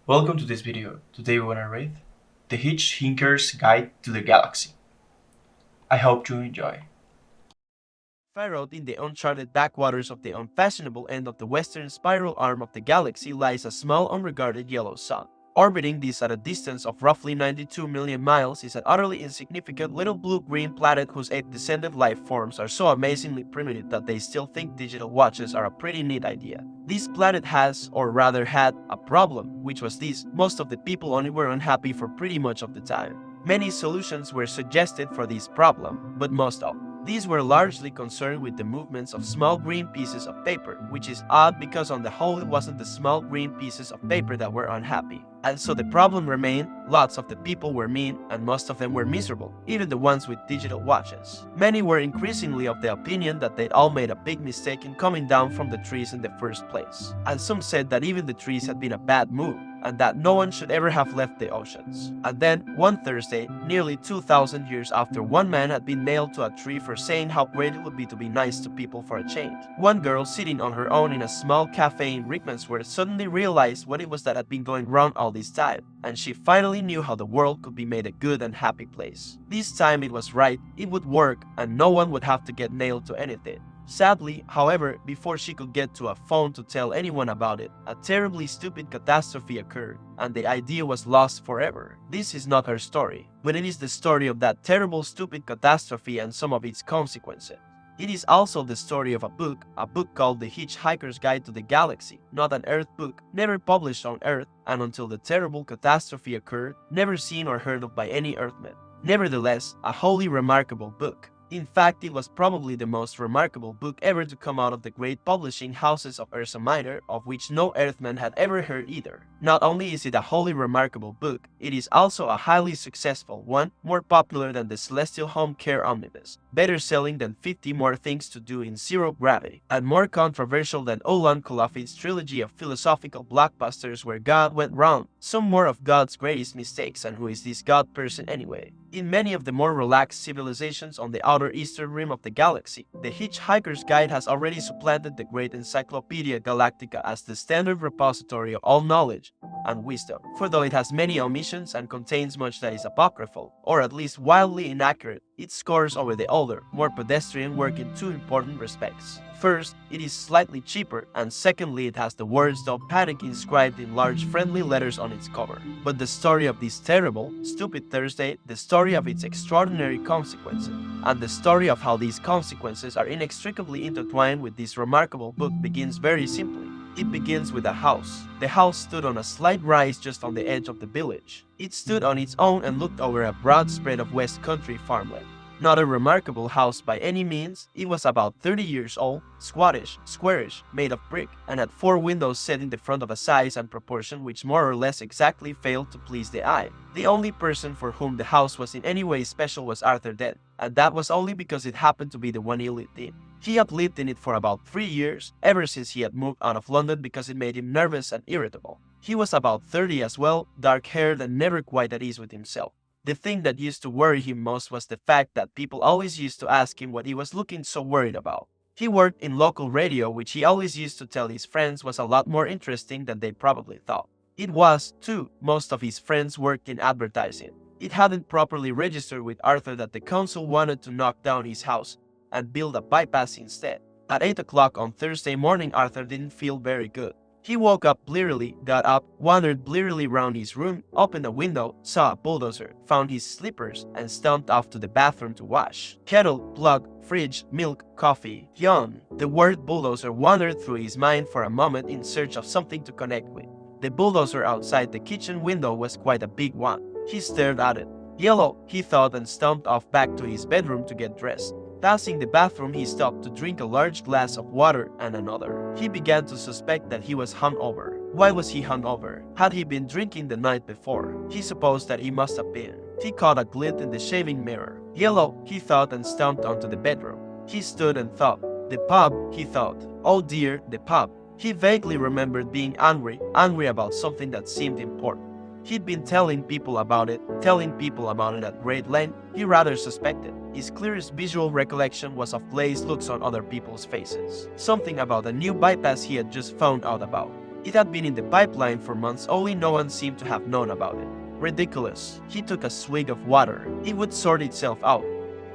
Welcome to this video. Today we wanna read The Hitchhiker's Guide to the Galaxy. I hope you enjoy. Far out in the uncharted backwaters of the unfashionable end of the western spiral arm of the galaxy lies a small unregarded yellow sun. Orbiting this at a distance of roughly 92 million miles is an utterly insignificant little blue-green planet whose 8 descended life forms are so amazingly primitive that they still think digital watches are a pretty neat idea. This planet has, or rather had, a problem, which was this: most of the people only were unhappy for pretty much of the time. Many solutions were suggested for this problem, but most of these were largely concerned with the movements of small green pieces of paper, which is odd because on the whole it wasn't the small green pieces of paper that were unhappy. And so the problem remained: lots of the people were mean and most of them were miserable, even the ones with digital watches. Many were increasingly of the opinion that they'd all made a big mistake in coming down from the trees in the first place. And some said that even the trees had been a bad move, and that no one should ever have left the oceans. And then, one Thursday, nearly 2,000 years after one man had been nailed to a tree for saying how great it would be to be nice to people for a change, one girl sitting on her own in a small cafe in Rickmansworth suddenly realized what it was that had been going wrong all this time, and she finally knew how the world could be made a good and happy place. This time it was right, it would work, and no one would have to get nailed to anything. Sadly, however, before she could get to a phone to tell anyone about it, a terribly stupid catastrophe occurred, and the idea was lost forever. This is not her story, but it is the story of that terrible stupid catastrophe and some of its consequences. It is also the story of a book called The Hitchhiker's Guide to the Galaxy, not an Earth book, never published on Earth, and until the terrible catastrophe occurred, never seen or heard of by any Earthman. Nevertheless, a wholly remarkable book. In fact, it was probably the most remarkable book ever to come out of the great publishing houses of Ursa Minor, of which no Earthman had ever heard either. Not only is it a wholly remarkable book, it is also a highly successful one, more popular than the Celestial Home Care Omnibus, better selling than 50 More Things to Do in Zero Gravity, and more controversial than Olan Kulafi's trilogy of philosophical blockbusters where God went wrong, some more of God's greatest mistakes, and who is this God person anyway. In many of the more relaxed civilizations on the outer eastern rim of the galaxy, the Hitchhiker's Guide has already supplanted the great Encyclopedia Galactica as the standard repository of all knowledge and wisdom. For though it has many omissions and contains much that is apocryphal, or at least wildly inaccurate, it scores over the older, more pedestrian work in two important respects. First, it is slightly cheaper, and secondly, it has the words "Don't Panic" inscribed in large friendly letters on its cover. But the story of this terrible, stupid Thursday, the story of its extraordinary consequences, and the story of how these consequences are inextricably intertwined with this remarkable book begins very simply. It begins with a house. The house stood on a slight rise just on the edge of the village. It stood on its own and looked over a broad spread of West Country farmland. Not a remarkable house by any means, it was about 30 years old, squattish, squarish, made of brick, and had 4 windows set in the front of a size and proportion which more or less exactly failed to please the eye. The only person for whom the house was in any way special was Arthur Dent, and that was only because it happened to be the one he lived in. He had lived in it for about 3 years, ever since he had moved out of London because it made him nervous and irritable. He was about 30 as well, dark-haired and never quite at ease with himself. The thing that used to worry him most was the fact that people always used to ask him what he was looking so worried about. He worked in local radio, which he always used to tell his friends was a lot more interesting than they probably thought. It was, too. Most of his friends worked in advertising. It hadn't properly registered with Arthur that the council wanted to knock down his house and build a bypass instead. At 8 o'clock on Thursday morning, Arthur didn't feel very good. He woke up blearily, got up, wandered blearily round his room, opened a window, saw a bulldozer, found his slippers, and stomped off to the bathroom to wash. Kettle, plug, fridge, milk, coffee. Yawn. The word bulldozer wandered through his mind for a moment in search of something to connect with. The bulldozer outside the kitchen window was quite a big one. He stared at it. Yellow, he thought, and stomped off back to his bedroom to get dressed. Passing the bathroom, he stopped to drink a large glass of water and another. He began to suspect that he was hungover. Why was he hungover? Had he been drinking the night before? He supposed that he must have been. He caught a glint in the shaving mirror. Yellow, he thought, and stomped onto the bedroom. He stood and thought. The pub, he thought. Oh dear, the pub. He vaguely remembered being angry about something that seemed important. He'd been telling people about it at great length. He rather suspected. His clearest visual recollection was of glazed looks on other people's faces. Something about a new bypass he had just found out about. It had been in the pipeline for months, only no one seemed to have known about it. Ridiculous. He took a swig of water. It would sort itself out.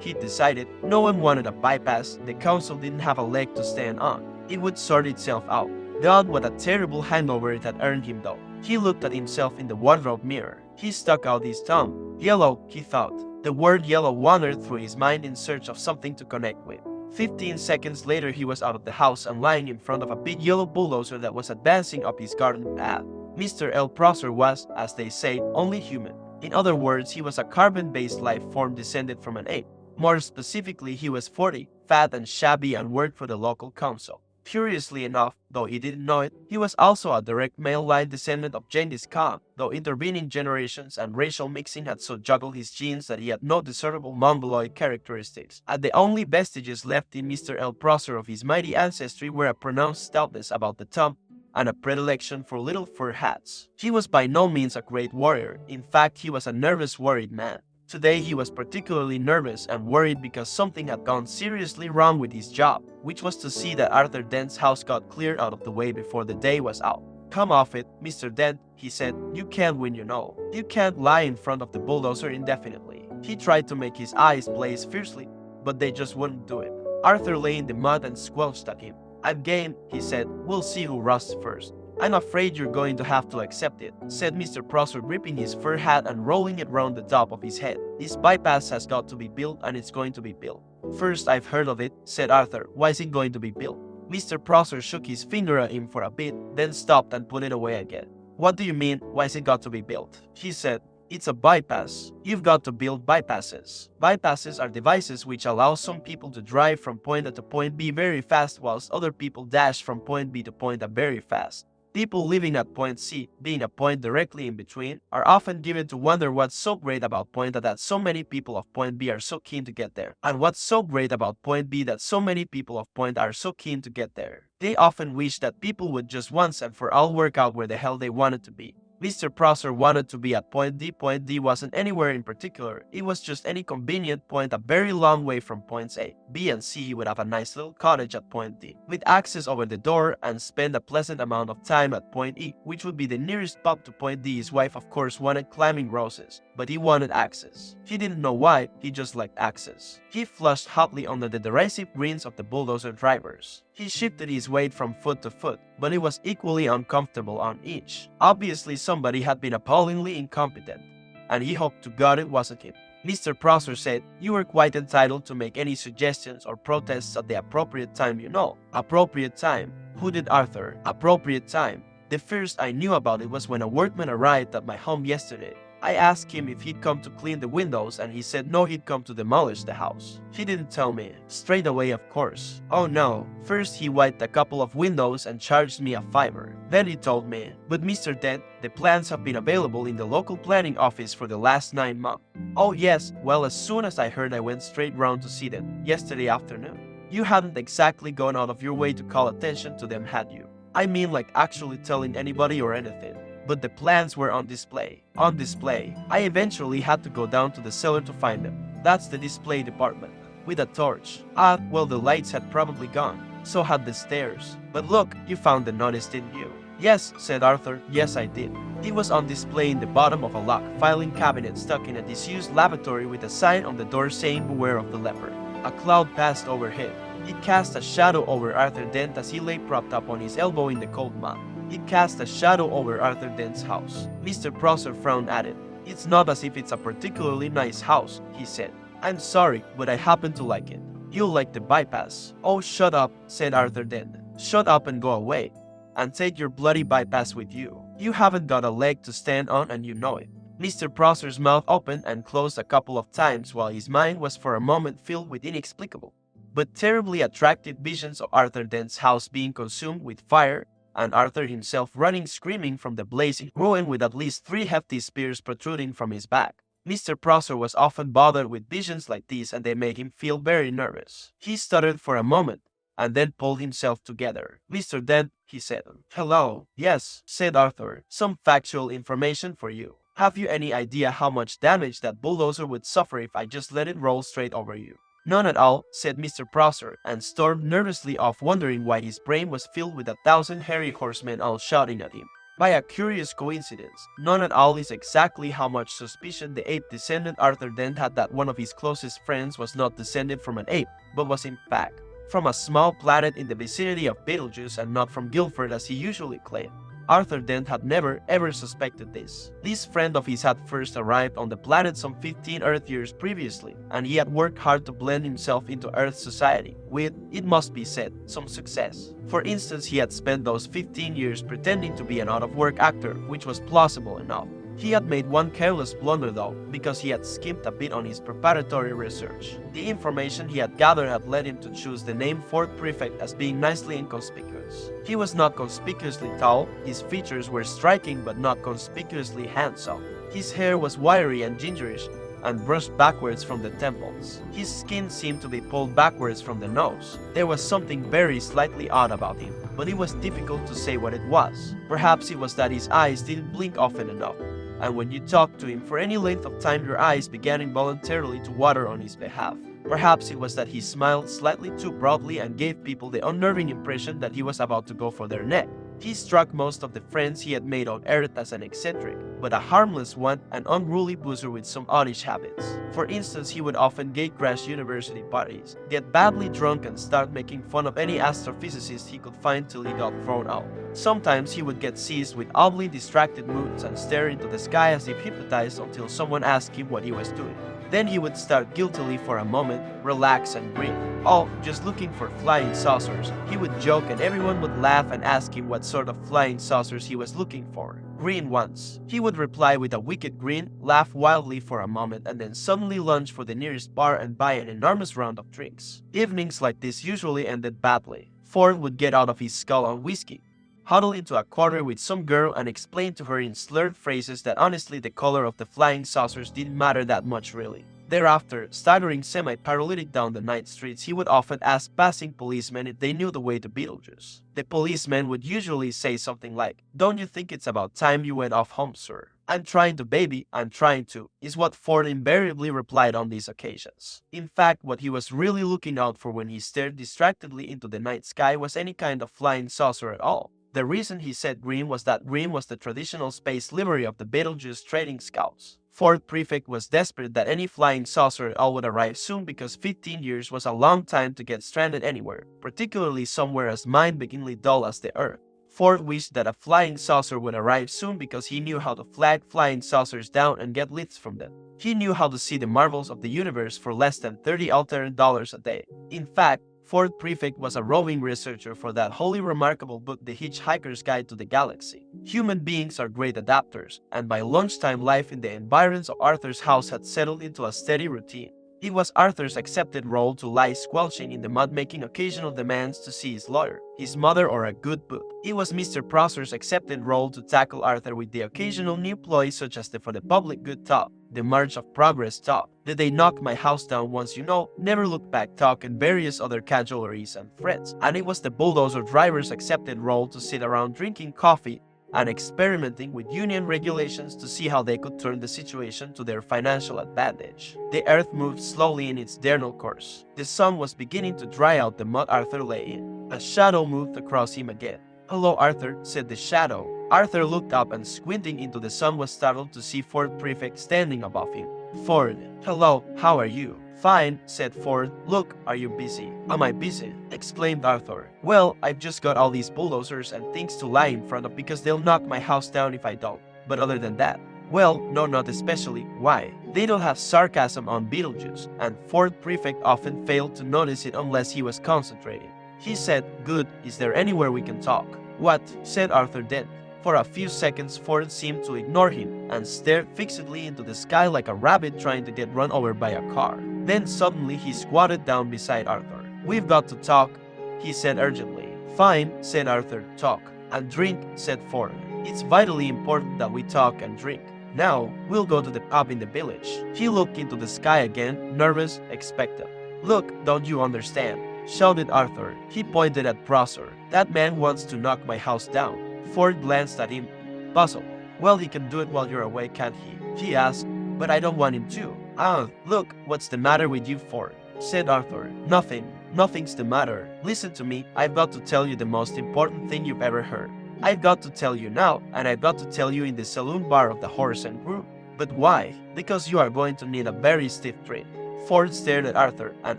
He decided no one wanted a bypass, the council didn't have a leg to stand on. It would sort itself out. God, what a terrible hangover it had earned him though. He looked at himself in the wardrobe mirror. He stuck out his tongue. Yellow, he thought. The word yellow wandered through his mind in search of something to connect with. 15 seconds later he was out of the house and lying in front of a big yellow bulldozer that was advancing up his garden path. Mr. L. Prosser was, as they say, only human. In other words, he was a carbon-based life form descended from an ape. More specifically, he was 40, fat and shabby and worked for the local council. Curiously enough, though he didn't know it, he was also a direct male line descendant of Genghis Khan, though intervening generations and racial mixing had so juggled his genes that he had no discernible mongoloid characteristics. And the only vestiges left in Mr. L. Prosser of his mighty ancestry were a pronounced stoutness about the thumb and a predilection for little fur hats. He was by no means a great warrior. In fact, he was a nervous, worried man. Today he was particularly nervous and worried because something had gone seriously wrong with his job, which was to see that Arthur Dent's house got cleared out of the way before the day was out. "Come off it, Mr. Dent," he said. "You can't win, you know. You can't lie in front of the bulldozer indefinitely." He tried to make his eyes blaze fiercely, but they just wouldn't do it. Arthur lay in the mud and squelched at him. "I'm game," he said. "We'll see who rusts first." "I'm afraid you're going to have to accept it," said Mr. Prosser, gripping his fur hat and rolling it round the top of his head. "This bypass has got to be built, and it's going to be built." "First I've heard of it," said Arthur. "Why is it going to be built?" Mr. Prosser shook his finger at him for a bit, then stopped and put it away again. "What do you mean, why is it got to be built?" he said. "It's a bypass. You've got to build bypasses." Bypasses are devices which allow some people to drive from point A to point B very fast whilst other people dash from point B to point A very fast. People living at point C, being a point directly in between, are often given to wonder what's so great about point A that so many people of point B are so keen to get there, and what's so great about point B that so many people of point A are so keen to get there. They often wish that people would just once and for all work out where the hell they wanted to be. Mr. Prosser wanted to be at point D. Point D wasn't anywhere in particular, it was just any convenient point a very long way from points A, B and C. He would have a nice little cottage at point D, with access over the door, and spend a pleasant amount of time at point E, which would be the nearest pub to point D. His wife of course wanted climbing roses, but he wanted access. He didn't know why, he just liked access. He flushed hotly under the derisive grins of the bulldozer drivers. He shifted his weight from foot to foot, but it was equally uncomfortable on each. Obviously somebody had been appallingly incompetent, and he hoped to God it wasn't him. Mr. Prosser said, "You were quite entitled to make any suggestions or protests at the appropriate time, you know." Appropriate time? Hooted Arthur. Appropriate time. The first I knew about it was when a workman arrived at my home yesterday. I asked him if he'd come to clean the windows, and he said no, he'd come to demolish the house. He didn't tell me. Straight away, of course. Oh no. First he wiped a couple of windows and charged me a $5. Then he told me, "But Mr. Dent, the plans have been available in the local planning office for the last 9 months. "Oh yes, well, as soon as I heard I went straight round to see them, yesterday afternoon." "You hadn't exactly gone out of your way to call attention to them, had you?" "I mean like actually telling anybody or anything." "But the plans were on display." "On display." "I eventually had to go down to the cellar to find them." "That's the display department." "With a torch." "Ah, well, the lights had probably gone. So had the stairs. But look, you found the notice, didn't you?" "Yes," said Arthur. "Yes, I did." It was on display in the bottom of a locked filing cabinet stuck in a disused lavatory with a sign on the door saying "Beware of the leopard." A cloud passed overhead. It cast a shadow over Arthur Dent as he lay propped up on his elbow in the cold mud. It cast a shadow over Arthur Dent's house. Mr. Prosser frowned at it. "It's not as if it's a particularly nice house," he said. "I'm sorry, but I happen to like it." "You'll like the bypass." "Oh, shut up," said Arthur Dent. "Shut up and go away. And take your bloody bypass with you. You haven't got a leg to stand on and you know it." Mr. Prosser's mouth opened and closed a couple of times while his mind was for a moment filled with inexplicable but terribly attractive visions of Arthur Dent's house being consumed with fire, and Arthur himself running screaming from the blazing ruin with at least 3 hefty spears protruding from his back. Mr. Prosser was often bothered with visions like these, and they made him feel very nervous. He stuttered for a moment, and then pulled himself together. "Mr. Dent," he said. "Hello." "Yes," said Arthur. "Some factual information for you. Have you any idea how much damage that bulldozer would suffer if I just let it roll straight over you?" None at all, said Mr. Prosser, and stormed nervously off, wondering why his brain was filled with 1,000 hairy horsemen all shouting at him. By a curious coincidence, none at all is exactly how much suspicion the ape descendant Arthur Dent had that one of his closest friends was not descended from an ape, but was in fact from a small planet in the vicinity of Betelgeuse and not from Guildford as he usually claimed. Arthur Dent had never ever suspected this. This friend of his had first arrived on the planet some 15 Earth years previously, and he had worked hard to blend himself into Earth society, with, it must be said, some success. For instance, he had spent those 15 years pretending to be an out-of-work actor, which was plausible enough. He had made one careless blunder though, because he had skimped a bit on his preparatory research. The information he had gathered had led him to choose the name Fourth Prefect as being nicely inconspicuous. He was not conspicuously tall, his features were striking but not conspicuously handsome. His hair was wiry and gingerish, and brushed backwards from the temples. His skin seemed to be pulled backwards from the nose. There was something very slightly odd about him, but it was difficult to say what it was. Perhaps it was that his eyes didn't blink often enough, and when you talked to him for any length of time your eyes began involuntarily to water on his behalf. Perhaps it was that he smiled slightly too broadly and gave people the unnerving impression that he was about to go for their neck. He struck most of the friends he had made on Earth as an eccentric, but a harmless one, an unruly boozer with some oddish habits. For instance, he would often gatecrash university parties, get badly drunk and start making fun of any astrophysicist he could find till he got thrown out. Sometimes he would get seized with oddly distracted moods and stare into the sky as if hypnotized until someone asked him what he was doing. Then he would start guiltily for a moment, relax and grin. Oh, just looking for flying saucers. He would joke and everyone would laugh and ask him what sort of flying saucers he was looking for. Grin once. He would reply with a wicked grin, laugh wildly for a moment, and then suddenly lunge for the nearest bar and buy an enormous round of drinks. Evenings like this usually ended badly. Ford would get out of his skull on whiskey, huddle into a corner with some girl and explain to her in slurred phrases that honestly the color of the flying saucers didn't matter that much really. Thereafter, staggering semi-paralytic down the night streets, he would often ask passing policemen if they knew the way to Betelgeuse. The policemen would usually say something like, "Don't you think it's about time you went off home, sir?" "I'm trying to, baby, I'm trying to," is what Ford invariably replied on these occasions. In fact, what he was really looking out for when he stared distractedly into the night sky was any kind of flying saucer at all. The reason he said green was that green was the traditional space livery of the Betelgeuse trading scouts. Fourth Prefect was desperate that any flying saucer at all would arrive soon because 15 years was a long time to get stranded anywhere, particularly somewhere as mind-beggingly dull as the Earth. Ford wished that a flying saucer would arrive soon because he knew how to flag flying saucers down and get lifts from them. He knew how to see the marvels of the universe for less than $30 alternate dollars a day. In fact, Fourth Prefect was a roving researcher for that wholly remarkable book, The Hitchhiker's Guide to the Galaxy. Human beings are great adapters, and by lunchtime life in the environs of Arthur's house had settled into a steady routine. It was Arthur's accepted role to lie squelching in the mud making occasional demands to see his lawyer, his mother, or a good book. It was Mr. Prosser's accepted role to tackle Arthur with the occasional new ploy such as the For the Public Good talk, the March of Progress talk, the They Knocked My House Down Once You Know, Never Look Back talk, and various other cajoleries and threats. And it was the bulldozer driver's accepted role to sit around drinking coffee and experimenting with union regulations to see how they could turn the situation to their financial advantage. The Earth moved slowly in its diurnal course. The sun was beginning to dry out the mud Arthur lay in. A shadow moved across him again. "Hello, Arthur," said the shadow. Arthur looked up and squinting into the sun was startled to see Ford Prefect standing above him. "Ford, hello, how are you?" "Fine," said Ford. "Look, are you busy?" "Am I busy?" exclaimed Arthur. "Well, I've just got all these bulldozers and things to lie in front of because they'll knock my house down if I don't. But other than that, well, no, not especially. Why?" They don't have sarcasm on Betelgeuse, and Ford Prefect often failed to notice it unless he was concentrating. He said, "Good, is there anywhere we can talk?" "What?" said Arthur Dent. For a few seconds, Ford seemed to ignore him and stared fixedly into the sky like a rabbit trying to get run over by a car. Then suddenly he squatted down beside Arthur. "We've got to talk," he said urgently. "Fine," said Arthur, "talk." "And drink," said Ford. "It's vitally important that we talk and drink. Now, we'll go to the pub in the village." He looked into the sky again, nervous, expectant. "Look, don't you understand?" shouted Arthur. He pointed at Prosser. "That man wants to knock my house down." Ford glanced at him, puzzled. "Well, he can do it while you're away, can't he?" he asked. "But I don't want him to." "Ah, look, what's the matter with you, Ford?" said Arthur. Nothing. Nothing's the matter. Listen to me. I've got to tell you the most important thing you've ever heard. I've got to tell you now, and I've got to tell you in the saloon bar of the Horse and Groom. But why? Because you are going to need a very stiff drink. Ford stared at Arthur, and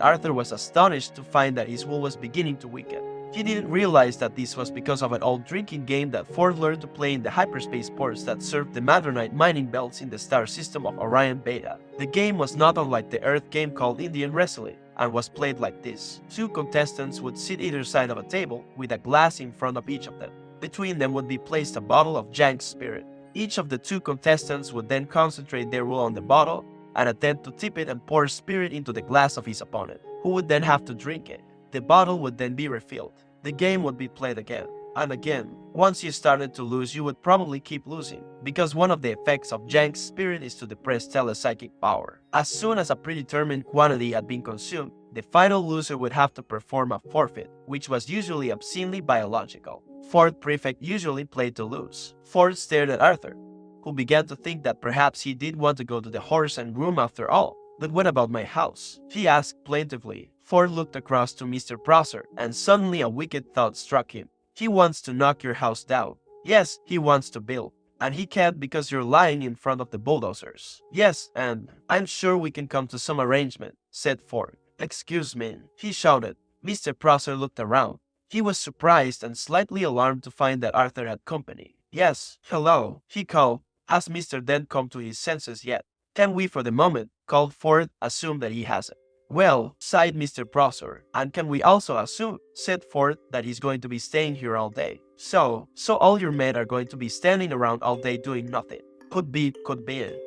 Arthur was astonished to find that his will was beginning to weaken. He didn't realize that this was because of an old drinking game that Ford learned to play in the hyperspace ports that served the Madronite mining belts in the star system of Orion Beta. The game was not unlike the Earth game called Indian Wrestling, and was played like this. Two contestants would sit either side of a table with a glass in front of each of them. Between them would be placed a bottle of Jank's spirit. Each of the two contestants would then concentrate their will on the bottle and attempt to tip it and pour spirit into the glass of his opponent, who would then have to drink it. The bottle would then be refilled. The game would be played again and again. Once you started to lose, you would probably keep losing, because one of the effects of Jank's spirit is to depress telepsychic power. As soon as a predetermined quantity had been consumed, the final loser would have to perform a forfeit, which was usually obscenely biological. Ford Prefect usually played to lose. Ford stared at Arthur, who began to think that perhaps he did want to go to the Horse and Groom after all. But what about my house? He asked plaintively. Ford looked across to Mr. Prosser, and suddenly a wicked thought struck him. He wants to knock your house down. Yes, he wants to build. And he can't because you're lying in front of the bulldozers. Yes, and I'm sure we can come to some arrangement, said Ford. Excuse me, he shouted. Mr. Prosser looked around. He was surprised and slightly alarmed to find that Arthur had company. Yes, hello, he called. Has Mr. Dent come to his senses yet? Can we for the moment, called Ford, assume that he hasn't? Well, sighed Mr. Prosser, and can we also assume, said Ford, that he's going to be staying here all day? So all your men are going to be standing around all day doing nothing. Could be.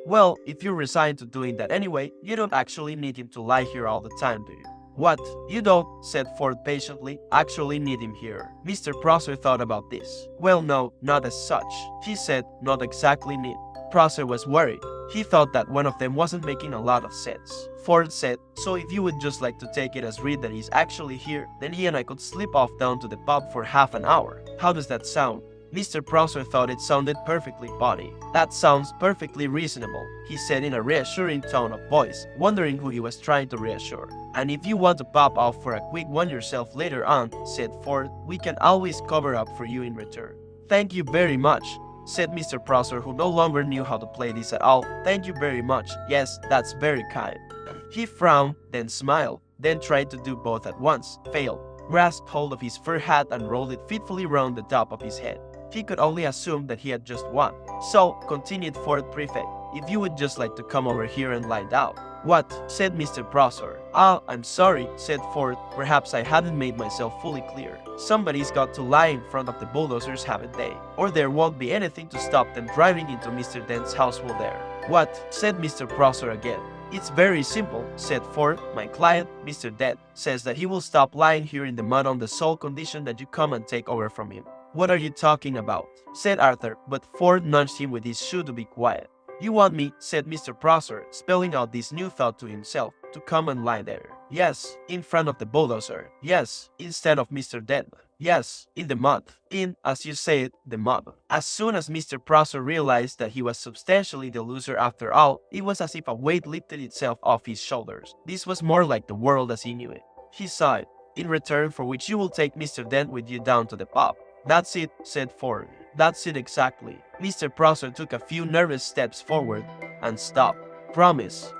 Well, if you're resigned to doing that anyway, you don't actually need him to lie here all the time, do you? What? You don't, said Ford patiently, actually need him here. Mr. Prosser thought about this. Well, no, not as such. He said, not exactly need. Prosser was worried. He thought that one of them wasn't making a lot of sense. Ford said, so if you would just like to take it as read that he's actually here, then he and I could slip off down to the pub for half an hour. How does that sound? Mr. Prosser thought it sounded perfectly potty. That sounds perfectly reasonable, he said in a reassuring tone of voice, wondering who he was trying to reassure. And if you want to pop off for a quick one yourself later on, said Ford, we can always cover up for you in return. Thank you very much, said Mr. Prosser, who no longer knew how to play this at all. Thank you very much. Yes, that's very kind. He frowned, then smiled, then tried to do both at once, failed, grasped hold of his fur hat and rolled it fitfully round the top of his head. He could only assume that he had just won. So, continued Ford Prefect, if you would just like to come over here and lie down. What? Said Mr. Prosser. I'm sorry, said Ford. Perhaps I hadn't made myself fully clear. Somebody's got to lie in front of the bulldozers, haven't they? Or there won't be anything to stop them driving into Mr. Dent's house while there. What? Said Mr. Prosser again. It's very simple, said Ford. My client, Mr. Dent, says that he will stop lying here in the mud on the sole condition that you come and take over from him. What are you talking about? Said Arthur, but Ford nudged him with his shoe to be quiet. You want me, said Mr. Prosser, spelling out this new thought to himself, to come and lie there. Yes, in front of the bulldozer. Yes, instead of Mr. Dent. Yes, in the mud. In, as you say it, the mud. As soon as Mr. Prosser realized that he was substantially the loser after all, it was as if a weight lifted itself off his shoulders. This was more like the world as he knew it. He sighed, in return for which you will take Mr. Dent with you down to the pub. That's it, said Ford. That's it exactly. Mr. Prosser took a few nervous steps forward and stopped. Promise,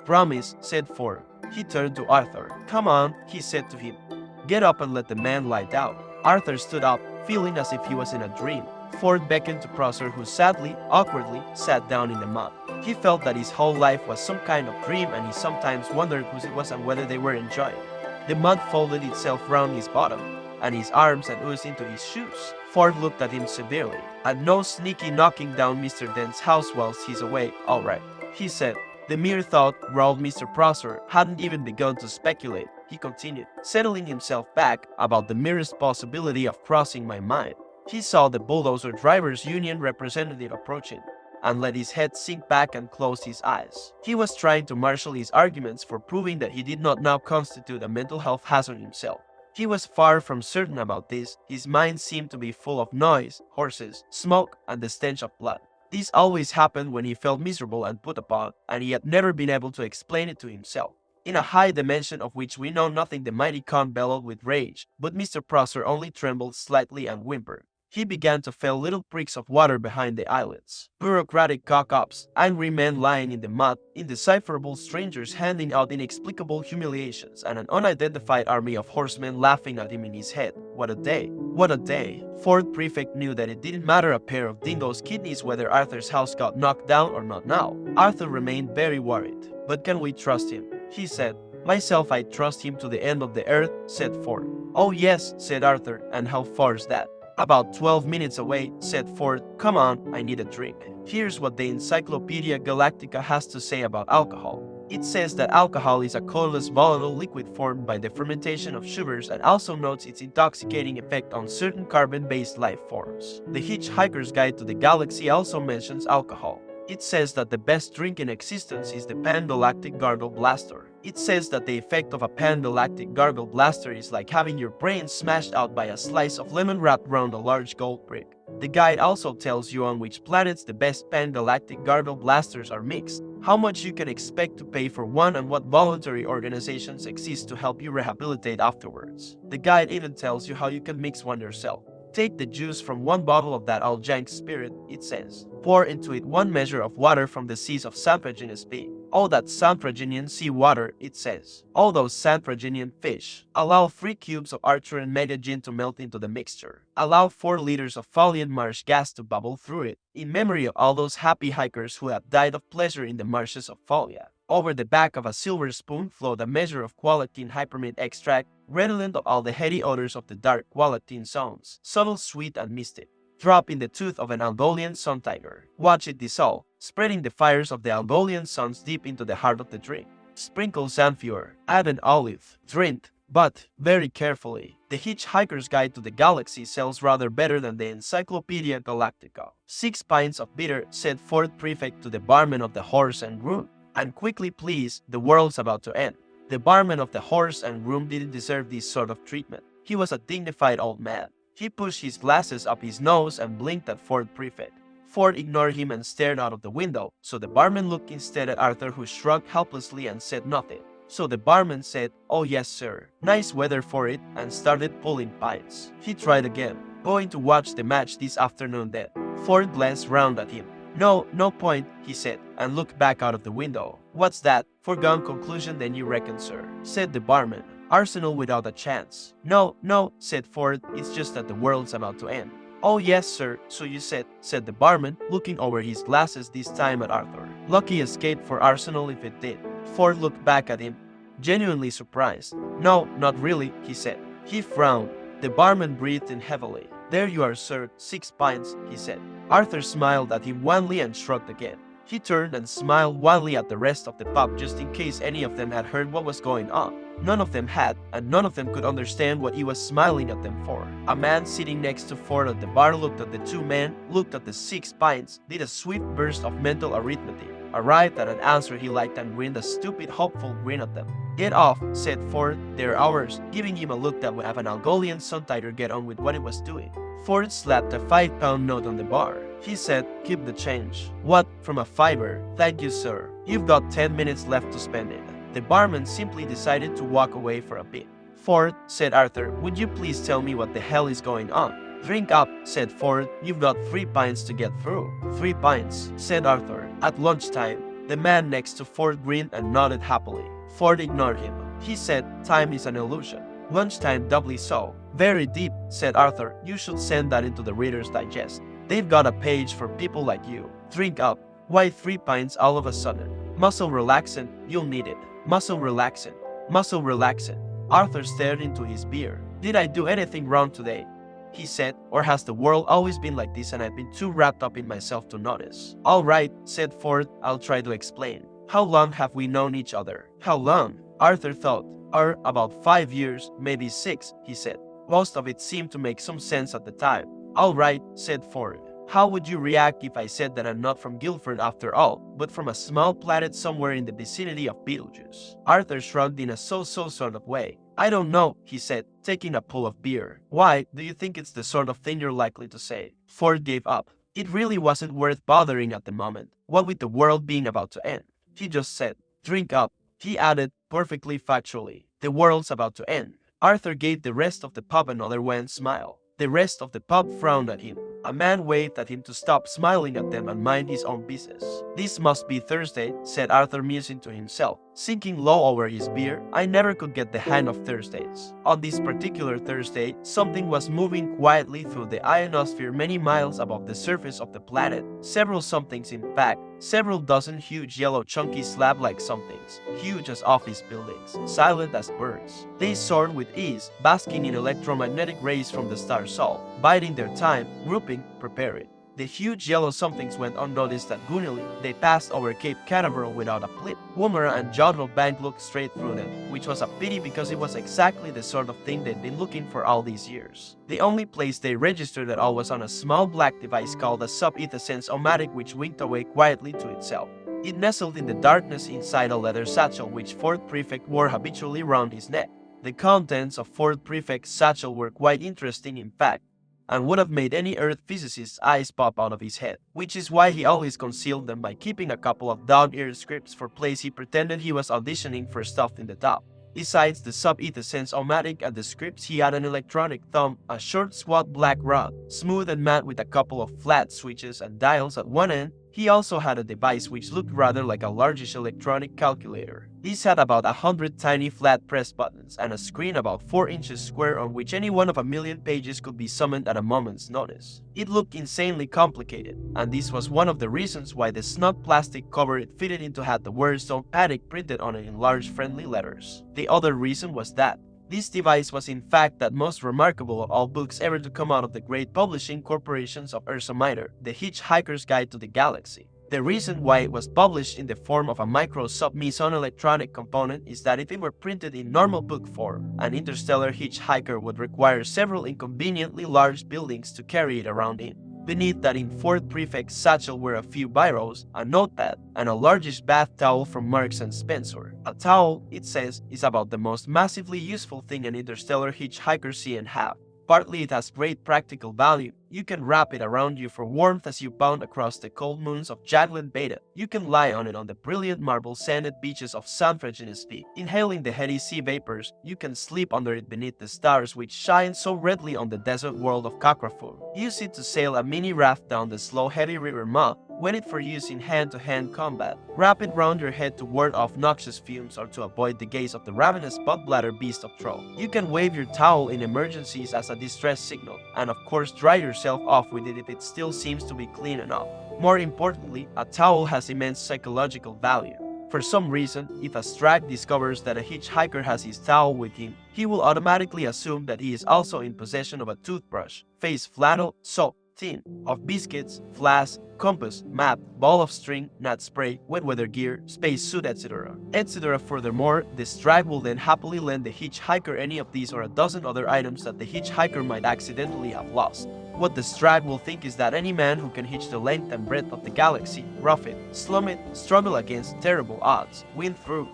said Ford. He turned to Arthur. Come on, he said to him. Get up and let the man lie down. Arthur stood up, feeling as if he was in a dream. Ford beckoned to Prosser, who sadly, awkwardly, sat down in the mud. He felt that his whole life was some kind of dream, and he sometimes wondered whose it was and whether they were enjoying. The mud folded itself round his bottom, and his arms and oozed into his shoes. Ford looked at him severely. And no sneaky knocking down Mr. Dent's house whilst he's away, all right, he said. The mere thought, growled Mr. Prosser, hadn't even begun to speculate. He continued, settling himself back about the merest possibility of crossing my mind. He saw the bulldozer drivers' union representative approaching, and let his head sink back and closed his eyes. He was trying to marshal his arguments for proving that he did not now constitute a mental health hazard himself. He was far from certain about this. His mind seemed to be full of noise, horses, smoke, and the stench of blood. This always happened when he felt miserable and put upon, and he had never been able to explain it to himself. In a high dimension of which we know nothing, the mighty Khan bellowed with rage, but Mr. Prosser only trembled slightly and whimpered. He began to feel little pricks of water behind the eyelids. Bureaucratic cock-ups, angry men lying in the mud, indecipherable strangers handing out inexplicable humiliations, and an unidentified army of horsemen laughing at him in his head. What a day! What a day! Ford Prefect knew that it didn't matter a pair of dingoes' kidneys whether Arthur's house got knocked down or not now. Arthur remained very worried. But can we trust him? He said. Myself, I trust him to the end of the earth, said Ford. Oh yes, said Arthur, and how far is that? About 12 minutes away, said Ford. Come on, I need a drink. Here's what the Encyclopedia Galactica has to say about alcohol. It says that alcohol is a colorless volatile liquid formed by the fermentation of sugars, and also notes its intoxicating effect on certain carbon-based life forms. The Hitchhiker's Guide to the Galaxy also mentions alcohol. It says that the best drink in existence is the Pan-Galactic Gargle Blaster. It says that the effect of a Pan-Galactic Gargle Blaster is like having your brain smashed out by a slice of lemon wrapped around a large gold brick. The guide also tells you on which planets the best Pan-Galactic Gargle Blasters are mixed, how much you can expect to pay for one, and what voluntary organizations exist to help you rehabilitate afterwards. The guide even tells you how you can mix one yourself. Take the juice from one bottle of that old jank spirit, it says. Pour into it 1 measure of water from the seas of Sanprogenius B. All that Sanprogenian sea water, it says. All those Sanprogenian fish. Allow 3 cubes of Archer and Mega Gin to melt into the mixture. Allow 4 liters of Foliant marsh gas to bubble through it, in memory of all those happy hikers who have died of pleasure in the marshes of Folia. Over the back of a silver spoon flowed a measure of qualitine hypermint extract, redolent of all the heady odors of the dark qualitine zones, subtle, sweet, and mystic. Drop in the tooth of an Algolian sun tiger. Watch it dissolve, spreading the fires of the Algolian suns deep into the heart of the drink. Sprinkle Xanthur, add an olive, drink, but very carefully. The Hitchhiker's Guide to the Galaxy sells rather better than the Encyclopedia Galactica. 6 pints of bitter, said Ford Prefect to the barman of the Horse and Groom. And quickly, please, the world's about to end. The barman of the Horse and Groom didn't deserve this sort of treatment. He was a dignified old man. He pushed his glasses up his nose and blinked at Ford Prefect. Ford ignored him and stared out of the window, so the barman looked instead at Arthur, who shrugged helplessly and said nothing. So the barman said, "Oh yes sir, nice weather for it," and started pulling pints. He tried again. "Going to watch the match this afternoon then?" Ford glanced round at him. No point," he said, and looked back out of the window. "What's that? Foregone conclusion then, you reckon, sir?" said the barman. "Arsenal without a chance." No," said Ford, "it's just that the world's about to end." "Oh yes, sir, so you said the barman, looking over his glasses this time at Arthur. "Lucky escape for Arsenal if it did." Ford looked back at him, genuinely surprised. "No, not really," he said. He frowned. The barman breathed in heavily. "There you are, sir, 6 pints," he said. Arthur smiled at him wanly and shrugged again. He turned and smiled wildly at the rest of the pub, just in case any of them had heard what was going on. None of them had, and none of them could understand what he was smiling at them for. A man sitting next to Ford at the bar looked at the 2 men, looked at the 6 pints, did a swift burst of mental arithmetic, arrived at an answer he liked, and grinned a stupid, hopeful grin at them. "Get off," said Ford, "they're ours," giving him a look that would have an Algolian sun tiger get on with what it was doing. Ford slapped a 5-pound note on the bar. He said, "Keep the change." "What, from a fiver?" "Thank you, sir. You've got 10 minutes left to spend it." The barman simply decided to walk away for a bit. "Ford," said Arthur, "would you please tell me what the hell is going on?" "Drink up," said Ford. "You've got 3 pints to get through." "3 pints," said Arthur. "At lunchtime." The man next to Ford grinned and nodded happily. Ford ignored him. He said, "Time is an illusion." "Lunchtime doubly so." "Very deep," said Arthur. "You should send that into the Reader's Digest. They've got a page for people like you." "Drink up." "Why 3 pints all of a sudden?" "Muscle relaxant, you'll need it." "Muscle relaxant, muscle relaxant." Arthur stared into his beer. "Did I do anything wrong today?" he said, "or has the world always been like this and I've been too wrapped up in myself to notice?" "All right," said Ford, "I'll try to explain. How long have we known each other?" "How long?" Arthur thought. About 5 years, maybe 6, he said. Most of it seemed to make some sense at the time. "All right," said Ford. "How would you react if I said that I'm not from Guildford after all, but from a small planet somewhere in the vicinity of Betelgeuse?" Arthur shrugged in a so-so sort of way. "I don't know," he said, taking a pull of beer. "Why, do you think it's the sort of thing you're likely to say?" Ford gave up. It really wasn't worth bothering at the moment, what with the world being about to end. He just said, "Drink up." He added, perfectly factually, "The world's about to end." Arthur gave the rest of the pub another wan smile. The rest of the pub frowned at him. A man waved at him to stop smiling at them and mind his own business. "This must be Thursday," said Arthur, musing to himself. Sinking low over his beer, I never could get the hang of Thursdays. On this particular Thursday, something was moving quietly through the ionosphere many miles above the surface of the planet. Several somethings, in fact, several dozen huge yellow chunky slab-like somethings, huge as office buildings, silent as birds. They soared with ease, basking in electromagnetic rays from the star sol, biding their time, grouping, preparing. The huge yellow somethings went unnoticed at Gunili. They passed over Cape Canaveral without a blip. Woomera and Jodrell Bank looked straight through them, which was a pity because it was exactly the sort of thing they'd been looking for all these years. The only place they registered at all was on a small black device called a sub-ether-sense-o-matic, which winked away quietly to itself. It nestled in the darkness inside a leather satchel which Fourth Prefect wore habitually round his neck. The contents of Fourth Prefect's satchel were quite interesting, in fact, and would have made any Earth physicist's eyes pop out of his head, which is why he always concealed them by keeping a couple of dog-eared scripts for plays he pretended he was auditioning for stuffed in the top. Besides the sub-ether-sense-o-matic and the scripts, he had an electronic thumb, a short squat black rod, smooth and matte with a couple of flat switches and dials at one end. He also had a device which looked rather like a largish electronic calculator. This had about 100 tiny flat press buttons and a screen about 4 inches square on which any one of a million pages could be summoned at a moment's notice. It looked insanely complicated, and this was one of the reasons why the snug plastic cover it fitted into had the words "Don't Panic" printed on it in large friendly letters. The other reason was that this device was in fact that most remarkable of all books ever to come out of the great publishing corporations of Ursa Minor, The Hitchhiker's Guide to the Galaxy. The reason why it was published in the form of a micro sub-meson electronic component is that if it were printed in normal book form, an interstellar hitchhiker would require several inconveniently large buildings to carry it around in. Beneath that in Fourth Prefect's satchel were a few biros, a notepad, and a largish bath towel from Marks & Spencer. A towel, it says, is about the most massively useful thing an interstellar hitchhiker see and have. Partly it has great practical value. You can wrap it around you for warmth as you bound across the cold moons of Jagland Beta. You can lie on it on the brilliant marble-sanded beaches of San Francisco, inhaling the heady sea vapors. You can sleep under it beneath the stars which shine so redly on the desert world of Kakrafur. Use it to sail a mini raft down the slow heady river Ma. Wet it for use in hand-to-hand combat. Wrap it round your head to ward off noxious fumes or to avoid the gaze of the ravenous butt-bladder beast of Troll. You can wave your towel in emergencies as a distress signal, and of course dry yourself off with it if it still seems to be clean enough. More importantly, a towel has immense psychological value. For some reason, if a Strag discovers that a hitchhiker has his towel with him, he will automatically assume that he is also in possession of a toothbrush, face flannel, soap, tin, of biscuits, flask, compass, map, ball of string, nut spray, wet weather gear, space suit, etc. etc. Furthermore, the Strag will then happily lend the hitchhiker any of these or a dozen other items that the hitchhiker might accidentally have lost. What the Strag will think is that any man who can hitch the length and breadth of the galaxy, rough it, slum it, struggle against terrible odds, win through,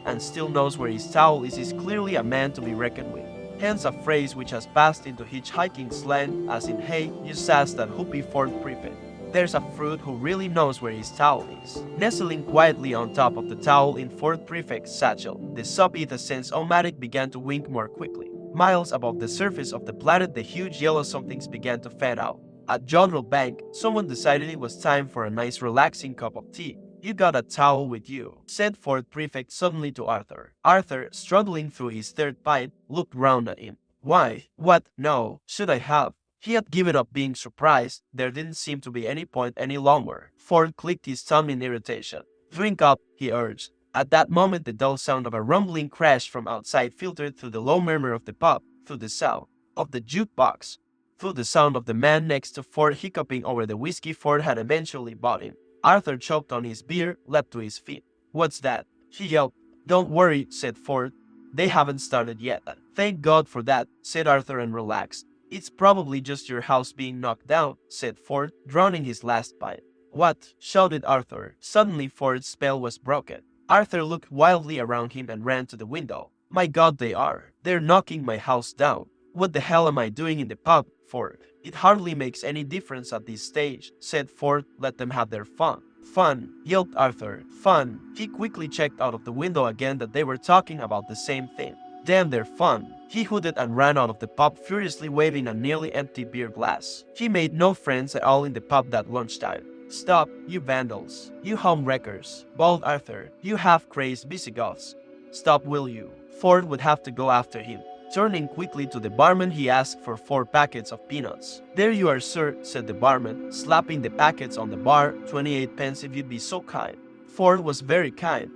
and still knows where his towel is clearly a man to be reckoned with. Hence a phrase which has passed into hitchhiking slang, as in, "Hey, you sass that hoopy Fourth Prefect. There's a fruit who really knows where his towel is." Nestling quietly on top of the towel in Fourth Prefect's satchel, the sub-ether-sense-o-matic began to wink more quickly. Miles above the surface of the planet, the huge yellow somethings began to fan out. At Jodrell Bank, someone decided it was time for a nice relaxing cup of tea. "You got a towel with you," said Fourth Prefect suddenly to Arthur. Arthur, struggling through his third pint, looked round at him. "Why? What? No. Should I have?" He had given up being surprised. There didn't seem to be any point any longer. Ford clicked his tongue in irritation. "Drink up," he urged. At that moment, the dull sound of a rumbling crash from outside filtered through the low murmur of the pub, through the sound of the jukebox, through the sound of the man next to Ford hiccuping over the whiskey Ford had eventually bought him. Arthur choked on his beer, leapt to his feet. "What's that?" he yelped. "Don't worry," said Ford. "They haven't started yet." "Thank God for that," said Arthur and relaxed. "It's probably just your house being knocked down," said Ford, drowning his last pint. "What?" shouted Arthur. Suddenly Ford's spell was broken. Arthur looked wildly around him and ran to the window. "My God, they are. They're knocking my house down. What the hell am I doing in the pub, Ford?" "It hardly makes any difference at this stage," said Ford. "Let them have their fun." Fun, yelled Arthur. Fun. He quickly checked out of the window again that they were talking about the same thing. Damn, they're fun. He hooted and ran out of the pub, furiously waving a nearly empty beer glass. He made no friends at all in the pub that lunchtime. Stop, you vandals. You homewreckers, bawled Arthur. You half-crazed Visigoths. Stop, will you? Ford would have to go after him. Turning quickly to the barman, he asked for 4 packets of peanuts. There you are, sir, said the barman, slapping the packets on the bar. 28 pence if you'd be so kind. Ford was very kind.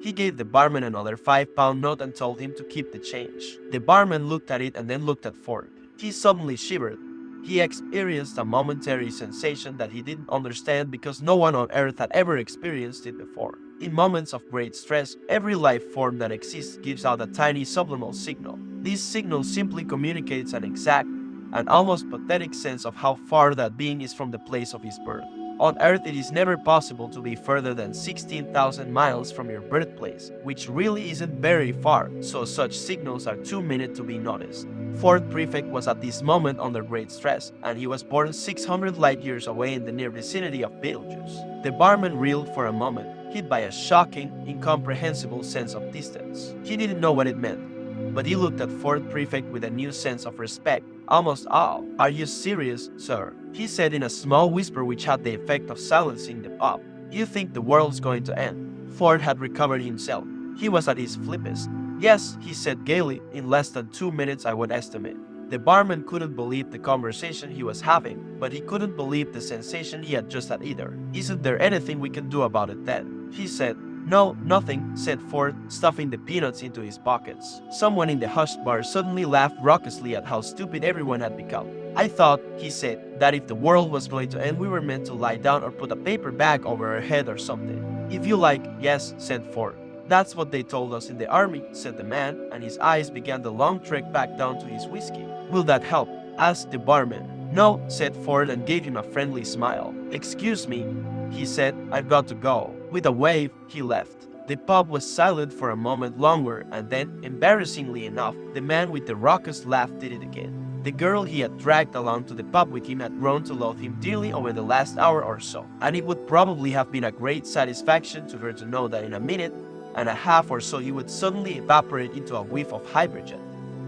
He gave the barman another £5 note and told him to keep the change. The barman looked at it and then looked at Ford. He suddenly shivered. He experienced a momentary sensation that he didn't understand because no one on Earth had ever experienced it before. In moments of great stress, every life form that exists gives out a tiny subliminal signal. This signal simply communicates an exact and almost pathetic sense of how far that being is from the place of his birth. On Earth, it is never possible to be further than 16,000 miles from your birthplace, which really isn't very far, so such signals are too minute to be noticed. Ford Prefect was at this moment under great stress, and he was born 600 light years away in the near vicinity of Betelgeuse. The barman reeled for a moment, hit by a shocking, incomprehensible sense of distance. He didn't know what it meant, but he looked at Ford Prefect with a new sense of respect, almost awe. Are you serious, sir? He said in a small whisper which had the effect of silencing the pub. You think the world's going to end? Ford had recovered himself. He was at his flippest. Yes, he said gaily, in less than 2 minutes I would estimate. The barman couldn't believe the conversation he was having, but he couldn't believe the sensation he had just had either. Isn't there anything we can do about it then? He said. No, nothing, said Ford, stuffing the peanuts into his pockets. Someone in the hushed bar suddenly laughed raucously at how stupid everyone had become. I thought, he said, that if the world was going to end we were meant to lie down or put a paper bag over our head or something. If you like, yes, said Ford. That's what they told us in the army, said the man, and his eyes began the long trek back down to his whiskey. Will that help? Asked the barman. No, said Ford and gave him a friendly smile. Excuse me, he said, I've got to go. With a wave, he left. The pub was silent for a moment longer, and then, embarrassingly enough, the man with the raucous laugh did it again. The girl he had dragged along to the pub with him had grown to loathe him dearly over the last hour or so, and it would probably have been a great satisfaction to her to know that in a minute and a half or so he would suddenly evaporate into a whiff of hydrogen,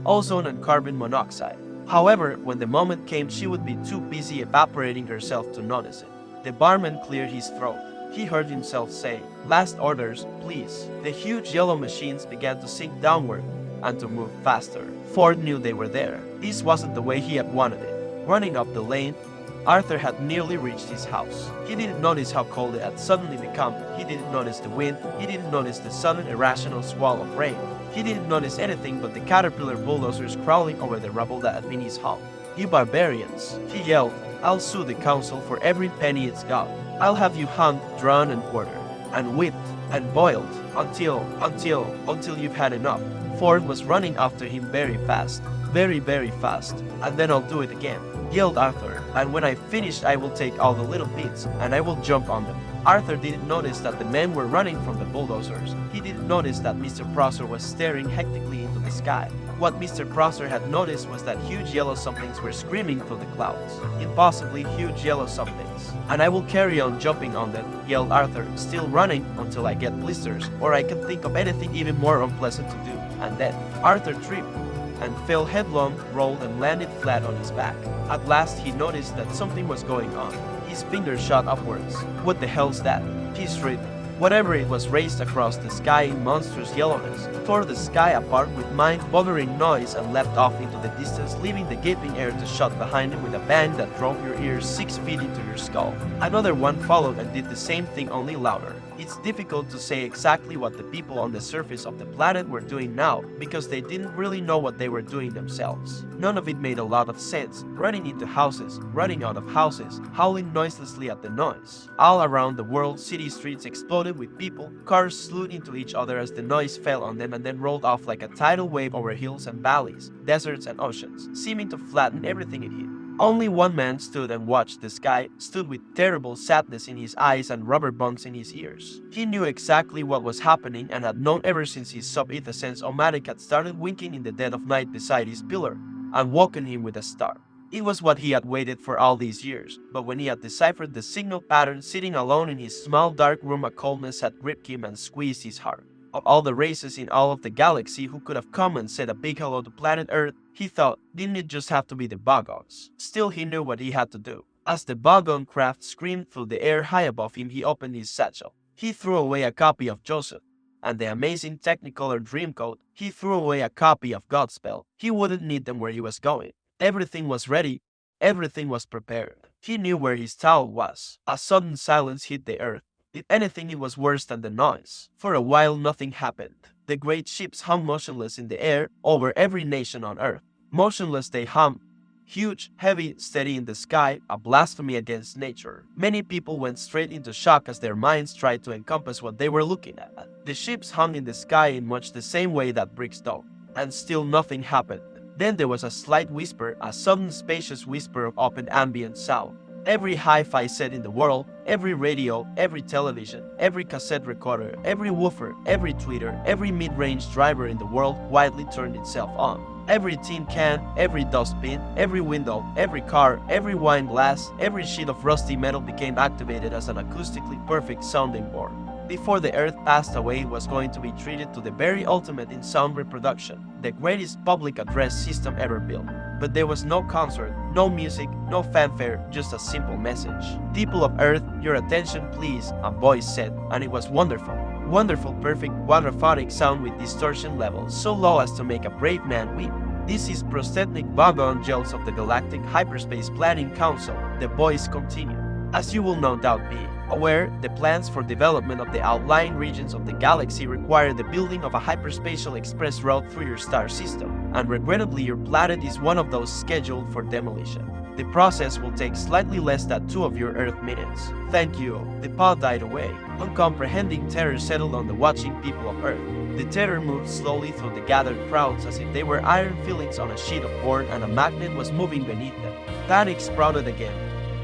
ozone and carbon monoxide. However, when the moment came, she would be too busy evaporating herself to notice it. The barman cleared his throat. He heard himself say, "Last orders, please." The huge yellow machines began to sink downward and to move faster. Ford knew they were there. This wasn't the way he had wanted it. Running up the lane, Arthur had nearly reached his house. He didn't notice how cold it had suddenly become. He didn't notice the wind. He didn't notice the sudden irrational squall of rain. He didn't notice anything but the caterpillar bulldozers crawling over the rubble that had been his home. "You barbarians," he yelled. "I'll sue the council for every penny it's got. I'll have you hung, drawn and quartered, and whipped, and boiled, until you've had enough." Ford was running after him very fast. Very, very fast. "And then I'll do it again," yelled Arthur. "And when I've finished I will take all the little bits, and I will jump on them." Arthur didn't notice that the men were running from the bulldozers. He didn't notice that Mr. Prosser was staring hectically into the sky. What Mr. Prosser had noticed was that huge yellow somethings were screaming through the clouds. Impossibly huge yellow somethings. "And I will carry on jumping on them," yelled Arthur, "still running until I get blisters, or I can think of anything even more unpleasant to do." And then Arthur tripped and fell headlong, rolled and landed flat on his back. At last he noticed that something was going on. His fingers shot upwards. "What the hell's that?" he shrieked. Whatever it was raced across the sky in monstrous yellowness, tore the sky apart with mind-boggling noise and leapt off into the distance, leaving the gaping air to shut behind him with a bang that drove your ears 6 feet into your skull. Another one followed and did the same thing, only louder. It's difficult to say exactly what the people on the surface of the planet were doing now, because they didn't really know what they were doing themselves. None of it made a lot of sense. Running into houses, running out of houses, howling noiselessly at the noise. All around the world, city streets exploded with people. Cars slewed into each other as the noise fell on them and then rolled off like a tidal wave over hills and valleys, deserts and oceans, seeming to flatten everything it hit. Only one man stood and watched the sky, stood with terrible sadness in his eyes and rubber bunks in his ears. He knew exactly what was happening and had known ever since his sub-ethicence Omatic had started winking in the dead of night beside his pillar and woken him with a start. It was what he had waited for all these years, but when he had deciphered the signal pattern sitting alone in his small dark room, a coldness had gripped him and squeezed his heart. Of all the races in all of the galaxy who could have come and said a big hello to planet Earth, he thought, didn't it just have to be the Bogons? Still, he knew what he had to do. As the Bogon craft screamed through the air high above him, he opened his satchel. He threw away a copy of Joseph and the amazing Technicolor Dreamcoat. He threw away a copy of Godspell. He wouldn't need them where he was going. Everything was ready. Everything was prepared. He knew where his towel was. A sudden silence hit the earth. If anything, it was worse than the noise. For a while, nothing happened. The great ships hung motionless in the air over every nation on Earth. Motionless they hung. Huge, heavy, steady in the sky, a blasphemy against nature. Many people went straight into shock as their minds tried to encompass what they were looking at. The ships hung in the sky in much the same way that bricks do, and still nothing happened. Then there was a slight whisper, a sudden spacious whisper of open ambient sound. Every hi-fi set in the world, every radio, every television, every cassette recorder, every woofer, every tweeter, every mid-range driver in the world quietly turned itself on. Every tin can, every dustbin, every window, every car, every wine glass, every sheet of rusty metal became activated as an acoustically perfect sounding board. Before the Earth passed away, it was going to be treated to the very ultimate in sound reproduction, the greatest public address system ever built. But there was no concert, no music, no fanfare, just a simple message. People of Earth, your attention please, a voice said, and it was wonderful. Wonderful, perfect, quadraphonic sound with distortion levels so low as to make a brave man weep. This is prosthetic Bogon gels of the Galactic Hyperspace Planning Council, the voice continued. As you will no doubt be aware, the plans for development of the outlying regions of the galaxy require the building of a hyperspatial express route through your star system, and regrettably your planet is one of those scheduled for demolition. The process will take slightly less than 2 of your Earth minutes. Thank you. The pod died away. Uncomprehending terror settled on the watching people of Earth. The terror moved slowly through the gathered crowds as if they were iron fillings on a sheet of board and a magnet was moving beneath them. Panic sprouted again.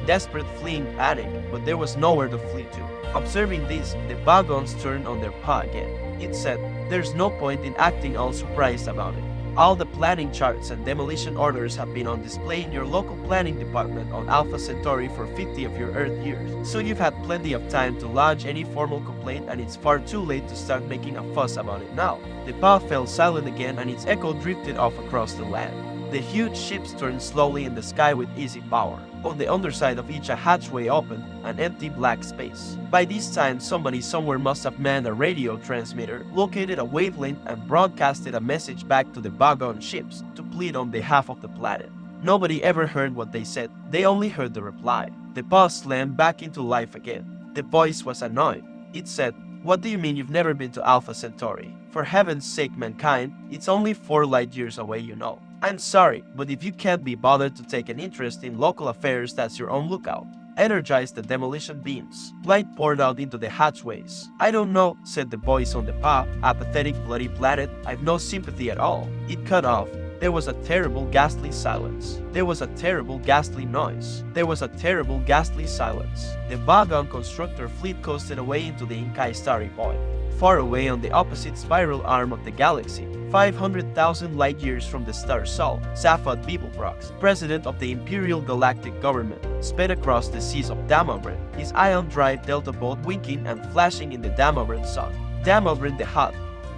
Desperate fleeing panic, but there was nowhere to flee to. Observing this, the Bogons turned on their paw again. It said, there's no point in acting all surprised about it. All the planning charts and demolition orders have been on display in your local planning department on Alpha Centauri for 50 of your Earth years, so you've had plenty of time to lodge any formal complaint, and it's far too late to start making a fuss about it now. The paw fell silent again and its echo drifted off across the land. The huge ships turned slowly in the sky with easy power. On the underside of each a hatchway opened, an empty black space. By this time, somebody somewhere must have manned a radio transmitter, located a wavelength, and broadcasted a message back to the Bogon ships to plead on behalf of the planet. Nobody ever heard what they said, they only heard the reply. The paw slammed back into life again. The voice was annoyed. It said, what do you mean you've never been to Alpha Centauri? For heaven's sake, mankind, it's only 4 light years away, you know. I'm sorry, but if you can't be bothered to take an interest in local affairs, that's your own lookout. Energize the demolition beams. Light poured out into the hatchways. I don't know, said the voice on the paw, apathetic bloody planet, I've no sympathy at all. It cut off. There was a terrible ghastly silence. There was a terrible ghastly noise. There was a terrible ghastly silence. The Bogon constructor fleet coasted away into the Inkai Starry Void. Far away on the opposite spiral arm of the galaxy, 500,000 light years from the star Sol, Zaphod Beeblebrox, president of the Imperial Galactic Government, sped across the seas of Damavren, his ion drive delta boat winking and flashing in the Damavren sun. Damavren the hot,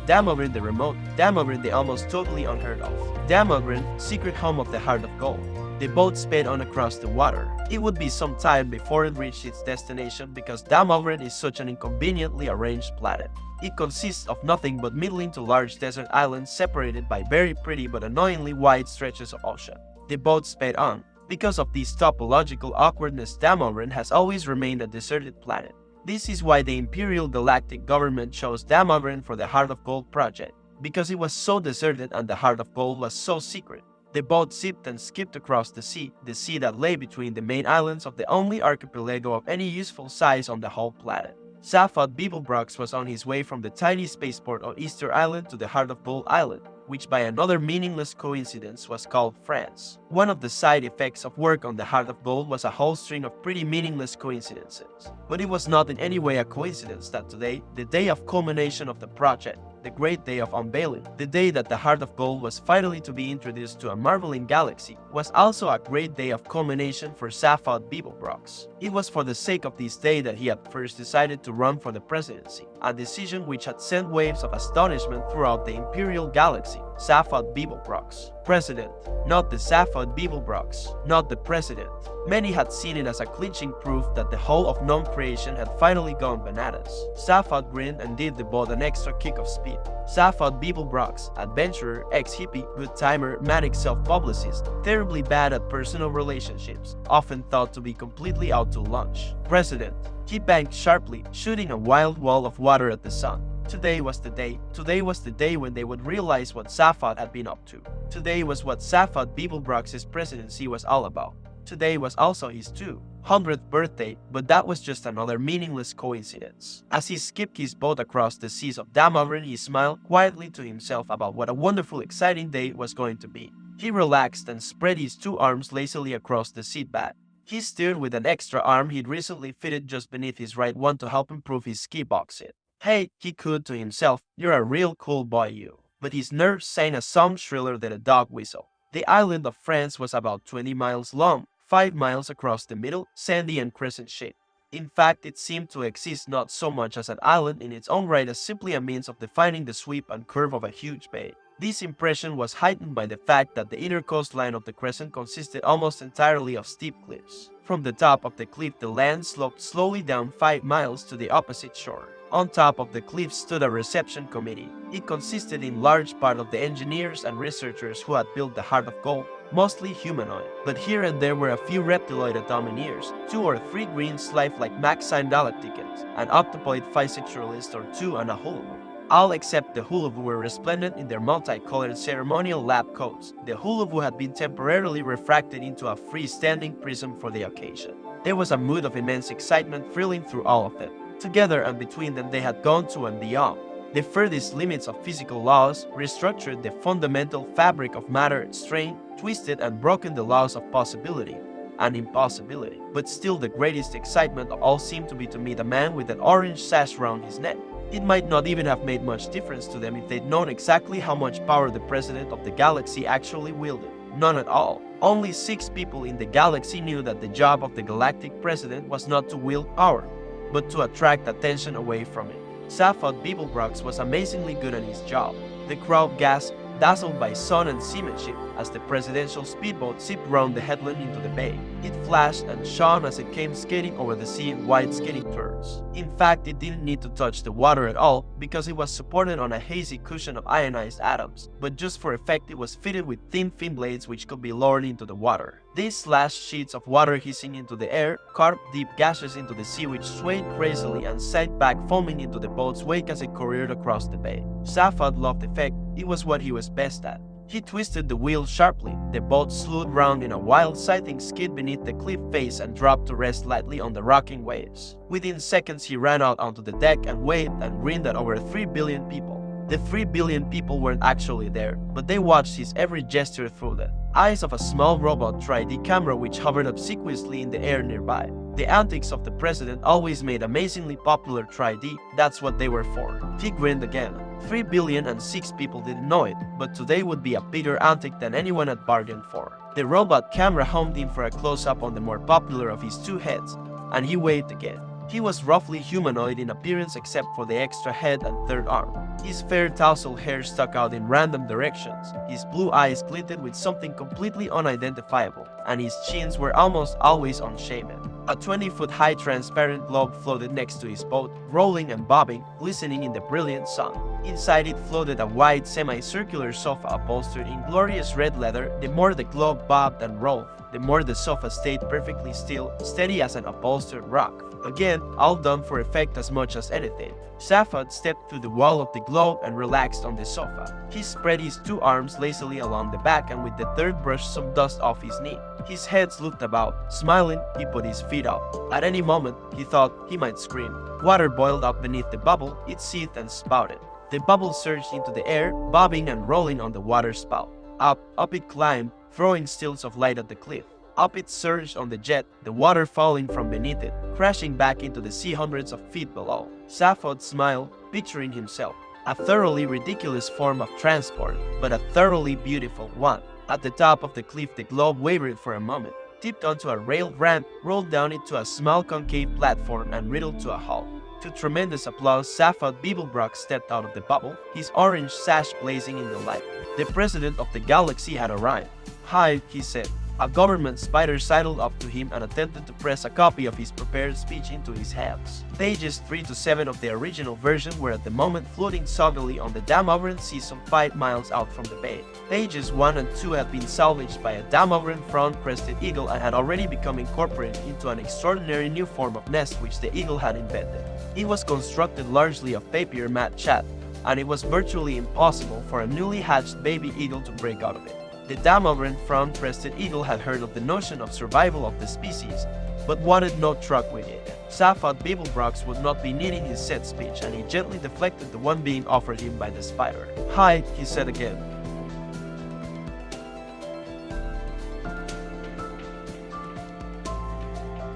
Damavren the remote, Damavren the almost totally unheard of. Damavren, secret home of the Heart of Gold. The boat sped on across the water. It would be some time before it reached its destination because Damavren is such an inconveniently arranged planet. It consists of nothing but middling to large desert islands separated by very pretty but annoyingly wide stretches of ocean. The boat sped on. Because of this topological awkwardness, Damavren has always remained a deserted planet. This is why the Imperial Galactic Government chose Damavren for the Heart of Gold project, because it was so deserted and the Heart of Gold was so secret. The boat zipped and skipped across the sea that lay between the main islands of the only archipelago of any useful size on the whole planet. Zaphod Beeblebrox was on his way from the tiny spaceport on Easter Island to the Heart of Gold Island, which by another meaningless coincidence was called France. One of the side effects of work on the Heart of Gold was a whole string of pretty meaningless coincidences. But it was not in any way a coincidence that today, the day of culmination of the project, the great day of unveiling, the day that the heart of gold was finally to be introduced to a marveling galaxy, was also a great day of culmination for Safford Beeblebrox. It was for the sake of this day that he had first decided to run for the presidency, a decision which had sent waves of astonishment throughout the Imperial Galaxy. Safford Beeblebrox. President. Not the Safford Beeblebrox. Not the president. Many had seen it as a clinching proof that the whole of gnome creation had finally gone bananas. Safford grinned and did the boat an extra kick of speed. Safford Beeblebrox, adventurer, ex-hippie, good-timer, manic self-publicist, terribly bad at personal relationships, often thought to be completely out to lunch. President. He banked sharply, shooting a wild wall of water at the sun. Today was the day. Today was the day when they would realize what Safford had been up to. Today was what Safford Beeblebrox's presidency was all about. Today was also his 200th birthday, but that was just another meaningless coincidence. As he skipped his boat across the seas of Damavern, he smiled quietly to himself about what a wonderful, exciting day it was going to be. He relaxed and spread his 2 arms lazily across the seat back. He steered with an extra arm he'd recently fitted just beneath his right one to help improve his ski box hit. Hey, he cooed to himself, you're a real cool boy, you. But his nerves sang a sound shriller than a dog whistle. The island of France was about 20 miles long, 5 miles across the middle, sandy and crescent shaped. In fact, it seemed to exist not so much as an island in its own right as simply a means of defining the sweep and curve of a huge bay. This impression was heightened by the fact that the inner coastline of the crescent consisted almost entirely of steep cliffs. From the top of the cliff, the land sloped slowly down 5 miles to the opposite shore. On top of the cliff stood a reception committee. It consisted in large part of the engineers and researchers who had built the Heart of Gold, mostly humanoid, but here and there were a few reptiloid domineers, 2 or 3 green lifelike Maxine Galacticans, an octopoid physiculturalist or 2 and a hulabu. All except the hulabu were resplendent in their multicolored ceremonial lab coats. The hulabu had been temporarily refracted into a freestanding prism for the occasion. There was a mood of immense excitement thrilling through all of them. Together and between them they had gone to and beyond the furthest limits of physical laws, restructured the fundamental fabric of matter, strained, twisted and broken the laws of possibility and impossibility. But still the greatest excitement of all seemed to be to meet a man with an orange sash round his neck. It might not even have made much difference to them if they'd known exactly how much power the president of the galaxy actually wielded. None at all. Only 6 people in the galaxy knew that the job of the galactic president was not to wield power, but to attract attention away from it. Safford Beeblebrox was amazingly good at his job. The crowd gasped, dazzled by sun and seamanship, as the presidential speedboat zipped round the headland into the bay. It flashed and shone as it came skating over the sea in wide skating turns. In fact, it didn't need to touch the water at all because it was supported on a hazy cushion of ionized atoms, but just for effect it was fitted with thin fin blades which could be lowered into the water. These slashed sheets of water hissing into the air carved deep gashes into the sea which swayed crazily and sank back foaming into the boat's wake as it careered across the bay. Safford loved effect. It was what he was best at. He twisted the wheel sharply. The boat slewed round in a wild sighting skid beneath the cliff face and dropped to rest lightly on the rocking waves. Within seconds he ran out onto the deck and waved and grinned at over 3 billion people. The 3 billion people weren't actually there, but they watched his every gesture through the eyes of a small robot 3D camera which hovered obsequiously in the air nearby. The antics of the president always made amazingly popular 3D, that's what they were for. He grinned again. 3 billion and 6 people didn't know it, but today would be a bigger antic than anyone had bargained for. The robot camera homed in for a close-up on the more popular of his 2 heads, and he waved again. He was roughly humanoid in appearance except for the extra head and 3rd arm. His fair tousled hair stuck out in random directions, his blue eyes glinted with something completely unidentifiable, and his chins were almost always unshaven. A 20-foot-high transparent globe floated next to his boat, rolling and bobbing, glistening in the brilliant sun. Inside it floated a wide semicircular sofa upholstered in glorious red leather. The more the globe bobbed and rolled, the more the sofa stayed perfectly still, steady as an upholstered rock. Again, all done for effect as much as anything. Safford stepped through the wall of the globe and relaxed on the sofa. He spread his 2 arms lazily along the back and with the 3rd brushed some dust off his knee. His head looked about. Smiling, he put his feet up. At any moment, he thought he might scream. Water boiled up beneath the bubble. It seethed and spouted. The bubble surged into the air, bobbing and rolling on the water spout. Up it climbed, throwing stilts of light at the cliff. Up it surged on the jet, the water falling from beneath it, crashing back into the sea hundreds of feet below. Safford smiled, picturing himself A thoroughly ridiculous form of transport, but a thoroughly beautiful one. At the top of the cliff, the globe wavered for a moment, tipped onto a railed ramp, rolled down into a small concave platform, and riddled to a halt. To tremendous applause, Safad Beeblebrox stepped out of the bubble, his orange sash blazing in the light. The president of the galaxy had arrived. "Hi," he said. A government spider sidled up to him and attempted to press a copy of his prepared speech into his hands. Pages 3 to 7 of the original version were at the moment floating soggily on the Damoveran sea some 5 miles out from the bay. Pages 1 and 2 had been salvaged by a Damoveran front-crested eagle and had already become incorporated into an extraordinary new form of nest which the eagle had invented. It was constructed largely of papier matte chat, and it was virtually impossible for a newly hatched baby eagle to break out of it. The Damoveran front-crested eagle had heard of the notion of survival of the species, but wanted no truck with it. Safad Beeblebrox would not be needing his set speech, and he gently deflected the one being offered him by the spider. "Hi," he said again.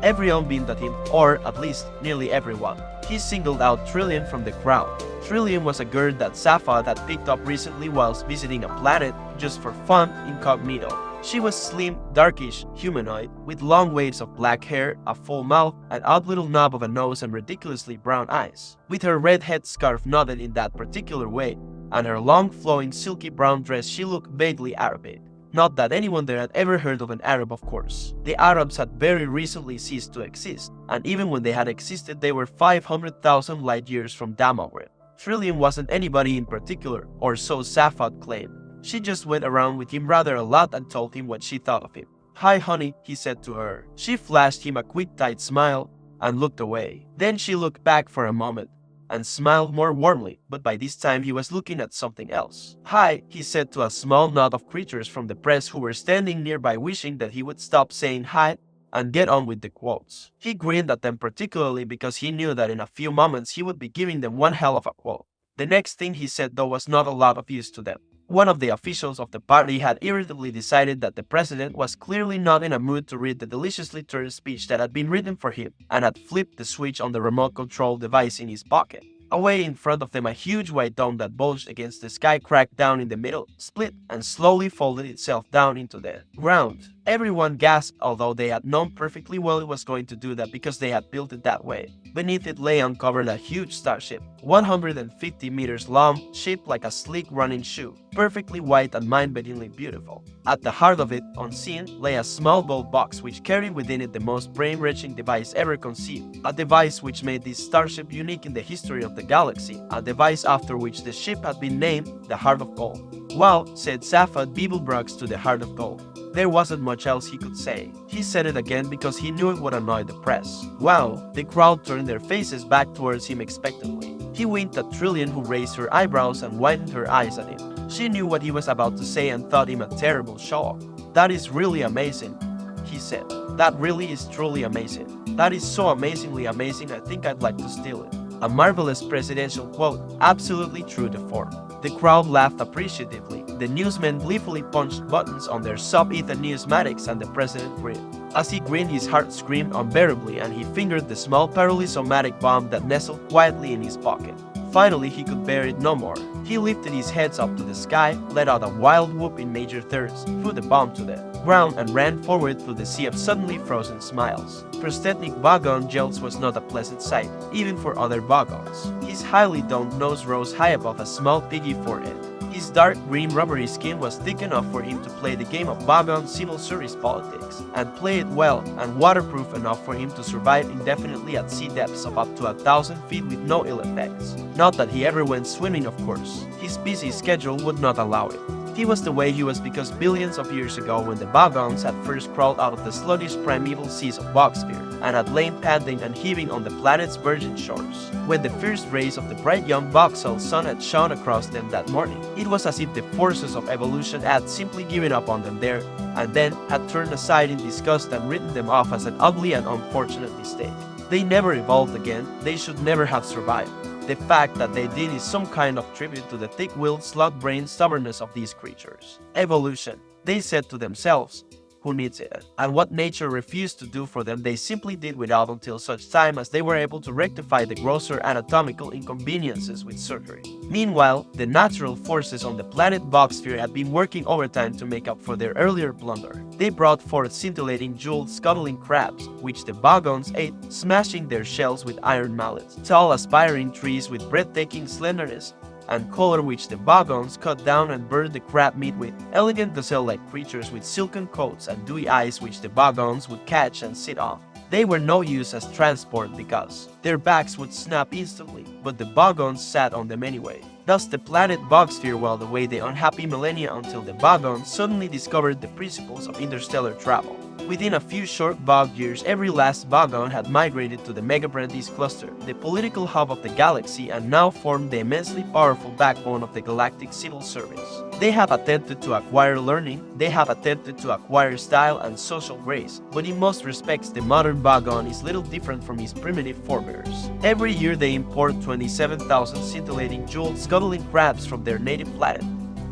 Everyone beamed at him, or at least nearly everyone. He singled out Trillian from the crowd. Trillian was a girl that Safad had picked up recently whilst visiting a planet, just for fun, incognito. She was slim, darkish, humanoid, with long waves of black hair, a full mouth, an odd little knob of a nose, and ridiculously brown eyes. With her red headscarf knotted in that particular way, and her long, flowing, silky brown dress, she looked vaguely Arabic. Not that anyone there had ever heard of an Arab, of course. The Arabs had very recently ceased to exist, and even when they had existed, they were 500,000 light years from Damoveran. Trillian wasn't anybody in particular, or so Safad claimed. She just went around with him rather a lot and told him what she thought of him. "Hi, honey," he said to her. She flashed him a quick, tight smile and looked away. Then she looked back for a moment and smiled more warmly, but by this time he was looking at something else. "Hi," he said to a small knot of creatures from the press who were standing nearby, wishing that he would stop saying hi and get on with the quotes. He grinned at them particularly because he knew that in a few moments he would be giving them one hell of a quote. The next thing he said, though, was not a lot of use to them. One of the officials of the party had irritably decided that the president was clearly not in a mood to read the deliciously turned speech that had been written for him, and had flipped the switch on the remote control device in his pocket. Away in front of them, a huge white dome that bulged against the sky cracked down in the middle, split, and slowly folded itself down into the ground. Everyone gasped, although they had known perfectly well it was going to do that because they had built it that way. Beneath it lay uncovered a huge starship, 150 meters long, shaped like a sleek running shoe, perfectly white and mind-bendingly beautiful. At the heart of it, unseen, lay a small gold box which carried within it the most brain-wrenching device ever conceived, a device which made this starship unique in the history of the galaxy, a device after which the ship had been named the Heart of Gold. "Well," said Safad Beeblebrox to the Heart of Gold. There wasn't much else he could say. He said it again because he knew it would annoy the press. "Wow!" The crowd turned their faces back towards him expectantly. He winked at Trillian, who raised her eyebrows and widened her eyes at him. She knew what he was about to say and thought him a terrible show-off. "That is really amazing," he said. "That really is truly amazing. That is so amazingly amazing, I think I'd like to steal it." A marvelous presidential quote, absolutely true to form. The crowd laughed appreciatively. The newsmen gleefully punched buttons on their sub-ether newsmatics, and the president grinned. As he grinned, his heart screamed unbearably, and he fingered the small paralysomatic bomb that nestled quietly in his pocket. Finally, he could bear it no more. He lifted his heads up to the sky, let out a wild whoop in major thirds, threw the bomb to the ground, and ran forward through the sea of suddenly frozen smiles. Prosthetic Bogon Jeltz was not a pleasant sight, even for other Bogons. His highly domed nose rose high above a small piggy forehead. His dark green rubbery skin was thick enough for him to play the game of Bogon civil service politics, and play it well, and waterproof enough for him to survive indefinitely at sea depths of up to 1,000 feet with no ill effects. Not that he ever went swimming, of course. His busy schedule would not allow it. He was the way he was because billions of years ago, when the Bogons had first crawled out of the sluggish primeval seas of Bogsphere, and had lain panting and heaving on the planet's virgin shores, when the first rays of the bright young Boxel sun had shone across them that morning, it was as if the forces of evolution had simply given up on them there, and then had turned aside in disgust and written them off as an ugly and unfortunate mistake. They never evolved again. They should never have survived. The fact that they did is some kind of tribute to the thick-willed, slug-brained stubbornness of these creatures. Evolution, they said to themselves. who needs it? And what nature refused to do for them, they simply did without until such time as they were able to rectify the grosser anatomical inconveniences with surgery. Meanwhile, the natural forces on the planet Bogsphere had been working overtime to make up for their earlier blunder. They brought forth scintillating jeweled scuttling crabs, which the Bogons ate, smashing their shells with iron mallets, tall aspiring trees with breathtaking slenderness and color which the Bogons cut down and burned the crab meat with, elegant gazelle-like creatures with silken coats and dewy eyes which the Bogons would catch and sit on. They were no use as transport because their backs would snap instantly, but the Bogons sat on them anyway. Thus the planet Bogsphere whiled away the unhappy millennia until the Bogons suddenly discovered the principles of interstellar travel. Within a few short Bog years, every last Bogon had migrated to the Megabrandis cluster, the political hub of the galaxy, and now formed the immensely powerful backbone of the galactic civil service. They have attempted to acquire learning, they have attempted to acquire style and social grace, but in most respects the modern Bogon is little different from his primitive forebears. Every year they import 27,000 scintillating jeweled scuttling crabs from their native planet,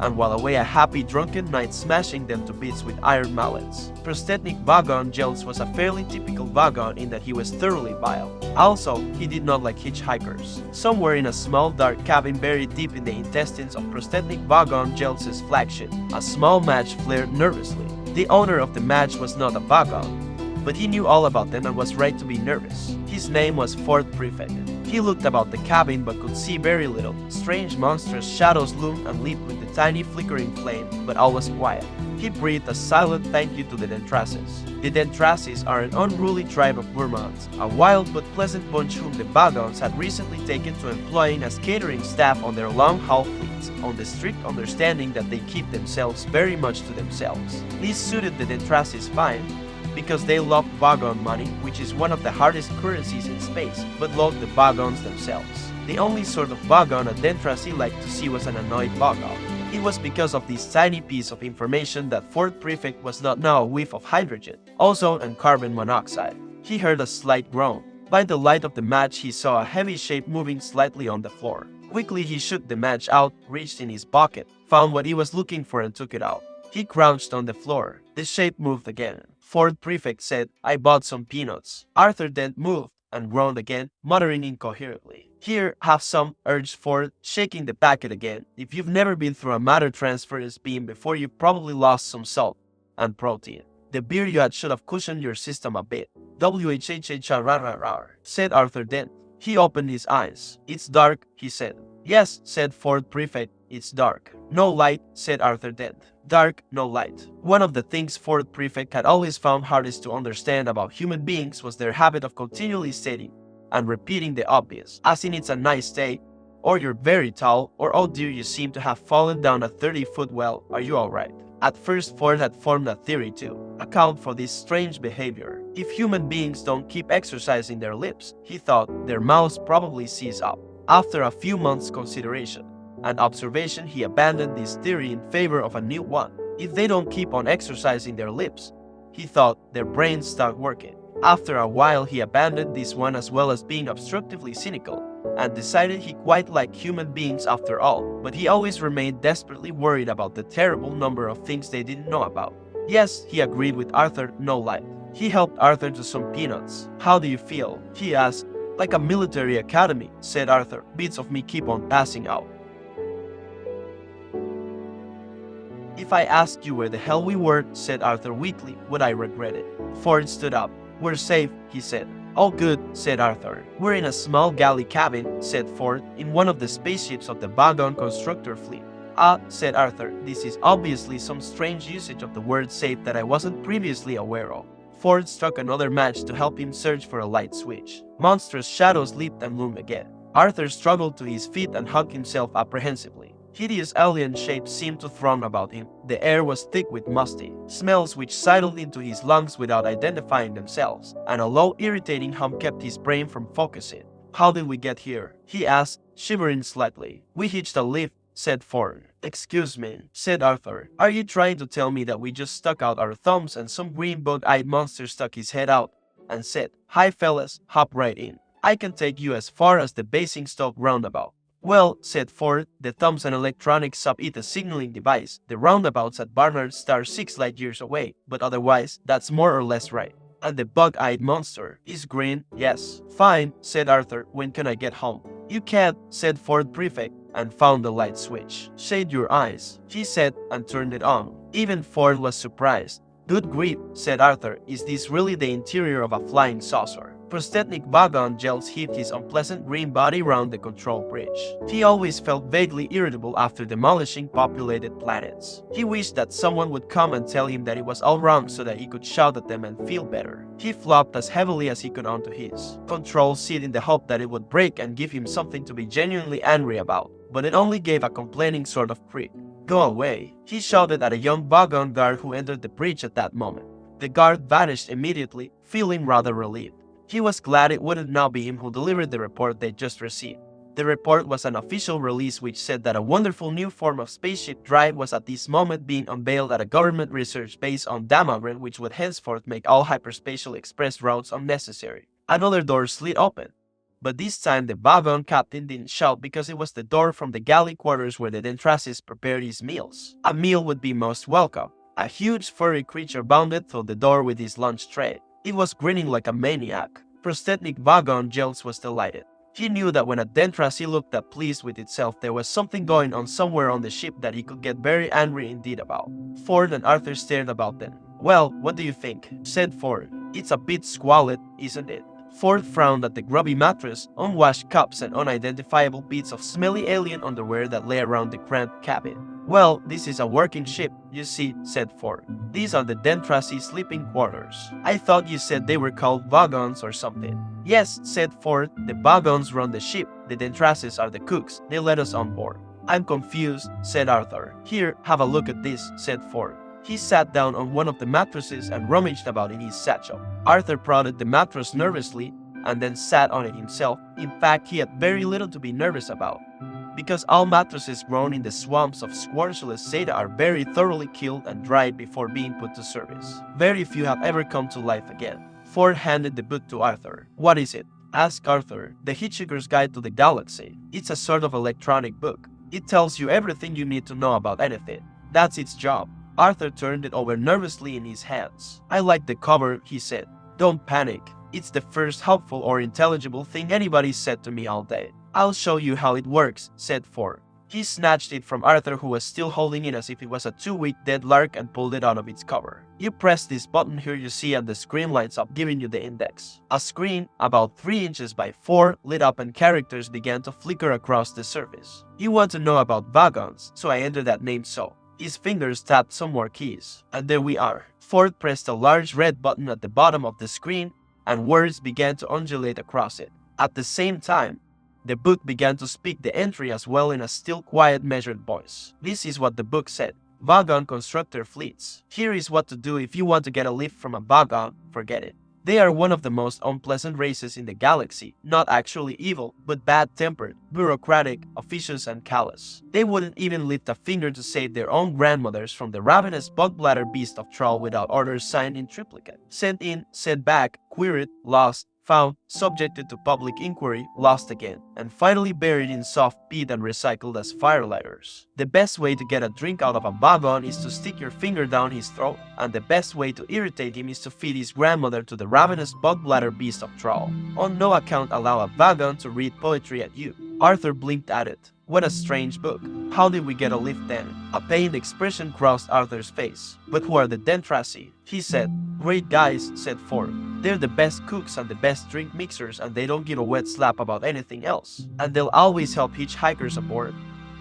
and while away a happy drunken night smashing them to bits with iron mallets. Prosthetic Bogon Jeltz was a fairly typical Bogon in that he was thoroughly vile. Also, he did not like hitchhikers. Somewhere in a small dark cabin buried deep in the intestines of Prosthetic Bogon Jeltz's flagship, a small match flared nervously. The owner of the match was not a Bogon, but he knew all about them and was right to be nervous. His name was Fourth Prefect. He looked about the cabin but could see very little. Strange monstrous shadows loomed and leaped with the tiny flickering flame, but all was quiet. He breathed a silent thank you to the Dentraces. The Dentraces are an unruly tribe of gourmands, a wild but pleasant bunch whom the Bogons had recently taken to employing as catering staff on their long-haul fleets, on the strict understanding that they keep themselves very much to themselves. This suited the Dentraces fine, because they loved Bogon money, which is one of the hardest currencies in space, but loved the Bogons themselves. The only sort of Bogon a Dentracy liked to see was an annoyed Bogon. It was because of this tiny piece of information that Fourth Prefect was not now a whiff of hydrogen, ozone and carbon monoxide. He heard a slight groan. By the light of the match he saw a heavy shape moving slightly on the floor. Quickly he shook the match out, reached in his pocket, found what he was looking for and took it out. He crouched on the floor. The shape moved again. Fourth Prefect said, "I bought some peanuts." Arthur Dent moved and groaned again, muttering incoherently. "Here, have some," urged Ford, shaking the packet again. "If you've never been through a matter transference beam before, you probably lost some salt and protein. The beer you had should have cushioned your system a bit." "WHHH, said Arthur Dent. He opened his eyes. "It's dark," he said. "Yes," said Fourth Prefect, "it's dark." "No light," said Arthur Dent. "Dark, no light." One of the things Fourth Prefect had always found hardest to understand about human beings was their habit of continually stating and repeating the obvious, as in "it's a nice day," or "you're very tall," or "oh dear, you seem to have fallen down a 30-foot well, are you alright?" At first Ford had formed a theory to account for this strange behavior. If human beings don't keep exercising their lips, he thought, their mouths probably seize up. After a few months' consideration and observation, he abandoned this theory in favor of a new one. If they don't keep on exercising their lips, he thought, their brains start working. After a while he abandoned this one as well as being obstructively cynical, and decided he quite liked human beings after all, but he always remained desperately worried about the terrible number of things they didn't know about. Yes, he agreed with Arthur, no light. He helped Arthur to some peanuts. "How do you feel?" he asked. "Like a military academy," said Arthur. "Bits of me keep on passing out." "If I asked you where the hell we were," said Arthur weakly, "would I regret it?" Ford stood up. "We're safe," he said. "Oh good," said Arthur. "We're in a small galley cabin," said Ford, "in one of the spaceships of the Bogon constructor fleet." "Ah," said Arthur, "this is obviously some strange usage of the word safe that I wasn't previously aware of." Ford struck another match to help him search for a light switch. Monstrous shadows leaped and loomed again. Arthur struggled to his feet and hugged himself apprehensively. Hideous alien shapes seemed to throng about him. The air was thick with musty smells which sidled into his lungs without identifying themselves, and a low irritating hum kept his brain from focusing. "How did we get here?" he asked, shivering slightly. "We hitched a lift," said Ford. "Excuse me," said Arthur. "Are you trying to tell me that we just stuck out our thumbs and some green bug-eyed monster stuck his head out and said, 'Hi fellas, hop right in. I can take you as far as the Basingstoke roundabout'?" Well, said Ford, the thumb's an electronic sub-ETA signaling device. The roundabouts at Barnard Star 6 light years away, but otherwise, that's more or less right. And the bug-eyed monster is green, yes. Fine, said Arthur, when can I get home? You can't, said Ford Prefect, and found the light switch. Shade your eyes, he said, and turned it on. Even Ford was surprised. Good grief, said Arthur, is this really the interior of a flying saucer? Prosthetic vagon gels hit his unpleasant green body round the control bridge. He always felt vaguely irritable after demolishing populated planets. He wished that someone would come and tell him that it was all wrong so that he could shout at them and feel better. He flopped as heavily as he could onto his control seat in the hope that it would break and give him something to be genuinely angry about, but it only gave a complaining sort of creak. Go away, he shouted at a young vagon guard who entered the bridge at that moment. The guard vanished immediately, feeling rather relieved. He was glad it wouldn't now be him who delivered the report they just received. The report was an official release which said that a wonderful new form of spaceship drive was at this moment being unveiled at a government research base on Damavren, which would henceforth make all hyperspatial express routes unnecessary. Another door slid open. But this time the vagon captain didn't shout because it was the door from the galley quarters where the Dentrasis prepared his meals. A meal would be most welcome. A huge furry creature bounded through the door with his lunch tray. It was grinning like a maniac. Prosthetic vagon gels was delighted. He knew that when a Dentrasi looked that pleased with itself, there was something going on somewhere on the ship that he could get very angry indeed about. Ford and Arthur stared about them. Well, what do you think? Said Ford. It's a bit squalid, isn't it? Ford frowned at the grubby mattress, unwashed cups, and unidentifiable bits of smelly alien underwear that lay around the cramped cabin. Well, this is a working ship, you see, said Ford. These are the Dentrasi sleeping quarters. I thought you said they were called vagons or something. Yes, said Ford, the vagons run the ship, the Dentrasis are the cooks, they let us on board. I'm confused, said Arthur. Here, have a look at this, said Ford. He sat down on one of the mattresses and rummaged about in his satchel. Arthur prodded the mattress nervously and then sat on it himself. In fact, he had very little to be nervous about, because all mattresses grown in the swamps of Squarceless Zeta are very thoroughly killed and dried before being put to service. Very few have ever come to life again. Ford handed the book to Arthur. What is it? Asked Arthur. The Hitchhiker's Guide to the Galaxy. It's a sort of electronic book. It tells you everything you need to know about anything. That's its job. Arthur turned it over nervously in his hands. I like the cover, he said. Don't panic. It's the first helpful or intelligible thing anybody said to me all day. I'll show you how it works, said Ford. He snatched it from Arthur, who was still holding it as if it was a 2-week dead lark, and pulled it out of its cover. You press this button here you see and the screen lights up, giving you the index. A screen, about 3 inches by 4, lit up and characters began to flicker across the surface. You want to know about vagons, so I entered that name so. His fingers tapped some more keys, and there we are. Ford pressed a large red button at the bottom of the screen, and words began to undulate across it. At the same time, the book began to speak the entry as well in a still quiet measured voice. This is what the book said. Vagon constructor fleets. Here is what to do if you want to get a lift from a vagon, forget it. They are one of the most unpleasant races in the galaxy, not actually evil, but bad-tempered, bureaucratic, officious, and callous. They wouldn't even lift a finger to save their own grandmothers from the ravenous bug-bladder beast of Troll without orders signed in triplicate. Sent in, sent back, queried, lost, found, subjected to public inquiry, lost again, and finally buried in soft peat and recycled as firelighters. The best way to get a drink out of a vagon is to stick your finger down his throat, and the best way to irritate him is to feed his grandmother to the ravenous bug-bladder beast of Troll. On no account allow a vagon to read poetry at you. Arthur blinked at it. What a strange book. How did we get a lift then? A pained expression crossed Arthur's face. But who are the Dentrasi? He said. Great guys, said Ford. They're the best cooks and the best drink mixers, and they don't give a wet slap about anything else. And they'll always help hitchhikers aboard.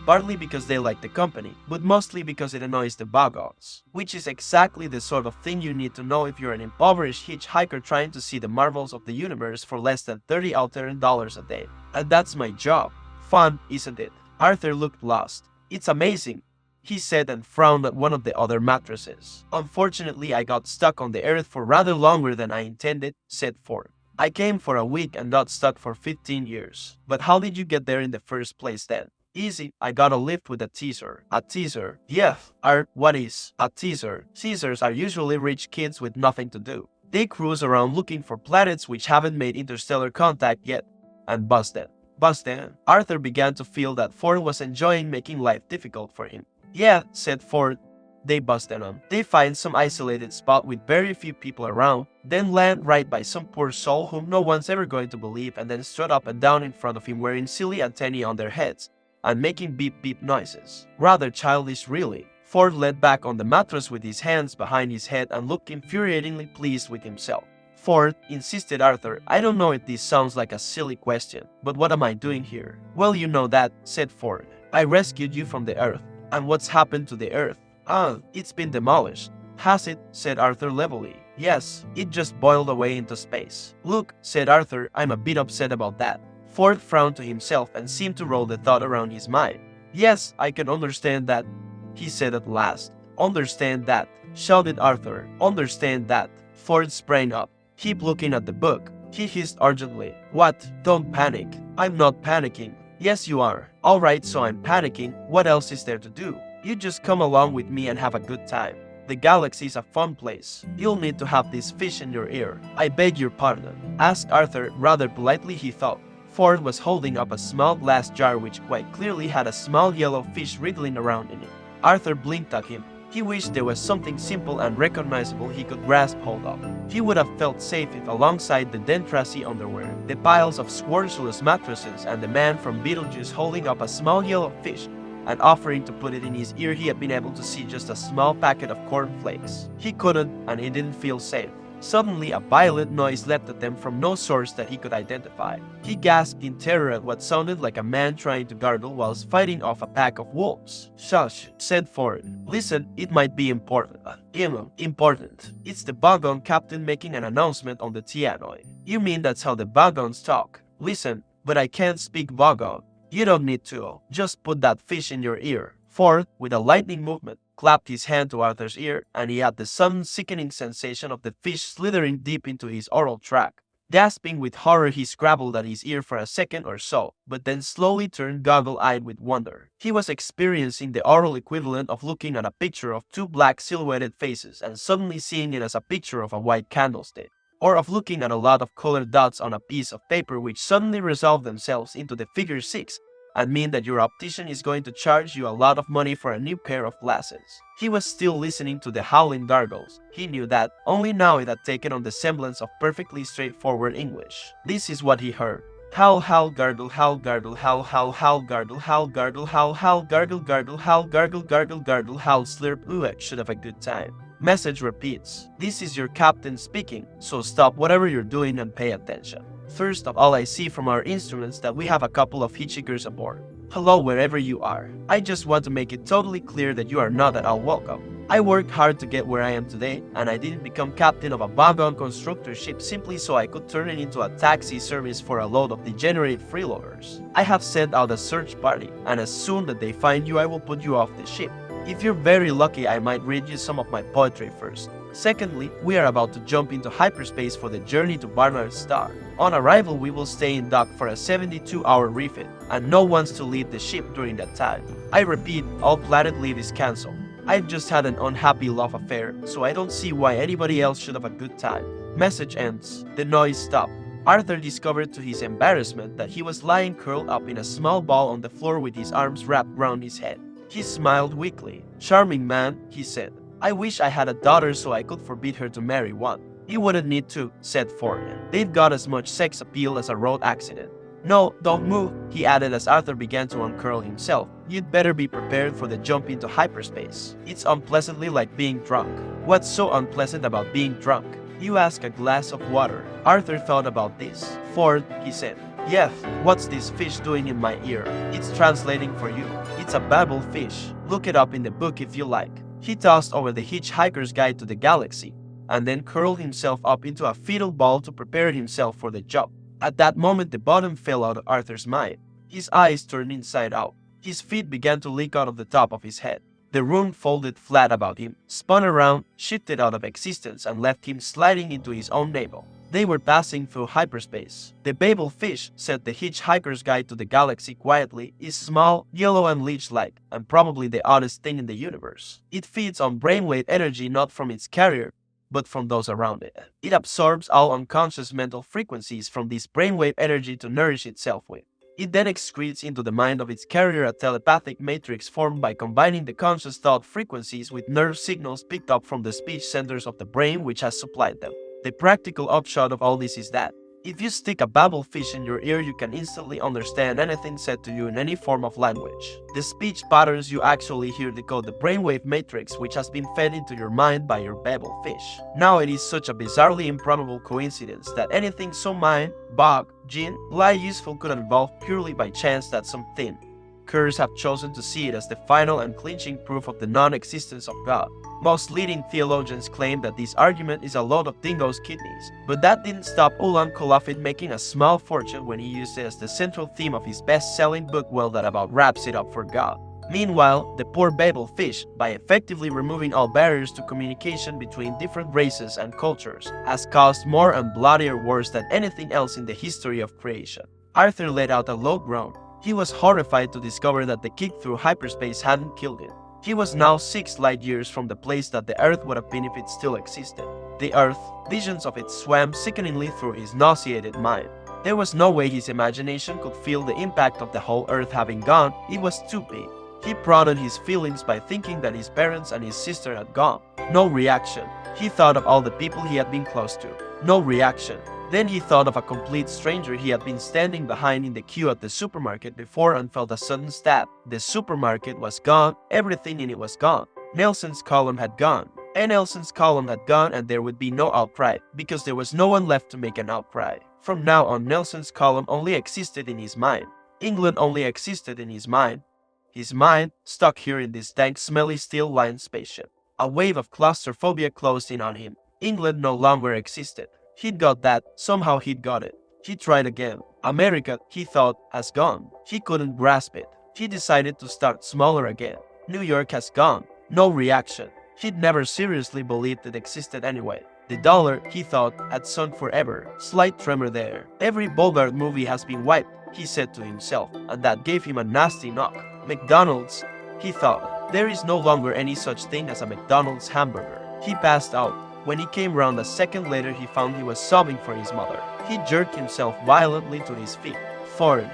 Partly because they like the company, but mostly because it annoys the vagons. Which is exactly the sort of thing you need to know if you're an impoverished hitchhiker trying to see the marvels of the universe for less than $30 alternate dollars a day. And that's my job. Fun, isn't it? Arthur looked lost. It's amazing, he said, and frowned at one of the other mattresses. Unfortunately, I got stuck on the earth for rather longer than I intended, said Ford. I came for a week and got stuck for 15 years. But how did you get there in the first place then? Easy, I got a lift with a teaser. A teaser? Yeah, Art, what is a teaser? Teasers are usually rich kids with nothing to do. They cruise around looking for planets which haven't made interstellar contact yet, and bust them. buzzed in. Arthur began to feel that Ford was enjoying making life difficult for him. Yeah, said Ford. They buzzed in on. They find some isolated spot with very few people around, then land right by some poor soul whom no one's ever going to believe, and then strut up and down in front of him wearing silly antennae on their heads and making beep beep noises. Rather childish, really. Ford leaned back on the mattress with his hands behind his head and looked infuriatingly pleased with himself. Ford, insisted Arthur, I don't know if this sounds like a silly question, but what am I doing here? Well, you know that, said Ford. I rescued you from the Earth. And what's happened to the Earth? It's been demolished. Has it? Said Arthur levelly. Yes, it just boiled away into space. Look, said Arthur, I'm a bit upset about that. Ford frowned to himself and seemed to roll the thought around his mind. Yes, I can understand that, he said at last. Understand that, shouted Arthur. Understand that. Ford sprang up. Keep looking at the book, he hissed urgently. What? Don't panic. I'm not panicking. Yes, you are. All right, so I'm panicking. What else is there to do? You just come along with me and have a good time. The galaxy is a fun place. You'll need to have this fish in your ear. I beg your pardon, asked Arthur, rather politely he thought. Ford was holding up a small glass jar which quite clearly had a small yellow fish wriggling around in it. Arthur blinked at him. He wished there was something simple and recognizable he could grasp hold of. He would have felt safe if alongside the Dentrassi underwear, the piles of Squarcelus mattresses, and the man from Beetlejuice holding up a small yellow fish and offering to put it in his ear, he had been able to see just a small packet of cornflakes. He couldn't, and he didn't feel safe. Suddenly, a violent noise leapt at them from no source that he could identify. He gasped in terror at what sounded like a man trying to gargle whilst fighting off a pack of wolves. Shush, said Ford. Listen, it might be important. Important. It's the Boggon captain making an announcement on the Tianoi. You mean that's how the Boggons talk? Listen, but I can't speak Boggon. You don't need to. Just put that fish in your ear. Ford, with a lightning movement, clapped his hand to Arthur's ear, and he had the sudden sickening sensation of the fish slithering deep into his oral tract. Gasping with horror, he scrabbled at his ear for a second or so, but then slowly turned goggle-eyed with wonder. He was experiencing the oral equivalent of looking at a picture of two black silhouetted faces and suddenly seeing it as a picture of a white candlestick, or of looking at a lot of colored dots on a piece of paper which suddenly resolve themselves into the figure 6 and mean that your optician is going to charge you a lot of money for a new pair of glasses. He was still listening to the howling gargles. He knew that, only now it had taken on the semblance of perfectly straightforward English. This is what he heard. Howl, howl, gargle, howl, gargle, howl, howl, howl, gargle, howl, gargle, howl, howl, gargle, gargle, howl, gargle, gargle, gargle, howl, slurp, ooh, should have a good time. Message repeats. This is your captain speaking, so stop whatever you're doing and pay attention. First of all, I see from our instruments that we have a couple of hitchhikers aboard. Hello wherever you are. I just want to make it totally clear that you are not at all welcome. I worked hard to get where I am today, and I didn't become captain of a Boggon constructor ship simply so I could turn it into a taxi service for a load of degenerate freeloaders. I have sent out a search party, and as soon that they find you, I will put you off the ship. If you're very lucky, I might read you some of my poetry first. Secondly, we are about to jump into hyperspace for the journey to Barnard's star. On arrival, we will stay in dock for a 72-hour refit, and no one's to leave the ship during that time. I repeat, all planet leave is cancelled. I've just had an unhappy love affair, so I don't see why anybody else should have a good time. Message ends. The noise stopped. Arthur discovered to his embarrassment that he was lying curled up in a small ball on the floor with his arms wrapped round his head. He smiled weakly. Charming man, he said. I wish I had a daughter so I could forbid her to marry one. You wouldn't need to, said Ford. They've got as much sex appeal as a road accident. No, don't move, he added as Arthur began to uncurl himself. You'd better be prepared for the jump into hyperspace. It's unpleasantly like being drunk. What's so unpleasant about being drunk? You ask a glass of water. Arthur thought about this. Ford, he said. Yes, what's this fish doing in my ear? It's translating for you. It's a babble fish. Look it up in the book if you like. He tossed over the Hitchhiker's Guide to the Galaxy, and then curled himself up into a fetal ball to prepare himself for the jump. At that moment, the bottom fell out of Arthur's mind. His eyes turned inside out. His feet began to leak out of the top of his head. The room folded flat about him, spun around, shifted out of existence, and left him sliding into his own navel. They were passing through hyperspace. The Babel fish, said the Hitchhiker's Guide to the Galaxy quietly, is small, yellow and leech-like, and probably the oddest thing in the universe. It feeds on brainwave energy not from its carrier, but from those around it. It absorbs all unconscious mental frequencies from this brainwave energy to nourish itself with. It then excretes into the mind of its carrier a telepathic matrix formed by combining the conscious thought frequencies with nerve signals picked up from the speech centers of the brain which has supplied them. The practical upshot of all this is that if you stick a babblefish in your ear, you can instantly understand anything said to you in any form of language. The speech patterns you actually hear decode the brainwave matrix which has been fed into your mind by your babblefish. Now it is such a bizarrely improbable coincidence that anything so mind, bog, jinn, lie useful could evolve purely by chance that some thin curs have chosen to see it as the final and clinching proof of the non-existence of God. Most leading theologians claim that this argument is a load of dingo's kidneys, but that didn't stop Ulan Kolafit making a small fortune when he used it as the central theme of his best-selling book Well That About Wraps It Up for God. Meanwhile, the poor Babel fish, by effectively removing all barriers to communication between different races and cultures, has caused more and bloodier wars than anything else in the history of creation. Arthur let out a low groan. He was horrified to discover that the kick through hyperspace hadn't killed him. He was now 6 light years from the place that the Earth would have been if it still existed. The Earth, visions of it swam sickeningly through his nauseated mind. There was no way his imagination could feel the impact of the whole Earth having gone. It was too big. He prodded his feelings by thinking that his parents and his sister had gone. No reaction. He thought of all the people he had been close to. No reaction. Then he thought of a complete stranger he had been standing behind in the queue at the supermarket before and felt a sudden stab. The supermarket was gone, everything in it was gone. Nelson's column had gone. And Nelson's column had gone, and there would be no outcry, because there was no one left to make an outcry. From now on, Nelson's column only existed in his mind. England only existed in his mind. His mind, stuck here in this dank, smelly steel-lined spaceship. A wave of claustrophobia closed in on him. England no longer existed. He'd got that, somehow he'd got it. He tried again. America, he thought, has gone. He couldn't grasp it. He decided to start smaller again. New York has gone. No reaction. He'd never seriously believed it existed anyway. The dollar, he thought, had sunk forever. Slight tremor there. Every Bogart movie has been wiped, he said to himself, and that gave him a nasty knock. McDonald's, he thought. There is no longer any such thing as a McDonald's hamburger. He passed out. When he came round a second later, he found he was sobbing for his mother. He jerked himself violently to his feet. Ford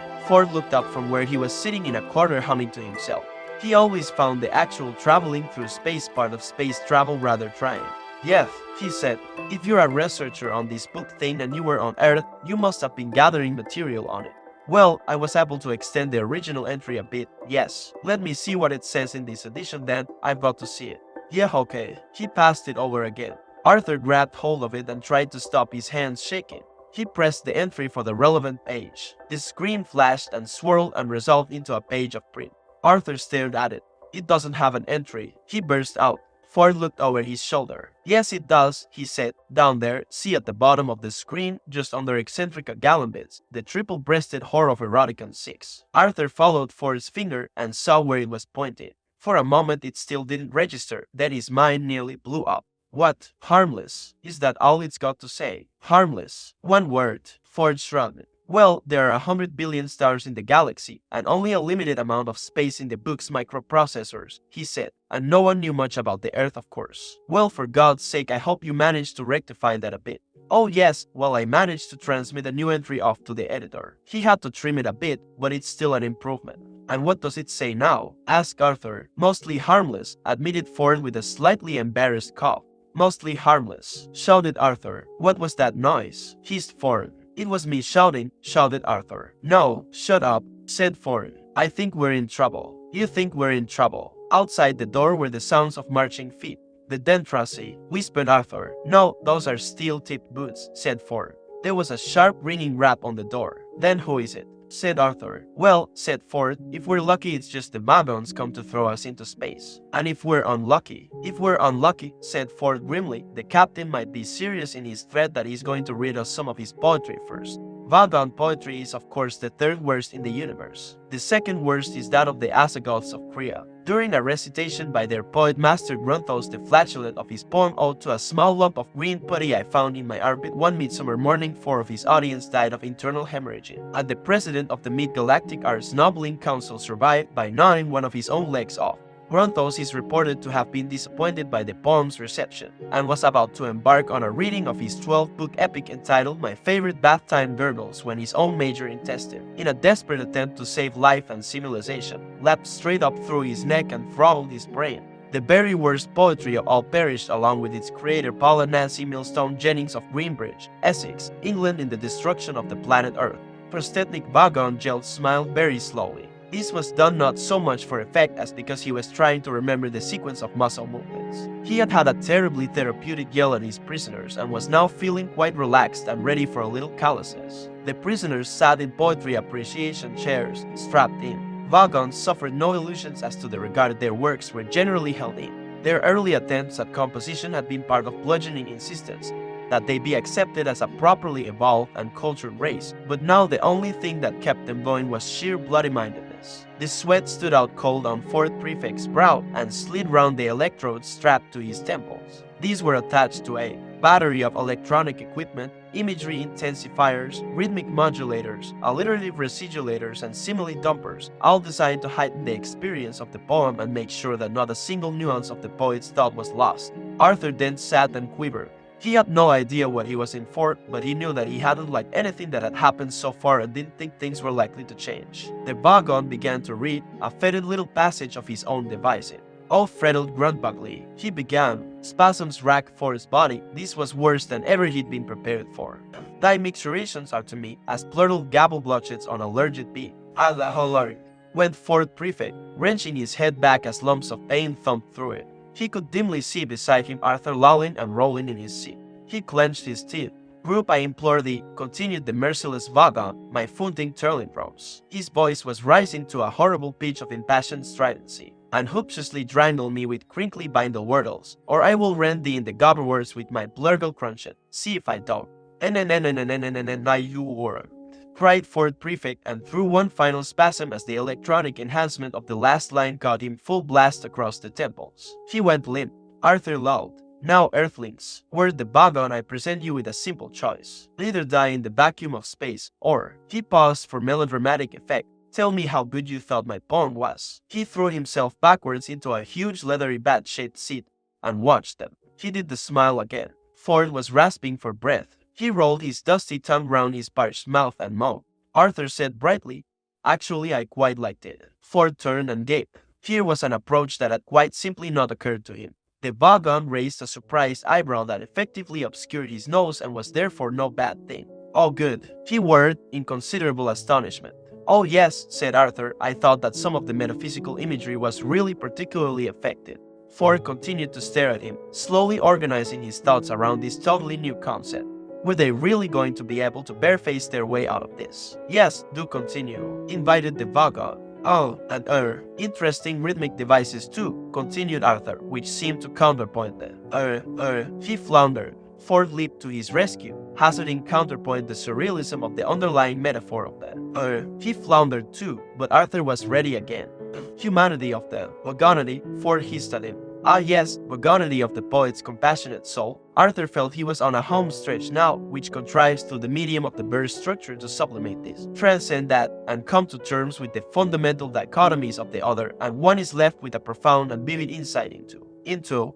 looked up from where he was sitting in a corner humming to himself. He always found the actual traveling through space part of space travel rather trying. Yes, he said, if you're a researcher on this book thing and you were on Earth, you must have been gathering material on it. Well, I was able to extend the original entry a bit, yes. Let me see what it says in this edition then, I've got to see it. Yeah, okay. He passed it over again. Arthur grabbed hold of it and tried to stop his hands shaking. He pressed the entry for the relevant page. The screen flashed and swirled and resolved into a page of print. Arthur stared at it. It doesn't have an entry, he burst out. Ford looked over his shoulder. Yes, it does, he said. Down there, see at the bottom of the screen, just under eccentric galambits, the triple-breasted whore of Eroticon 6. Arthur followed Ford's finger and saw where it was pointed. For a moment it still didn't register, then his mind nearly blew up. What? Harmless? Is that all it's got to say? Harmless. One word. Ford shrugged. Well, there are 100 billion stars in the galaxy, and only a limited amount of space in the book's microprocessors, he said, and no one knew much about the Earth, of course. Well, for God's sake, I hope you managed to rectify that a bit. Oh yes, well, I managed to transmit a new entry off to the editor. He had to trim it a bit, but it's still an improvement. And what does it say now? Asked Arthur. Mostly harmless, admitted Ford with a slightly embarrassed cough. Mostly harmless, shouted Arthur. What was that noise? Hissed Ford. It was me shouting, shouted Arthur. No, shut up, said Ford. I think we're in trouble. You think we're in trouble. Outside the door were the sounds of marching feet. The Dentrasy, whispered Arthur. No, those are steel-tipped boots, said Ford. There was a sharp ringing rap on the door. Then who is it? Said Arthur. Well, said Ford, if we're lucky it's just the Babons come to throw us into space. And if we're unlucky, said Ford grimly, the captain might be serious in his threat that he's going to read us some of his poetry first. Vagabond poetry is of course the third worst in the universe. The second worst is that of the Asagoths of Kriya. During a recitation by their poet Master Grunthos the flatulent of his poem Ode to a Small Lump of Green Putty I Found in My Armpit one midsummer morning, 4 of his audience died of internal hemorrhaging, and the president of the Mid-Galactic Arts Nobbling Council survived by gnawing one of his own legs off. Grunthos is reported to have been disappointed by the poem's reception, and was about to embark on a reading of his 12-book epic entitled My Favorite Bath Time Gurgles when his own major intestine, in a desperate attempt to save life and civilization, leapt straight up through his neck and throttled his brain. The very worst poetry of all perished along with its creator Paula Nancy Millstone Jennings of Greenbridge, Essex, England in the destruction of the planet Earth. Prosthetic Vagon Gel smiled very slowly. This was done not so much for effect as because he was trying to remember the sequence of muscle movements. He had had a terribly therapeutic yell at his prisoners and was now feeling quite relaxed and ready for a little callousness. The prisoners sat in poetry appreciation chairs, strapped in. Vagons suffered no illusions as to the regard their works were generally held in. Their early attempts at composition had been part of bludgeoning insistence that they be accepted as a properly evolved and cultured race, but now the only thing that kept them going was sheer bloody-mindedness. The sweat stood out cold on Fourth Prefect's brow and slid round the electrodes strapped to his temples. These were attached to a battery of electronic equipment, imagery intensifiers, rhythmic modulators, alliterative residulators, and simile dumpers, all designed to heighten the experience of the poem and make sure that not a single nuance of the poet's thought was lost. Arthur Dent sat and quivered. He had no idea what he was in for, but he knew that he hadn't liked anything that had happened so far and didn't think things were likely to change. The Vagon began to read a fetid little passage of his own devising. "Oh, Freddled Gruntbugly," he began. Spasms racked for his body. This was worse than ever he'd been prepared for. "Thy mixturations are to me as plurtal gabble blotchets on a lurgid bee." "Allah, went Fourth Prefect, wrenching his head back as lumps of pain thumped through it. He could dimly see beside him Arthur lolling and rolling in his seat. He clenched his teeth. "Group, I implore thee," continued the merciless Vagon, "my founting turlinrose." His voice was rising to a horrible pitch of impassioned stridency. "And hoopsiously drandle me with crinkly bindle wordles, or I will rend thee in the gobberwords with my blurgle crunchet. See if I don't." You were," cried Fourth Prefect, and threw one final spasm as the electronic enhancement of the last line got him full blast across the temples. He went limp. Arthur lulled. "Now, Earthlings, word the Vagon, I present you with a simple choice. Either die in the vacuum of space, or," he paused for melodramatic effect, "tell me how good you thought my poem was." He threw himself backwards into a huge leathery bat-shaped seat and watched them. He did the smile again. Ford was rasping for breath. He rolled his dusty tongue round his parched mouth and moaned. Arthur said brightly, "Actually, I quite liked it." Ford turned and gaped. Here was an approach that had quite simply not occurred to him. The Vagon raised a surprised eyebrow that effectively obscured his nose and was therefore no bad thing. "Oh, good," he whirred in considerable astonishment. "Oh, yes," said Arthur, "I thought that some of the metaphysical imagery was really particularly effective." Ford continued to stare at him, slowly organizing his thoughts around this totally new concept. Were they really going to be able to bareface their way out of this? "Yes, do continue," invited the Vagon. "Oh, and interesting rhythmic devices too," continued Arthur, which seemed to counterpoint them. He floundered. Ford leaped to his rescue, hazarding counterpoint the surrealism of the underlying metaphor of that. He floundered too, but Arthur was ready again. "Humanity of the vagonity," Ford hissed at him. "Ah yes, vagonity of the poet's compassionate soul." Arthur felt he was on a home stretch now, which contrives through the medium of the verse structure to sublimate this, transcend that, and come to terms with the fundamental dichotomies of the other, and one is left with a profound and vivid insight into,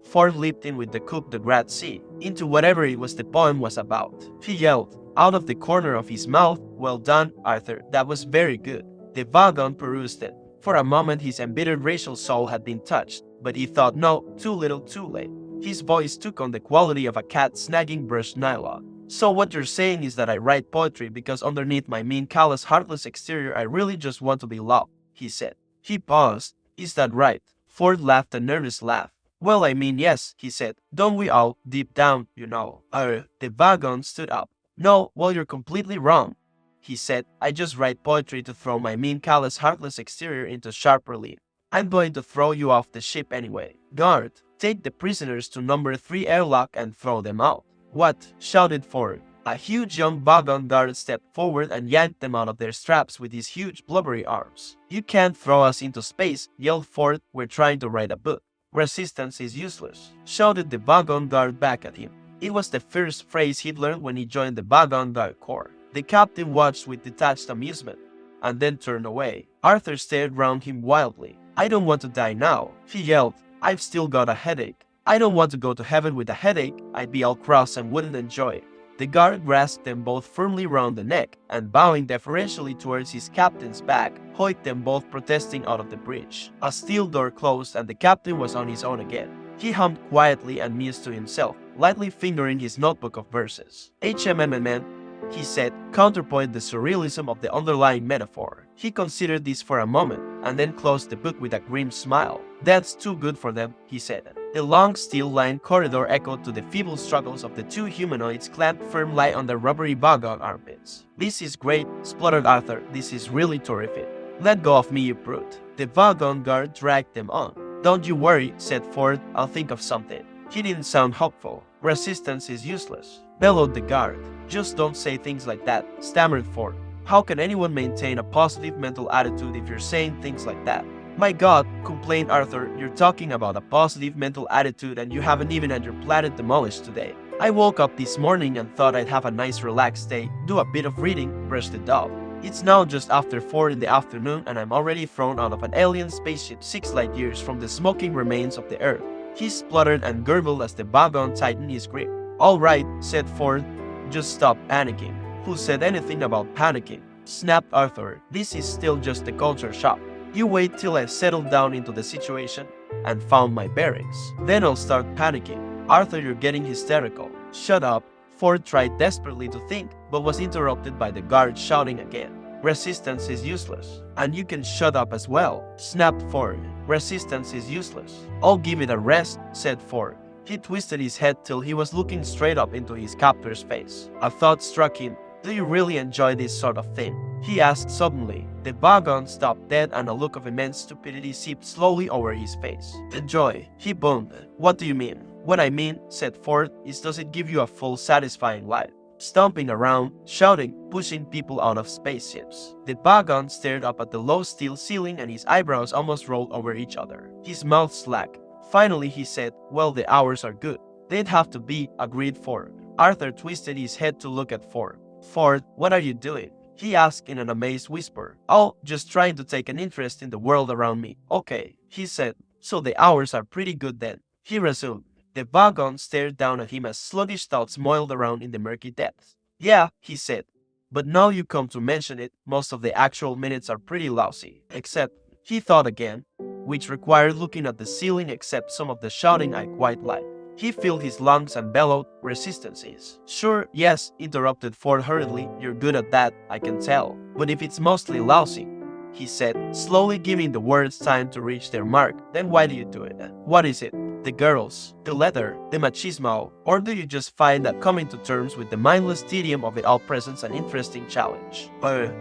Ford leaped in with the coup de grace, into whatever it was the poem was about. He yelled, out of the corner of his mouth, "Well done, Arthur, that was very good." The Vagon perused it. For a moment his embittered racial soul had been touched, but he thought no, too little too late. His voice took on the quality of a cat snagging brushed nylon. "So what you're saying is that I write poetry because underneath my mean, callous, heartless exterior I really just want to be loved," he said. He paused. "Is that right?" Ford laughed a nervous laugh. "Well, I mean, yes," he said. "Don't we all, deep down, you know?" The Vagon stood up. "No, well, you're completely wrong," he said. "I just write poetry to throw my mean, callous, heartless exterior into sharp relief. I'm going to throw you off the ship anyway. Guard, take the prisoners to number 3 airlock and throw them out." "What?" shouted Ford. A huge young Vagon guard stepped forward and yanked them out of their straps with his huge blubbery arms. "You can't throw us into space," yelled Ford. "We're trying to write a book." "Resistance is useless," shouted the Vagon guard back at him. It was the first phrase he'd learned when he joined the Vagon guard corps. The captain watched with detached amusement, and then turned away. Arthur stared round him wildly. I don't want to die now, he yelled. I've still got a headache. I don't want to go to heaven with a headache. I'd be all cross and wouldn't enjoy it. The guard grasped them both firmly round the neck and, bowing deferentially towards his captain's back, hoiked them both protesting out of the bridge. A steel door closed and the captain was on his own again. He hummed quietly and mused to himself, lightly fingering his notebook of verses. HMMMN, he said, counterpoint the surrealism of the underlying metaphor. He considered this for a moment and then closed the book with a grim smile. That's too good for them, he said. The long steel-lined corridor echoed to the feeble struggles of the two humanoids clamped firmly on their rubbery bog-on armpits. This is great, spluttered Arthur. This is really terrific. Let go of me, you brute. The wagon guard dragged them on. Don't you worry, said Ford. I'll think of something. He didn't sound hopeful. Resistance is useless, bellowed the guard. Just don't say things like that, stammered Ford. How can anyone maintain a positive mental attitude if you're saying things like that? My God, complained Arthur, you're talking about a positive mental attitude and you haven't even had your planet demolished today. I woke up this morning and thought I'd have a nice relaxed day, do a bit of reading, brush the dog. It's now just after 4 in the afternoon and I'm already thrown out of an alien spaceship 6 light years from the smoking remains of the Earth. He spluttered and gurgled as the wagon tightened his grip. All right, said Ford, just stop panicking. Who said anything about panicking? Snapped Arthur. This is still just a culture shock. You wait till I've settled down into the situation and found my bearings. Then I'll start panicking. Arthur, you're getting hysterical. Shut up. Ford tried desperately to think, but was interrupted by the guard shouting again. Resistance is useless. And you can shut up as well, snapped Ford. Resistance is useless. I'll give it a rest, said Ford. He twisted his head till he was looking straight up into his captor's face. A thought struck him. Do you really enjoy this sort of thing? He asked suddenly. The wagon stopped dead and a look of immense stupidity seeped slowly over his face. Enjoy, he boomed. What do you mean? What I mean, said Ford, is does it give you a full satisfying life? Stomping around, shouting, pushing people out of spaceships. The wagon stared up at the low steel ceiling and his eyebrows almost rolled over each other. His mouth slack. Finally he said, well, the hours are good. They'd have to be, agreed Ford. Arthur twisted his head to look at Ford. Ford, what are you doing? He asked in an amazed whisper. Oh, just trying to take an interest in the world around me. Okay, he said. So the hours are pretty good then. He resumed. The wagon stared down at him as sluggish thoughts moiled around in the murky depths. Yeah, he said. But now you come to mention it, most of the actual minutes are pretty lousy. Except, he thought again, which required looking at the ceiling except some of the shouting I quite like. He filled his lungs and bellowed, resistances. Sure, yes, interrupted Ford hurriedly, you're good at that, I can tell. But if it's mostly lousy, he said, slowly giving the words time to reach their mark, then why do you do it? What is it? The girls, the leather, the machismo, or do you just find that coming to terms with the mindless tedium of it all presents an interesting challenge?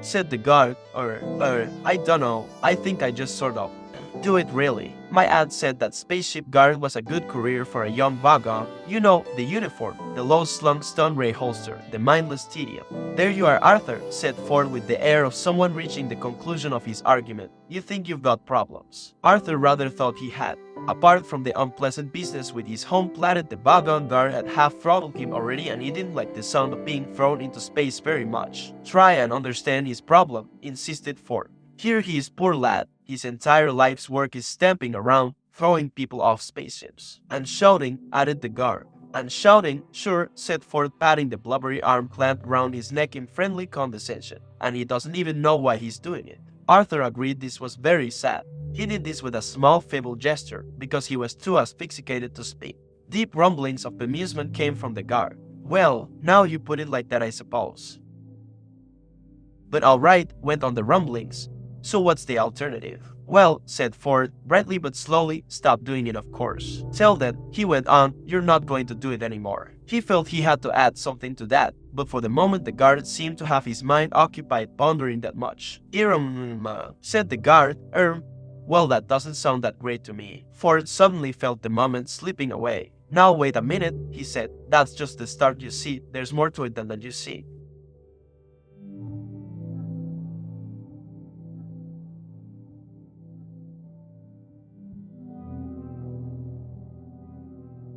Said the guard, I don't know, I think I just sort of do it really. My ad said that spaceship guard was a good career for a young wagon. You know, the uniform, the low-slung stun ray holster, the mindless tedium. There you are, Arthur, said Ford with the air of someone reaching the conclusion of his argument. You think you've got problems. Arthur rather thought he had. Apart from the unpleasant business with his home planet, the wagon guard had half-throttled him already and he didn't like the sound of being thrown into space very much. Try and understand his problem, insisted Ford. Here he is, poor lad. His entire life's work is stamping around, throwing people off spaceships. And shouting, added the guard. And shouting, sure, said Ford, patting the blubbery arm clamped round his neck in friendly condescension. And he doesn't even know why he's doing it. Arthur agreed this was very sad. He did this with a small feeble gesture, because he was too asphyxiated to speak. Deep rumblings of bemusement came from the guard. Well, now you put it like that, I suppose. But all right, went on the rumblings. So what's the alternative? Well, said Ford, brightly but slowly, stop doing it of course. Tell them, he went on, you're not going to do it anymore. He felt he had to add something to that, but for the moment the guard seemed to have his mind occupied pondering that much. Said the guard, well, that doesn't sound that great to me. Ford suddenly felt the moment slipping away. Now wait a minute, he said, that's just the start, you see, there's more to it than that you see.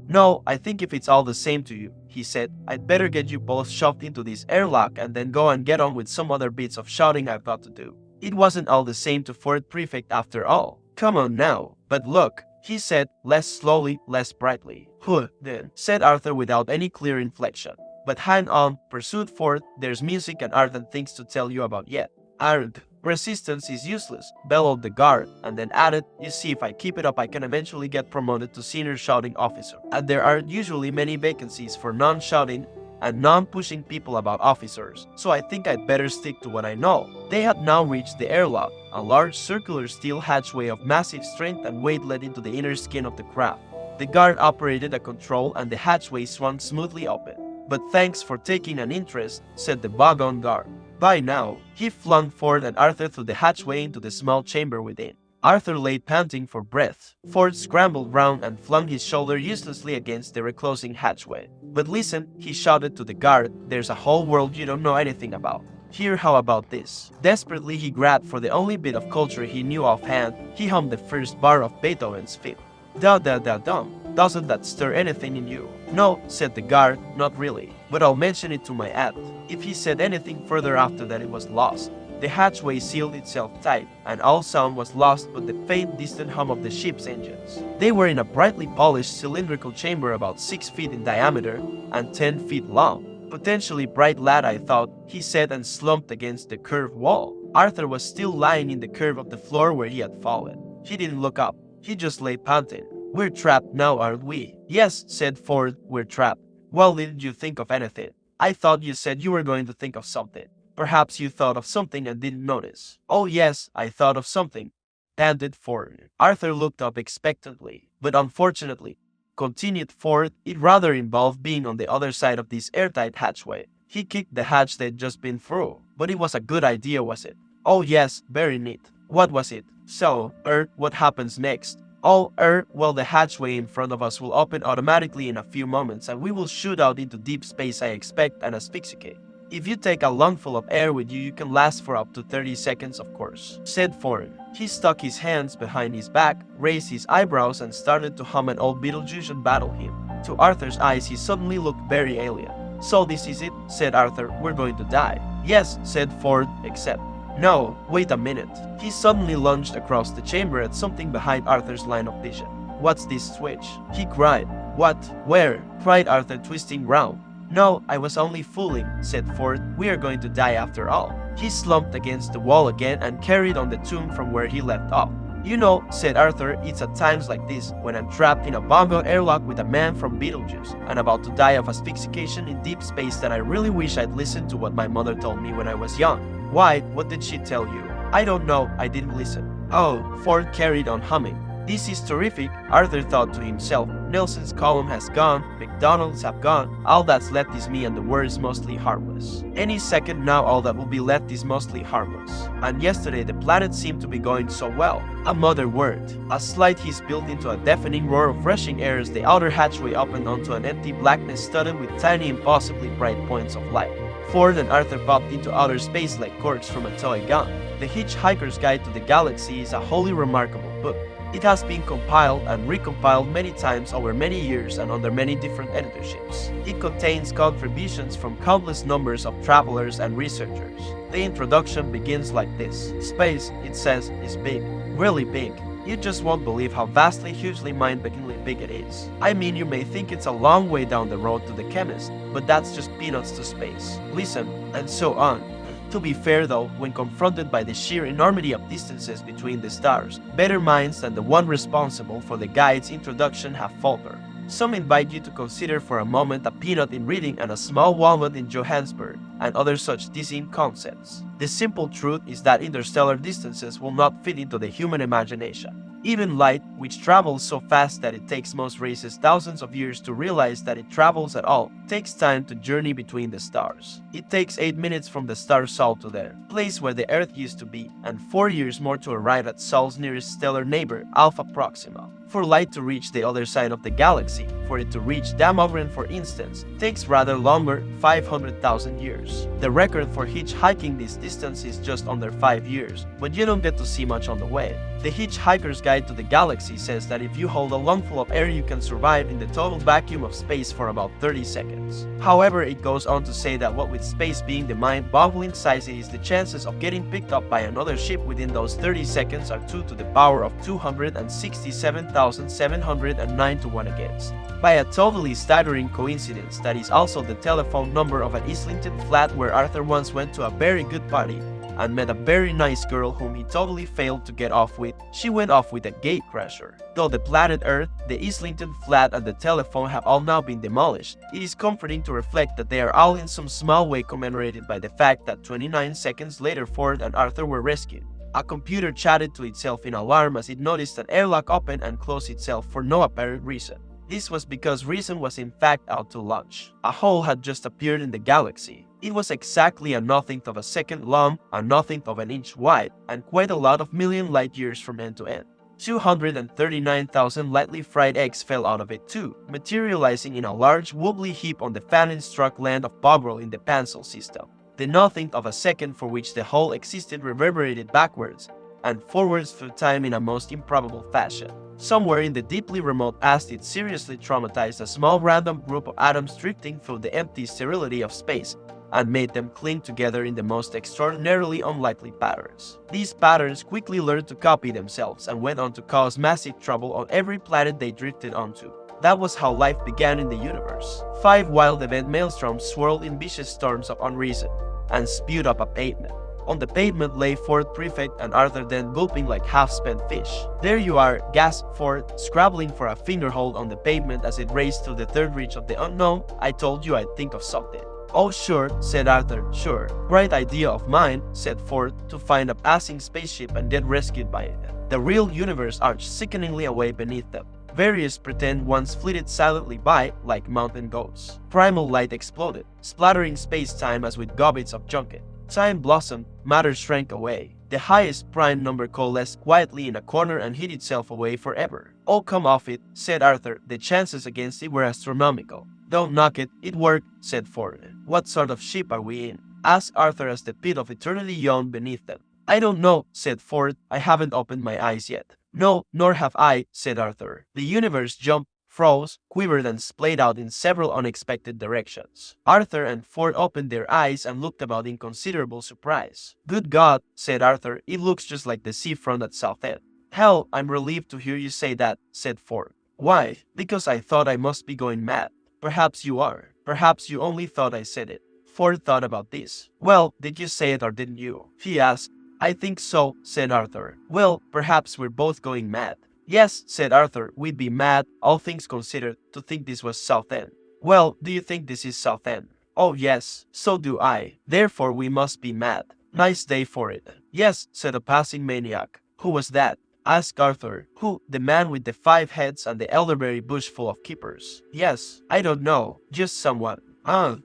No, I think if it's all the same to you, he said, I'd better get you both shoved into this airlock and then go and get on with some other bits of shouting I've got to do. It wasn't all the same to Ford Prefect after all. Come on now. But look, he said, less slowly, less brightly. Huh, then, said Arthur without any clear inflection. But hang on, pursued Ford, there's music and art and things to tell you about yet. Aren't. Resistance is useless, bellowed the guard, and then added, you see if I keep it up I can eventually get promoted to senior shouting officer. And there aren't usually many vacancies for non-shouting and non-pushing people about officers, so I think I'd better stick to what I know. They had now reached the airlock. A large circular steel hatchway of massive strength and weight led into the inner skin of the craft. The guard operated a control and the hatchway swung smoothly open. But thanks for taking an interest, said the bygone guard. By now, he flung Ford and Arthur through the hatchway into the small chamber within. Arthur lay panting for breath. Ford scrambled round and flung his shoulder uselessly against the reclosing hatchway. But listen, he shouted to the guard, there's a whole world you don't know anything about. Here, how about this? Desperately he grabbed for the only bit of culture he knew offhand. He hummed the first bar of Beethoven's Fifth. Da-da-da-dum. Doesn't that stir anything in you? No, said the guard, not really. But I'll mention it to my aunt. If he said anything further after that, it was lost. The hatchway sealed itself tight, and all sound was lost but the faint distant hum of the ship's engines. They were in a brightly polished cylindrical chamber about 6 feet in diameter and 10 feet long. Potentially bright lad, I thought, he said and slumped against the curved wall. Arthur was still lying in the curve of the floor where he had fallen. He didn't look up. He just lay panting. We're trapped now, aren't we? Yes, said Ford, we're trapped. Well, didn't you think of anything? I thought you said you were going to think of something. Perhaps you thought of something and didn't notice. Oh yes, I thought of something, panted Ford. Arthur looked up expectantly. But unfortunately, continued Ford, it rather involved being on the other side of this airtight hatchway. He kicked the hatch they'd just been through. But it was a good idea, was it? Oh yes, very neat. What was it? So, what happens next? Oh, well, the hatchway in front of us will open automatically in a few moments and we will shoot out into deep space, I expect, and asphyxiate. If you take a lungful of air with you, you can last for up to 30 seconds, of course, said Ford. He stuck his hands behind his back, raised his eyebrows, and started to hum an old Beetlejuice battle hymn. To Arthur's eyes, he suddenly looked very alien. So this is it, said Arthur, we're going to die. Yes, said Ford, except... No, wait a minute. He suddenly lunged across the chamber at something behind Arthur's line of vision. What's this switch? He cried. What? Where? Cried Arthur, twisting round. No, I was only fooling, said Ford. We are going to die after all. He slumped against the wall again and carried on the tune from where he left off. You know, said Arthur, it's at times like this, when I'm trapped in a bongo airlock with a man from Beetlejuice and about to die of asphyxiation in deep space, that I really wish I'd listened to what my mother told me when I was young. Why? What did she tell you? I don't know, I didn't listen. Oh, Ford carried on humming. This is terrific, Arthur thought to himself. Nelson's column has gone, McDonald's have gone, all that's left is me and the world's mostly harmless. Any second now all that will be left is mostly harmless. And yesterday the planet seemed to be going so well. A mother word. A slight hiss built into a deafening roar of rushing air as the outer hatchway opened onto an empty blackness studded with tiny impossibly bright points of light. Ford and Arthur popped into outer space like corks from a toy gun. The Hitchhiker's Guide to the Galaxy is a wholly remarkable book. It has been compiled and recompiled many times over many years and under many different editorships. It contains contributions from countless numbers of travelers and researchers. The introduction begins like this. Space, it says, is big, really big. You just won't believe how vastly, hugely, mind-bendingly big it is. I mean, you may think it's a long way down the road to the chemist, but that's just peanuts to space. Listen, and so on. To be fair though, when confronted by the sheer enormity of distances between the stars, better minds than the one responsible for the guide's introduction have faltered. Some invite you to consider for a moment a peanut in reading and a small walnut in Johannesburg, and other such dizzying concepts. The simple truth is that interstellar distances will not fit into the human imagination. Even light, which travels so fast that it takes most races thousands of years to realize that it travels at all, takes time to journey between the stars. It takes 8 minutes from the star Sol to the place where the Earth used to be, and 4 years more to arrive at Sol's nearest stellar neighbor, Alpha Proxima. For light to reach the other side of the galaxy, for it to reach Damogran, for instance, takes rather longer, 500,000 years. The record for hitchhiking this distance is just under 5 years, but you don't get to see much on the way. The Hitchhiker's Guide to the Galaxy says that if you hold a lungful of air, you can survive in the total vacuum of space for about 30 seconds. However, it goes on to say that what with space being the mind-boggling size it is, the chances of getting picked up by another ship within those 30 seconds are 2 to the power of 267,709 to 1 against. By a totally staggering coincidence, that is also the telephone number of an Islington flat where Arthur once went to a very good party and met a very nice girl whom he totally failed to get off with. She went off with a gatecrasher. Though the planet Earth, the Islington flat and the telephone have all now been demolished, it is comforting to reflect that they are all in some small way commemorated by the fact that 29 seconds later Ford and Arthur were rescued. A computer chatted to itself in alarm as it noticed an airlock open and close itself for no apparent reason. This was because reason was in fact out to lunch. A hole had just appeared in the galaxy. It was exactly a nothingth of a second long, a nothingth of an inch wide, and quite a lot of million light years from end to end. 239,000 lightly fried eggs fell out of it too, materializing in a large wobbly heap on the famine-struck land of Bogrel in the Pansel system. The nothingth of a second for which the hole existed reverberated backwards and forwards through time in a most improbable fashion. Somewhere in the deeply remote past, it seriously traumatized a small random group of atoms drifting through the empty sterility of space and made them cling together in the most extraordinarily unlikely patterns. These patterns quickly learned to copy themselves and went on to cause massive trouble on every planet they drifted onto. That was how life began in the universe. 5 wild event maelstroms swirled in vicious storms of unreason and spewed up a pavement. On the pavement lay Ford Prefect and Arthur Dent gulping like half-spent fish. "There you are," gasped Ford, scrabbling for a fingerhold on the pavement as it raced through the third reach of the unknown. "I told you I'd think of something." "Oh sure," said Arthur, "sure. Bright idea of mine," said Ford, "to find a passing spaceship and get rescued by it." The real universe arched sickeningly away beneath them. Various pretend ones flitted silently by, like mountain goats. Primal light exploded, splattering space-time as with gobbets of junket. Time blossomed, matter shrank away. The highest prime number coalesced quietly in a corner and hid itself away forever. "Oh, come off it," said Arthur. "The chances against it were astronomical." "Don't knock it, it worked," said Ford. "What sort of ship are we in?" asked Arthur as the pit of eternity yawned beneath them. "I don't know," said Ford. "I haven't opened my eyes yet." "No, nor have I," said Arthur. The universe jumped, froze, quivered and splayed out in several unexpected directions. Arthur and Ford opened their eyes and looked about in considerable surprise. "Good God," said Arthur, "it looks just like the seafront at Southend." "Hell, I'm relieved to hear you say that," said Ford. "Why?" "Because I thought I must be going mad." "Perhaps you are. Perhaps you only thought I said it." Ford thought about this. "Well, did you say it or didn't you?" he asked. "I think so," said Arthur. "Well, perhaps we're both going mad." "Yes," said Arthur, "we'd be mad, all things considered, to think this was Southend." "Well, do you think this is Southend?" "Oh yes, so do I. Therefore we must be mad. Nice day for it." "Yes," said a passing maniac. "Who was that?" asked Arthur. "Who? The man with the 5 heads and the elderberry bush full of keepers?" "Yes, I don't know, just someone."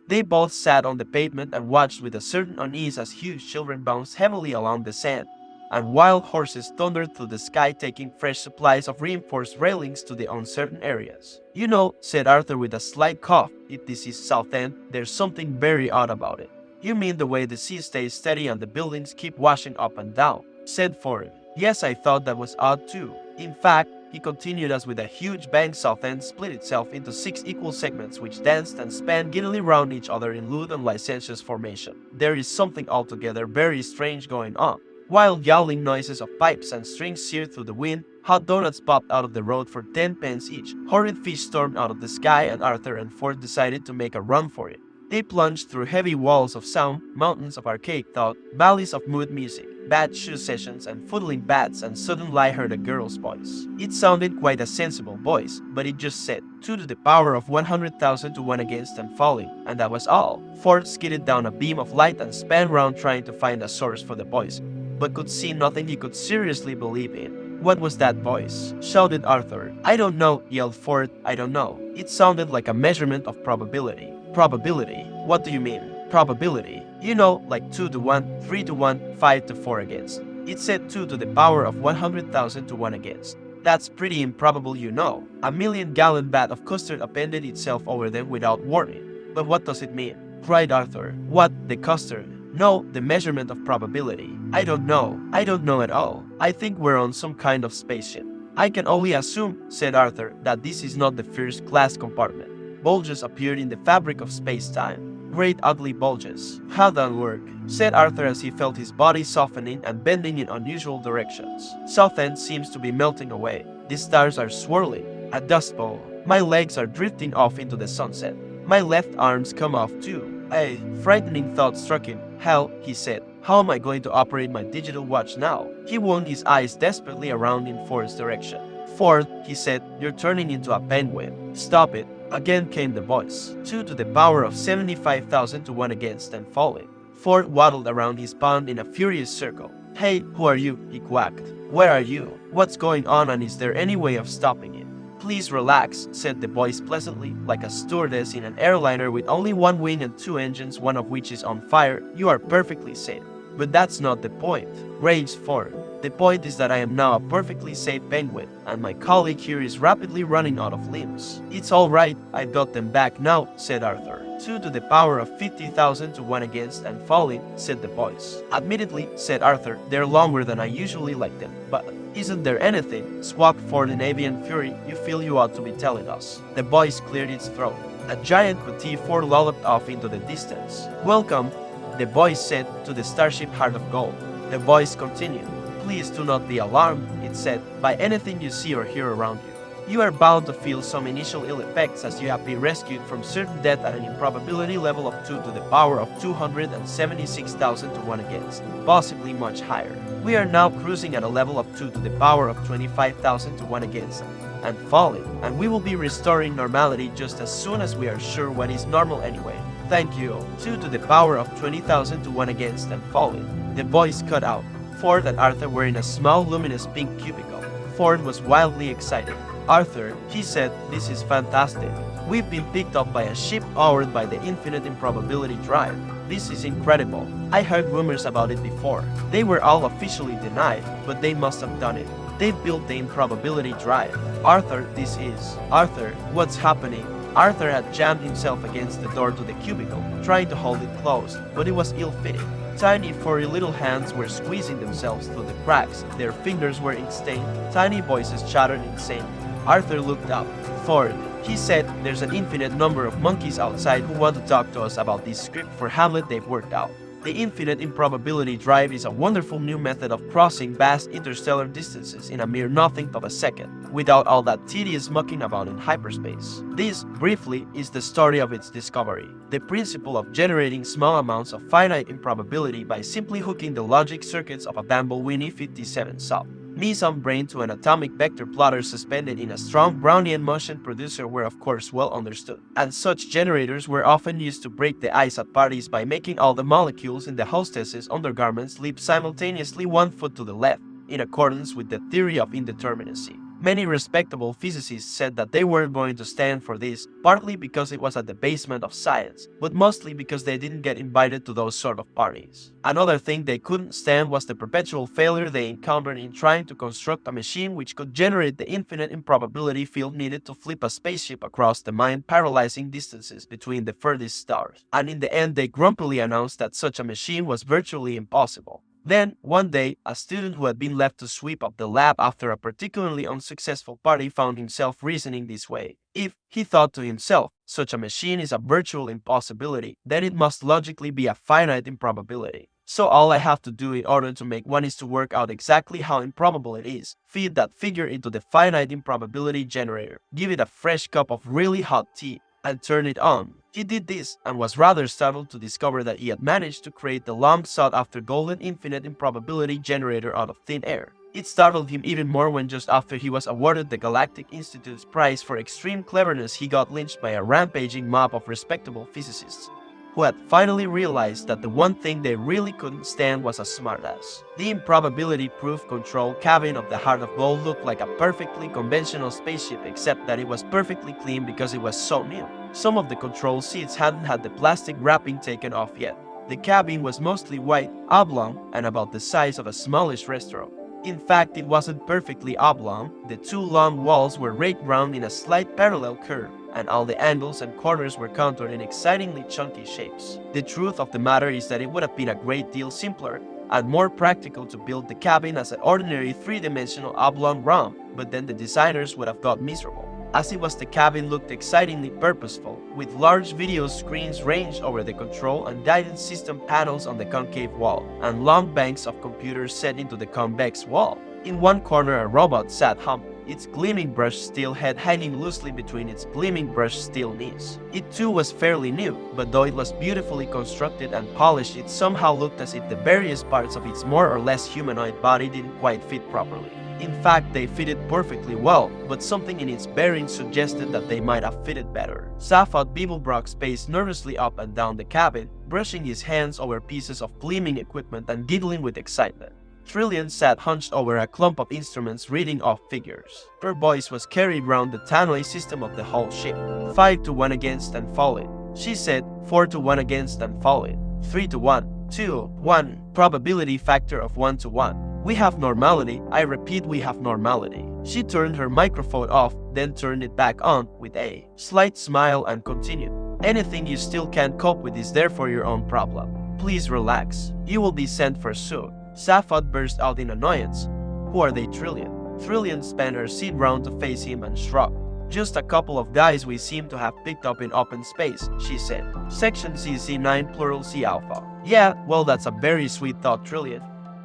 They both sat on the pavement and watched with a certain unease as huge children bounced heavily along the sand, and wild horses thundered through the sky taking fresh supplies of reinforced railings to the uncertain areas. "You know," said Arthur with a slight cough, "if this is Southend, there's something very odd about it." "You mean the way the sea stays steady and the buildings keep washing up and down?" said Ford. "Yes, I thought that was odd too. In fact," he continued as with a huge bang Southend split itself into 6 equal segments which danced and span giddily round each other in lewd and licentious formation, "there is something altogether very strange going on." Wild yowling noises of pipes and strings seared through the wind, hot donuts popped out of the road for 10 pence each, horrid fish stormed out of the sky, and Arthur and Ford decided to make a run for it. They plunged through heavy walls of sound, mountains of archaic thought, valleys of mood music, bad shoe sessions and footling bats, and suddenly I heard a girl's voice. It sounded quite a sensible voice, but it just said 2 to the power of 100,000 to 1 against and falling, and that was all. Ford skidded down a beam of light and span round trying to find a source for the voice, but could see nothing he could seriously believe in. "What was that voice?" shouted Arthur. "I don't know," yelled Ford. "I don't know. It sounded like a measurement of probability." "Probability? What do you mean?" "Probability. You know, like 2 to 1, 3 to 1, 5 to 4 against. It said 2 to the power of 100,000 to 1 against." That's pretty improbable, you know. A million-gallon vat of custard appended itself over them without warning. But what does it mean? Cried Arthur. What, the custard? No, the measurement of probability. I don't know. I don't know at all. I think we're on some kind of spaceship. I can only assume, said Arthur, that this is not the first-class compartment. Bulges appeared in the fabric of space-time. Great ugly bulges. How'd that work? Said Arthur as he felt his body softening and bending in unusual directions. South End seems to be melting away. The stars are swirling. A dust bowl. My legs are drifting off into the sunset. My left arm's come off too. A frightening thought struck him. Hell, he said. How am I going to operate my digital watch now? He wound his eyes desperately around in Ford's direction. Ford, he said, you're turning into a penguin. Stop it. Again came the voice. 2 to the power of 75,000 to 1 against and falling. Ford waddled around his pond in a furious circle. Hey, who are you? He quacked. Where are you? What's going on, and is there any way of stopping it? Please relax, said the voice pleasantly, like a stewardess in an airliner with only 1 wing and 2 engines, one of which is on fire. You are perfectly safe. But that's not the point, raged Ford. The point is that I am now a perfectly safe penguin, and my colleague here is rapidly running out of limbs. It's all right, I've got them back now, said Arthur. 2 to the power of 50,000 to 1 against and falling, said the voice. Admittedly, said Arthur, they're longer than I usually like them, but isn't there anything, squawked Ford in avian fury, you feel you ought to be telling us? The voice cleared its throat. A giant petite Ford lolloped off into the distance. Welcome, the voice said, to the starship Heart of Gold. The voice continued. Please do not be alarmed, it said, by anything you see or hear around you. You are bound to feel some initial ill effects as you have been rescued from certain death at an improbability level of 2 to the power of 276,000 to 1 against, possibly much higher. We are now cruising at a level of 2 to the power of 25,000 to 1 against and falling, and we will be restoring normality just as soon as we are sure what is normal anyway. Thank you. 2 to the power of 20,000 to 1 against and falling. The voice cut out. Ford and Arthur were in a small luminous pink cubicle. Ford was wildly excited. Arthur, he said, this is fantastic. We've been picked up by a ship powered by the infinite improbability drive. This is incredible. I heard rumors about it before. They were all officially denied, but they must have done it. They've built the improbability drive. Arthur, this is. Arthur, what's happening? Arthur had jammed himself against the door to the cubicle, trying to hold it closed, but it was ill-fitting. Tiny furry little hands were squeezing themselves through the cracks, their fingers were ink-stained, tiny voices chattered insanely. Arthur looked up. Ford, he said, there's an infinite number of monkeys outside who want to talk to us about this script for Hamlet they've worked out. The infinite improbability drive is a wonderful new method of crossing vast interstellar distances in a mere nothing of a second, without all that tedious mucking about in hyperspace. This, briefly, is the story of its discovery. The principle of generating small amounts of finite improbability by simply hooking the logic circuits of a Bumble Winnie 57 sub. Meson brain to an atomic vector plotter suspended in a strong Brownian motion producer were of course well understood, and such generators were often used to break the ice at parties by making all the molecules in the hostess's undergarments leap simultaneously 1 foot to the left, in accordance with the theory of indeterminacy. Many respectable physicists said that they weren't going to stand for this, partly because it was at the basement of science, but mostly because they didn't get invited to those sort of parties. Another thing they couldn't stand was the perpetual failure they encountered in trying to construct a machine which could generate the infinite improbability field needed to flip a spaceship across the mind-paralyzing distances between the furthest stars. And in the end, they grumpily announced that such a machine was virtually impossible. Then, one day, a student who had been left to sweep up the lab after a particularly unsuccessful party found himself reasoning this way. If, he thought to himself, such a machine is a virtual impossibility, then it must logically be a finite improbability. So all I have to do in order to make one is to work out exactly how improbable it is, feed that figure into the finite improbability generator, give it a fresh cup of really hot tea, and turn it on. He did this, and was rather startled to discover that he had managed to create the long-sought-after golden infinite improbability generator out of thin air. It startled him even more when just after he was awarded the Galactic Institute's prize for extreme cleverness he got lynched by a rampaging mob of respectable physicists, who had finally realized that the one thing they really couldn't stand was a smartass. The improbability-proof control cabin of the Heart of Gold looked like a perfectly conventional spaceship, except that it was perfectly clean because it was so new. Some of the control seats hadn't had the plastic wrapping taken off yet. The cabin was mostly white, oblong, and about the size of a smallish restaurant. In fact, it wasn't perfectly oblong. The two long walls were raked round in a slight parallel curve, and all the angles and corners were contoured in excitingly chunky shapes. The truth of the matter is that it would have been a great deal simpler and more practical to build the cabin as an ordinary three-dimensional oblong room, but then the designers would have got miserable. As it was, the cabin looked excitingly purposeful, with large video screens ranged over the control and guidance system panels on the concave wall, and long banks of computers set into the convex wall. In one corner, a robot sat humped, its gleaming brushed steel head hanging loosely between its gleaming brushed steel knees. It too was fairly new, but though it was beautifully constructed and polished, it somehow looked as if the various parts of its more or less humanoid body didn't quite fit properly. In fact, they fitted perfectly well, but something in its bearing suggested that they might have fitted better. Zaphod Beeblebrox paced nervously up and down the cabin, brushing his hands over pieces of gleaming equipment and giggling with excitement. Trillian sat hunched over a clump of instruments reading off figures. Her voice was carried round the tannoy system of the whole ship. 5 to 1 against and falling. She said 4 to 1 against and falling. 3 to 1, 2, 1. Probability factor of 1 to 1. We have normality. I repeat, we have normality. She turned her microphone off, then turned it back on with a slight smile and continued. Anything you still can't cope with is therefore your own problem. Please relax. You will be sent for soon. Zaphod burst out in annoyance. Who are they, Trillian? Trillian spun her seat round to face him and shrugged. Just a couple of guys we seem to have picked up in open space, she said. Section CC9 plural C alpha. Yeah, well, that's a very sweet thought, Trillian,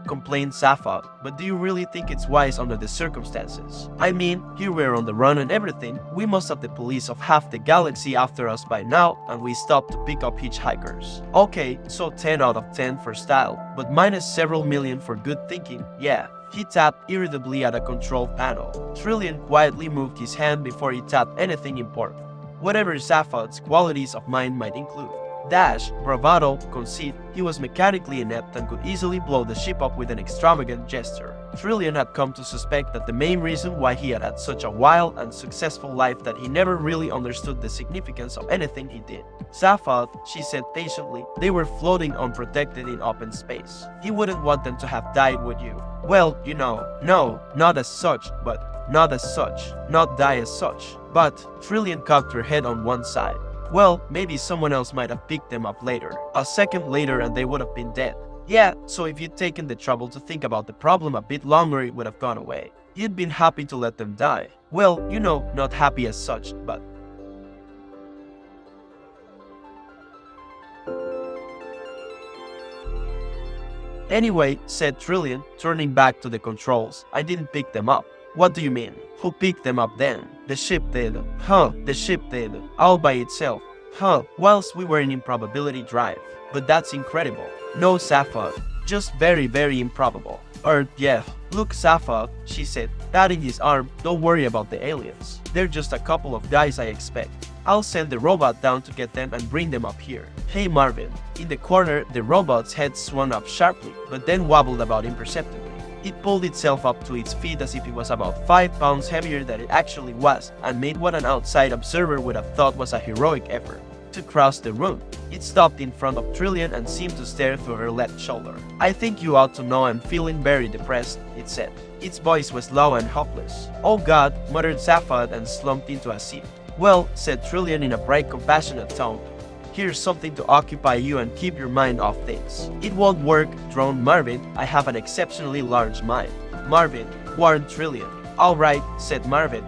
complained Zaphod, but do you really think it's wise under the circumstances? I mean, here we're on the run and everything. We must have the police of half the galaxy after us by now, and we stopped to pick up hitchhikers. Okay, so 10 out of 10 for style, but minus several million for good thinking, yeah. He tapped irritably at a control panel. Trillian quietly moved his hand before he tapped anything important, whatever Zaphod's qualities of mind might include. Dash, bravado, conceit, he was mechanically inept and could easily blow the ship up with an extravagant gesture. Trillian had come to suspect that the main reason why he had had such a wild and successful life that he never really understood the significance of anything he did. Zaphod, she said patiently, they were floating unprotected in open space. He wouldn't want them to have died, would you? Well, you know, no, not as such, but not as such, not die as such. But Trillian cocked her head on one side. Well, maybe someone else might have picked them up later. A second later and they would have been dead. Yeah, so if you'd taken the trouble to think about the problem a bit longer, it would have gone away. You'd been happy to let them die. Well, you know, not happy as such, but... Anyway, said Trillian, turning back to the controls, I didn't pick them up. What do you mean? Who picked them up then? The ship did. Huh, the ship did. All by itself. Huh, whilst we were in improbability drive. But that's incredible. No, Zaphod. Just very, very improbable. Yeah. Look, Zaphod, she said, patting his arm, don't worry about the aliens. They're just a couple of guys I expect. I'll send the robot down to get them and bring them up here. Hey Marvin. In the corner, the robot's head swung up sharply, but then wobbled about imperceptibly. It pulled itself up to its feet as if it was about 5 pounds heavier than it actually was, and made what an outside observer would have thought was a heroic effort to cross the room. It stopped in front of Trillian and seemed to stare through her left shoulder. I think you ought to know I'm feeling very depressed, it said. Its voice was low and hopeless. Oh God, muttered Zaphod and slumped into a seat. Well, said Trillian in a bright, compassionate tone, here's something to occupy you and keep your mind off things. It won't work, droned Marvin. I have an exceptionally large mind. Marvin, warned Trillian. All right, said Marvin.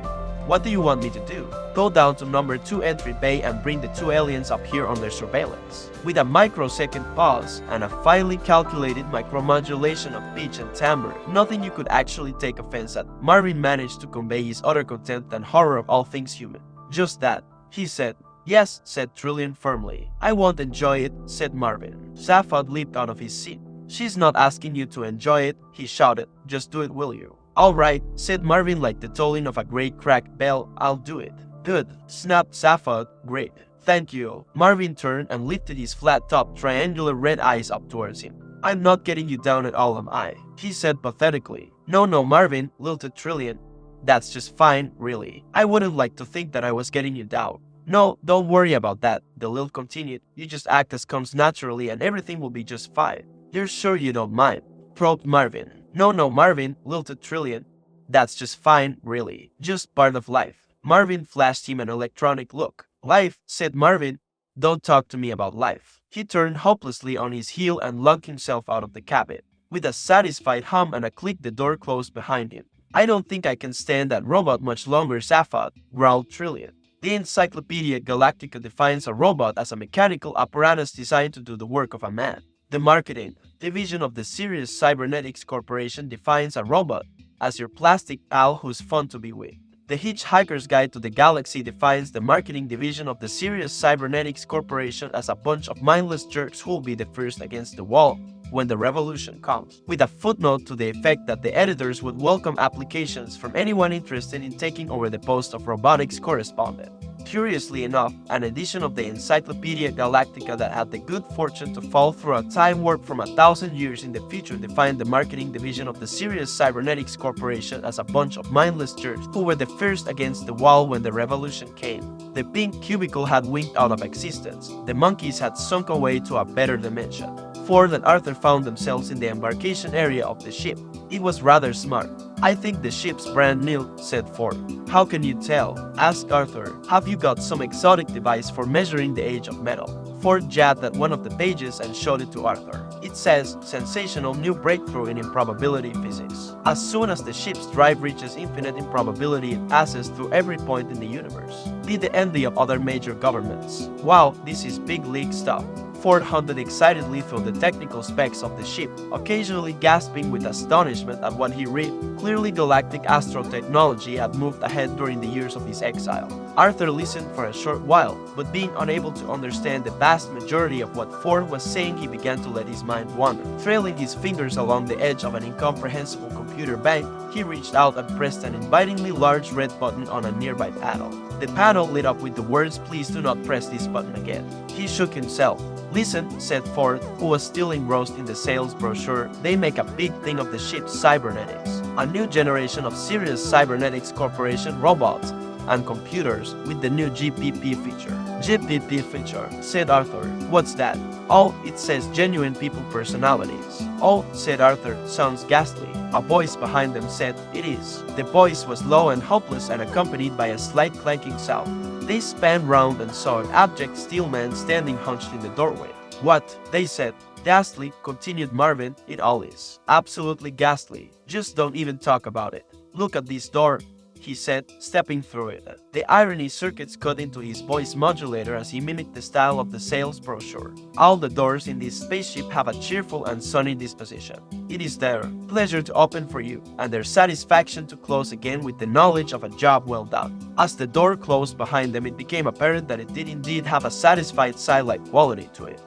What do you want me to do? Go down to number 2 entry bay and bring the 2 aliens up here under surveillance. With a microsecond pause and a finely calculated micromodulation of pitch and timbre, nothing you could actually take offense at, Marvin managed to convey his utter contempt and horror of all things human. Just that, he said. Yes, said Trillian firmly. I won't enjoy it, said Marvin. Zaphod leaped out of his seat. She's not asking you to enjoy it, he shouted. Just do it, will you? All right, said Marvin like the tolling of a great cracked bell. I'll do it. Good, snapped Zaphod. Great. Thank you. Marvin turned and lifted his flat-topped triangular red eyes up towards him. I'm not getting you down at all, am I? He said pathetically. No, Marvin, lilted Trillian. That's just fine, really. I wouldn't like to think that I was getting you down. No, don't worry about that, the lilt continued. You just act as comes naturally and everything will be just fine. You're sure you don't mind? Probed Marvin. No, no, Marvin, lilted Trillian. That's just fine, really. Just part of life. Marvin flashed him an electronic look. Life, said Marvin. Don't talk to me about life. He turned hopelessly on his heel and lugged himself out of the cabin. With a satisfied hum and a click, the door closed behind him. I don't think I can stand that robot much longer, Safad, growled Trillian. The Encyclopedia Galactica defines a robot as a mechanical apparatus designed to do the work of a man. The marketing division of the Sirius Cybernetics Corporation defines a robot as your plastic pal who's fun to be with. The Hitchhiker's Guide to the Galaxy defines the marketing division of the Sirius Cybernetics Corporation as a bunch of mindless jerks who'll be the first against the wall when the revolution comes, with a footnote to the effect that the editors would welcome applications from anyone interested in taking over the post of robotics correspondent. Curiously enough, an edition of the Encyclopedia Galactica that had the good fortune to fall through a time warp from 1,000 years in the future defined the marketing division of the Sirius Cybernetics Corporation as a bunch of mindless jerks who were the first against the wall when the revolution came. The pink cubicle had winked out of existence. The monkeys had sunk away to a better dimension. Ford and Arthur found themselves in the embarkation area of the ship. It was rather smart. I think the ship's brand new, said Ford. How can you tell? Asked Arthur. Have you got some exotic device for measuring the age of metal? Ford jabbed at one of the pages and showed it to Arthur. It says, sensational new breakthrough in improbability physics. As soon as the ship's drive reaches infinite improbability, it passes through every point in the universe. Be the envy of other major governments. Wow, this is big league stuff. Ford hunted excitedly through the technical specs of the ship, occasionally gasping with astonishment at what he read. Clearly galactic astrotechnology had moved ahead during the years of his exile. Arthur listened for a short while, but being unable to understand the vast majority of what Ford was saying, he began to let his mind wander. Trailing his fingers along the edge of an incomprehensible computer bank, he reached out and pressed an invitingly large red button on a nearby panel. The panel lit up with the words, "Please do not press this button again." He shook himself. Listen, said Ford, who was still engrossed in the sales brochure, they make a big thing of the ship's cybernetics. A new generation of Sirius Cybernetics Corporation robots and computers with the new GPP feature. GPP feature, said Arthur. What's that? Oh, it says genuine people personalities. Oh, said Arthur, sounds ghastly. A voice behind them said, it is. The voice was low and hopeless and accompanied by a slight clanking sound. They spun round and saw an abject steel man standing hunched in the doorway. What? They said. Ghastly, continued Marvin, it all is. Absolutely ghastly. Just don't even talk about it. Look at this door, he said, stepping through it. The irony circuits cut into his voice modulator as he mimicked the style of the sales brochure. All the doors in this spaceship have a cheerful and sunny disposition. It is their pleasure to open for you, and their satisfaction to close again with the knowledge of a job well done. As the door closed behind them, it became apparent that it did indeed have a satisfied sigh-like quality to it.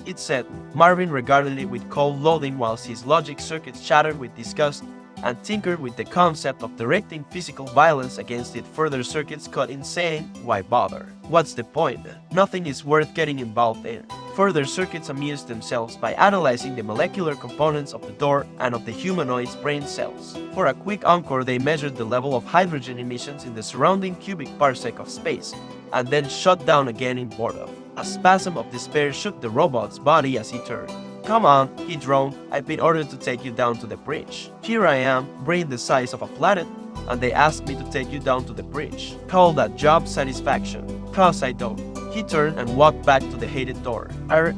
It said. Marvin regarded it with cold loathing whilst his logic circuits chattered with disgust and tinkered with the concept of directing physical violence against it. Further circuits cut in saying, why bother? What's the point? Nothing is worth getting involved in. Further circuits amused themselves by analyzing the molecular components of the door and of the humanoid's brain cells. For a quick encore, they measured the level of hydrogen emissions in the surrounding cubic parsec of space, and then shut down again in boredom. A spasm of despair shook the robot's body as he turned. Come on, he droned. I've been ordered to take you down to the bridge. Here I am, brain the size of a planet, and they asked me to take you down to the bridge. Call that job satisfaction. Cause I don't. He turned and walked back to the hated door.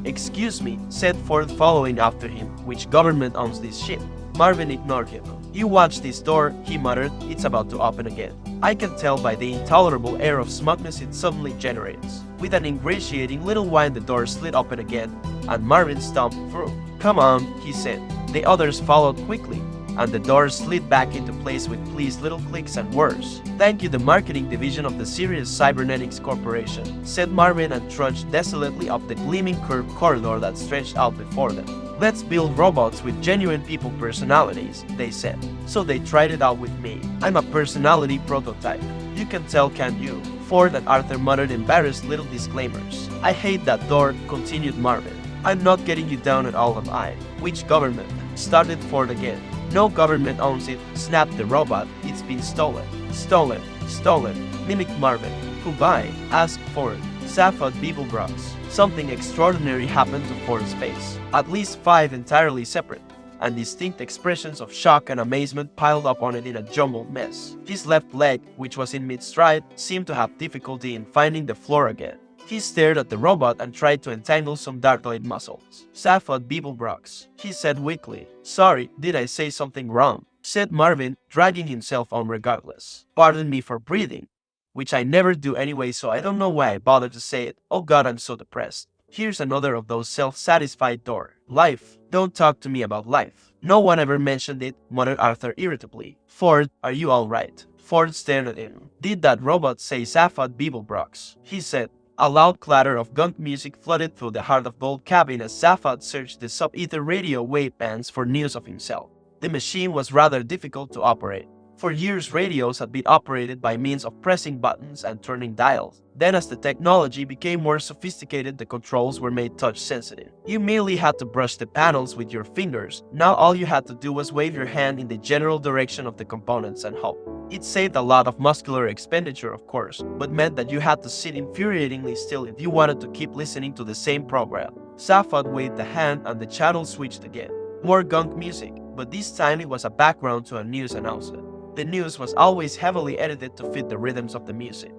Excuse me, said Ford following after him. Which government owns this ship? Marvin ignored him. You watch this door, he muttered. It's about to open again. I can tell by the intolerable air of smugness it suddenly generates. With an ingratiating little whine, the door slid open again, and Marvin stomped through. Come on, he said. The others followed quickly, and the door slid back into place with pleased little clicks and whirs. Thank you, the marketing division of the Sirius Cybernetics Corporation, said Marvin, and trudged desolately up the gleaming curved corridor that stretched out before them. Let's build robots with genuine people personalities, they said. So they tried it out with me. I'm a personality prototype. You can tell, can't you? Ford and Arthur muttered embarrassed little disclaimers. I hate that door, continued Marvin. I'm not getting you down at all, am I? Which government? Started Ford again. No government owns it, snapped the robot. It's been stolen. Stolen. Stolen, mimicked Marvin. Who by? Asked Ford. Safad Beeblebrox. Something extraordinary happened to Ford's face. At least 5 entirely separate, and distinct expressions of shock and amazement piled up on it in a jumbled mess. His left leg, which was in mid-stride, seemed to have difficulty in finding the floor again. He stared at the robot and tried to entangle some dartoid muscles. Safford Beeblebrox, he said weakly. Sorry, did I say something wrong? Said Marvin, dragging himself on regardless. Pardon me for breathing, which I never do anyway, so I don't know why I bothered to say it. Oh god, I'm so depressed. Here's another of those self-satisfied door. Life. Don't talk to me about life. No one ever mentioned it, muttered Arthur irritably. Ford, are you alright? Ford stared at him. Did that robot say Safford Beeblebrox? He said. A loud clatter of gunk music flooded through the heart of Gold cabin as Safford searched the sub-ether radio wave bands for news of himself. The machine was rather difficult to operate. For years, radios had been operated by means of pressing buttons and turning dials. Then as the technology became more sophisticated, the controls were made touch-sensitive. You merely had to brush the panels with your fingers. Now all you had to do was wave your hand in the general direction of the components and hope. It saved a lot of muscular expenditure, of course, but meant that you had to sit infuriatingly still if you wanted to keep listening to the same program. Safford waved the hand and the channel switched again. More gunk music, but this time it was a background to a news announcement. The news was always heavily edited to fit the rhythms of the music.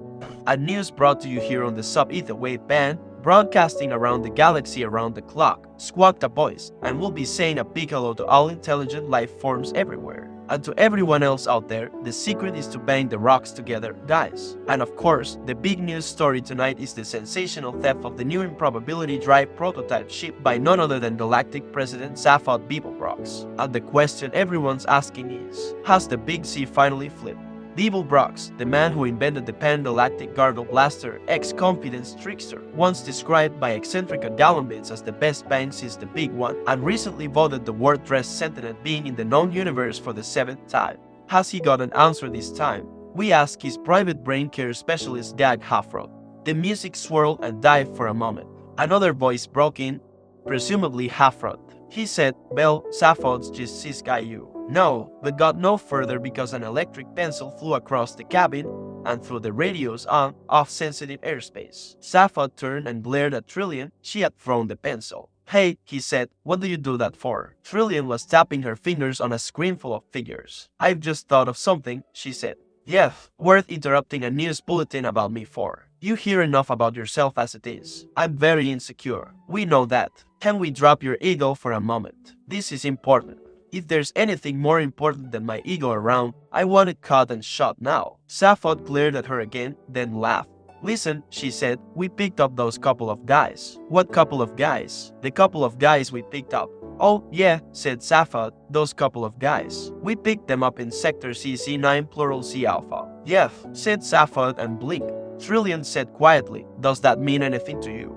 A news brought to you here on the sub-ether wave band, broadcasting around the galaxy around the clock, squawked a voice, and will be saying a big hello to all intelligent life forms everywhere. And to everyone else out there, the secret is to bang the rocks together, guys. And of course, the big news story tonight is the sensational theft of the new improbability drive prototype ship by none other than Galactic President Safford Beeblebrox. And the question everyone's asking is, has the big C finally flipped? Beeblebrox, the man who invented the pan-galactic gargle blaster, ex-confidence trickster, once described by eccentric Gallonbits as the best bang since the big one, and recently voted the word-dressed sentient being in the known universe for the 7th time. Has he got an answer this time? We ask his private brain care specialist Dag Hafrod. The music swirled and died for a moment. Another voice broke in, presumably Hafrod. He said, well, Safford's just this guy you. No, but got no further because an electric pencil flew across the cabin and through the radios on off sensitive airspace. Safford turned and glared at Trillian. She had thrown the pencil. Hey, he said, what do you do that for? Trillian was tapping her fingers on a screen full of figures. I've just thought of something, she said. Yeah, worth interrupting a news bulletin about me for. You hear enough about yourself as it is. I'm very insecure. We know that. Can we drop your ego for a moment? This is important. If there's anything more important than my ego around, I want it cut and shot now. Safford glared at her again, then laughed. Listen, she said, we picked up those couple of guys. What couple of guys? The couple of guys we picked up. Oh, yeah, said Safford, those couple of guys. We picked them up in Sector CC9 plural C Alpha. Yeah, said Safford and blinked. Trillian said quietly, does that mean anything to you?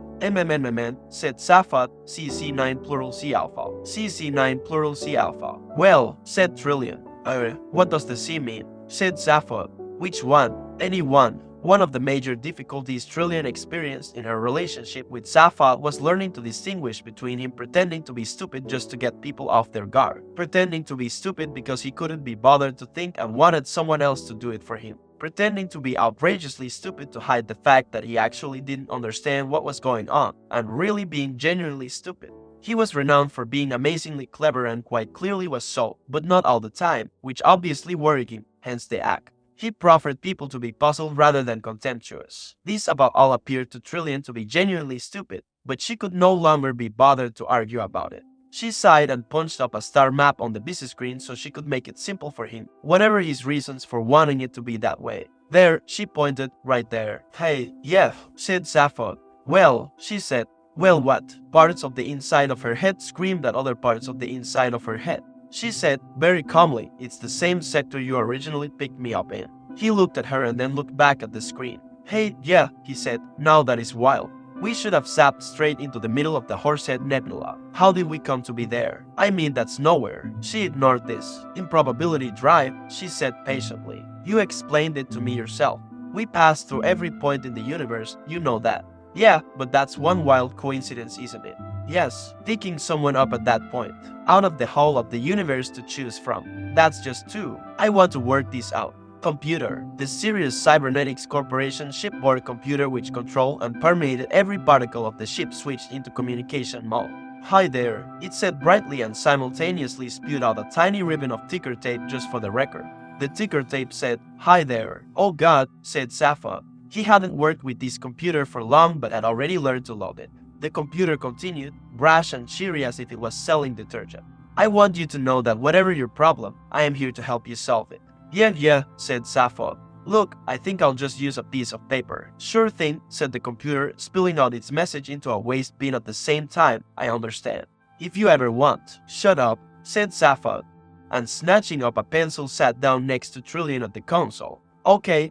Said Safford, CC9 plural C Alpha. CC9 plural C Alpha. Well, said Trillian. What does the C mean? Said Safford. Which one? Any one. One of the major difficulties Trillian experienced in her relationship with Safford was learning to distinguish between him pretending to be stupid just to get people off their guard, pretending to be stupid because he couldn't be bothered to think and wanted someone else to do it for him, pretending to be outrageously stupid to hide the fact that he actually didn't understand what was going on, and really being genuinely stupid. He was renowned for being amazingly clever and quite clearly was so, but not all the time, which obviously worried him, hence the act. He proffered people to be puzzled rather than contemptuous. This about all appeared to Trillian to be genuinely stupid, but she could no longer be bothered to argue about it. She sighed and punched up a star map on the busy screen so she could make it simple for him, whatever his reasons for wanting it to be that way. There, she pointed, right there. Hey, yeah, said Safford. Well, she said. Well, what? Parts of the inside of her head screamed at other parts of the inside of her head. She said, very calmly, it's the same sector you originally picked me up in. He looked at her and then looked back at the screen. Hey, yeah, he said, now that is wild. We should have zapped straight into the middle of the Horsehead Nebula. How did we come to be there? I mean, that's nowhere. She ignored this. Improbability drive, she said patiently. You explained it to me yourself. We passed through every point in the universe, you know that. Yeah, but that's one wild coincidence, isn't it? Yes, picking someone up at that point, out of the whole of the universe to choose from. That's just two. I want to work this out. Computer, the Sirius Cybernetics Corporation shipboard computer which controlled and permeated every particle of the ship switched into communication mode. Hi there, it said brightly and simultaneously spewed out a tiny ribbon of ticker tape just for the record. The ticker tape said, "Hi there." "Oh God," said Safad. He hadn't worked with this computer for long but had already learned to love it. The computer continued, brash and cheery as if it was selling detergent. "I want you to know that whatever your problem, I am here to help you solve it." Yeah, said Safad. "Look, I think I'll just use a piece of paper." "Sure thing," said the computer, spilling out its message into a waste bin at the same time. "I understand. If you ever want." "Shut up," said Safad, and snatching up a pencil sat down next to Trillian at the console. Okay,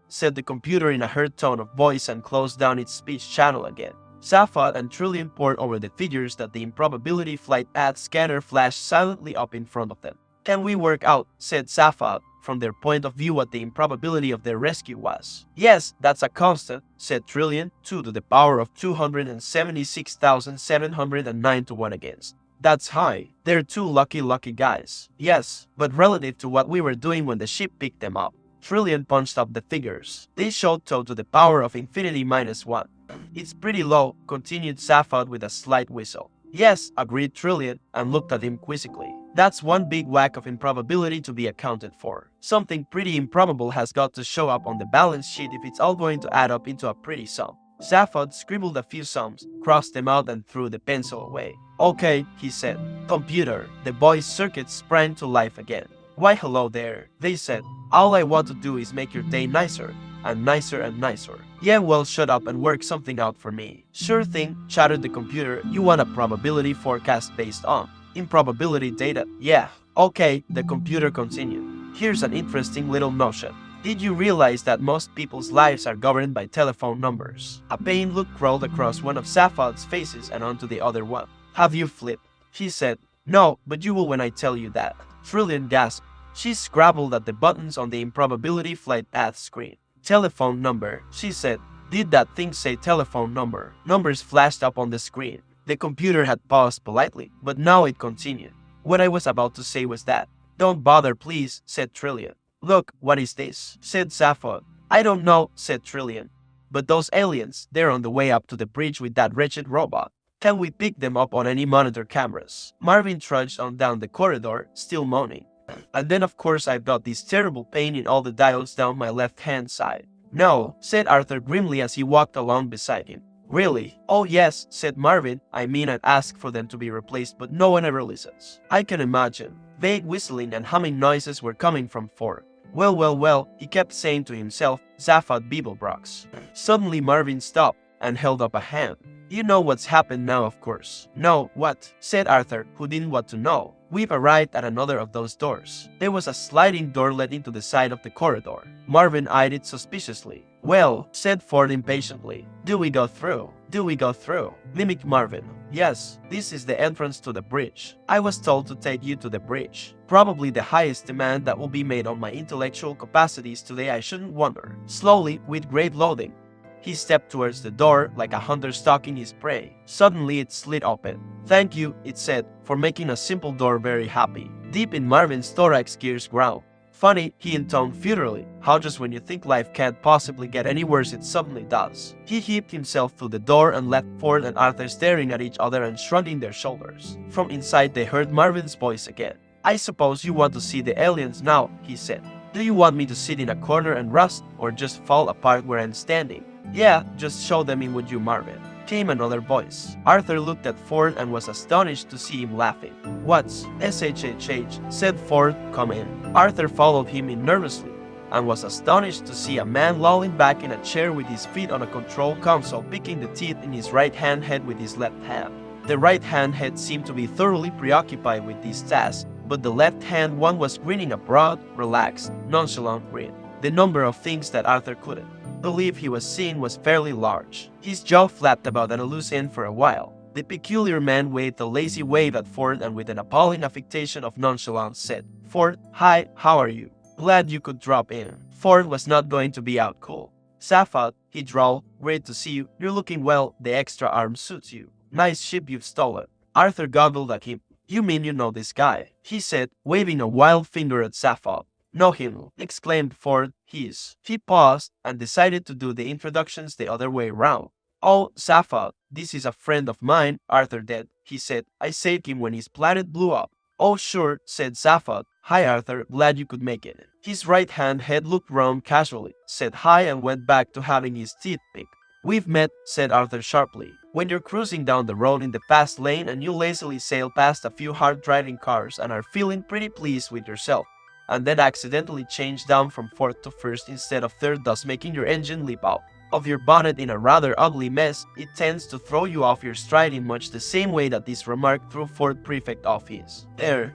said the computer in a hurt tone of voice and closed down its speech channel again. Safad and Trillian pored over the figures that the improbability flight ad scanner flashed silently up in front of them. "Can we work out," said Safad, from their point of view what the improbability of their rescue was? "Yes, that's a constant," said Trillian, 2 to the power of 276,709 to 1 against. "That's high. They're two lucky guys." "Yes, but relative to what we were doing when the ship picked them up." Trillian punched up the figures. "They showed 2 to the power of infinity minus 1. "It's pretty low," continued Safad with a slight whistle. "Yes," agreed Trillian, and looked at him quizzically. "That's one big whack of improbability to be accounted for. Something pretty improbable has got to show up on the balance sheet if it's all going to add up into a pretty sum." Safad scribbled a few sums, crossed them out and threw the pencil away. "Okay," he said. "Computer." The boys' circuits sprang to life again. "Why hello there," they said. "All I want to do is make your day nicer, and nicer and nicer." "Yeah, well, shut up and work something out for me." "Sure thing," chattered the computer. "You want a probability forecast based on improbability data?" "Yeah." "Okay," the computer continued. "Here's an interesting little notion. Did you realize that most people's lives are governed by telephone numbers?" A pained look crawled across one of Safad's faces and onto the other one. "Have you flipped?" he said. "No, but you will when I tell you that." Trillian gasped. She scrabbled at the buttons on the improbability flight path screen. "Telephone number," she said. "Did that thing say telephone number?" Numbers flashed up on the screen. The computer had paused politely, but now it continued. "What I was about to say was that." "Don't bother, please," said Trillian. "Look, what is this?" said Safad. "I don't know," said Trillian. "But those aliens, they're on the way up to the bridge with that wretched robot. Can we pick them up on any monitor cameras?" Marvin trudged on down the corridor, still moaning. "And then of course I've got this terrible pain in all the dials down my left-hand side." "No," said Arthur grimly as he walked along beside him. "Really?" "Oh yes," said Marvin. "I mean I'd ask for them to be replaced but no one ever listens." "I can imagine." Vague whistling and humming noises were coming from Ford. Well, he kept saying to himself, "Zaphod Beeblebrox." Suddenly Marvin stopped and held up a hand. "You know what's happened now, of course." "No, what?" said Arthur, who didn't want to know. "We've arrived at another of those doors." There was a sliding door leading to the side of the corridor. Marvin eyed it suspiciously. "Well," said Ford impatiently, "do we go through?" "Do we go through?" mimicked Marvin. "Yes, this is the entrance to the bridge. I was told to take you to the bridge. Probably the highest demand that will be made on my intellectual capacities today, I shouldn't wonder." Slowly, with great loathing, he stepped towards the door like a hunter stalking his prey. Suddenly it slid open. "Thank you," it said, "for making a simple door very happy." Deep in Marvin's thorax gears ground. "Funny," he intoned futilely, "how just when you think life can't possibly get any worse it suddenly does." He heaved himself through the door and left Ford and Arthur staring at each other and shrugging their shoulders. From inside they heard Marvin's voice again. "I suppose you want to see the aliens now," he said. "Do you want me to sit in a corner and rust, or just fall apart where I'm standing?" "Yeah, just show them in, would you, Marvin?" Came another voice. Arthur looked at Ford and was astonished to see him laughing. "What's SHHH?" said Ford. "Come in." Arthur followed him in nervously and was astonished to see a man lolling back in a chair with his feet on a control console, picking the teeth in his right hand head with his left hand. The right hand head seemed to be thoroughly preoccupied with this task, but the left hand one was grinning a broad, relaxed, nonchalant grin. The number of things that Arthur couldn't believe he was seeing was fairly large. His jaw flapped about at a loose end for a while. The peculiar man waved a lazy wave at Ford and with an appalling affectation of nonchalance said, "Ford, hi, how are you? Glad you could drop in." Ford was not going to be out cool. "Safad," he drawled, "great to see you. You're looking well. The extra arm suits you. Nice ship you've stolen." Arthur goggled at him. "You mean you know this guy?" he said, waving a wild finger at Safad. "Know him," exclaimed Ford. He paused and decided to do the introductions the other way round. "Oh, Sappho, this is a friend of mine, Arthur Dent," he said. "I saved him when his planet blew up." "Oh, sure," said Sappho. "Hi, Arthur, glad you could make it." His right-hand head looked round casually, said hi and went back to having his teeth picked. "We've met," said Arthur sharply. "When you're cruising down the road in the fast lane and you lazily sail past a few hard-driving cars and are feeling pretty pleased with yourself, and then accidentally change down from fourth to first instead of third, thus making your engine leap out of your bonnet in a rather ugly mess, it tends to throw you off your stride in much the same way that this remark threw Ford Prefect off his.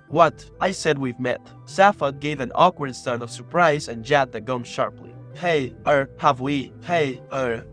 What? I said we've met." Sappho gave an awkward start of surprise and jabbed the gum sharply. "Hey, have we? Hey,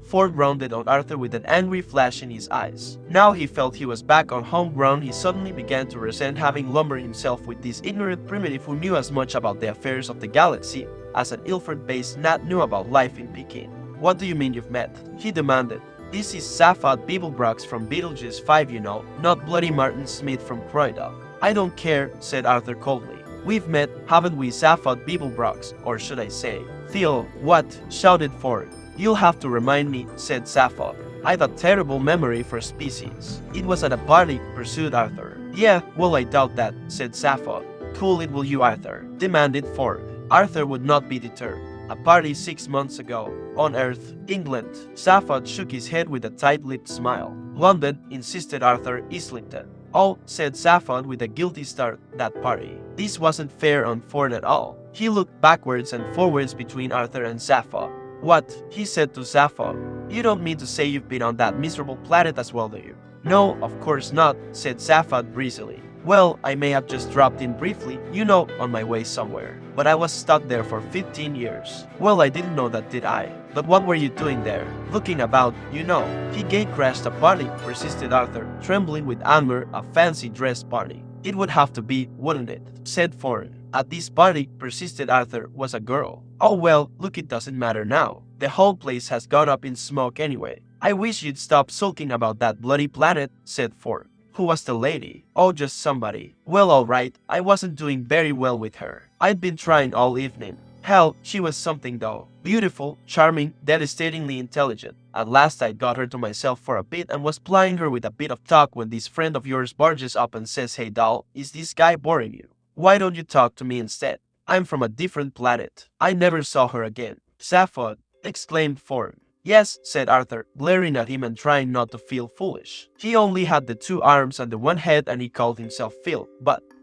Ford rounded on Arthur with an angry flash in his eyes. Now he felt he was back on home ground. He suddenly began to resent having lumbered himself with this ignorant primitive who knew as much about the affairs of the galaxy as an Ilford-based gnat knew about life in Peking. "What do you mean you've met?" he demanded. "This is Sappho Beeblebrox from Beetlejuice 5, you know, not bloody Martin Smith from Croydon." "I don't care," said Arthur coldly. "We've met, haven't we, Sappho Beeblebrox, or should I say, Theo?" "What?" shouted Ford. "You'll have to remind me," said Sappho. "I've a terrible memory for species." "It was at a party," pursued Arthur. "Yeah, well, I doubt that," said Sappho. "Cool it will you, Arthur?" demanded Ford. Arthur would not be deterred. "A party 6 months ago. On Earth, England." Sappho shook his head with a tight-lipped smile. "London," insisted Arthur, "Islington." "Oh," said Sappho with a guilty start, "that party." This wasn't fair on Ford at all. He looked backwards and forwards between Arthur and Sappho. "What?" he said to Sappho. "You don't mean to say you've been on that miserable planet as well, do you?" "No, of course not," said Sappho breezily. "Well, I may have just dropped in briefly, you know, on my way somewhere. But I was stuck there for 15 years. "Well, I didn't know that, did I? But what were you doing there?" "Looking about, you know." "He gate-crashed a party," persisted Arthur, trembling with anger, "a fancy-dress party." "It would have to be, wouldn't it?" said Ford. "At this party," persisted Arthur, "was a girl." "Oh well, look, it doesn't matter now. The whole place has gone up in smoke anyway." "I wish you'd stop sulking about that bloody planet," said Ford. "Who was the lady?" "Oh, just somebody." "Well, all right, I wasn't doing very well with her. I'd been trying all evening. Hell, she was something though. Beautiful, charming, devastatingly intelligent. At last I got her to myself for a bit and was plying her with a bit of talk when this friend of yours barges up and says, 'Hey doll, is this guy boring you? Why don't you talk to me instead? I'm from a different planet.' I never saw her again." "Sappho!" exclaimed Ford. "Yes," said Arthur, glaring at him and trying not to feel foolish. "He only had the 2 arms and the 1 head and he called himself Phil.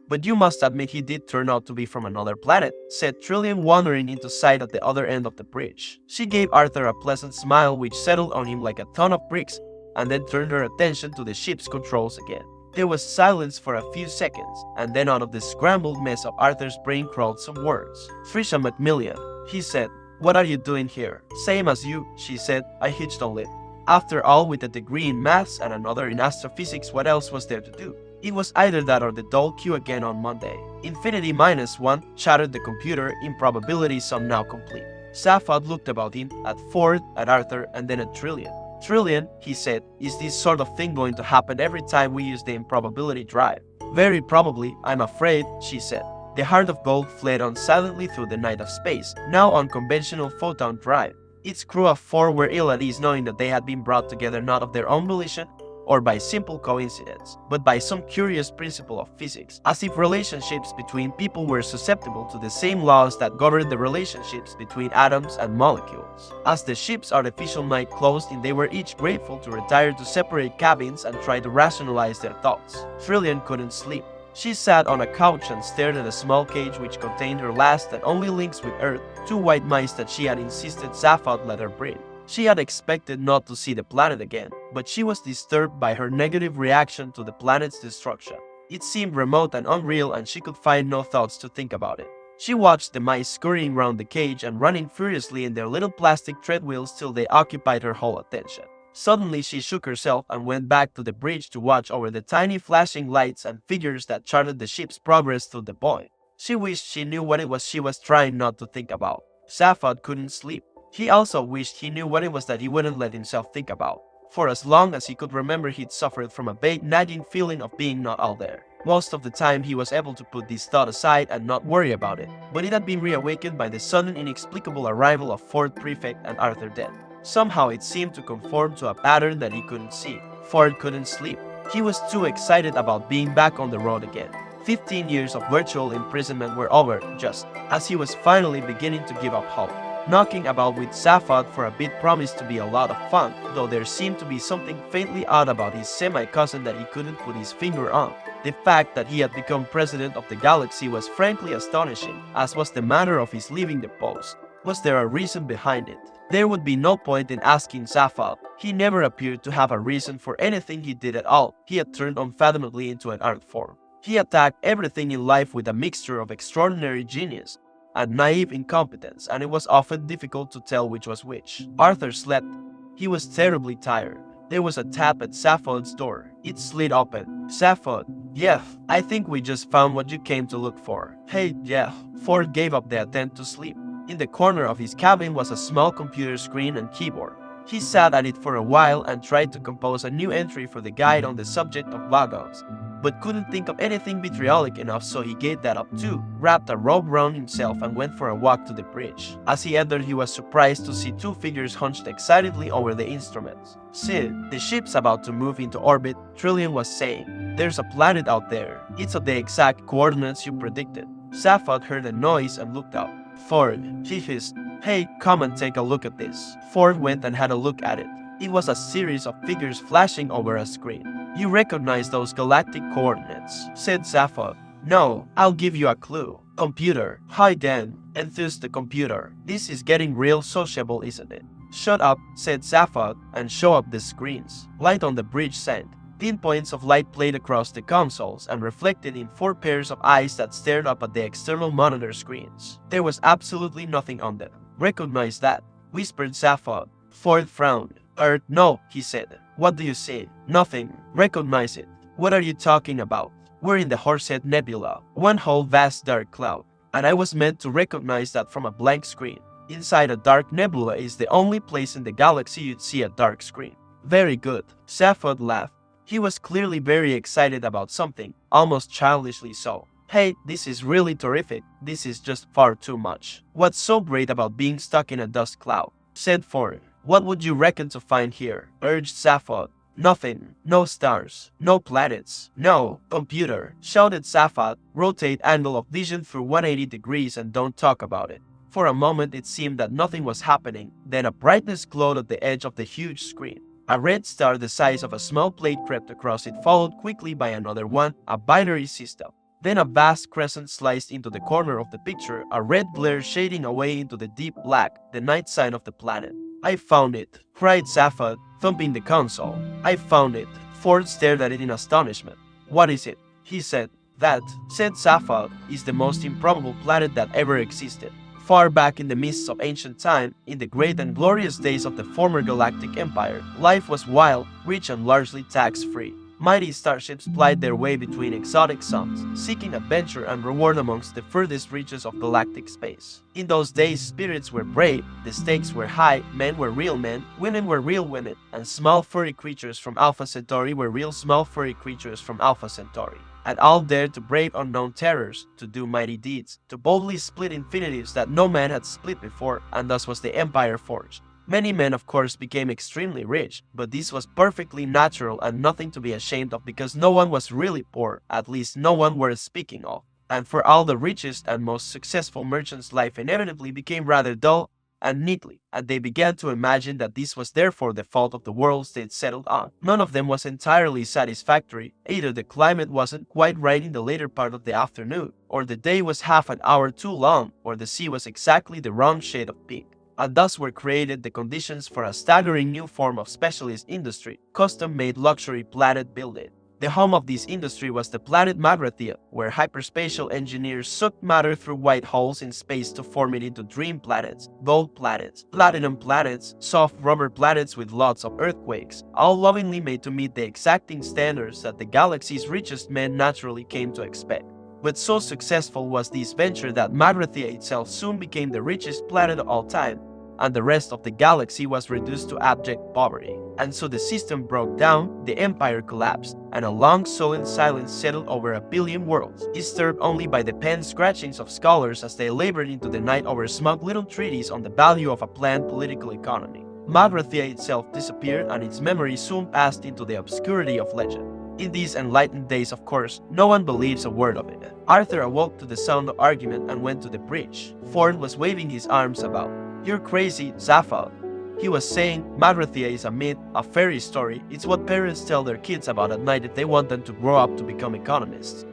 But you must admit he did turn out to be from another planet," said Trillian, wandering into sight at the other end of the bridge. She gave Arthur a pleasant smile which settled on him like a ton of bricks and then turned her attention to the ship's controls again. There was silence for a few seconds, and then out of the scrambled mess of Arthur's brain crawled some words. "Trisha Macmillan," he said. "What are you doing here?" "Same as you," she said. "I hitched a lift." After all, with a degree in maths and another in astrophysics, what else was there to do? It was either that or the dull queue again on Monday. "Infinity minus 1, chattered the computer, improbability sum now complete. Sappho looked about him, at Ford, at Arthur, and then at Trillian. "Trillian," he said, "is this sort of thing going to happen every time we use the improbability drive?" "Very probably, I'm afraid," she said. The Heart of Gold fled on silently through the night of space, now on conventional photon drive. Its crew of 4 were ill at ease knowing that they had been brought together not of their own volition, or by simple coincidence, but by some curious principle of physics, as if relationships between people were susceptible to the same laws that govern the relationships between atoms and molecules. As the ship's artificial night closed in, they were each grateful to retire to separate cabins and try to rationalize their thoughts. Trillian couldn't sleep. She sat on a couch and stared at a small cage which contained her last and only links with Earth, 2 white mice that she had insisted Sappho let her breed. She had expected not to see the planet again, but she was disturbed by her negative reaction to the planet's destruction. It seemed remote and unreal, and she could find no thoughts to think about it. She watched the mice scurrying round the cage and running furiously in their little plastic treadwheels till they occupied her whole attention. Suddenly she shook herself and went back to the bridge to watch over the tiny flashing lights and figures that charted the ship's progress to the point. She wished she knew what it was she was trying not to think about. Sappho couldn't sleep. He also wished he knew what it was that he wouldn't let himself think about. For as long as he could remember, he'd suffered from a vague nagging feeling of being not all there. Most of the time he was able to put this thought aside and not worry about it, but it had been reawakened by the sudden inexplicable arrival of Ford Prefect and Arthur Dent. Somehow it seemed to conform to a pattern that he couldn't see. Ford couldn't sleep. He was too excited about being back on the road again. 15 years of virtual imprisonment were over just as he was finally beginning to give up hope. Knocking about with Safad for a bit promised to be a lot of fun, though there seemed to be something faintly odd about his semi-cousin that he couldn't put his finger on. The fact that he had become president of the galaxy was frankly astonishing, as was the matter of his leaving the post. Was there a reason behind it? There would be no point in asking Safad. He never appeared to have a reason for anything he did at all. He had turned unfathomably into an art form. He attacked everything in life with a mixture of extraordinary genius and naive incompetence, and it was often difficult to tell which was which. Arthur slept. He was terribly tired. There was a tap at Safod's door. It slid open. Safod. Yeah, I think we just found what you came to look for. Hey, yeah. Ford gave up the attempt to sleep. In the corner of his cabin was a small computer screen and keyboard. He sat at it for a while and tried to compose a new entry for the guide on the subject of vagons, but couldn't think of anything vitriolic enough, so he gave that up too, wrapped a robe round himself and went for a walk to the bridge. As he entered, he was surprised to see two figures hunched excitedly over the instruments. "Sid, the ship's about to move into orbit," Trillian was saying. "There's a planet out there. It's of the exact coordinates you predicted." Safad heard a noise and looked up. "Ford," he hissed. "Hey, come and take a look at this." Ford went and had a look at it. It was a series of figures flashing over a screen. "You recognize those galactic coordinates?" said Safad. "No, I'll give you a clue. Computer." "Hi Dan," enthused the computer. "This is getting real sociable, isn't it?" "Shut up," said Safad, "and show up the screens." Light on the bridge sank. Thin points of light played across the consoles and reflected in 4 pairs of eyes that stared up at the external monitor screens. There was absolutely nothing on them. "Recognize that?" whispered Safad. Ford frowned. No," he said. "What do you say?" "Nothing. Recognize it." "What are you talking about?" "We're in the Horsehead Nebula, one whole vast dark cloud, and I was meant to recognize that from a blank screen. Inside a dark nebula is the only place in the galaxy you'd see a dark screen." "Very good." Safad laughed. He was clearly very excited about something, almost childishly so. "Hey, this is really terrific. This is just far too much." "What's so great about being stuck in a dust cloud?" said Ford. "What would you reckon to find here?" urged Safad. "Nothing. No stars. No planets. No, computer," shouted Safad. "Rotate angle of vision through 180 degrees and don't talk about it." For a moment it seemed that nothing was happening, then a brightness glowed at the edge of the huge screen. A red star the size of a small plate crept across it, followed quickly by another one, a binary system. Then a vast crescent sliced into the corner of the picture, a red glare shading away into the deep black, the night sign of the planet. "I found it," cried Safad, thumping the console. "I found it." Ford stared at it in astonishment. "What is it?" he said. "That," said Safad, "is the most improbable planet that ever existed. Far back in the mists of ancient time, in the great and glorious days of the former galactic empire, life was wild, rich and largely tax-free. Mighty starships plied their way between exotic suns, seeking adventure and reward amongst the furthest reaches of galactic space. In those days, spirits were brave, the stakes were high, men were real men, women were real women, and small furry creatures from Alpha Centauri were real small furry creatures from Alpha Centauri. And all dared to brave unknown terrors, to do mighty deeds, to boldly split infinitives that no man had split before, and thus was the empire forged. Many men, of course, became extremely rich, but this was perfectly natural and nothing to be ashamed of, because no one was really poor, at least no one worth speaking of. And for all the richest and most successful merchants, life inevitably became rather dull and neatly, and they began to imagine that this was therefore the fault of the worlds they'd settled on. None of them was entirely satisfactory. Either the climate wasn't quite right in the later part of the afternoon, or the day was half an hour too long, or the sea was exactly the wrong shade of pink. And thus were created the conditions for a staggering new form of specialist industry, custom-made luxury planet building. The home of this industry was the planet Magrathea, where hyperspatial engineers sucked matter through white holes in space to form it into dream planets, gold planets, platinum planets, soft rubber planets with lots of earthquakes, all lovingly made to meet the exacting standards that the galaxy's richest men naturally came to expect. But so successful was this venture that Magrathea itself soon became the richest planet of all time, and the rest of the galaxy was reduced to abject poverty. And so the system broke down, the empire collapsed, and a long sullen silence settled over 1 billion worlds, disturbed only by the pen scratchings of scholars as they labored into the night over smug little treatises on the value of a planned political economy. Magrathea itself disappeared and its memory soon passed into the obscurity of legend. In these enlightened days, of course, no one believes a word of it. Arthur awoke to the sound of argument and went to the bridge. Ford was waving his arms about. "You're crazy, Zaphod." He was saying, Magrathea is a myth, a fairy story. It's what parents tell their kids about at night if they want them to grow up to become economists.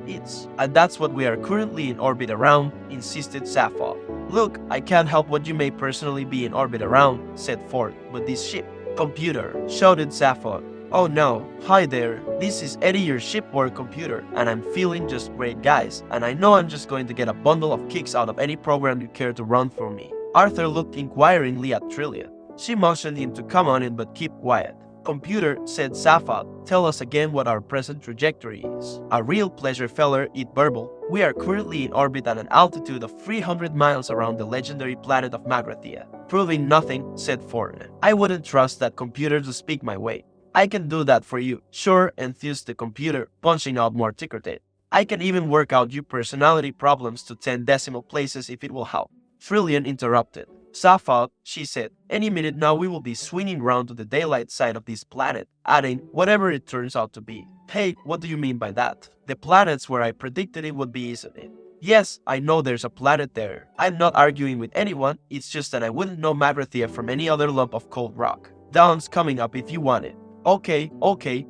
And that's what we are currently in orbit around, insisted Zaphod. "Look, I can't help what you may personally be in orbit around," said Ford, "but this ship." "Computer," shouted Zaphod. "Oh no, hi there, this is Eddie, your shipboard computer, and I'm feeling just great, guys, and I know I'm just going to get a bundle of kicks out of any program you care to run for me." Arthur looked inquiringly at Trillian. She motioned him to come on in but keep quiet. "Computer," said Zaphod, "tell us again what our present trajectory is." "A real pleasure, feller," it burbled. "We are currently in orbit at an altitude of 300 miles around the legendary planet of Magrathea." "Proving nothing," said Ford. "I wouldn't trust that computer to speak my way." "I can do that for you." "Sure," enthused the computer, punching out more ticker tape. "I can even work out your personality problems to 10 decimal places if it will help." Trillian interrupted. "Zaphod," she said, "any minute now we will be swinging round to the daylight side of this planet," adding, "whatever it turns out to be." "Hey, what do you mean by that?" "The planet's where I predicted it would be, isn't it?" "Yes, I know there's a planet there. I'm not arguing with anyone, it's just that I wouldn't know Magrathea from any other lump of cold rock. Dawn's coming up if you want it." Okay,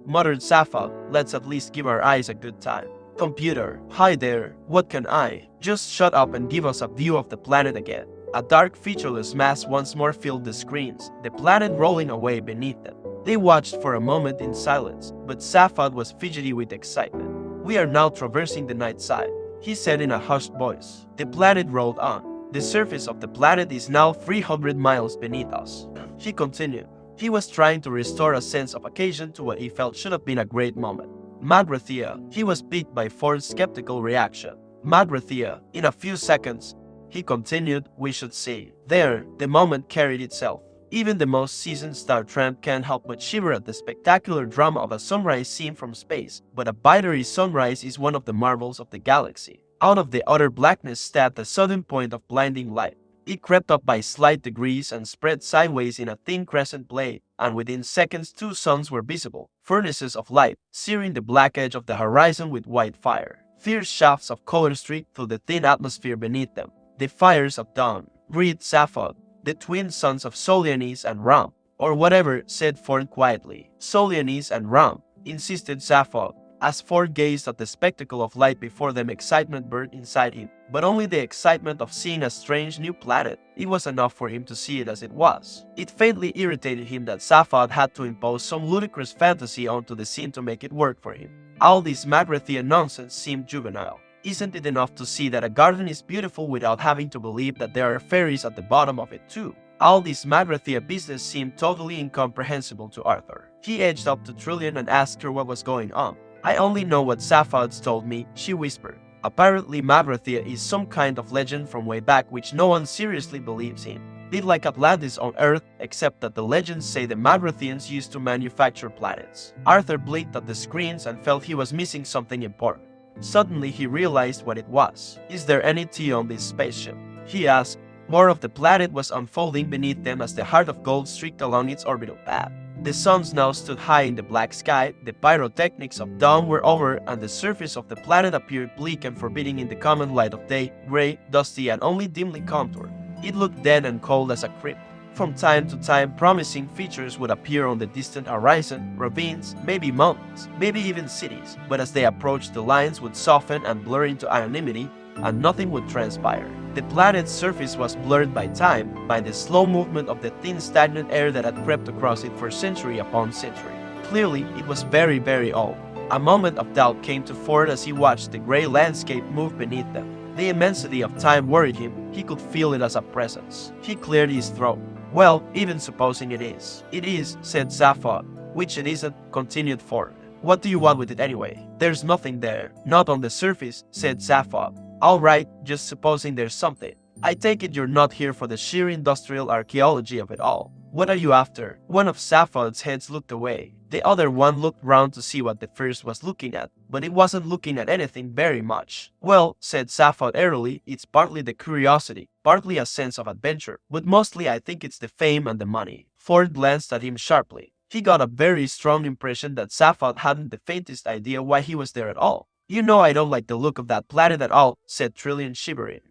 muttered Zaphod, "let's at least give our eyes a good time." "Computer, hi there, what can I?" "Just shut up and give us a view of the planet again." A dark, featureless mass once more filled the screens, the planet rolling away beneath them. They watched for a moment in silence, but Zaphod was fidgety with excitement. "We are now traversing the night side," he said in a hushed voice. The planet rolled on. "The surface of the planet is now 300 miles beneath us," he continued. He was trying to restore a sense of occasion to what he felt should have been a great moment. "Magrathea," he was piqued by Ford's skeptical reaction. "Magrathea, in a few seconds," he continued, "we should see." There, the moment carried itself. Even the most seasoned star tramp can't help but shiver at the spectacular drama of a sunrise seen from space, but a bitery sunrise is one of the marvels of the galaxy. Out of the utter blackness stepped a sudden point of blinding light. It crept up by slight degrees and spread sideways in a thin crescent blade, and within seconds 2 suns were visible, furnaces of light, searing the black edge of the horizon with white fire. Fierce shafts of color streaked through the thin atmosphere beneath them. "The fires of dawn," breathed Zaphod. "The twin sons of Solianes and Ram." "Or whatever," said Ford quietly. "Solianes and Ram," insisted Zaphod. As Ford gazed at the spectacle of light before them, excitement burned inside him, but only the excitement of seeing a strange new planet. It was enough for him to see it as it was. It faintly irritated him that Zaphod had to impose some ludicrous fantasy onto the scene to make it work for him. All this Magrathea nonsense seemed juvenile. Isn't it enough to see that a garden is beautiful without having to believe that there are fairies at the bottom of it too? All this Magrathea business seemed totally incomprehensible to Arthur. He edged up to Trillian and asked her what was going on. "I only know what Zaphod's told me," she whispered. "Apparently Magrathea is some kind of legend from way back which no one seriously believes in. Bit like Atlantis on Earth, except that the legends say the Magratheans used to manufacture planets." Arthur blinked at the screens and felt he was missing something important. Suddenly he realized what it was. "Is there any tea on this spaceship?" he asked. More of the planet was unfolding beneath them as the heart of gold streaked along its orbital path. The suns now stood high in the black sky, the pyrotechnics of dawn were over, and the surface of the planet appeared bleak and forbidding in the common light of day, gray, dusty, and only dimly contoured. It looked dead and cold as a crypt. From time to time, promising features would appear on the distant horizon, ravines, maybe mountains, maybe even cities, but as they approached, the lines would soften and blur into anonymity, and nothing would transpire. The planet's surface was blurred by time, by the slow movement of the thin stagnant air that had crept across it for century upon century. Clearly, it was very, very old. A moment of doubt came to Ford as he watched the gray landscape move beneath them. The immensity of time worried him. He could feel it as a presence. He cleared his throat. "Well, even supposing it is." "It is," said Zaphod. "Which it isn't," continued Ford. "What do you want with it anyway?" "There's nothing there." "Not on the surface," said Zaphod. "All right, just supposing there's something. I take it you're not here for the sheer industrial archaeology of it all." "What are you after?" One of Sapphod's heads looked away. The other one looked round to see what the first was looking at, but it wasn't looking at anything very much. "Well," said Sappho airily, "it's partly the curiosity, partly a sense of adventure, but mostly I think it's the fame and the money." Ford glanced at him sharply. He got a very strong impression that Sappho hadn't the faintest idea why he was there at all. "You know I don't like the look of that planet at all," said Trillian, shivering.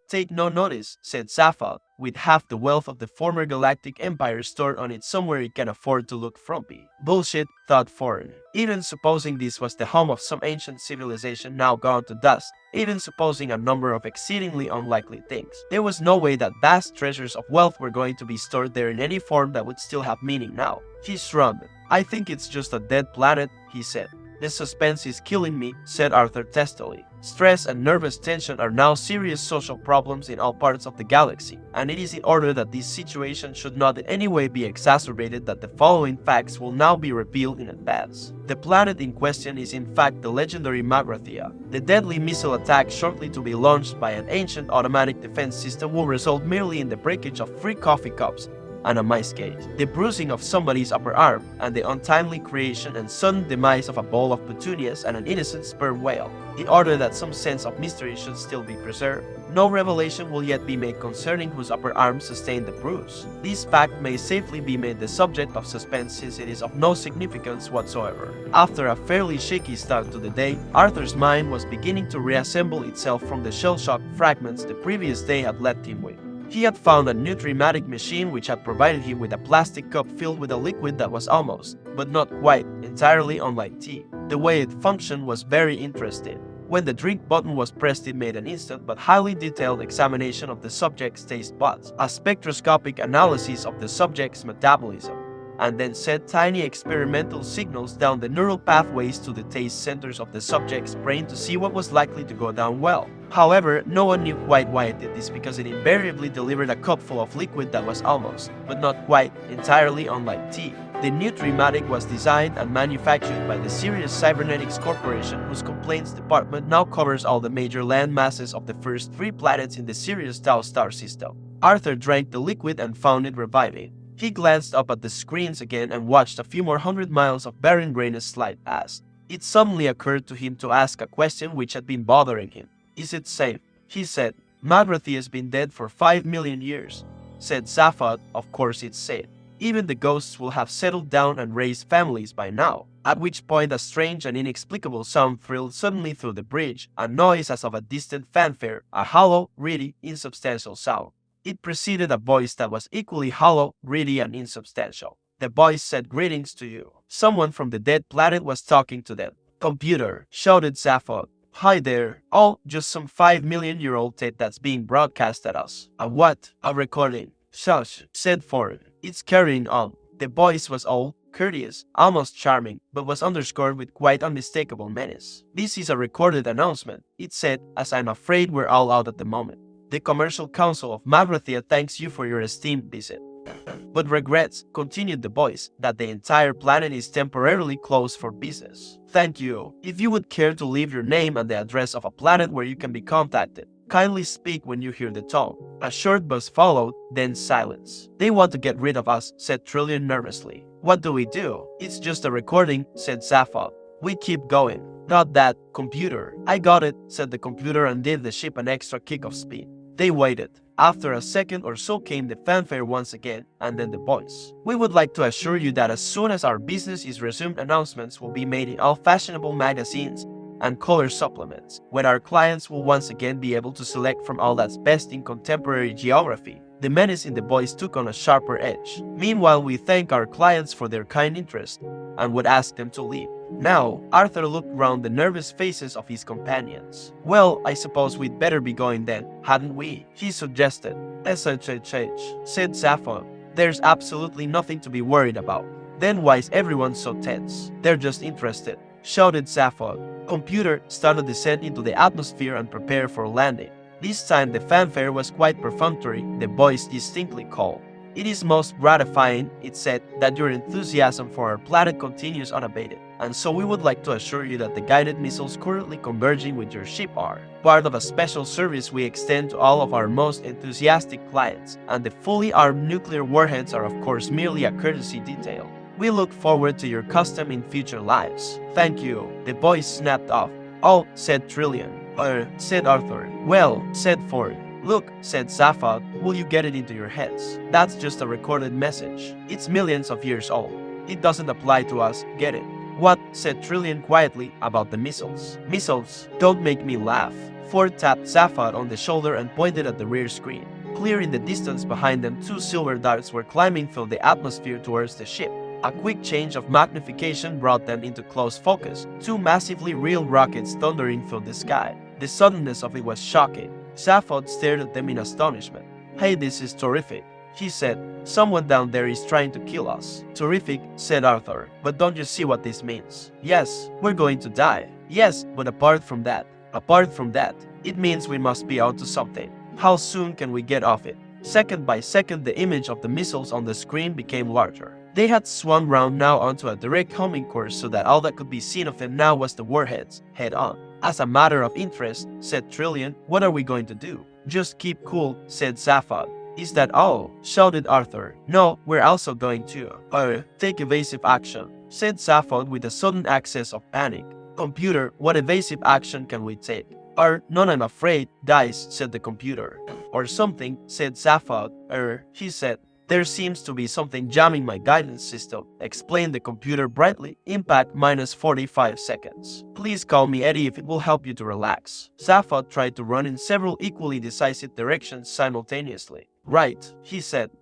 Take no notice," said Sappho, "with half the wealth of the former galactic empire stored on it somewhere it can afford to look frumpy." "Bullshit," thought Ford. Even supposing this was the home of some ancient civilization now gone to dust, even supposing a number of exceedingly unlikely things, there was no way that vast treasures of wealth were going to be stored there in any form that would still have meaning now. He shrugged. "I think it's just a dead planet," he said. "The suspense is killing me," said Arthur testily. "Stress and nervous tension are now serious social problems in all parts of the galaxy, and it is in order that this situation should not in any way be exacerbated that the following facts will now be revealed in advance. The planet in question is in fact the legendary Magrathea. The deadly missile attack shortly to be launched by an ancient automatic defense system will result merely in the breakage of 3 coffee cups and a mice cage, the bruising of somebody's upper arm, and the untimely creation and sudden demise of a bowl of petunias and an innocent sperm whale, in order that some sense of mystery should still be preserved. No revelation will yet be made concerning whose upper arm sustained the bruise. This fact may safely be made the subject of suspense since it is of no significance whatsoever." After a fairly shaky start to the day, Arthur's mind was beginning to reassemble itself from the shell-shocked fragments the previous day had left him with. He had found a nutrimatic machine which had provided him with a plastic cup filled with a liquid that was almost, but not quite, entirely unlike tea. The way it functioned was very interesting. When the drink button was pressed, it made an instant but highly detailed examination of the subject's taste buds, a spectroscopic analysis of the subject's metabolism, and then sent tiny experimental signals down the neural pathways to the taste centers of the subject's brain to see what was likely to go down well. However, no one knew quite why it did this because it invariably delivered a cup full of liquid that was almost, but not quite, entirely unlike tea. The Nutrimatic was designed and manufactured by the Sirius Cybernetics Corporation, whose complaints department now covers all the major land masses of the first 3 planets in the Sirius Tau star system. Arthur drank the liquid and found it reviving. He glanced up at the screens again and watched a few more 100 miles of barren grayness slide past. It suddenly occurred to him to ask a question which had been bothering him. "Is it safe?" he said. "Magrathea has been dead for 5 million years. Said Sappho. "Of course it's safe. Even the ghosts will have settled down and raised families by now." At which point a strange and inexplicable sound thrilled suddenly through the bridge, a noise as of a distant fanfare, a hollow, reedy, insubstantial sound. It preceded a voice that was equally hollow, reedy, and insubstantial. The voice said, "Greetings to you." Someone from the dead planet was talking to them. "Computer," shouted Sappho. "Hi there. Oh, just some 5 million-year-old tape that's being broadcast at us." "A what?" "A recording." "Shush," said Ford. "It's carrying on." The voice was old, courteous, almost charming, but was underscored with quite unmistakable menace. "This is a recorded announcement," it said, "as I'm afraid we're all out at the moment. The Commercial Council of Magrathea thanks you for your esteemed visit, but regrets," continued the voice, "that the entire planet is temporarily closed for business. Thank you. If you would care to leave your name and the address of a planet where you can be contacted, kindly speak when you hear the tone." A short buzz followed, then silence. "They want to get rid of us," said Trillian nervously. "What do we do?" "It's just a recording," said Sappho. "We keep going." "Not that, computer." "I got it," said the computer and gave the ship an extra kick of speed. They waited. After a second or so came the fanfare once again, and then the voice. "We would like to assure you that as soon as our business is resumed, announcements will be made in all fashionable magazines and color supplements, when our clients will once again be able to select from all that's best in contemporary geography." The menace in the voice took on a sharper edge. "Meanwhile, we thank our clients for their kind interest and would ask them to leave." Now, Arthur looked round the nervous faces of his companions. "Well, I suppose we'd better be going then, hadn't we?" he suggested. "SHHH," said Sappho. "There's absolutely nothing to be worried about." "Then why is everyone so tense?" "They're just interested," shouted Sappho. Computer, start a descent into the atmosphere and prepare for landing. This time the fanfare was quite perfunctory, the voice distinctly called, It is most gratifying, it said, that your enthusiasm for our planet continues unabated. And so we would like to assure you that the guided missiles currently converging with your ship are part of a special service we extend to all of our most enthusiastic clients, and the fully armed nuclear warheads are of course merely a courtesy detail. We look forward to your custom in future lives. Thank you. The voice snapped off. Oh, said Trillian. Said Arthur. Well, said Ford. Look, said Zaphod, will you get it into your heads? That's just a recorded message. It's millions of years old. It doesn't apply to us, get it? What? Said Trillian quietly about the missiles. Missiles? Don't make me laugh. Ford tapped Zaphod on the shoulder and pointed at the rear screen. Clear in the distance behind them, two silver darts were climbing through the atmosphere towards the ship. A quick change of magnification brought them into close focus, two massively real rockets thundering through the sky. The suddenness of it was shocking. Zaphod stared at them in astonishment. Hey, this is terrific, he said. Someone down there is trying to kill us. Terrific, said Arthur. But don't you see what this means? Yes, we're going to die. Yes, but apart from that, it means we must be out to something. How soon can we get off it? Second by second, the image of the missiles on the screen became larger. They had swung round now onto a direct homing course so that all that could be seen of them now was the warheads, head on. As a matter of interest, said Trillian, what are we going to do? Just keep cool, said Zaphod. Is that all? Shouted Arthur. No, we're also going to, take evasive action, said Zaphod with a sudden access of panic. Computer, what evasive action can we take? None, I'm afraid, dice, said the computer. Or something, said Zaphod. He said. There seems to be something jamming my guidance system, explained the computer brightly. Impact minus 45 seconds. Please call me Eddie if it will help you to relax. Zaphod tried to run in several equally decisive directions simultaneously. Right, he said.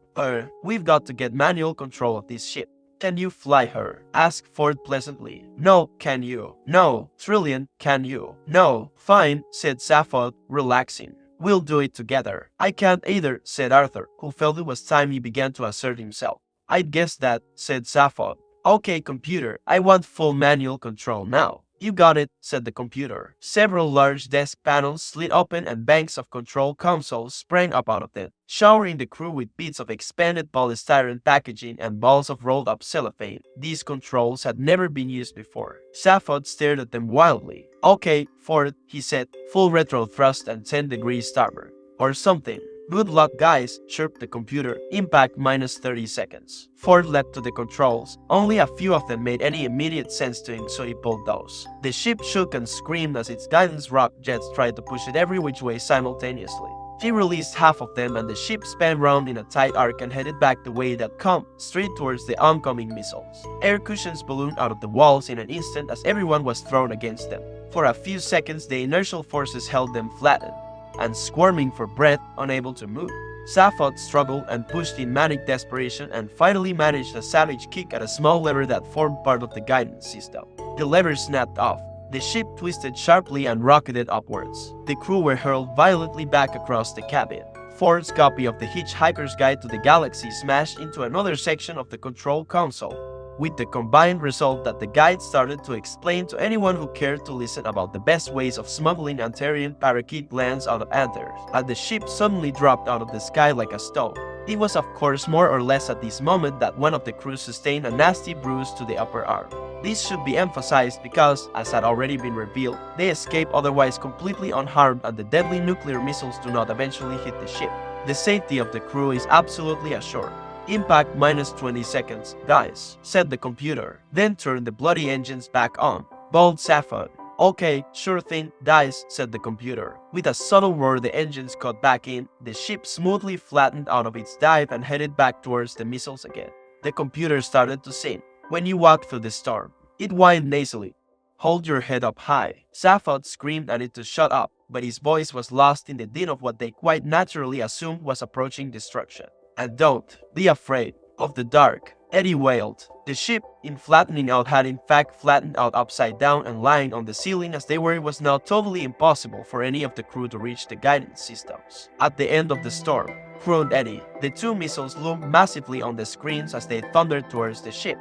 We've got to get manual control of this ship. Can you fly her? Asked Ford pleasantly. No, can you? No. Trillian, can you? No. Fine, said Zaphod, relaxing. We'll do it together. I can't either, said Arthur, who felt it was time he began to assert himself. I'd guess that, said Zaphod. Okay, computer, I want full manual control now. You got it, said the computer. Several large desk panels slid open and banks of control consoles sprang up out of them, showering the crew with bits of expanded polystyrene packaging and balls of rolled-up cellophane. These controls had never been used before. Zaphod stared at them wildly. Okay, Ford, he said, full retro thrust and 10 degrees starboard. Or something. Good luck, guys, chirped the computer. Impact minus 30 seconds. Ford leapt to the controls. Only a few of them made any immediate sense to him, so he pulled those. The ship shook and screamed as its guidance rock jets tried to push it every which way simultaneously. He released half of them and the ship span round in a tight arc and headed back the way it had come, straight towards the oncoming missiles. Air cushions ballooned out of the walls in an instant as everyone was thrown against them. For a few seconds, the inertial forces held them flattened and squirming for breath, unable to move. Zaphod struggled and pushed in manic desperation and finally managed a savage kick at a small lever that formed part of the guidance system. The lever snapped off. The ship twisted sharply and rocketed upwards. The crew were hurled violently back across the cabin. Ford's copy of the Hitchhiker's Guide to the Galaxy smashed into another section of the control console, with the combined result that the guide started to explain to anyone who cared to listen about the best ways of smuggling Antarean parakeet glands out of anthers, as the ship suddenly dropped out of the sky like a stone. It was of course more or less at this moment that one of the crew sustained a nasty bruise to the upper arm. This should be emphasized because, as had already been revealed, they escape otherwise completely unharmed and the deadly nuclear missiles do not eventually hit the ship. The safety of the crew is absolutely assured. Impact minus 20 seconds, guys, said the computer. Then turn the bloody engines back on. Bawled Zaphod. Okay, sure thing, dice, said the computer. With a subtle roar, the engines cut back in. The ship smoothly flattened out of its dive and headed back towards the missiles again. The computer started to sing. When you walk through the storm, it whined nasally. Hold your head up high. Zaphod screamed at it to shut up, but his voice was lost in the din of what they quite naturally assumed was approaching destruction. And don't be afraid of the dark, Eddie wailed. The ship, in flattening out, had in fact flattened out upside down and lying on the ceiling as they were. It was now totally impossible for any of the crew to reach the guidance systems. At the end of the storm, groaned Eddie. The two missiles loomed massively on the screens as they thundered towards the ship.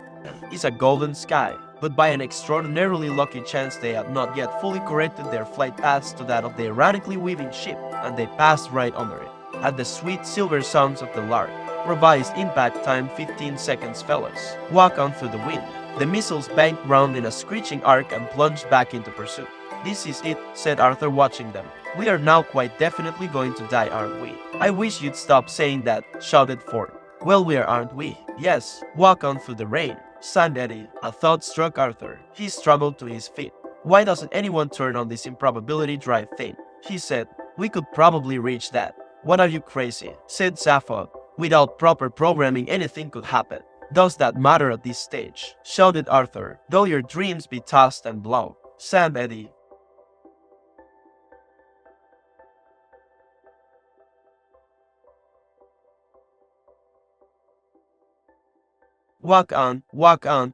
It's a golden sky, but by an extraordinarily lucky chance they had not yet fully corrected their flight paths to that of the erratically weaving ship, and they passed right under it. At the sweet silver sounds of the lark, Revised impact time 15 seconds, fellas. Walk on through the wind. The missiles banked round in a screeching arc and plunged back into pursuit. This is it, said Arthur, watching them. We are now quite definitely going to die, aren't we? I wish you'd stop saying that, shouted Ford. Well, we are, aren't we? Yes. Walk on through the rain. Sang Eddie. A thought struck Arthur. He struggled to his feet. Why doesn't anyone turn on this improbability drive thing? He said. We could probably reach that. What, are you crazy? Said Zaphod. Without proper programming, anything could happen. Does that matter at this stage? Shouted Arthur. Though your dreams be tossed and blown. Sang Eddie. Walk on,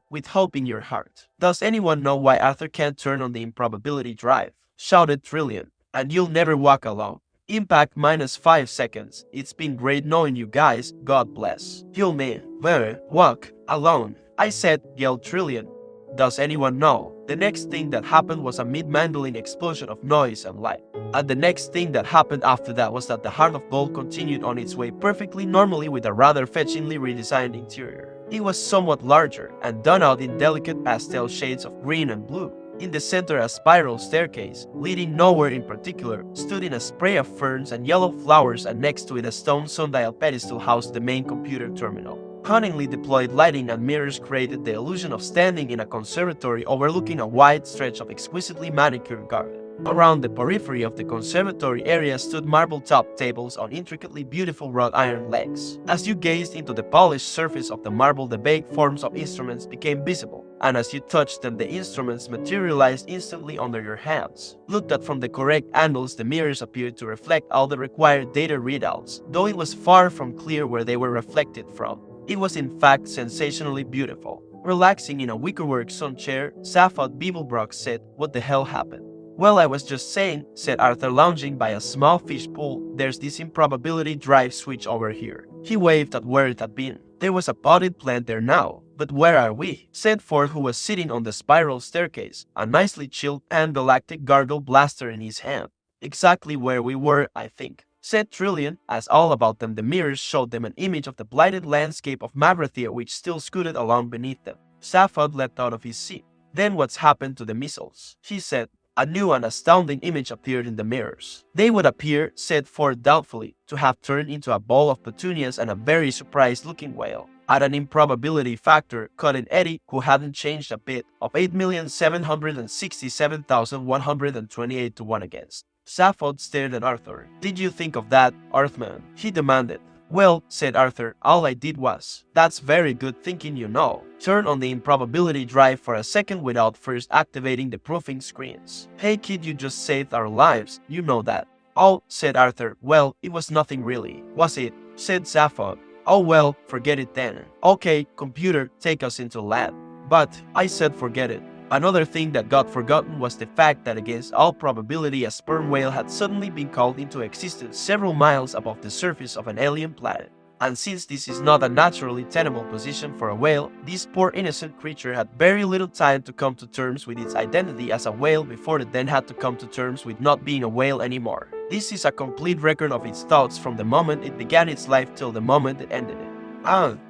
with hope in your heart. Does anyone know why Arthur can't turn on the improbability drive? Shouted Trillian. And you'll never walk alone. Impact minus 5 seconds. It's been great knowing you guys, God bless. Kill me. Where? Walk. Alone. I said, yelled Trillian. Does anyone know? The next thing that happened was a mid-mandolin explosion of noise and light. And the next thing that happened after that was that the Heart of Gold continued on its way perfectly normally with a rather fetchingly redesigned interior. It was somewhat larger and done out in delicate pastel shades of green and blue. In the center, a spiral staircase, leading nowhere in particular, stood in a spray of ferns and yellow flowers, and next to it a stone sundial pedestal housed the main computer terminal. Cunningly deployed lighting and mirrors created the illusion of standing in a conservatory overlooking a wide stretch of exquisitely manicured garden. Around the periphery of the conservatory area stood marble-topped tables on intricately beautiful wrought iron legs. As you gazed into the polished surface of the marble, the vague forms of instruments became visible, and as you touched them, the instruments materialized instantly under your hands. Looked at from the correct angles, the mirrors appeared to reflect all the required data readouts, though it was far from clear where they were reflected from. It was in fact sensationally beautiful. Relaxing in a wickerwork sun chair, Zaphod Beeblebrook said, "What the hell happened?" "Well, I was just saying," said Arthur, lounging by a small fish pool, "there's this improbability drive switch over here." He waved at where it had been. There was a potted plant there now. "But where are we?" said Ford, who was sitting on the spiral staircase, a nicely chilled pan-galactic gargle blaster in his hand. "Exactly where we were, I think," said Trillian, as all about them the mirrors showed them an image of the blighted landscape of Magrathea which still scooted along beneath them. Zaphod leapt out of his seat. "Then what's happened to the missiles?" he said. A new and astounding image appeared in the mirrors. "They would appear," said Ford doubtfully, "to have turned into a ball of petunias and a very surprised-looking whale. At an improbability factor," cut in Eddie, who hadn't changed a bit, "of 8,767,128 to 1 against." Zaphod stared at Arthur. "Did you think of that, Earthman?" he demanded. "Well," said Arthur, "all I did was..." "That's very good thinking, you know. Turn on the improbability drive for a second without first activating the proofing screens. Hey kid, you just saved our lives, you know that." "Oh," said Arthur, "well, it was nothing really." "Was it?" said Zaphod. "Oh well, forget it then. Okay, computer, take us into lab." "But," I said, "forget it." Another thing that got forgotten was the fact that against all probability a sperm whale had suddenly been called into existence several miles above the surface of an alien planet. And since this is not a naturally tenable position for a whale, this poor innocent creature had very little time to come to terms with its identity as a whale before it then had to come to terms with not being a whale anymore. This is a complete record of its thoughts from the moment it began its life till the moment it ended it.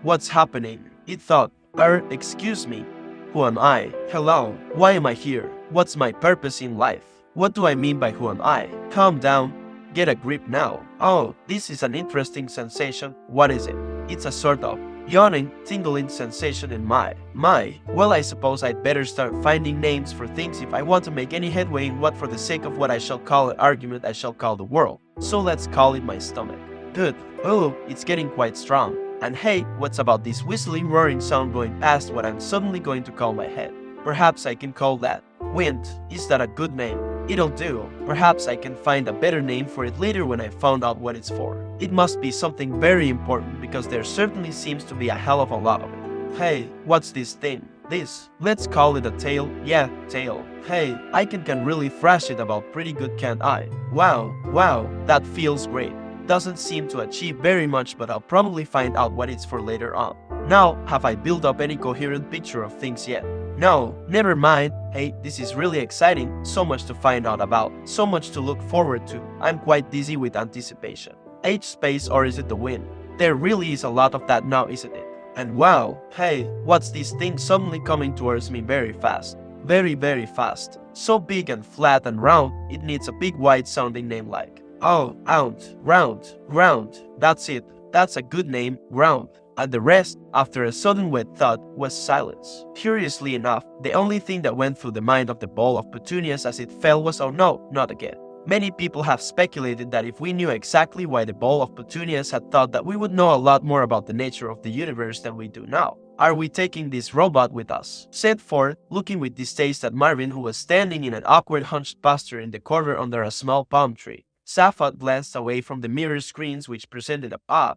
What's happening? It thought. Excuse me. Who am I? Hello. Why am I here? What's my purpose in life? What do I mean by who am I? Calm down. Get a grip now. Oh, this is an interesting sensation. What is it? It's a sort of yawning, tingling sensation in my. Well, I suppose I'd better start finding names for things if I want to make any headway in what, for the sake of what I shall call an argument, I shall call the world. So let's call it my stomach. Good. Oh, it's getting quite strong. And hey, what's about this whistling, roaring sound going past what I'm suddenly going to call my head? Perhaps I can call that wind. Is that a good name? It'll do. Perhaps I can find a better name for it later when I found out what it's for. It must be something very important because there certainly seems to be a hell of a lot of it. Hey, what's this thing? This. Let's call it a tail. Yeah, tail. Hey, I can really thrash it about pretty good, can't I? Wow, that feels great. Doesn't seem to achieve very much, but I'll probably find out what it's for later on. Now, have I built up any coherent picture of things yet? No, never mind. Hey, this is really exciting. So much to find out about. So much to look forward to. I'm quite dizzy with anticipation. H space, or is it the wind? There really is a lot of that now, isn't it? And wow, hey, what's this thing suddenly coming towards me very fast? Very, very fast. So big and flat and round, it needs a big wide sounding name like. Oh, round. That's it. That's a good name, round. And the rest, after a sudden wet thought, was silence. Curiously enough, the only thing that went through the mind of the ball of petunias as it fell was, oh no, not again. Many people have speculated that if we knew exactly why the ball of petunias had thought that we would know a lot more about the nature of the universe than we do now. Are we taking this robot with us? Said Ford, looking with distaste at Marvin, who was standing in an awkward hunched posture in the corner under a small palm tree. Safat glanced away from the mirror screens which presented a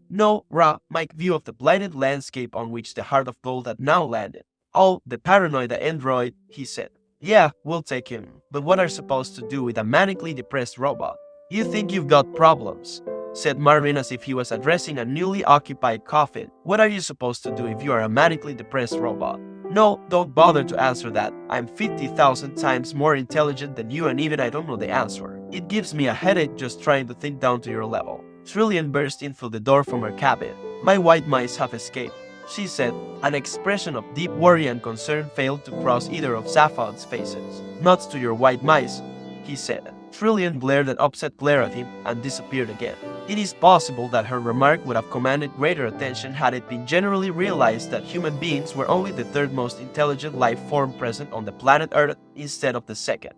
Mike view of the blighted landscape on which the heart of gold had now landed. Oh, the paranoid android, he said. Yeah, we'll take him. But what are supposed to do with a manically depressed robot? You think you've got problems, said Marvin as if he was addressing a newly occupied coffin. What are you supposed to do if you are a manically depressed robot? No, don't bother to answer that. I'm 50,000 times more intelligent than you and even I don't know the answer. It gives me a headache just trying to think down to your level. Trillian burst in through the door from her cabin. My white mice have escaped, she said. An expression of deep worry and concern failed to cross either of Safat's faces. Nuts to your white mice, he said. Trillian glared an upset glare at him and disappeared again. It is possible that her remark would have commanded greater attention had it been generally realized that human beings were only the third most intelligent life form present on the planet Earth instead of the second.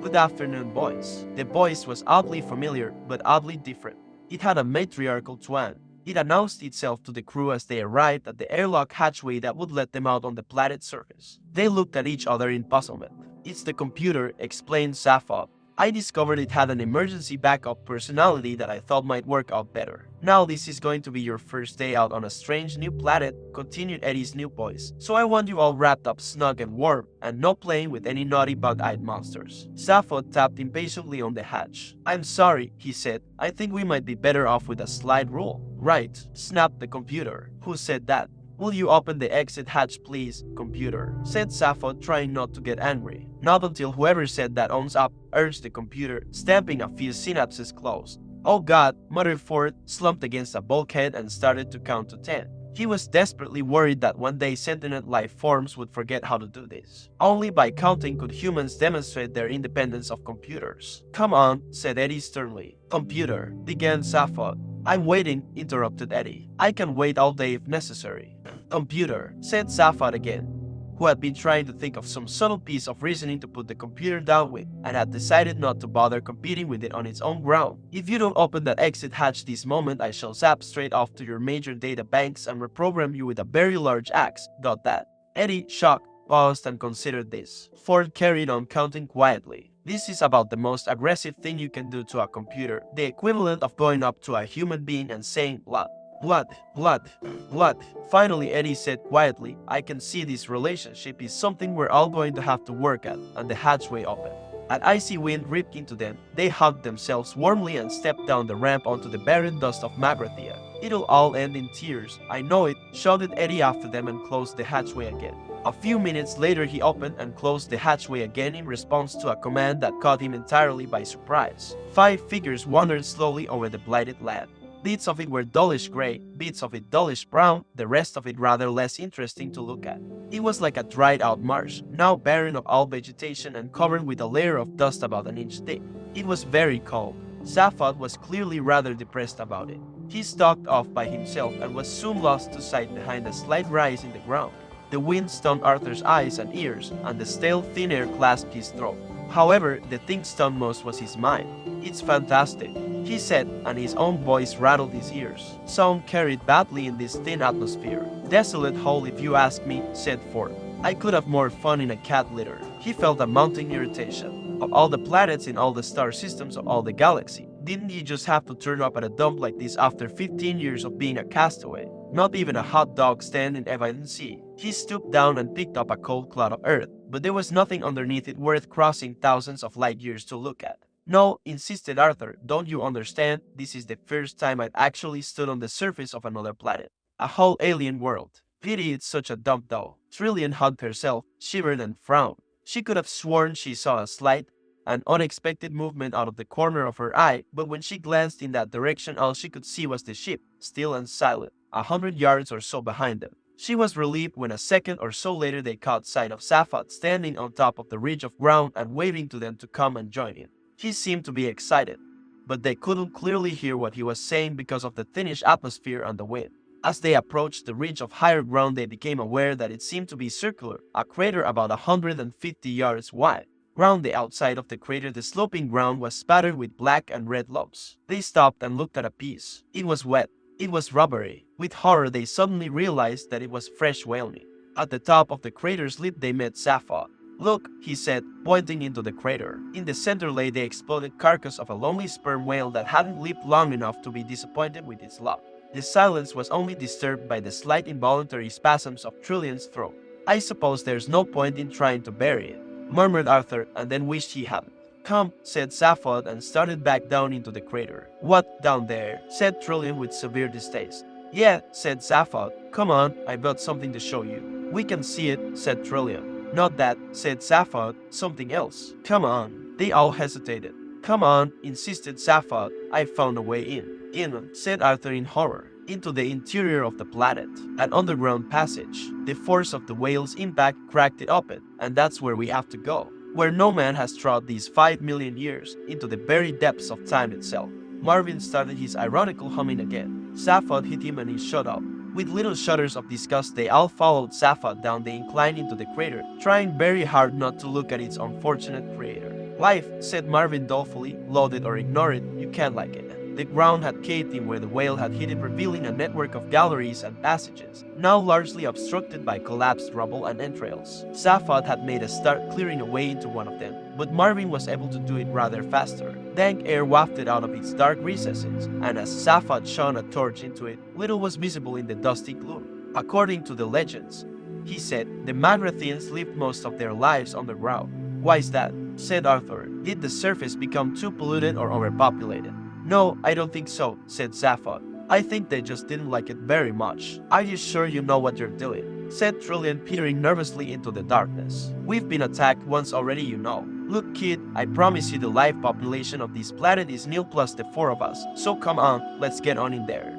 Good afternoon, boys. The voice was oddly familiar, but oddly different. It had a matriarchal twang. It announced itself to the crew as they arrived at the airlock hatchway that would let them out on the planet's surface. They looked at each other in puzzlement. It's the computer, explained Safot. I discovered it had an emergency backup personality that I thought might work out better. Now this is going to be your first day out on a strange new planet, continued Eddie's new voice. So I want you all wrapped up snug and warm, and not playing with any naughty bug-eyed monsters. Safot tapped impatiently on the hatch. I'm sorry, he said. I think we might be better off with a slide rule. Right, snapped the computer. Who said that? Will you open the exit hatch please, computer, said Safot, trying not to get angry. Not until whoever said that owns up, urged the computer, stamping a few synapses closed. Oh God, muttered Ford, slumped against a bulkhead and started to count to 10. He was desperately worried that one day sentient life forms would forget how to do this. Only by counting could humans demonstrate their independence of computers. Come on, said Eddie sternly. Computer, began Safot. I'm waiting, interrupted Eddie. I can wait all day if necessary. Computer, said Safat again, who had been trying to think of some subtle piece of reasoning to put the computer down with, and had decided not to bother competing with it on its own ground. If you don't open that exit hatch this moment, I shall zap straight off to your major data banks and reprogram you with a very large axe. Got that? Eddie, shocked, paused and considered this. Ford carried on counting quietly. This is about the most aggressive thing you can do to a computer, the equivalent of going up to a human being and saying blood. Blood. Finally, Eddie said quietly, I can see this relationship is something we're all going to have to work at, and the hatchway opened. An icy wind ripped into them. They hugged themselves warmly and stepped down the ramp onto the barren dust of Magrathea. It'll all end in tears. I know it, shouted Eddie after them and closed the hatchway again. A few minutes later he opened and closed the hatchway again in response to a command that caught him entirely by surprise. 5 figures wandered slowly over the blighted land. Bits of it were dullish gray, bits of it dullish brown, the rest of it rather less interesting to look at. It was like a dried out marsh, now barren of all vegetation and covered with a layer of dust about an inch thick. It was very cold. Safat was clearly rather depressed about it. He stalked off by himself and was soon lost to sight behind a slight rise in the ground. The wind stunned Arthur's eyes and ears, and the stale thin air clasped his throat. However, the thing stunned most was his mind. It's fantastic, he said, and his own voice rattled his ears. Sound carried badly in this thin atmosphere. Desolate hole if you ask me, said Ford. I could have more fun in a cat litter. He felt a mounting irritation. Of all the planets in all the star systems of all the galaxy, didn't you just have to turn up at a dump like this after 15 years of being a castaway? Not even a hot dog stand in Evident Sea. He stooped down and picked up a cold clod of earth, but there was nothing underneath it worth crossing thousands of light years to look at. No, insisted Arthur, don't you understand? This is the first time I'd actually stood on the surface of another planet. A whole alien world. Pity it's such a dump though. Trillian hugged herself, shivered and frowned. She could have sworn she saw a slight, an unexpected movement out of the corner of her eye, but when she glanced in that direction all she could see was the ship, still and silent, 100 yards or so behind them. She was relieved when a second or so later they caught sight of Safad standing on top of the ridge of ground and waving to them to come and join him. He seemed to be excited, but they couldn't clearly hear what he was saying because of the thinnish atmosphere and the wind. As they approached the ridge of higher ground they became aware that it seemed to be circular, a crater about 150 yards wide. Round the outside of the crater the sloping ground was spattered with black and red lumps. They stopped and looked at a piece. It was wet. It was rubbery. With horror they suddenly realized that it was fresh whale meat. At the top of the crater's lip they met Safad. "Look," he said, pointing into the crater. In the center lay the exploded carcass of a lonely sperm whale that hadn't lived long enough to be disappointed with its lot. The silence was only disturbed by the slight involuntary spasms of Trillian's throat. "I suppose there's no point in trying to bury it," murmured Arthur, and then wished he hadn't. "Come," said Safad and started back down into the crater. "What, down there?" said Trillian with severe distaste. "Yeah," said Safad. "Come on, I've got something to show you." "We can see it," said Trillian. "Not that," said Safad. "Something else." "Come on." They all hesitated. "Come on," insisted Safad. "I've found a way in." "In," said Arthur in horror. "Into the interior of the planet. An underground passage. The force of the whale's impact cracked it open, and that's where we have to go. Where no man has trod these 5 million years, into the very depths of time itself." Marvin started his ironical humming again. Safad hit him and he shut up. With little shudders of disgust they all followed Safad down the incline into the crater, trying very hard not to look at its unfortunate creator. "Life," said Marvin dolefully, "load it or ignore it, you can't like it." The ground had caved in where the whale had hit it, revealing a network of galleries and passages, now largely obstructed by collapsed rubble and entrails. Safad had made a start clearing a way into one of them, but Marvin was able to do it rather faster. Dank air wafted out of its dark recesses, and as Safad shone a torch into it, little was visible in the dusty gloom. "According to the legends," he said, "the Magrathians lived most of their lives underground." "Why's that?" said Arthur. "Did the surface become too polluted or overpopulated?" "No, I don't think so," said Safad. "I think they just didn't like it very much." "Are you sure you know what you're doing?" said Trillian, peering nervously into the darkness. "We've been attacked once already, you know." "Look, kid, I promise you the live population of this planet is nil plus the 4 of us, so come on, let's get on in there."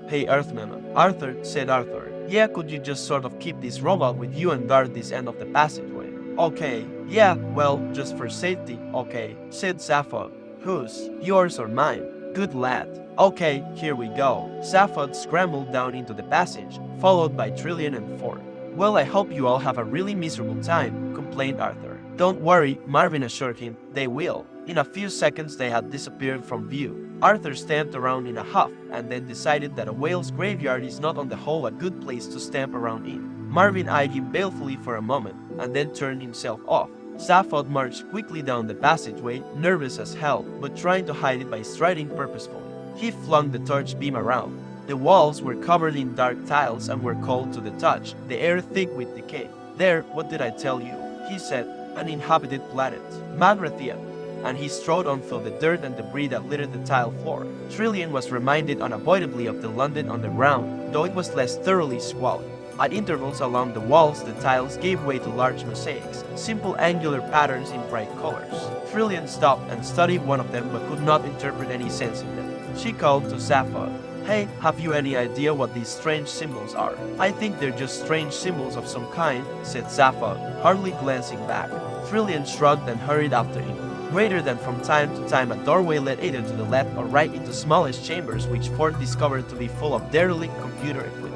Hey Earthman." "Arthur," said Arthur. "Yeah, could you just sort of keep this robot with you and guard this end of the passageway?" "Okay. Yeah, well, just for safety, okay," said Safad. "Whose? Yours or mine?" "Good lad." "Okay, here we go." Safad scrambled down into the passage, followed by Trillian and Ford. "Well, I hope you all have a really miserable time," complained Arthur. "Don't worry," Marvin assured him, "they will." In a few seconds they had disappeared from view. Arthur stamped around in a huff, and then decided that a whale's graveyard is not on the whole a good place to stamp around in. Marvin eyed him balefully for a moment, and then turned himself off. Safad marched quickly down the passageway, nervous as hell, but trying to hide it by striding purposefully. He flung the torch beam around. The walls were covered in dark tiles and were cold to the touch, the air thick with decay. "There, what did I tell you?" he said. "An inhabited planet. Magrathia." And he strode on through the dirt and debris that littered the tile floor. Trillian was reminded unavoidably of the London underground, though it was less thoroughly squalid. At intervals along the walls, the tiles gave way to large mosaics, simple angular patterns in bright colors. Trillian stopped and studied one of them but could not interpret any sense in them. She called to Safad. "Hey, have you any idea what these strange symbols are?" "I think they're just strange symbols of some kind," said Safad, hardly glancing back. Trillian shrugged and hurried after him. Greater than from time to time a doorway led either to the left or right into smallish chambers which Ford discovered to be full of derelict computer equipment.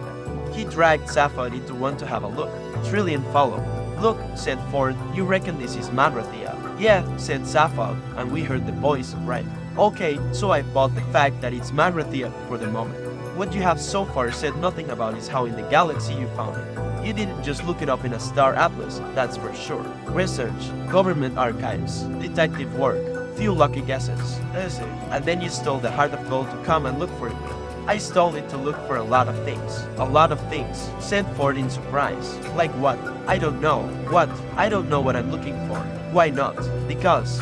He dragged Safad into one to have a look. Trillian followed. "Look," said Ford, "you reckon this is Magrathia?" "Yeah," said Safad, and we heard the voice right. "Okay, so I bought the fact that it's Magrathia for the moment. What you have so far said nothing about is how in the galaxy you found it. You didn't just look it up in a star atlas, that's for sure. Research, government archives, detective work, few lucky guesses. That's it. And then you stole the heart of gold to come and look for it with." "I stole it to look for a lot of things." "A lot of things," said Ford in surprise. "Like what?" "I don't know." "What?" "I don't know what I'm looking for." Why not? Because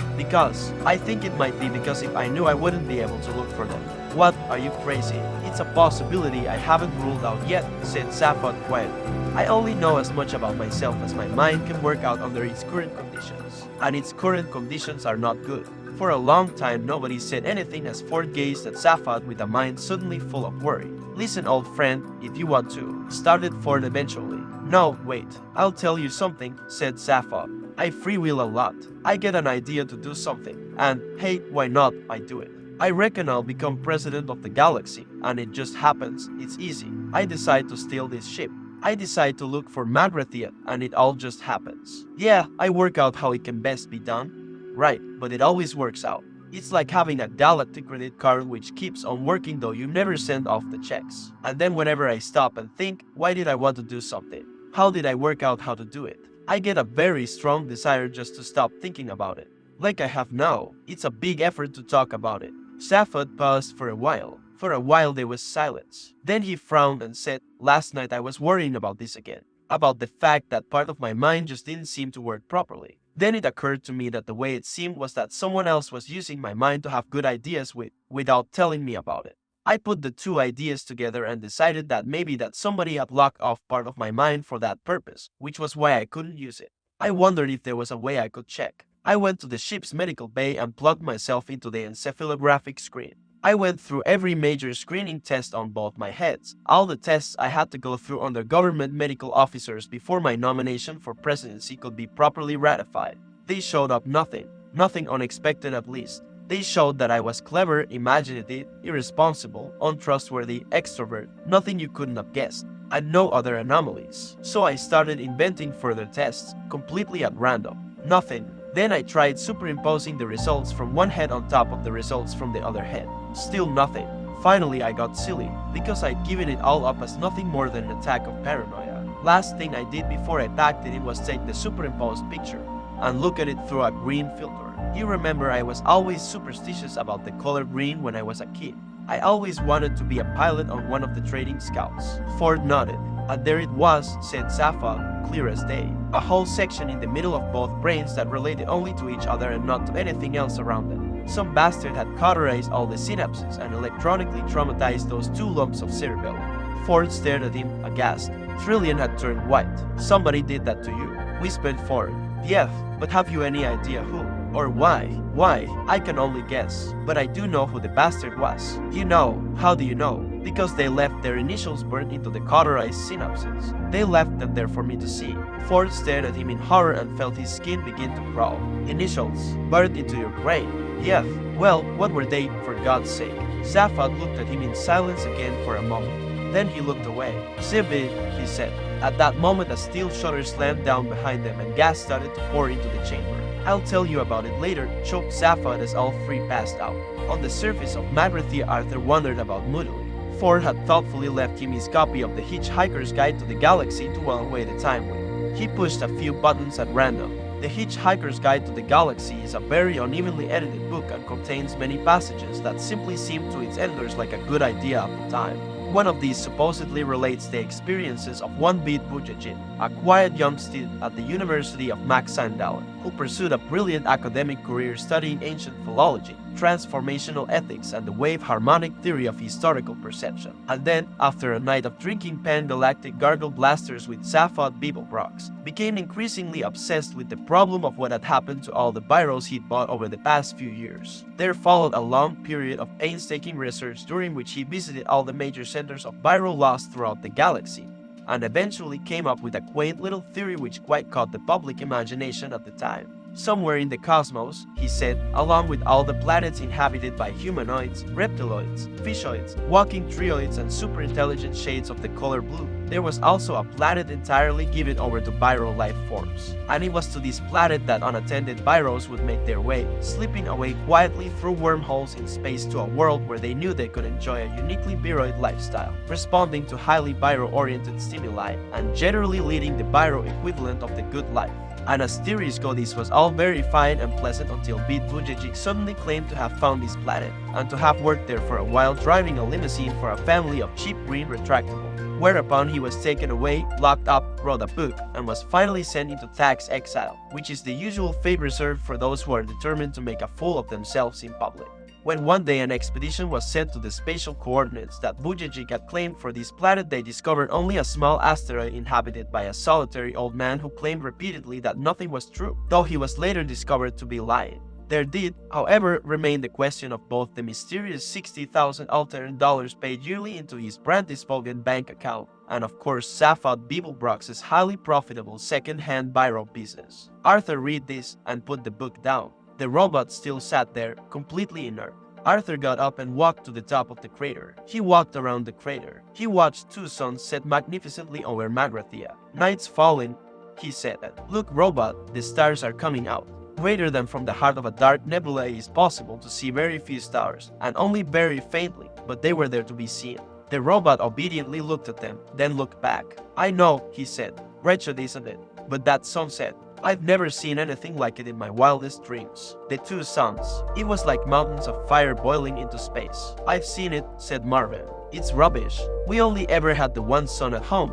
I think it might be because if I knew I wouldn't be able to look for them. What, are you crazy? It's a possibility I haven't ruled out yet, said Safad quietly. I only know as much about myself as my mind can work out under its current conditions. And its current conditions are not good. For a long time nobody said anything as Ford gazed at Safad with a mind suddenly full of worry. Listen, old friend, if you want to, started Ford eventually. No, wait, I'll tell you something, said Safad. I freewheel a lot. I get an idea to do something, and hey, why not, I do it. I reckon I'll become president of the galaxy, and it just happens, it's easy. I decide to steal this ship. I decide to look for Magrathea, and it all just happens. Yeah, I work out how it can best be done. Right, but it always works out. It's like having a galactic credit card which keeps on working though you never send off the checks. And then whenever I stop and think, why did I want to do something? How did I work out how to do it? I get a very strong desire just to stop thinking about it. Like I have now, it's a big effort to talk about it. Safad paused for a while. For a while there was silence. Then he frowned and said, last night I was worrying about this again. About the fact that part of my mind just didn't seem to work properly. Then it occurred to me that the way it seemed was that someone else was using my mind to have good ideas without telling me about it. I put the two ideas together and decided that maybe that somebody had locked off part of my mind for that purpose, which was why I couldn't use it. I wondered if there was a way I could check. I went to the ship's medical bay and plugged myself into the encephalographic screen. I went through every major screening test on both my heads, all the tests I had to go through under government medical officers before my nomination for presidency could be properly ratified. They showed up nothing unexpected at least. They showed that I was clever, imaginative, irresponsible, untrustworthy, extrovert, nothing you couldn't have guessed, and no other anomalies. So I started inventing further tests, completely at random. Nothing. Then I tried superimposing the results from one head on top of the results from the other head. Still nothing. Finally I got silly, because I'd given it all up as nothing more than an attack of paranoia. Last thing I did before I packed it in was take the superimposed picture and look at it through a green filter. You remember I was always superstitious about the color green when I was a kid. I always wanted to be a pilot on one of the trading scouts. Ford nodded. And there it was, said Safad, clear as day. A whole section in the middle of both brains that related only to each other and not to anything else around them. Some bastard had cauterized all the synapses and electronically traumatized those two lumps of cerebellum. Ford stared at him, aghast. Trillian had turned white. Somebody did that to you, whispered Ford. Yeah, but have you any idea who? Or why? Why? I can only guess. But I do know who the bastard was. You know. How do you know? Because they left their initials burnt into the cauterized synapses. They left them there for me to see. Ford stared at him in horror and felt his skin begin to crawl. Initials, burnt into your brain. Yeah, well, what were they, for God's sake? Safad looked at him in silence again for a moment. Then he looked away. Sibby, he said. At that moment a steel shutter slammed down behind them and gas started to pour into the chamber. I'll tell you about it later, choked Safad as all three passed out. On the surface of Magrathea, Arthur wondered about moodily. Ford had thoughtfully left him his copy of the Hitchhiker's Guide to the Galaxy to while away the time with. He pushed a few buttons at random. The Hitchhiker's Guide to the Galaxy is a very unevenly edited book and contains many passages that simply seem to its editors like a good idea at the time. One of these supposedly relates the experiences of one Beat Bujajit, a quiet youngster at the University of Maxandala, who pursued a brilliant academic career studying ancient philology, transformational ethics, and the wave harmonic theory of historical perception. And then, after a night of drinking pan-galactic gargle blasters with Safad Beeblebrox, became increasingly obsessed with the problem of what had happened to all the Biros he'd bought over the past few years. There followed a long period of painstaking research during which he visited all the major centers of Biro lost throughout the galaxy, and eventually came up with a quaint little theory which quite caught the public imagination at the time. Somewhere in the cosmos, he said, along with all the planets inhabited by humanoids, reptiloids, fishoids, walking trioids, and superintelligent shades of the color blue, there was also a planet entirely given over to Biro life forms. And it was to this planet that unattended Biros would make their way, slipping away quietly through wormholes in space to a world where they knew they could enjoy a uniquely Biroid lifestyle, responding to highly Biro-oriented stimuli, and generally leading the Biro equivalent of the good life. And as theories go, this was all very fine and pleasant until Beat Bujajik suddenly claimed to have found this planet, and to have worked there for a while driving a limousine for a family of cheap green retractable, whereupon he was taken away, locked up, wrote a book, and was finally sent into tax exile, which is the usual fate reserved for those who are determined to make a fool of themselves in public. When one day an expedition was sent to the spatial coordinates that Bujajik had claimed for this planet, they discovered only a small asteroid inhabited by a solitary old man who claimed repeatedly that nothing was true, though he was later discovered to be lying. There did, however, remain the question of both the mysterious 60,000 alternate dollars paid yearly into his Brandisbogen bank account, and of course Safad Bibelbrox's highly profitable second-hand biro business. Arthur read this and put the book down. The robot still sat there, completely inert. Arthur got up and walked to the top of the crater. He walked around the crater. He watched two suns set magnificently over Magrathea. Night's falling, he said. Look, robot, the stars are coming out. Greater than from the heart of a dark nebula it is possible to see very few stars, and only very faintly, but they were there to be seen. The robot obediently looked at them, then looked back. I know, he said. Wretched, isn't it? But that sunset, I've never seen anything like it in my wildest dreams. The two suns. It was like mountains of fire boiling into space. I've seen it, said Marvin. It's rubbish. We only ever had the one sun at home,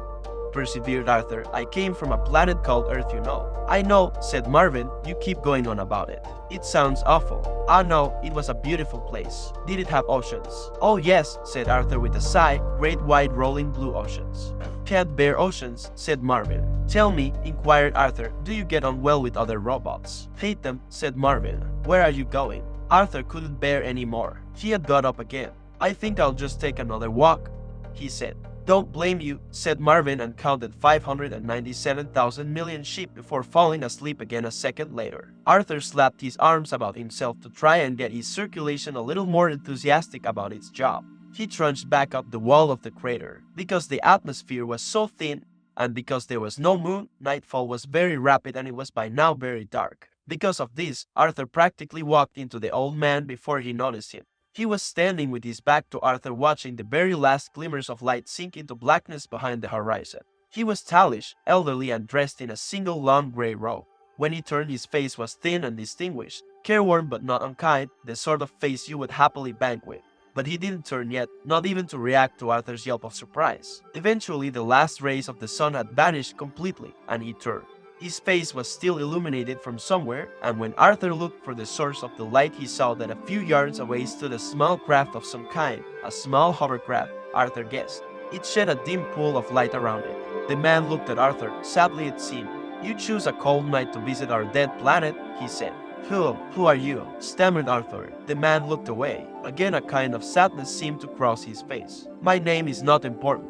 persevered Arthur. I came from a planet called Earth, you know. I know, said Marvin. You keep going on about it. It sounds awful. Ah no, it was a beautiful place. Did it have oceans? Oh yes, said Arthur with a sigh. Great wide rolling blue oceans. Can't bear oceans, said Marvin. Tell me, inquired Arthur, do you get on well with other robots? Hate them, said Marvin. Where are you going? Arthur couldn't bear any more. He had got up again. I think I'll just take another walk, he said. Don't blame you, said Marvin and counted 597,000 million sheep before falling asleep again a second later. Arthur slapped his arms about himself to try and get his circulation a little more enthusiastic about its job. He trudged back up the wall of the crater. Because the atmosphere was so thin, and because there was no moon, nightfall was very rapid and it was by now very dark. Because of this, Arthur practically walked into the old man before he noticed him. He was standing with his back to Arthur, watching the very last glimmers of light sink into blackness behind the horizon. He was tallish, elderly, and dressed in a single long grey robe. When he turned, his face was thin and distinguished, careworn but not unkind, the sort of face you would happily bank with. But he didn't turn yet, not even to react to Arthur's yelp of surprise. Eventually, the last rays of the sun had vanished completely, and he turned. His face was still illuminated from somewhere, and when Arthur looked for the source of the light, he saw that a few yards away stood a small craft of some kind, a small hovercraft, Arthur guessed. It shed a dim pool of light around it. The man looked at Arthur, sadly it seemed. You choose a cold night to visit our dead planet, he said. Who are you? Stammered Arthur. The man looked away. Again a kind of sadness seemed to cross his face. My name is not important,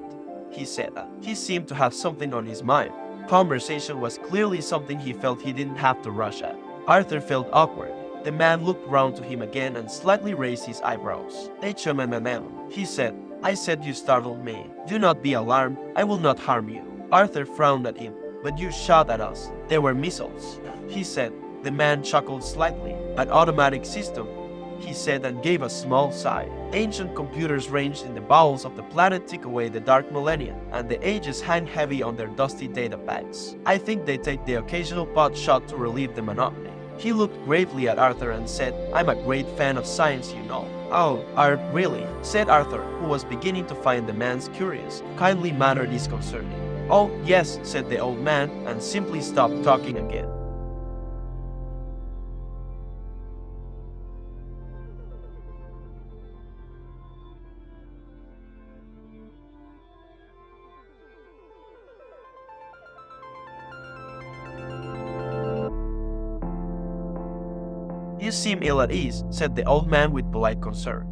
he said. He seemed to have something on his mind. Conversation was clearly something he felt he didn't have to rush at. Arthur felt awkward. The man looked round to him again and slightly raised his eyebrows. He said, I said you startled me. Do not be alarmed. I will not harm you. Arthur frowned at him. But you shot at us. They were missiles, he said. The man chuckled slightly. An automatic system, he said, and gave a small sigh. Ancient computers ranged in the bowels of the planet tick away the dark millennia, and the ages hang heavy on their dusty data pads. I think they take the occasional pot shot to relieve the monotony. He looked gravely at Arthur and said, I'm a great fan of science, you know. Oh, Art, really? Said Arthur, who was beginning to find the man's curious, kindly manner disconcerting. Oh, yes, said the old man, and simply stopped talking again. You seem ill at ease, said the old man with polite concern.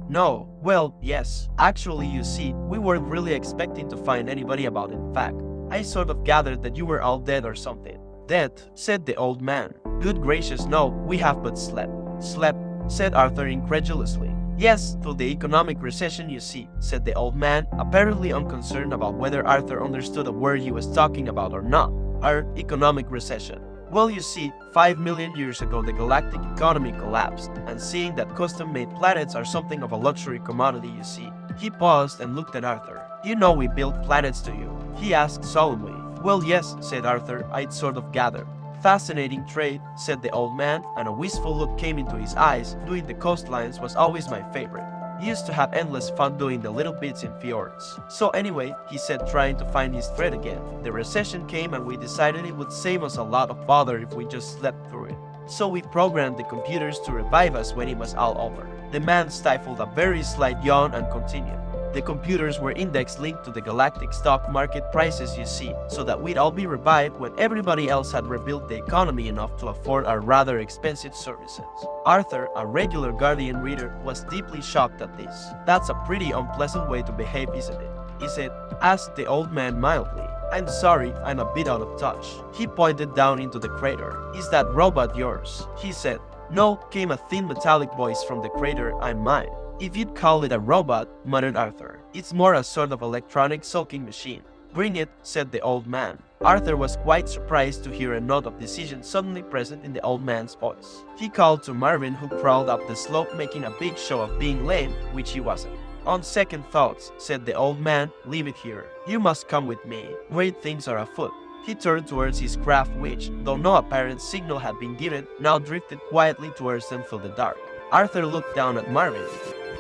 No. Well, yes. Actually, you see, we weren't really expecting to find anybody about it. In fact, I sort of gathered that you were all dead or something. Dead, said the old man. Good gracious, no, we have but slept. Slept, said Arthur incredulously. Yes, through the economic recession, you see, said the old man, apparently unconcerned about whether Arthur understood a word he was talking about or not. Our economic recession. Well, you see, 5 million years ago the galactic economy collapsed, and seeing that custom-made planets are something of a luxury commodity, you see. He paused and looked at Arthur. You know we built planets to you, he asked solemnly. Well, yes, said Arthur, I'd sort of gathered. Fascinating trade, said the old man, and a wistful look came into his eyes. Doing the coastlines was always my favorite. Used to have endless fun doing the little bits in fjords. So anyway, he said, trying to find his thread again. The recession came and we decided it would save us a lot of bother if we just slept through it. So we programmed the computers to revive us when it was all over. The man stifled a very slight yawn and continued. The computers were index linked to the galactic stock market prices, you see, so that we'd all be revived when everybody else had rebuilt the economy enough to afford our rather expensive services. Arthur, a regular Guardian reader, was deeply shocked at this. That's a pretty unpleasant way to behave, isn't it? Is it? Asked the old man mildly. I'm sorry, I'm a bit out of touch. He pointed down into the crater. Is that robot yours? He said. No, came a thin metallic voice from the crater. I'm mine. If you'd call it a robot, muttered Arthur. It's more a sort of electronic sulking machine. Bring it, said the old man. Arthur was quite surprised to hear a note of decision suddenly present in the old man's voice. He called to Marvin, who crawled up the slope making a big show of being lame, which he wasn't. On second thoughts, said the old man, leave it here. You must come with me. Great things are afoot. He turned towards his craft which, though no apparent signal had been given, now drifted quietly towards them through the dark. Arthur looked down at Marvin,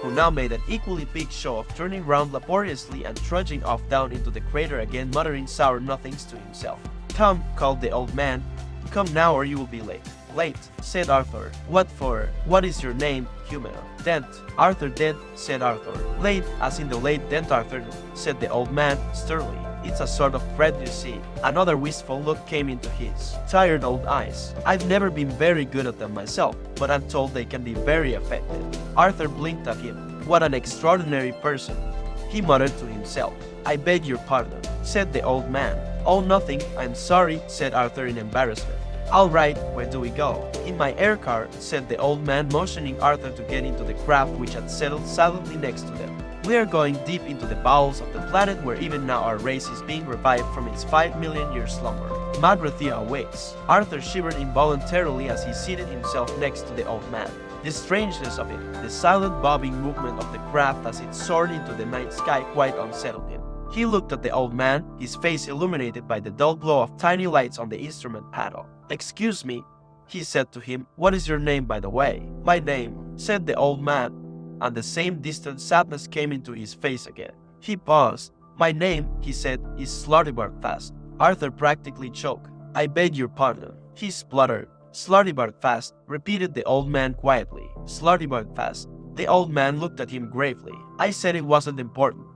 who now made an equally big show of turning round laboriously and trudging off down into the crater again, muttering sour nothings to himself. Come, called the old man. Come now or you will be late. Late, said Arthur. What for? What is your name, human? Dent. Arthur Dent, said Arthur. Late, as in the late Dent Arthur, said the old man sternly. It's a sort of threat, you see. Another wistful look came into his tired old eyes. I've never been very good at them myself, but I'm told they can be very effective. Arthur blinked at him. What an extraordinary person. He muttered to himself. I beg your pardon, said the old man. Oh, nothing, I'm sorry, said Arthur in embarrassment. All right, where do we go? In my air car, said the old man, motioning Arthur to get into the craft which had settled silently next to them. We are going deep into the bowels of the planet where even now our race is being revived from its 5 million year slumber. Magrathea awaits. Arthur shivered involuntarily as he seated himself next to the old man. The strangeness of it, the silent bobbing movement of the craft as it soared into the night sky quite unsettled him. He looked at the old man, his face illuminated by the dull glow of tiny lights on the instrument panel. Excuse me, he said to him. What is your name, by the way? My name, said the old man, and the same distant sadness came into his face again. He paused. My name, he said, is Slartibartfast. Arthur practically choked. I beg your pardon, he spluttered. Slartibartfast, repeated the old man quietly. Slartibartfast. The old man looked at him gravely. I said it wasn't important,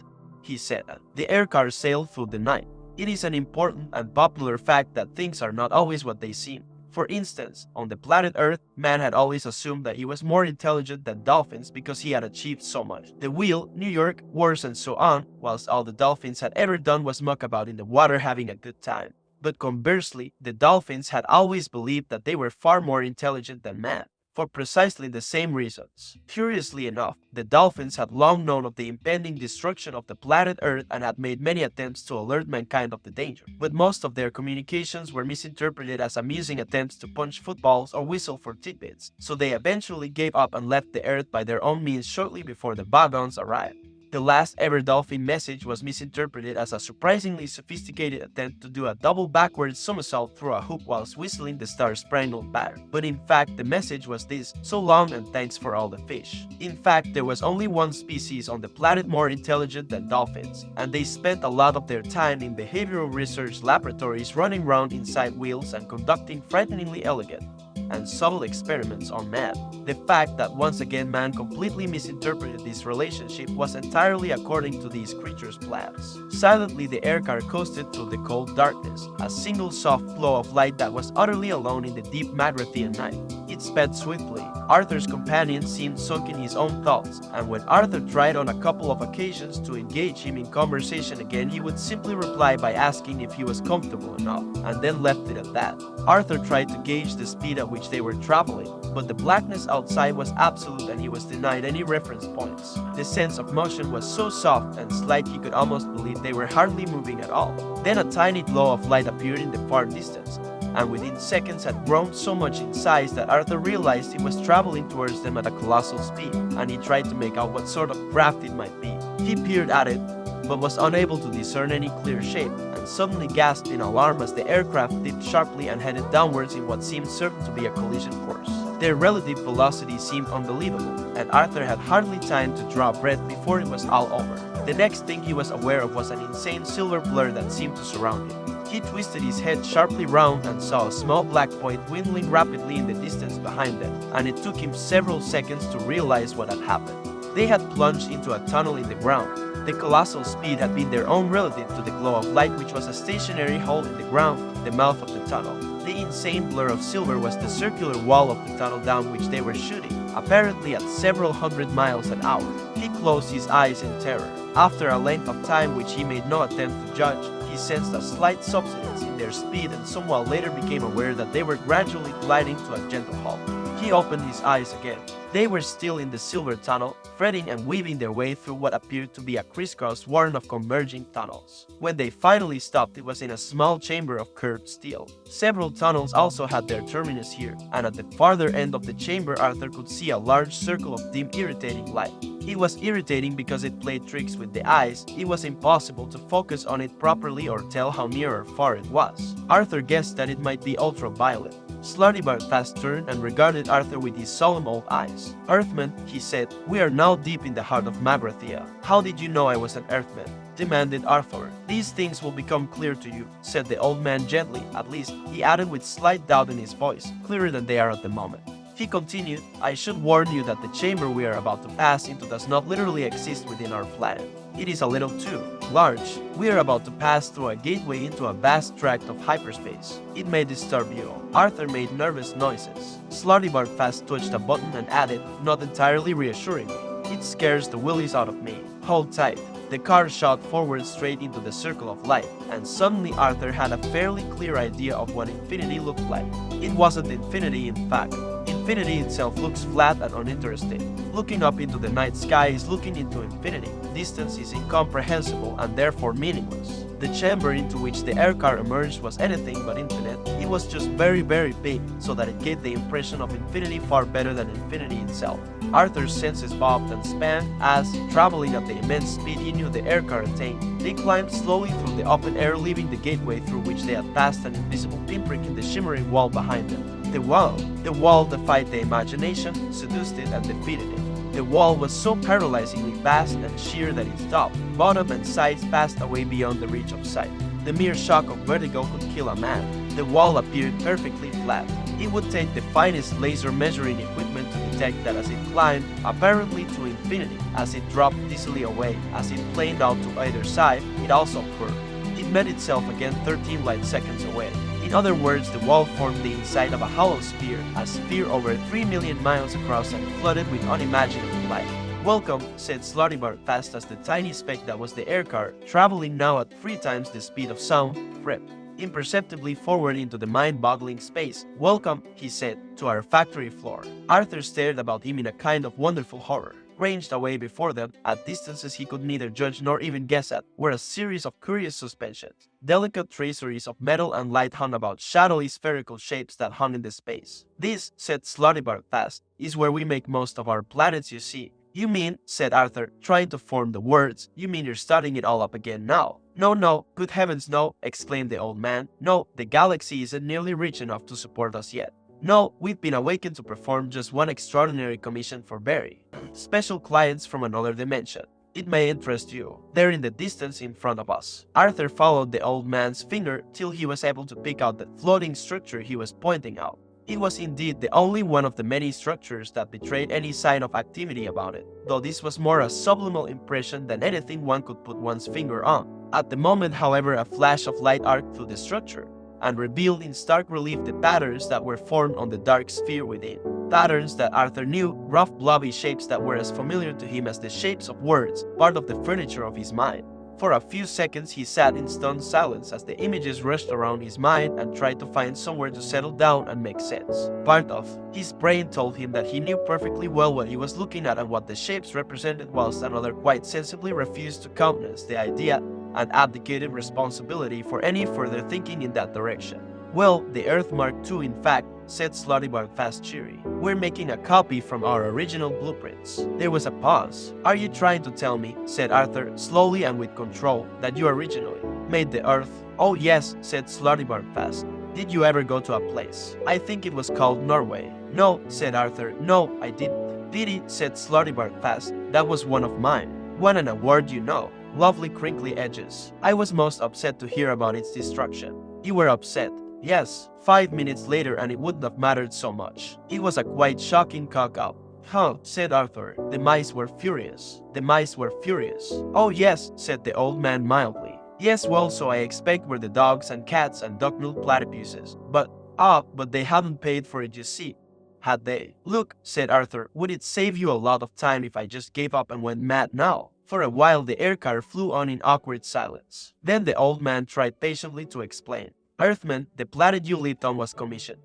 he said. The air car sailed through the night. It is an important and popular fact that things are not always what they seem. For instance, on the planet Earth, man had always assumed that he was more intelligent than dolphins because he had achieved so much. The wheel, New York, wars and so on, whilst all the dolphins had ever done was muck about in the water having a good time. But conversely, the dolphins had always believed that they were far more intelligent than man, for precisely the same reasons. Curiously enough, the dolphins had long known of the impending destruction of the planet Earth and had made many attempts to alert mankind of the danger. But most of their communications were misinterpreted as amusing attempts to punch footballs or whistle for tidbits, so they eventually gave up and left the Earth by their own means shortly before the Bagons arrived. The last ever dolphin message was misinterpreted as a surprisingly sophisticated attempt to do a double backward somersault through a hoop whilst whistling the Star-Spangled Banner. But in fact, the message was this: so long and thanks for all the fish. In fact, there was only one species on the planet more intelligent than dolphins, and they spent a lot of their time in behavioral research laboratories running around inside wheels and conducting frighteningly elegant and subtle experiments on man. The fact that once again man completely misinterpreted this relationship was entirely according to these creatures' plans. Silently the air car coasted through the cold darkness, a single soft glow of light that was utterly alone in the deep Magrathian night. It sped swiftly. Arthur's companion seemed sunk in his own thoughts, and when Arthur tried on a couple of occasions to engage him in conversation again, he would simply reply by asking if he was comfortable enough, and then left it at that. Arthur tried to gauge the speed at which they were traveling, but the blackness outside was absolute and he was denied any reference points. The sense of motion was so soft and slight he could almost believe they were hardly moving at all. Then a tiny glow of light appeared in the far distance, and within seconds had grown so much in size that Arthur realized it was traveling towards them at a colossal speed, and he tried to make out what sort of craft it might be. He peered at it, but was unable to discern any clear shape, and suddenly gasped in alarm as the aircraft dipped sharply and headed downwards in what seemed certain to be a collision course. Their relative velocity seemed unbelievable, and Arthur had hardly time to draw breath before it was all over. The next thing he was aware of was an insane silver blur that seemed to surround him. He twisted his head sharply round and saw a small black point dwindling rapidly in the distance behind them, and it took him several seconds to realize what had happened. They had plunged into a tunnel in the ground. The colossal speed had been their own relative to the glow of light, which was a stationary hole in the ground, the mouth of the tunnel. The insane blur of silver was the circular wall of the tunnel down which they were shooting, apparently at several hundred miles an hour. He closed his eyes in terror. After a length of time which he made no attempt to judge, he sensed a slight subsidence in their speed and somewhat later became aware that they were gradually gliding to a gentle halt. He opened his eyes again. They were still in the silver tunnel, threading and weaving their way through what appeared to be a crisscross warren of converging tunnels. When they finally stopped, it was in a small chamber of curved steel. Several tunnels also had their terminus here, and at the farther end of the chamber Arthur could see a large circle of dim irritating light. It was irritating because it played tricks with the eyes. It was impossible to focus on it properly or tell how near or far it was. Arthur guessed that it might be ultraviolet. Slartibartfast fast turned and regarded Arthur with his solemn old eyes. "Earthman," he said, "we are now deep in the heart of Magrathea. How did you know I was an Earthman?" demanded Arthur. "These things will become clear to you," said the old man gently. "At least," he added with slight doubt in his voice, "clearer than they are at the moment." He continued, "I should warn you that the chamber we are about to pass into does not literally exist within our planet. It is a little too large. We are about to pass through a gateway into a vast tract of hyperspace. It may disturb you." Arthur made nervous noises. Slartibartfast touched a button and added, not entirely reassuringly, "It scares the willies out of me. Hold tight." The car shot forward straight into the circle of light, and suddenly Arthur had a fairly clear idea of what infinity looked like. It wasn't infinity, in fact. Infinity itself looks flat and uninteresting. Looking up into the night sky is looking into infinity. Distance is incomprehensible and therefore meaningless. The chamber into which the aircar emerged was anything but infinite. It was just very, very big, so that it gave the impression of infinity far better than infinity itself. Arthur's senses bobbed and span as, traveling at the immense speed he knew the aircar attained, they climbed slowly through the open air, leaving the gateway through which they had passed an invisible pinprick in the shimmering wall behind them. The wall defied the imagination, seduced it, and defeated it. The wall was so paralyzingly vast and sheer that its top, bottom, and sides passed away beyond the reach of sight. The mere shock of vertigo could kill a man. The wall appeared perfectly flat. It would take the finest laser measuring equipment to detect that as it climbed, apparently to infinity, as it dropped dizzily away, as it planed out to either side, it also curved. It met itself again 13 light seconds away. In other words, the wall formed the inside of a hollow sphere, a sphere over 3 million miles across and flooded with unimaginable light. "Welcome," said Slartibartfast as the tiny speck that was the aircar, traveling now at 3 times the speed of sound, crept imperceptibly forward into the mind-boggling space. "Welcome," he said, "to our factory floor." Arthur stared about him in a kind of wonderful horror. Ranged away before them, at distances he could neither judge nor even guess at, were a series of curious suspensions. Delicate traceries of metal and light hung about shadowy spherical shapes that hung in the space. "This," said Slartibartfast, "is where we make most of our planets, you see." "You mean," said Arthur, trying to form the words, "you mean you're starting it all up again now?" No, good heavens no," exclaimed the old man. "No, the galaxy isn't nearly rich enough to support us yet. No, we've been awakened to perform just one extraordinary commission for Barry. Special clients from another dimension. It may interest you. They're in the distance in front of us." Arthur followed the old man's finger till he was able to pick out the floating structure he was pointing out. It was indeed the only one of the many structures that betrayed any sign of activity about it, though this was more a subliminal impression than anything one could put one's finger on. At the moment, however, a flash of light arced through the structure, and revealed in stark relief the patterns that were formed on the dark sphere within. Patterns that Arthur knew, rough blobby shapes that were as familiar to him as the shapes of words, part of the furniture of his mind. For a few seconds he sat in stunned silence as the images rushed around his mind and tried to find somewhere to settle down and make sense. Part of his brain told him that he knew perfectly well what he was looking at and what the shapes represented, whilst another quite sensibly refused to countenance the idea and abdicated responsibility for any further thinking in that direction. "Well, the Earth Mark II, in fact," said Slartibartfast cheery. "We're making a copy from our original blueprints." There was a pause. "Are you trying to tell me," said Arthur, slowly and with control, "that you originally made the Earth?" "Oh yes," said Slartibartfast. Did you ever go to a place? I think it was called Norway. No, said Arthur. No, I didn't. Did it? Said Slutty fast. That was one of mine. Won an award, you know. Lovely crinkly edges. I was most upset to hear about its destruction. You were upset? Yes. 5 minutes later and it wouldn't have mattered so much. It was a quite shocking cock-up. Huh, said Arthur. The mice were furious. The mice were furious. Oh yes, said the old man mildly. Yes, well, so I expect were the dogs and cats and duck-billed platypuses. But they hadn't paid for it, you see. Had they? Look, said Arthur, would it save you a lot of time if I just gave up and went mad now? For a while the air car flew on in awkward silence. Then the old man tried patiently to explain. Earthman, the planet you lived on was commissioned,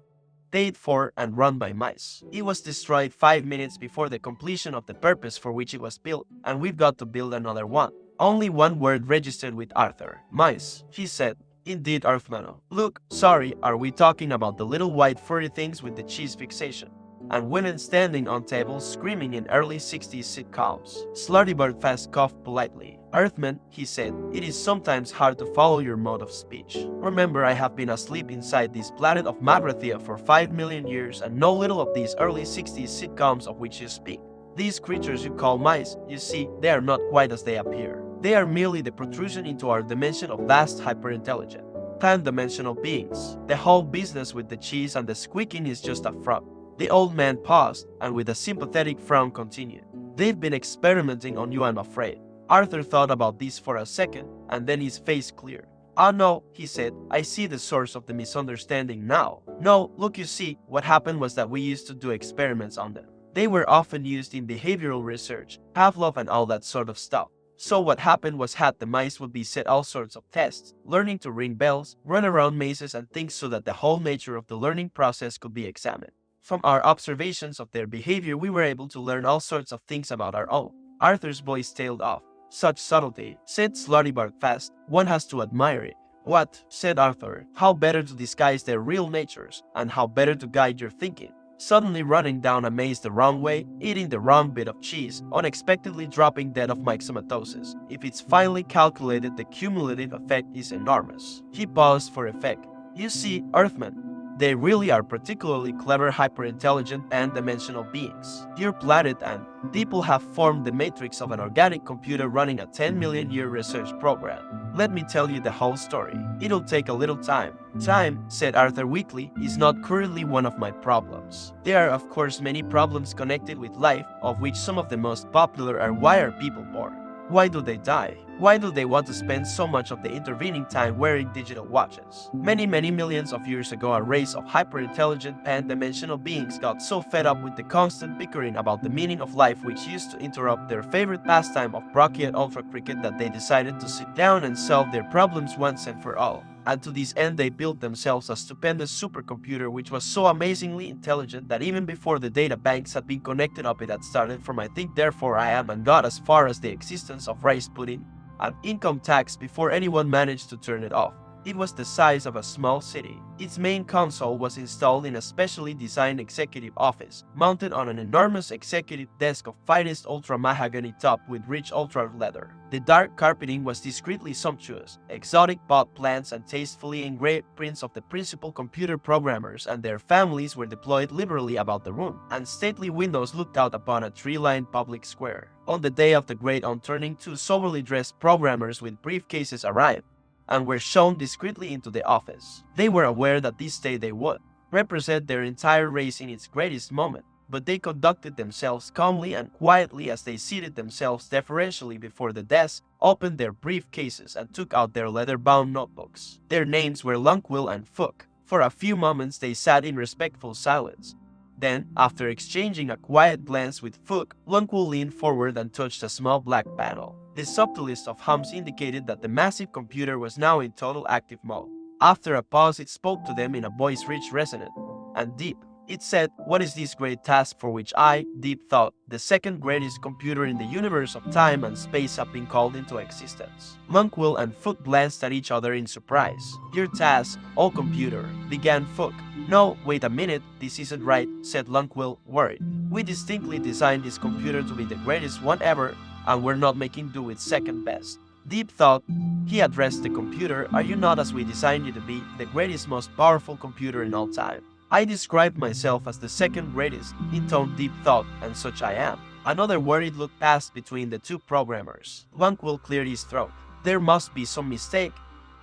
paid for and run by mice. It was destroyed 5 minutes before the completion of the purpose for which it was built, and we've got to build another one. Only one word registered with Arthur. Mice, he said. Indeed, Earthmano. Look, sorry, are we talking about the little white furry things with the cheese fixation? And women standing on tables screaming in early 60s sitcoms. Slutty fast coughed politely. Earthman, he said, it is sometimes hard to follow your mode of speech. Remember, I have been asleep inside this planet of Magrathea for 5 million years and know little of these early 60s sitcoms of which you speak. These creatures you call mice, you see, they are not quite as they appear. They are merely the protrusion into our dimension of vast hyperintelligent, pan-dimensional beings. The whole business with the cheese and the squeaking is just a front. The old man paused and with a sympathetic frown continued. They've been experimenting on you, I'm afraid. Arthur thought about this for a second and then his face cleared. Ah no, he said, I see the source of the misunderstanding now. No, look, you see, what happened was that we used to do experiments on them. They were often used in behavioral research, Pavlov and all that sort of stuff. So what happened was the mice would be set all sorts of tests, learning to ring bells, run around mazes and things so that the whole nature of the learning process could be examined. From our observations of their behavior, we were able to learn all sorts of things about our own. Arthur's voice tailed off. Such subtlety, said Slutty fast. One has to admire it. What? Said Arthur. How better to disguise their real natures, and how better to guide your thinking. Suddenly running down a maze the wrong way, eating the wrong bit of cheese, unexpectedly dropping dead of myxomatosis. If it's finely calculated, the cumulative effect is enormous. He paused for effect. You see, Earthman, they really are particularly clever, hyperintelligent, and dimensional beings. Your planet and people have formed the matrix of an organic computer running a 10 million year research program. Let me tell you the whole story. It'll take a little time. Time, said Arthur weakly, is not currently one of my problems. There are of course many problems connected with life, of which some of the most popular are why are people born? Why do they die? Why do they want to spend so much of the intervening time wearing digital watches? Many millions of years ago, a race of hyper-intelligent pan-dimensional beings got so fed up with the constant bickering about the meaning of life, which used to interrupt their favorite pastime of brochiate ultra cricket, that they decided to sit down and solve their problems once and for all. And to this end they built themselves a stupendous supercomputer which was so amazingly intelligent that even before the data banks had been connected up, it had started from I think therefore I am and got as far as the existence of rice pudding and income tax before anyone managed to turn it off. It was the size of a small city. Its main console was installed in a specially designed executive office, mounted on an enormous executive desk of finest ultra mahogany top with rich ultra leather. The dark carpeting was discreetly sumptuous. Exotic pot plants and tastefully engraved prints of the principal computer programmers and their families were deployed liberally about the room, and stately windows looked out upon a tree-lined public square. On the day of the great unturning, 2 soberly dressed programmers with briefcases arrived and were shown discreetly into the office. They were aware that this day they would represent their entire race in its greatest moment, but they conducted themselves calmly and quietly as they seated themselves deferentially before the desk, opened their briefcases, and took out their leather-bound notebooks. Their names were Lunquill and Fook. For a few moments they sat in respectful silence. Then, after exchanging a quiet glance with Fook, Lunquill leaned forward and touched a small black panel. The subtlest of hums indicated that the massive computer was now in total active mode. After a pause, it spoke to them in a voice rich, resonant, and deep. It said, "What is this great task for which I, Deep Thought, the second greatest computer in the universe of time and space, have been called into existence?" Lunquill and Fook glanced at each other in surprise. "Your task, oh computer," began Fook. "No, wait a minute, this isn't right," said Lunquill, worried. "We distinctly designed this computer to be the greatest one ever, and we're not making do with second best. Deep thought, he addressed the computer, are you not, as we designed you to be, the greatest, most powerful computer in all time? I described myself as the second greatest, intoned Deep thought, and such I am. Another worried look passed between the two programmers. Longwell cleared his throat. There must be some mistake,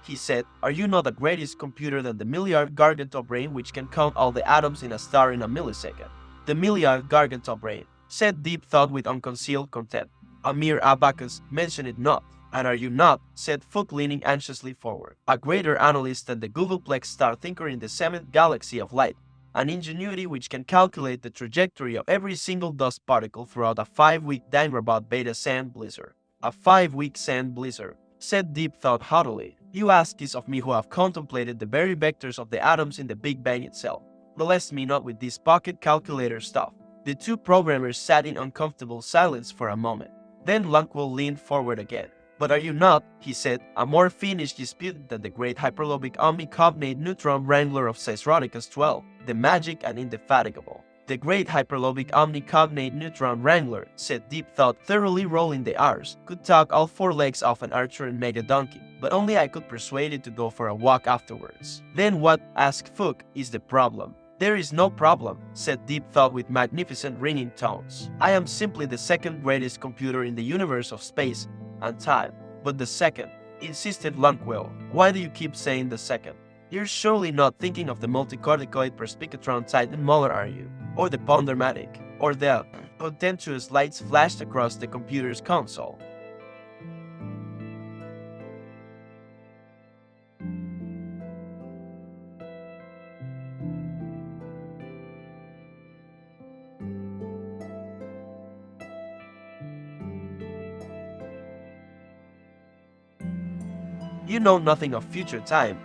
he said. Are you not the greatest computer than the Milliard Gargantua brain which can count all the atoms in a star in a millisecond? The Milliard Gargantua brain, said Deep thought with unconcealed contempt. A mere abacus, mention it not. And are you not, said Fook leaning anxiously forward, a greater analyst than the Googleplex star thinker in the 7th galaxy of light, an ingenuity which can calculate the trajectory of every single dust particle throughout a 5-week Dynrobot beta sand blizzard. A 5-week sand blizzard, said Deep thought haughtily. You ask this of me who have contemplated the very vectors of the atoms in the Big Bang itself. Molest me not with this pocket calculator stuff. The two programmers sat in uncomfortable silence for a moment. Then Longwell leaned forward again. But are you not, he said, a more finished disputant than the great hyperlobic omnicognate neutron wrangler of Caesrodicus 12, the magic and indefatigable? The great hyperlobic omnicognate neutron wrangler, said Deep thought, thoroughly rolling the R's, could talk all 4 legs off an archer and make a donkey, but only I could persuade it to go for a walk afterwards. Then what, asked Fook, is the problem? There is no problem, said Deep thought with magnificent ringing tones. I am simply the second greatest computer in the universe of space and time. But the second, insisted Longwell. Why do you keep saying the second? You're surely not thinking of the multicorticoid perspicatron Titan Muller, are you? Or the Pondermatic? Or the contemptuous lights flashed across the computer's console? You know nothing of future time,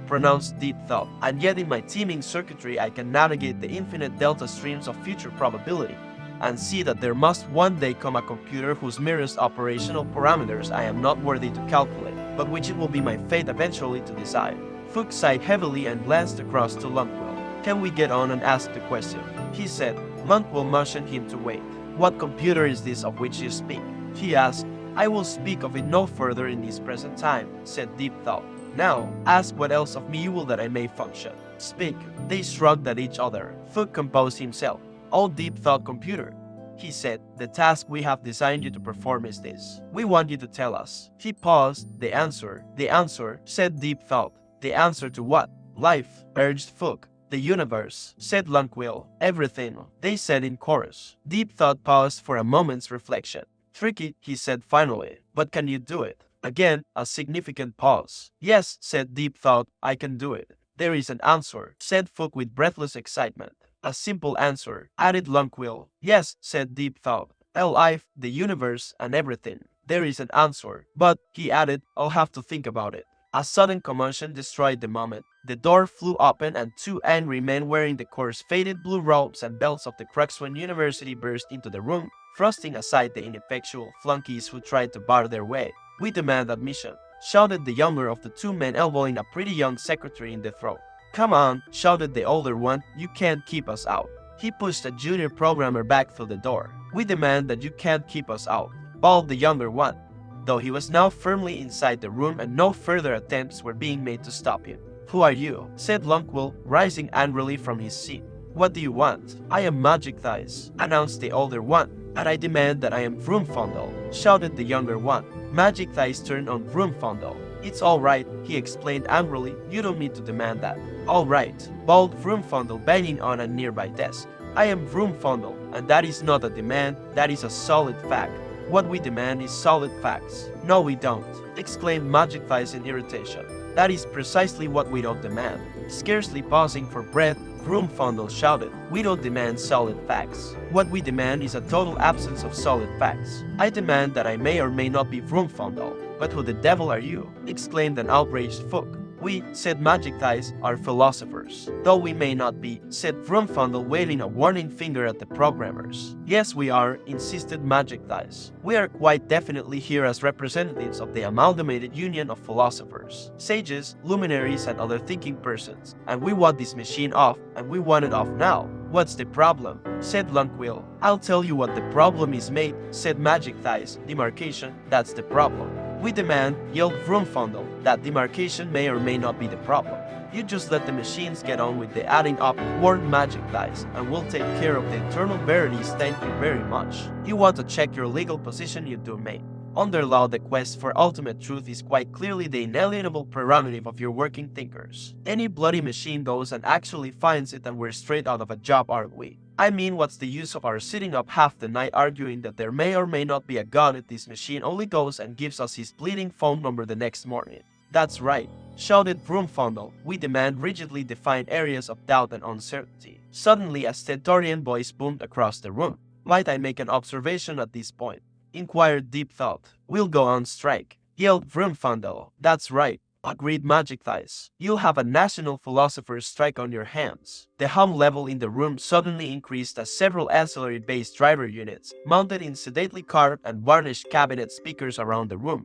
pronounced Deep thought, and yet in my teeming circuitry I can navigate the infinite delta streams of future probability, and see that there must one day come a computer whose merest operational parameters I am not worthy to calculate, but which it will be my fate eventually to decide. Fook sighed heavily and glanced across to Longwell. Can we get on and ask the question? He said. Longwell motioned him to wait. What computer is this of which you speak? He asked. I will speak of it no further in this present time, said Deep thought. Now, ask what else of me you will that I may function. Speak. They shrugged at each other. Fook composed himself. Oh, Deep thought computer, he said, the task we have designed you to perform is this. We want you to tell us. He paused. The answer, said Deep thought. The answer to what? Life, urged Fook. The universe, said Longwell. Everything, they said in chorus. Deep thought paused for a moment's reflection. Tricky, he said finally, but can you do it? Again, a significant pause. Yes, said Deep thought, I can do it. There is an answer, said Fook with breathless excitement. A simple answer, added Longwell. Yes, said Deep thought. Life, the universe, and everything. There is an answer, but, he added, I'll have to think about it. A sudden commotion destroyed the moment. The door flew open and 2 angry men wearing the coarse faded blue robes and belts of the Cruxwan University burst into the room, thrusting aside the ineffectual flunkies who tried to bar their way. We demand admission, shouted the younger of the 2 men, elbowing a pretty young secretary in the throat. Come on, shouted the older one, you can't keep us out. He pushed a junior programmer back through the door. We demand that you can't keep us out, bawled the younger one, though he was now firmly inside the room and no further attempts were being made to stop him. Who are you? Said Longwell, rising angrily from his seat. What do you want? I am Magic Thighs, announced the older one, and I demand that I am Vroomfondle, shouted the younger one. Magic Thighs turned on Vroomfondle. It's all right, he explained angrily, you don't need to demand that. All right, bawled Vroomfondle, banging on a nearby desk. I am Vroomfondle, and that is not a demand, that is a solid fact. What we demand is solid facts. No, we don't, exclaimed Magic Thighs in irritation. That is precisely what we don't demand. Scarcely pausing for breath, Vroomfondle shouted, we don't demand solid facts. What we demand is a total absence of solid facts. I demand that I may or may not be Vroomfondle. But who the devil are you? Exclaimed an outraged Fook. We, said Magic Thighs, are philosophers. Though we may not be, said Vroomfondle, waving a warning finger at the programmers. Yes, we are, insisted Magic Thighs. We are quite definitely here as representatives of the amalgamated union of philosophers, sages, luminaries, and other thinking persons. And we want this machine off, and we want it off now. What's the problem? Said Longwell. I'll tell you what the problem is, mate, said Magic Thighs. Demarcation, that's the problem. We demand, yelled Vroomfundle, that demarcation may or may not be the problem. You just let the machines get on with the adding up, warned Magic Dice, and we'll take care of the internal verities, thank you very much. You want to check your legal position, you do, mate. Under law, the quest for ultimate truth is quite clearly the inalienable prerogative of your working thinkers. Any bloody machine goes and actually finds it and we're straight out of a job, aren't we? I mean, what's the use of our sitting up half the night arguing that there may or may not be a god if this machine only goes and gives us his bleeding phone number the next morning? That's right, shouted Vroomfundle. We demand rigidly defined areas of doubt and uncertainty. Suddenly, a stentorian voice boomed across the room. Might I make an observation at this point? Inquired Deep Thought. We'll go on strike, yelled Vroomfundle. That's right, agreed Magic Dice. You'll have a national philosopher's strike on your hands. The hum level in the room suddenly increased as several ancillary bass driver units, mounted in sedately carved and varnished cabinet speakers around the room,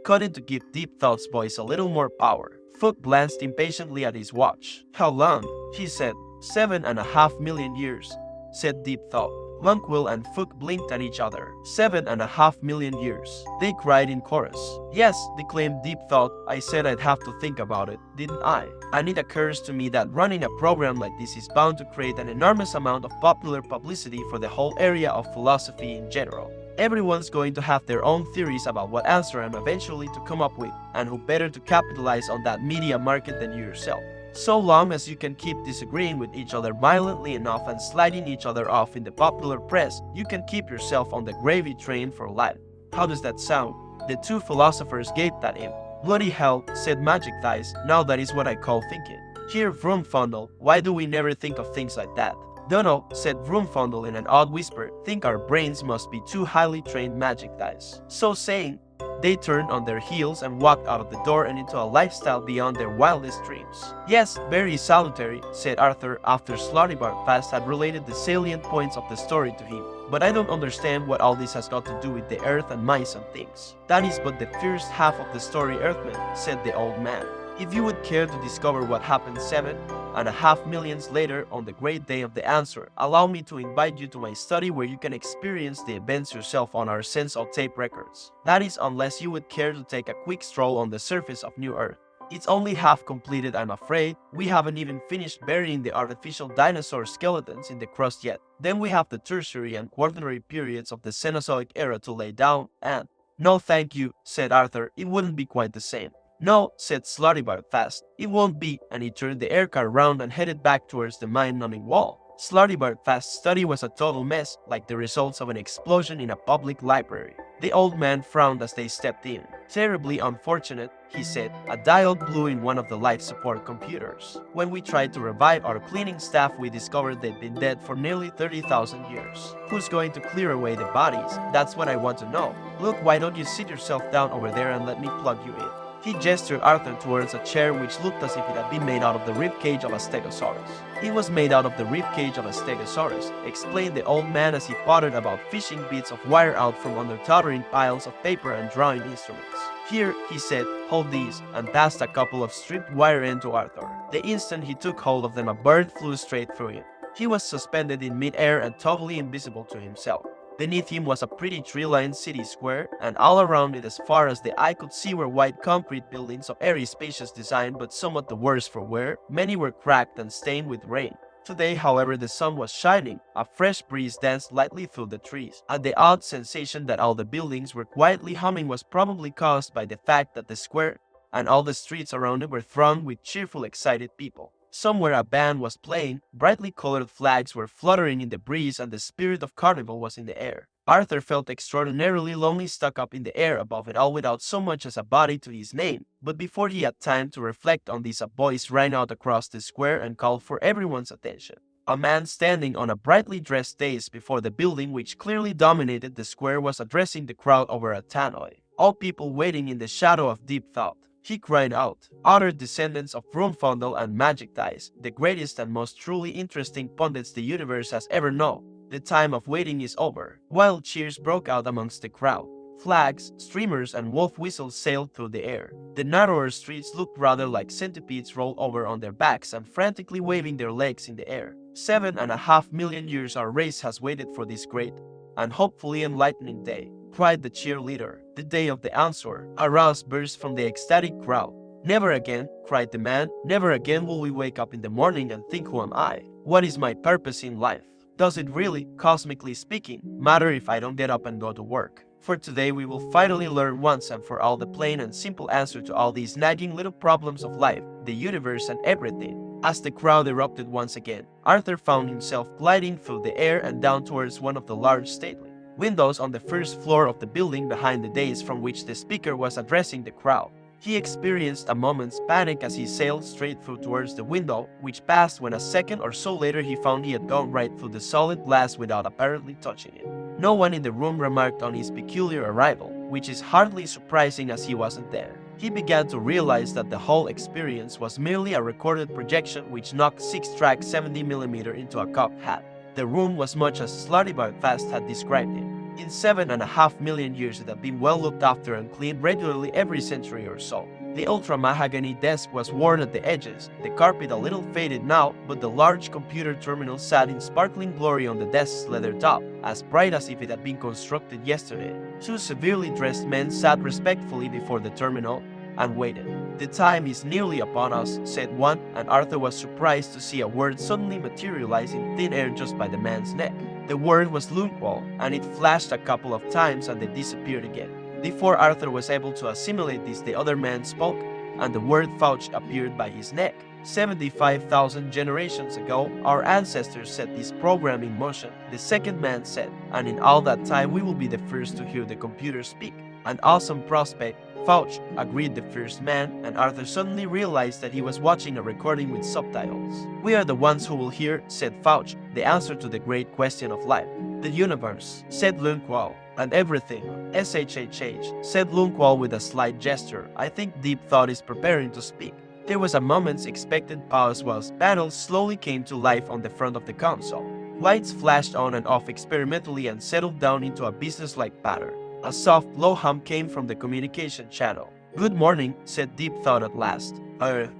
cut in to give Deep Thought's voice a little more power. Fook glanced impatiently at his watch. How long? He said. 7.5 million years, said Deep Thought. Lunquill and Fook blinked at each other. 7.5 million years, they cried in chorus. Yes, declaimed Deep Thought, I said I'd have to think about it, didn't I? And it occurs to me that running a program like this is bound to create an enormous amount of popular publicity for the whole area of philosophy in general. Everyone's going to have their own theories about what answer I'm eventually to come up with, and who better to capitalize on that media market than you yourself. So long as you can keep disagreeing with each other violently enough and sliding each other off in the popular press, you can keep yourself on the gravy train for life. How does that sound? The two philosophers gaped at him. Bloody hell, said Magic Dice, now that is what I call thinking. Here, Vroomfundle, why do we never think of things like that? Dunno, said Vroomfundle in an odd whisper, think our brains must be too highly trained, Magic Dice. So saying, they turned on their heels and walked out of the door and into a lifestyle beyond their wildest dreams. Yes, very salutary, said Arthur after Slottybartfast had related the salient points of the story to him. But I don't understand what all this has got to do with the earth and mice and things. That is but the first half of the story, Earthman, said the old man. If you would care to discover what happened 7.5 million later on the great day of the answer, allow me to invite you to my study where you can experience the events yourself on our sense of tape records. That is, unless you would care to take a quick stroll on the surface of New Earth. It's only half completed, I'm afraid. We haven't even finished burying the artificial dinosaur skeletons in the crust yet. Then we have the tertiary and quaternary periods of the Cenozoic era to lay down, and... No thank you, said Arthur, it wouldn't be quite the same. No, said Slottybartfast, it won't be, and he turned the aircar round and headed back towards the mind-numbing wall. Slottybartfast's study was a total mess, like the results of an explosion in a public library. The old man frowned as they stepped in. Terribly unfortunate, he said. A diode blew in one of the life support computers. When we tried to revive our cleaning staff, we discovered they'd been dead for nearly 30,000 years. Who's going to clear away the bodies? That's what I want to know. Look, why don't you sit yourself down over there and let me plug you in? He gestured Arthur towards a chair which looked as if it had been made out of the ribcage of a stegosaurus. It was made out of the ribcage of a stegosaurus, explained the old man as he pottered about fishing bits of wire out from under tottering piles of paper and drawing instruments. Here, he said, hold these, and passed a couple of stripped wire ends to Arthur. The instant he took hold of them, a bird flew straight through him. He was suspended in mid-air and totally invisible to himself. Beneath him was a pretty tree-lined city square, and all around it as far as the eye could see were white concrete buildings of airy spacious design but somewhat the worse for wear. Many were cracked and stained with rain. Today, however, the sun was shining. A fresh breeze danced lightly through the trees, and the odd sensation that all the buildings were quietly humming was probably caused by the fact that the square and all the streets around it were thronged with cheerful, excited people. Somewhere a band was playing, brightly colored flags were fluttering in the breeze, and the spirit of carnival was in the air. Arthur felt extraordinarily lonely stuck up in the air above it all without so much as a body to his name. But before he had time to reflect on this, a voice rang out across the square and called for everyone's attention. A man standing on a brightly dressed dais before the building which clearly dominated the square was addressing the crowd over a tannoy. All people waiting in the shadow of deep thought. He cried out, "Utter descendants of Vroomfundle and Magic Dice, the greatest and most truly interesting pundits the universe has ever known. The time of waiting is over." Wild cheers broke out amongst the crowd. Flags, streamers, and wolf whistles sailed through the air. The narrower streets looked rather like centipedes rolled over on their backs and frantically waving their legs in the air. 7.5 million years our race has waited for this great and hopefully enlightening day, cried the cheerleader. the day of the answer, a rouse burst from the ecstatic crowd. Never again, cried the man, never again will we wake up in the morning and think, who am I? What is my purpose in life? Does it really, cosmically speaking, matter if I don't get up and go to work? For today we will finally learn once and for all the plain and simple answer to all these nagging little problems of life, the universe and everything. As the crowd erupted once again, Arthur found himself gliding through the air and down towards one of the large stately windows on the first floor of the building behind the dais from which the speaker was addressing the crowd. He experienced a moment's panic as he sailed straight through towards the window, which passed when a second or so later he found he had gone right through the solid glass without apparently touching it. No one in the room remarked on his peculiar arrival, which is hardly surprising as he wasn't there. He began to realize that the whole experience was merely a recorded projection which knocked 6-track 70mm into a cocked hat. The room was much as Slutty Fast had described it. In 7.5 million years it had been well looked after and cleaned regularly every century or so. The ultra-mahogany desk was worn at the edges, the carpet a little faded now, but the large computer terminal sat in sparkling glory on the desk's leather top, as bright as if it had been constructed yesterday. Two severely dressed men sat respectfully before the terminal and waited. The time is nearly upon us, said one, and Arthur was surprised to see a word suddenly materialize in thin air just by the man's neck. The word was Lunqual, and it flashed a couple of times and then disappeared again. Before Arthur was able to assimilate this, the other man spoke, and the word Fauch appeared by his neck. 75,000 generations ago, our ancestors set this program in motion, the second man said, and in all that time we will be the first to hear the computer speak. An awesome prospect, Fauch, agreed the first man, and Arthur suddenly realized that he was watching a recording with subtitles. We are the ones who will hear, said Fauch, the answer to the great question of life. The universe, said Lunqual, and everything, SHHH, said Lunqual with a slight gesture. I think Deep Thought is preparing to speak. There was a moment's expected pause whilst panels slowly came to life on the front of the console. Lights flashed on and off experimentally and settled down into a business-like pattern. A soft, low hum came from the communication channel. Good morning, said Deep Thought at last.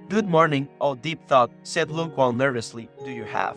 Good morning, oh Deep Thought, said Lunqual nervously. Do you have,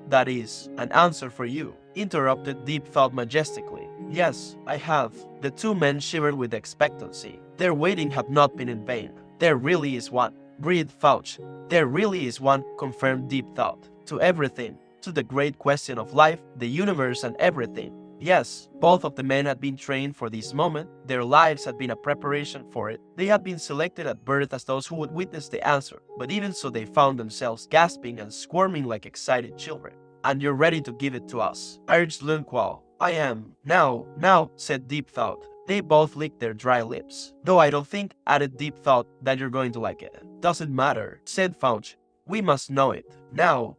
that is, an answer for you? Interrupted Deep Thought majestically. Yes, I have. The two men shivered with expectancy. Their waiting had not been in vain. There really is one, breathed Fauch. There really is one, confirmed Deep Thought. To everything, to the great question of life, the universe and everything. Yes, both of the men had been trained for this moment. Their lives had been a preparation for it. They had been selected at birth as those who would witness the answer, but even so they found themselves gasping and squirming like excited children. And you're ready to give it to us, urged Lunqual. I am. Now, said Deep Thought. They both licked their dry lips. Though I don't think, added Deep Thought, that you're going to like it. Doesn't matter, said Fauch. We must know it. Now,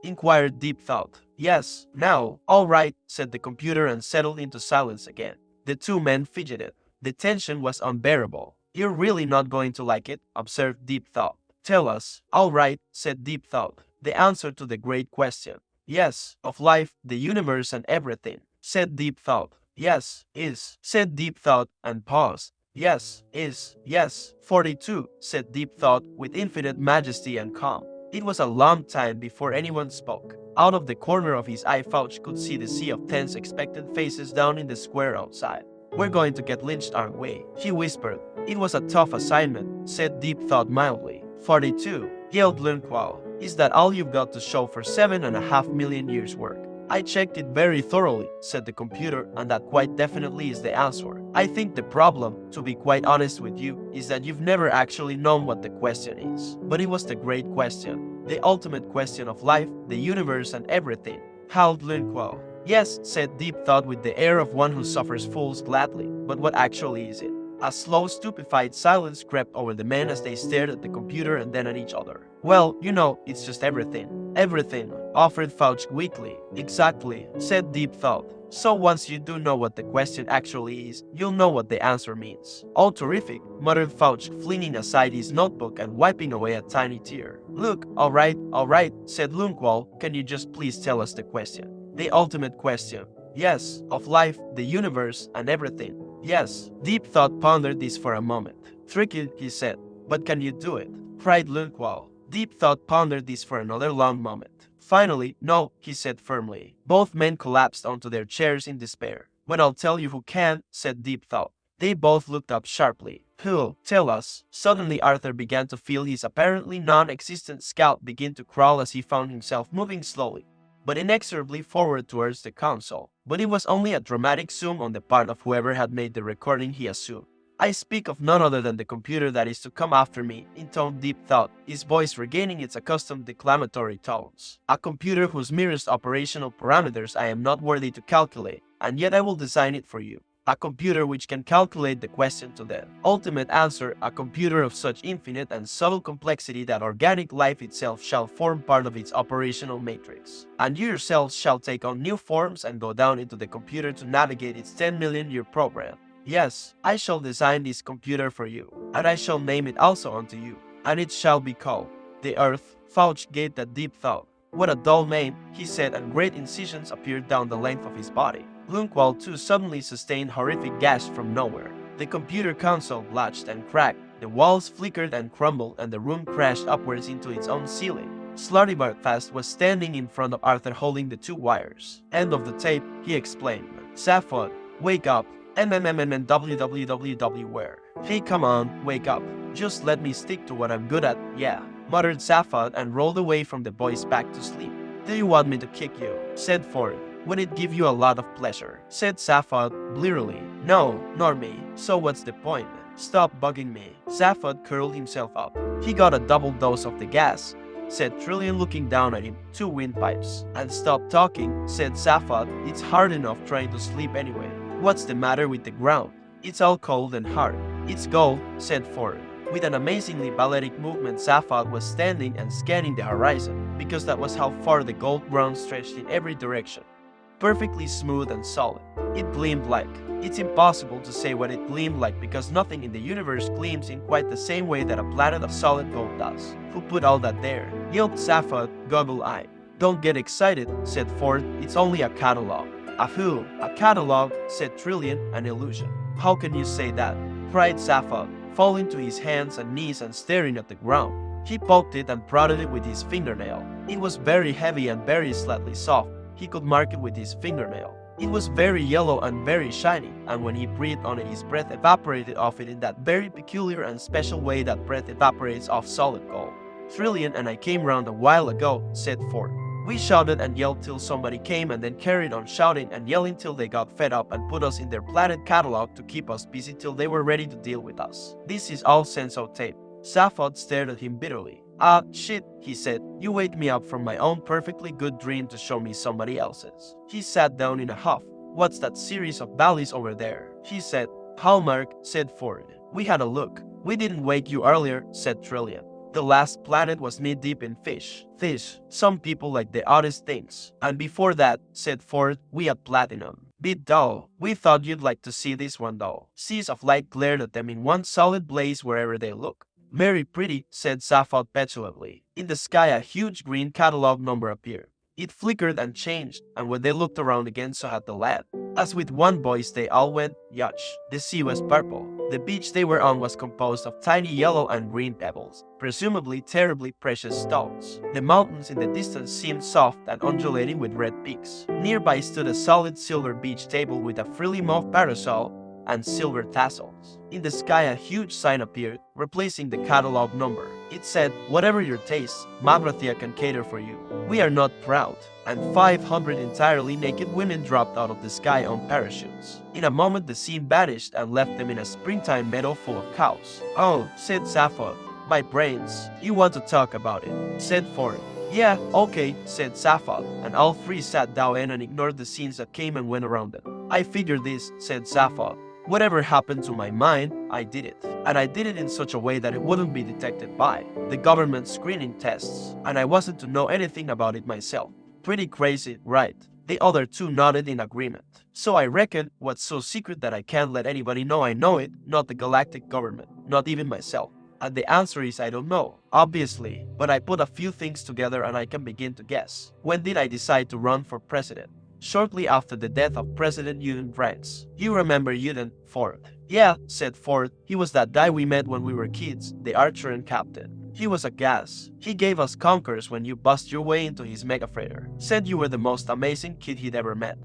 inquired Deep Thought. Yes, now. All right, said the computer and settled into silence again. The two men fidgeted. The tension was unbearable. You're really not going to like it, observed Deep Thought. Tell us. All right, said Deep Thought. The answer to the great question. Yes, of life, the universe and everything, said Deep Thought. Yes, is, said Deep Thought and paused. Yes, is, yes, 42, said Deep Thought with infinite majesty and calm. It was a long time before anyone spoke. Out of the corner of his eye, Fauch could see the sea of tense, expectant faces down in the square outside. We're going to get lynched, aren't we? He whispered. It was a tough assignment, said Deep Thought mildly. 42, yelled Lunqual. Is that all you've got to show for 7.5 million years' work? I checked it very thoroughly, said the computer, and that quite definitely is the answer. I think the problem, to be quite honest with you, is that you've never actually known what the question is. But it was the great question, the ultimate question of life, the universe and everything, howled Lunqual. Yes, said Deep Thought with the air of one who suffers fools gladly, but what actually is it? A slow, stupefied silence crept over the men as they stared at the computer and then at each other. Well, you know, it's just everything. Everything, offered Fauch weakly. Exactly, said Deep Thought. So once you do know what the question actually is, you'll know what the answer means. Oh, terrific, muttered Fauch, flinging aside his notebook and wiping away a tiny tear. Look, all right, said Lunqual. Can you just please tell us the question? The ultimate question. Yes, of life, the universe, and everything. Yes, Deep Thought pondered this for a moment. Tricky, he said. But can you do it? Cried Lunqual. Deep Thought pondered this for another long moment. Finally, no, he said firmly. Both men collapsed onto their chairs in despair. But I'll tell you who can, said Deep Thought. They both looked up sharply. Who? Tell us. Suddenly Arthur began to feel his apparently non-existent scalp begin to crawl as he found himself moving slowly, but inexorably forward towards the console. But it was only a dramatic zoom on the part of whoever had made the recording, he assumed. I speak of none other than the computer that is to come after me, intoned Deep Thought, his voice regaining its accustomed declamatory tones. A computer whose merest operational parameters I am not worthy to calculate, and yet I will design it for you. A computer which can calculate the question to the ultimate answer, a computer of such infinite and subtle complexity that organic life itself shall form part of its operational matrix. And you yourselves shall take on new forms and go down into the computer to navigate its 10 million year program. Yes, I shall design this computer for you, and I shall name it also unto you, and it shall be called the Earth. Fauch gave that deep thought. What a dull name, he said, and great incisions appeared down the length of his body. Lungwall too suddenly sustained horrific gasps from nowhere. The computer console blotched and cracked, the walls flickered and crumbled, and the room crashed upwards into its own ceiling. Slutty was standing in front of Arthur holding the two wires. End of the tape, he explained. Safford, wake up. www where? Hey, come on, wake up. Just let me stick to what I'm good at, yeah, muttered Safford and rolled away from the boys back to sleep. Do you want me to kick you? Said Ford. Would it give you a lot of pleasure? Said Safford blearily. No, nor me. So what's the point? Stop bugging me. Safford curled himself up. He got a double dose of the gas, said Trillian looking down at him, 2 windpipes. And stop talking, said Safford. It's hard enough trying to sleep anyway. What's the matter with the ground? It's all cold and hard. It's gold, said Ford. With an amazingly balletic movement, Safford was standing and scanning the horizon, because that was how far the gold ground stretched in every direction. Perfectly smooth and solid. It gleamed like. It's impossible to say what it gleamed like because nothing in the universe gleams in quite the same way that a planet of solid gold does. Who put all that there? Yelped Safford, goggle-eyed. Don't get excited, said Ford. It's only a catalog. A fool. A catalog, said Trillian, an illusion. How can you say that? Cried Safford, falling to his hands and knees and staring at the ground. He poked it and prodded it with his fingernail. It was very heavy and very slightly soft. He could mark it with his fingernail. It was very yellow and very shiny, and when he breathed on it, his breath evaporated off it in that very peculiar and special way that breath evaporates off solid gold. Trillian and I came round a while ago, said Ford. We shouted and yelled till somebody came and then carried on shouting and yelling till they got fed up and put us in their planet catalog to keep us busy till they were ready to deal with us. This is all senso tape. Safford stared at him bitterly. Ah, shit, he said. You wake me up from my own perfectly good dream to show me somebody else's. He sat down in a huff. What's that series of valleys over there? He said. Hallmark, said Ford. We had a look. We didn't wake you earlier, said Trillian. The last planet was knee-deep in fish. Fish. Some people like the oddest things. And before that, said Ford, we had platinum. Bit dull. We thought you'd like to see this one though. Seas of light glared at them in one solid blaze wherever they looked. Very pretty, said Safford petulantly. In the sky a huge green catalog number appeared. It flickered and changed, and when they looked around again so had the lad. As with one voice they all went, Yuch. The sea was purple. The beach they were on was composed of tiny yellow and green pebbles, presumably terribly precious stones. The mountains in the distance seemed soft and undulating with red peaks. Nearby stood a solid silver beach table with a frilly mauve parasol and silver tassels. In the sky a huge sign appeared, replacing the catalog number. It said, whatever your taste, Mabrathia can cater for you. We are not proud. And 500 entirely naked women dropped out of the sky on parachutes. In a moment the scene vanished and left them in a springtime meadow full of cows. Oh, said Safford, my brains. You want to talk about it, said Ford. Yeah, okay, said Safford, and all three sat down and ignored the scenes that came and went around them. I figured this, said Safford. Whatever happened to my mind, I did it. And I did it in such a way that it wouldn't be detected by the government screening tests, and I wasn't to know anything about it myself. Pretty crazy, right? The other two nodded in agreement. So I reckon, what's so secret that I can't let anybody know I know it? Not the galactic government, not even myself. And the answer is I don't know, obviously, but I put a few things together and I can begin to guess. When did I decide to run for president? Shortly after the death of President Uden Ranks. You remember Uden, Ford? Yeah, said Ford. He was that guy we met when we were kids, the Arthurian captain. He was a gas. He gave us conkers when you bust your way into his mega freighter. Said you were the most amazing kid he'd ever met.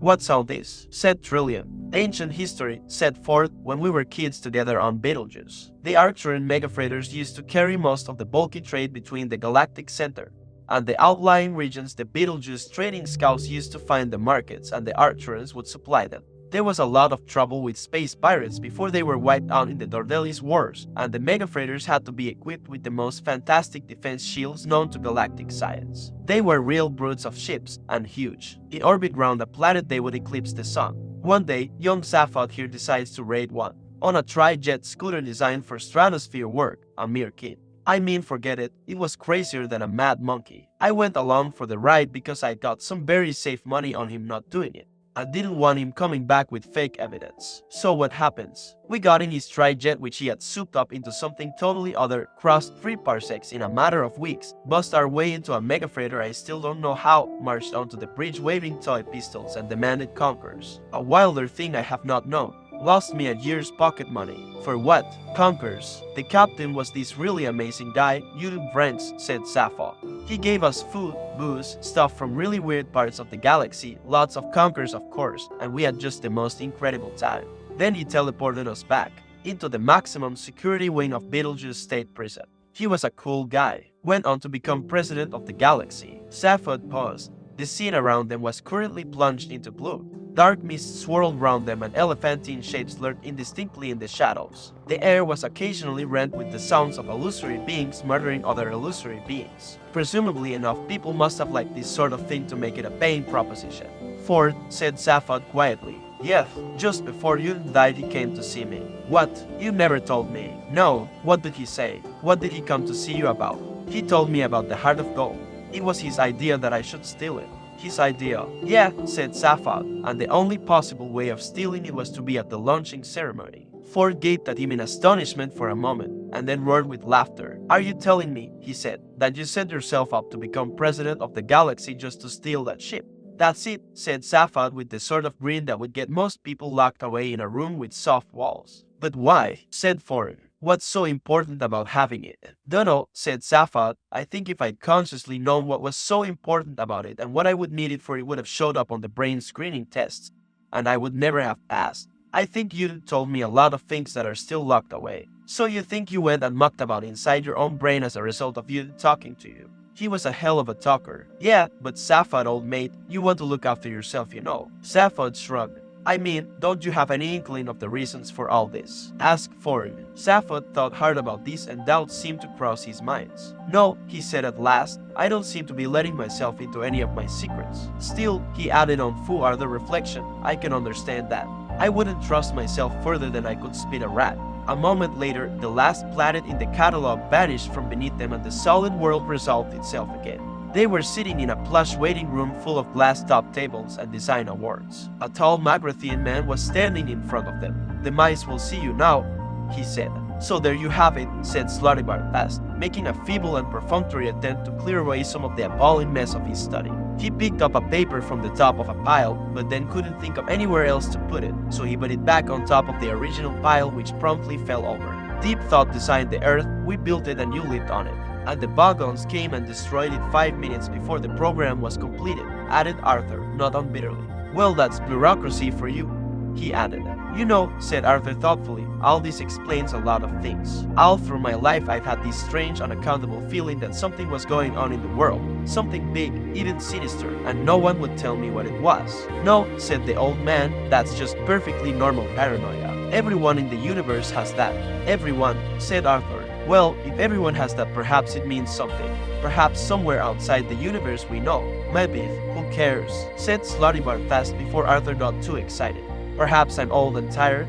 "What's all this?" said Trillian. "Ancient history," said Ford, "when we were kids together on Betelgeuse. The Arcturian megafreighters used to carry most of the bulky trade between the galactic center and the outlying regions. The Betelgeuse trading scouts used to find the markets, and the Arcturians would supply them. There was a lot of trouble with space pirates before they were wiped out in the Dordelis Wars, and the megafreighters had to be equipped with the most fantastic defense shields known to galactic science. They were real brutes of ships, and huge. In orbit round a planet they would eclipse the sun. One day, young Safad here decides to raid one, on a tri-jet scooter designed for stratosphere work, a mere kid. I mean, forget it, it was crazier than a mad monkey. I went along for the ride because I got some very safe money on him not doing it. I didn't want him coming back with fake evidence. So what happens? We got in his tri-jet, which he had souped up into something totally other, crossed 3 parsecs in a matter of weeks, bust our way into a megafreighter I still don't know how, marched onto the bridge waving toy pistols and demanded conquerors. A wilder thing I have not known. Lost me a year's pocket money. For what? Conquerors. The captain was this really amazing guy, Yudin Branks, said Sappho. He gave us food, booze, stuff from really weird parts of the galaxy, lots of conquerors of course, and we had just the most incredible time. Then he teleported us back, into the maximum security wing of Betelgeuse State Prison. He was a cool guy, went on to become president of the galaxy. Sappho paused. The scene around them was currently plunged into blue. Dark mist swirled round them and elephantine shapes lurked indistinctly in the shadows. The air was occasionally rent with the sounds of illusory beings murdering other illusory beings. Presumably enough people must have liked this sort of thing to make it a paying proposition. Ford, said Safad quietly. Yes, just before you died he came to see me. What? You never told me. No. What did he say? What did he come to see you about? He told me about the heart of gold. It was his idea that I should steal it. His idea. Yeah, said Safad, and the only possible way of stealing it was to be at the launching ceremony. Ford gaped at him in astonishment for a moment, and then roared with laughter. Are you telling me, he said, that you set yourself up to become president of the galaxy just to steal that ship? That's it, said Safad with the sort of grin that would get most people locked away in a room with soft walls. But why? Said Ford. What's so important about having it? Dunno, said Safad. I think if I'd consciously known what was so important about it and what I would need it for, it would have showed up on the brain screening tests, and I would never have passed. I think you told me a lot of things that are still locked away. So you think you went and mucked about inside your own brain as a result of you talking to you? He was a hell of a talker. Yeah, but Safad, old mate, you want to look after yourself, you know. Safad shrugged. I mean, don't you have any inkling of the reasons for all this? Asked Ford. Safad thought hard about this and doubts seemed to cross his mind. No, he said at last, I don't seem to be letting myself into any of my secrets. Still, he added on full other reflection, I can understand that. I wouldn't trust myself further than I could spit a rat. A moment later, the last planet in the catalog vanished from beneath them and the solid world resolved itself again. They were sitting in a plush waiting room full of glass-topped tables and design awards. A tall Magrathian man was standing in front of them. The mice will see you now, he said. So there you have it, said Slottibar fast, making a feeble and perfunctory attempt to clear away some of the appalling mess of his study. He picked up a paper from the top of a pile, but then couldn't think of anywhere else to put it, so he put it back on top of the original pile, which promptly fell over. Deep thought designed the earth, we built it and you lived on it. And the Bogons came and destroyed it 5 minutes before the program was completed, added Arthur, not unbitterly. Well, that's bureaucracy for you, he added. You know, said Arthur thoughtfully, all this explains a lot of things. All through my life I've had this strange, unaccountable feeling that something was going on in the world. Something big, even sinister, and no one would tell me what it was. No, said the old man, that's just perfectly normal paranoia. Everyone in the universe has that. Everyone, said Arthur. Well, if everyone has that, perhaps it means something. Perhaps somewhere outside the universe we know. Maybe, who cares? Said Slottibar fast before Arthur got too excited. Perhaps I'm old and tired,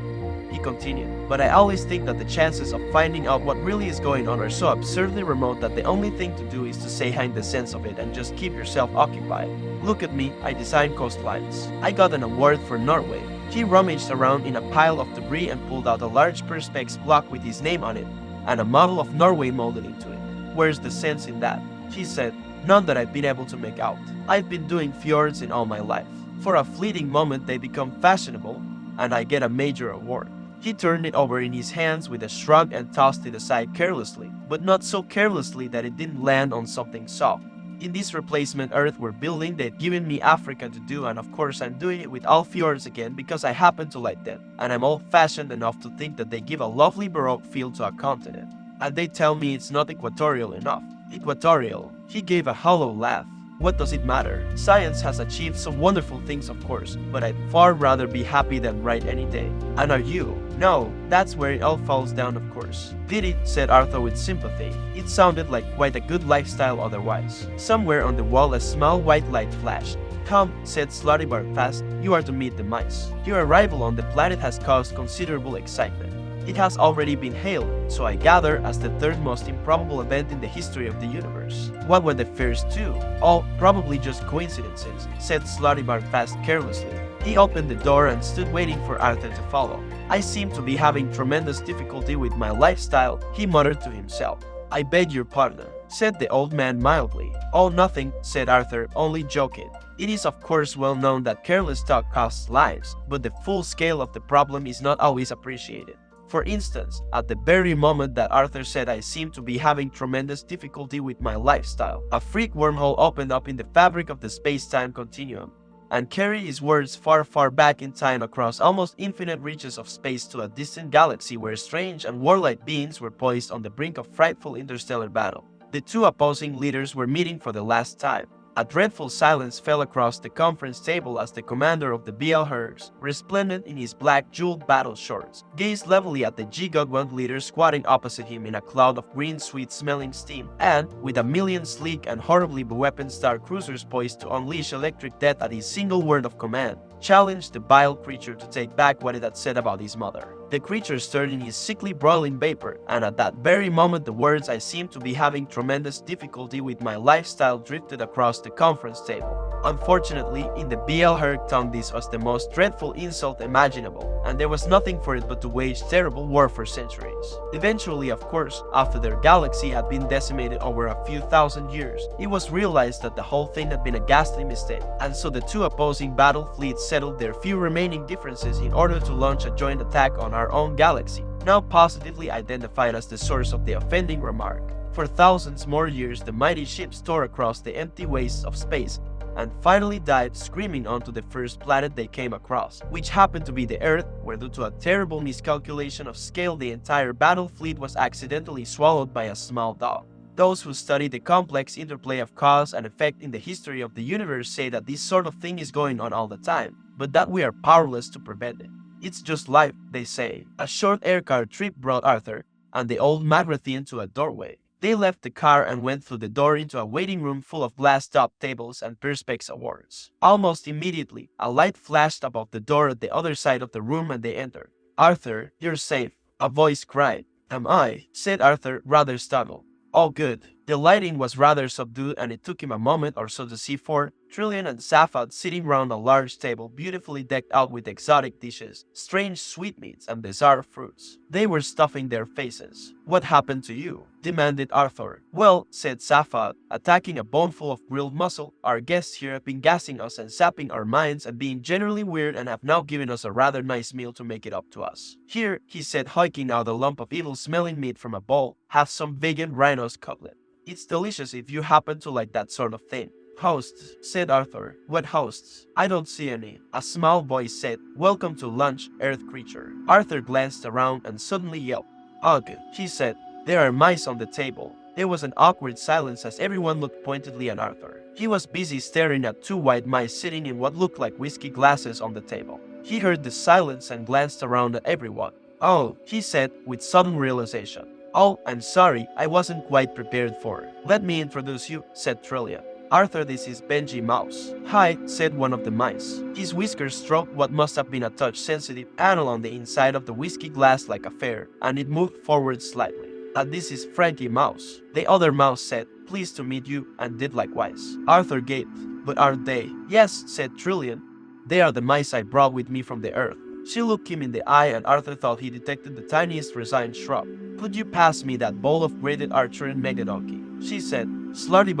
he continued, but I always think that the chances of finding out what really is going on are so absurdly remote that the only thing to do is to stay behind the sense of it and just keep yourself occupied. Look at me, I design coastlines. I got an award for Norway. He rummaged around in a pile of debris and pulled out a large perspex block with his name on it, and a model of Norway molded into it. Where's the sense in that? She said, none that I've been able to make out. I've been doing fjords in all my life. For a fleeting moment they become fashionable, and I get a major award. He turned it over in his hands with a shrug and tossed it aside carelessly, but not so carelessly that it didn't land on something soft. In this replacement Earth we're building, they've given me Africa to do, and of course I'm doing it with all fjords again because I happen to like them, and I'm old-fashioned enough to think that they give a lovely Baroque feel to a continent. And they tell me it's not equatorial enough. Equatorial. He gave a hollow laugh. What does it matter? Science has achieved some wonderful things, of course, but I'd far rather be happy than right any day. And are you? No, that's where it all falls down, of course. Did it? Said Arthur with sympathy. It sounded like quite a good lifestyle otherwise. Somewhere on the wall a small white light flashed. Come, said Slotty fast, you are to meet the mice. Your arrival on the planet has caused considerable excitement. It has already been hailed, so I gather, as the third most improbable event in the history of the universe. What were the first two? Oh, probably just coincidences, said Slotty fast carelessly. He opened the door and stood waiting for Arthur to follow. I seem to be having tremendous difficulty with my lifestyle, he muttered to himself. I beg your pardon, said the old man mildly. Oh, nothing, said Arthur, only joking. It is of course well known that careless talk costs lives, but the full scale of the problem is not always appreciated. For instance, at the very moment that Arthur said I seem to be having tremendous difficulty with my lifestyle, a freak wormhole opened up in the fabric of the space-time continuum, and carried his words far, far back in time across almost infinite reaches of space to a distant galaxy where strange and warlike beings were poised on the brink of frightful interstellar battle. The two opposing leaders were meeting for the last time. A dreadful silence fell across the conference table as the commander of the BL-Hers, resplendent in his black jeweled battle shorts, gazed levelly at the G-God-1 leader squatting opposite him in a cloud of green sweet-smelling steam, and, with a million sleek and horribly beweaponed star cruisers poised to unleash electric death at his single word of command, challenged the vile creature to take back what it had said about his mother. The creature stirred in his sickly broiling vapor, and at that very moment the words "I seem to be having tremendous difficulty with my lifestyle" drifted across the conference table. Unfortunately, in the BL-Herd tongue this was the most dreadful insult imaginable, and there was nothing for it but to wage terrible war for centuries. Eventually, of course, after their galaxy had been decimated over a few thousand years, it was realized that the whole thing had been a ghastly mistake, and so the two opposing battle fleets settled their few remaining differences in order to launch a joint attack on our own galaxy, now positively identified as the source of the offending remark. For thousands more years, the mighty ships tore across the empty wastes of space and finally died screaming onto the first planet they came across, which happened to be the Earth, where due to a terrible miscalculation of scale the entire battle fleet was accidentally swallowed by a small dog. Those who study the complex interplay of cause and effect in the history of the universe say that this sort of thing is going on all the time, but that we are powerless to prevent it. It's just life, they say. A short aircar trip brought Arthur and the old Magrathian to a doorway. They left the car and went through the door into a waiting room full of glass-top tables and perspex awards. Almost immediately, a light flashed above the door at the other side of the room and they entered. "Arthur, you're safe," a voice cried. "Am I?" said Arthur, rather startled. "Oh good." The lighting was rather subdued and it took him a moment or so to see four, Trillian and Safad sitting round a large table beautifully decked out with exotic dishes, strange sweetmeats and bizarre fruits. They were stuffing their faces. "What happened to you?" demanded Arthur. "Well," said Safad, attacking a boneful of grilled mussel, "our guests here have been gassing us and sapping our minds and being generally weird and have now given us a rather nice meal to make it up to us. Here," he said, hiking out a lump of evil-smelling meat from a bowl, "have some vegan rhino's cutlet. It's delicious if you happen to like that sort of thing." "Hosts," said Arthur. "What hosts?" "I don't see any." A small voice said, "Welcome to lunch, Earth creature." Arthur glanced around and suddenly yelped. "Ugh," he said. "There are mice on the table." There was an awkward silence as everyone looked pointedly at Arthur. He was busy staring at two white mice sitting in what looked like whiskey glasses on the table. He heard the silence and glanced around at everyone. "Oh," he said with sudden realization. "Oh, I'm sorry, I wasn't quite prepared for it." "Let me introduce you," said Trillian. "Arthur, this is Benji Mouse." "Hi," said one of the mice. His whiskers stroked what must have been a touch-sensitive anal on the inside of the whiskey glass like a fair, and it moved forward slightly. "And this is Frankie Mouse," the other mouse said. "Pleased to meet you," and did likewise. Arthur gaped. "But aren't they?" "Yes," said Trillian. "They are the mice I brought with me from the Earth." She looked him in the eye and Arthur thought he detected the tiniest resigned shrug. "Could you pass me that bowl of grated Arthurian megadonkey?" she said. Slotty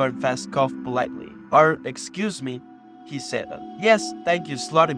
coughed politely. Excuse me," he said. "Yes, thank you, Slotty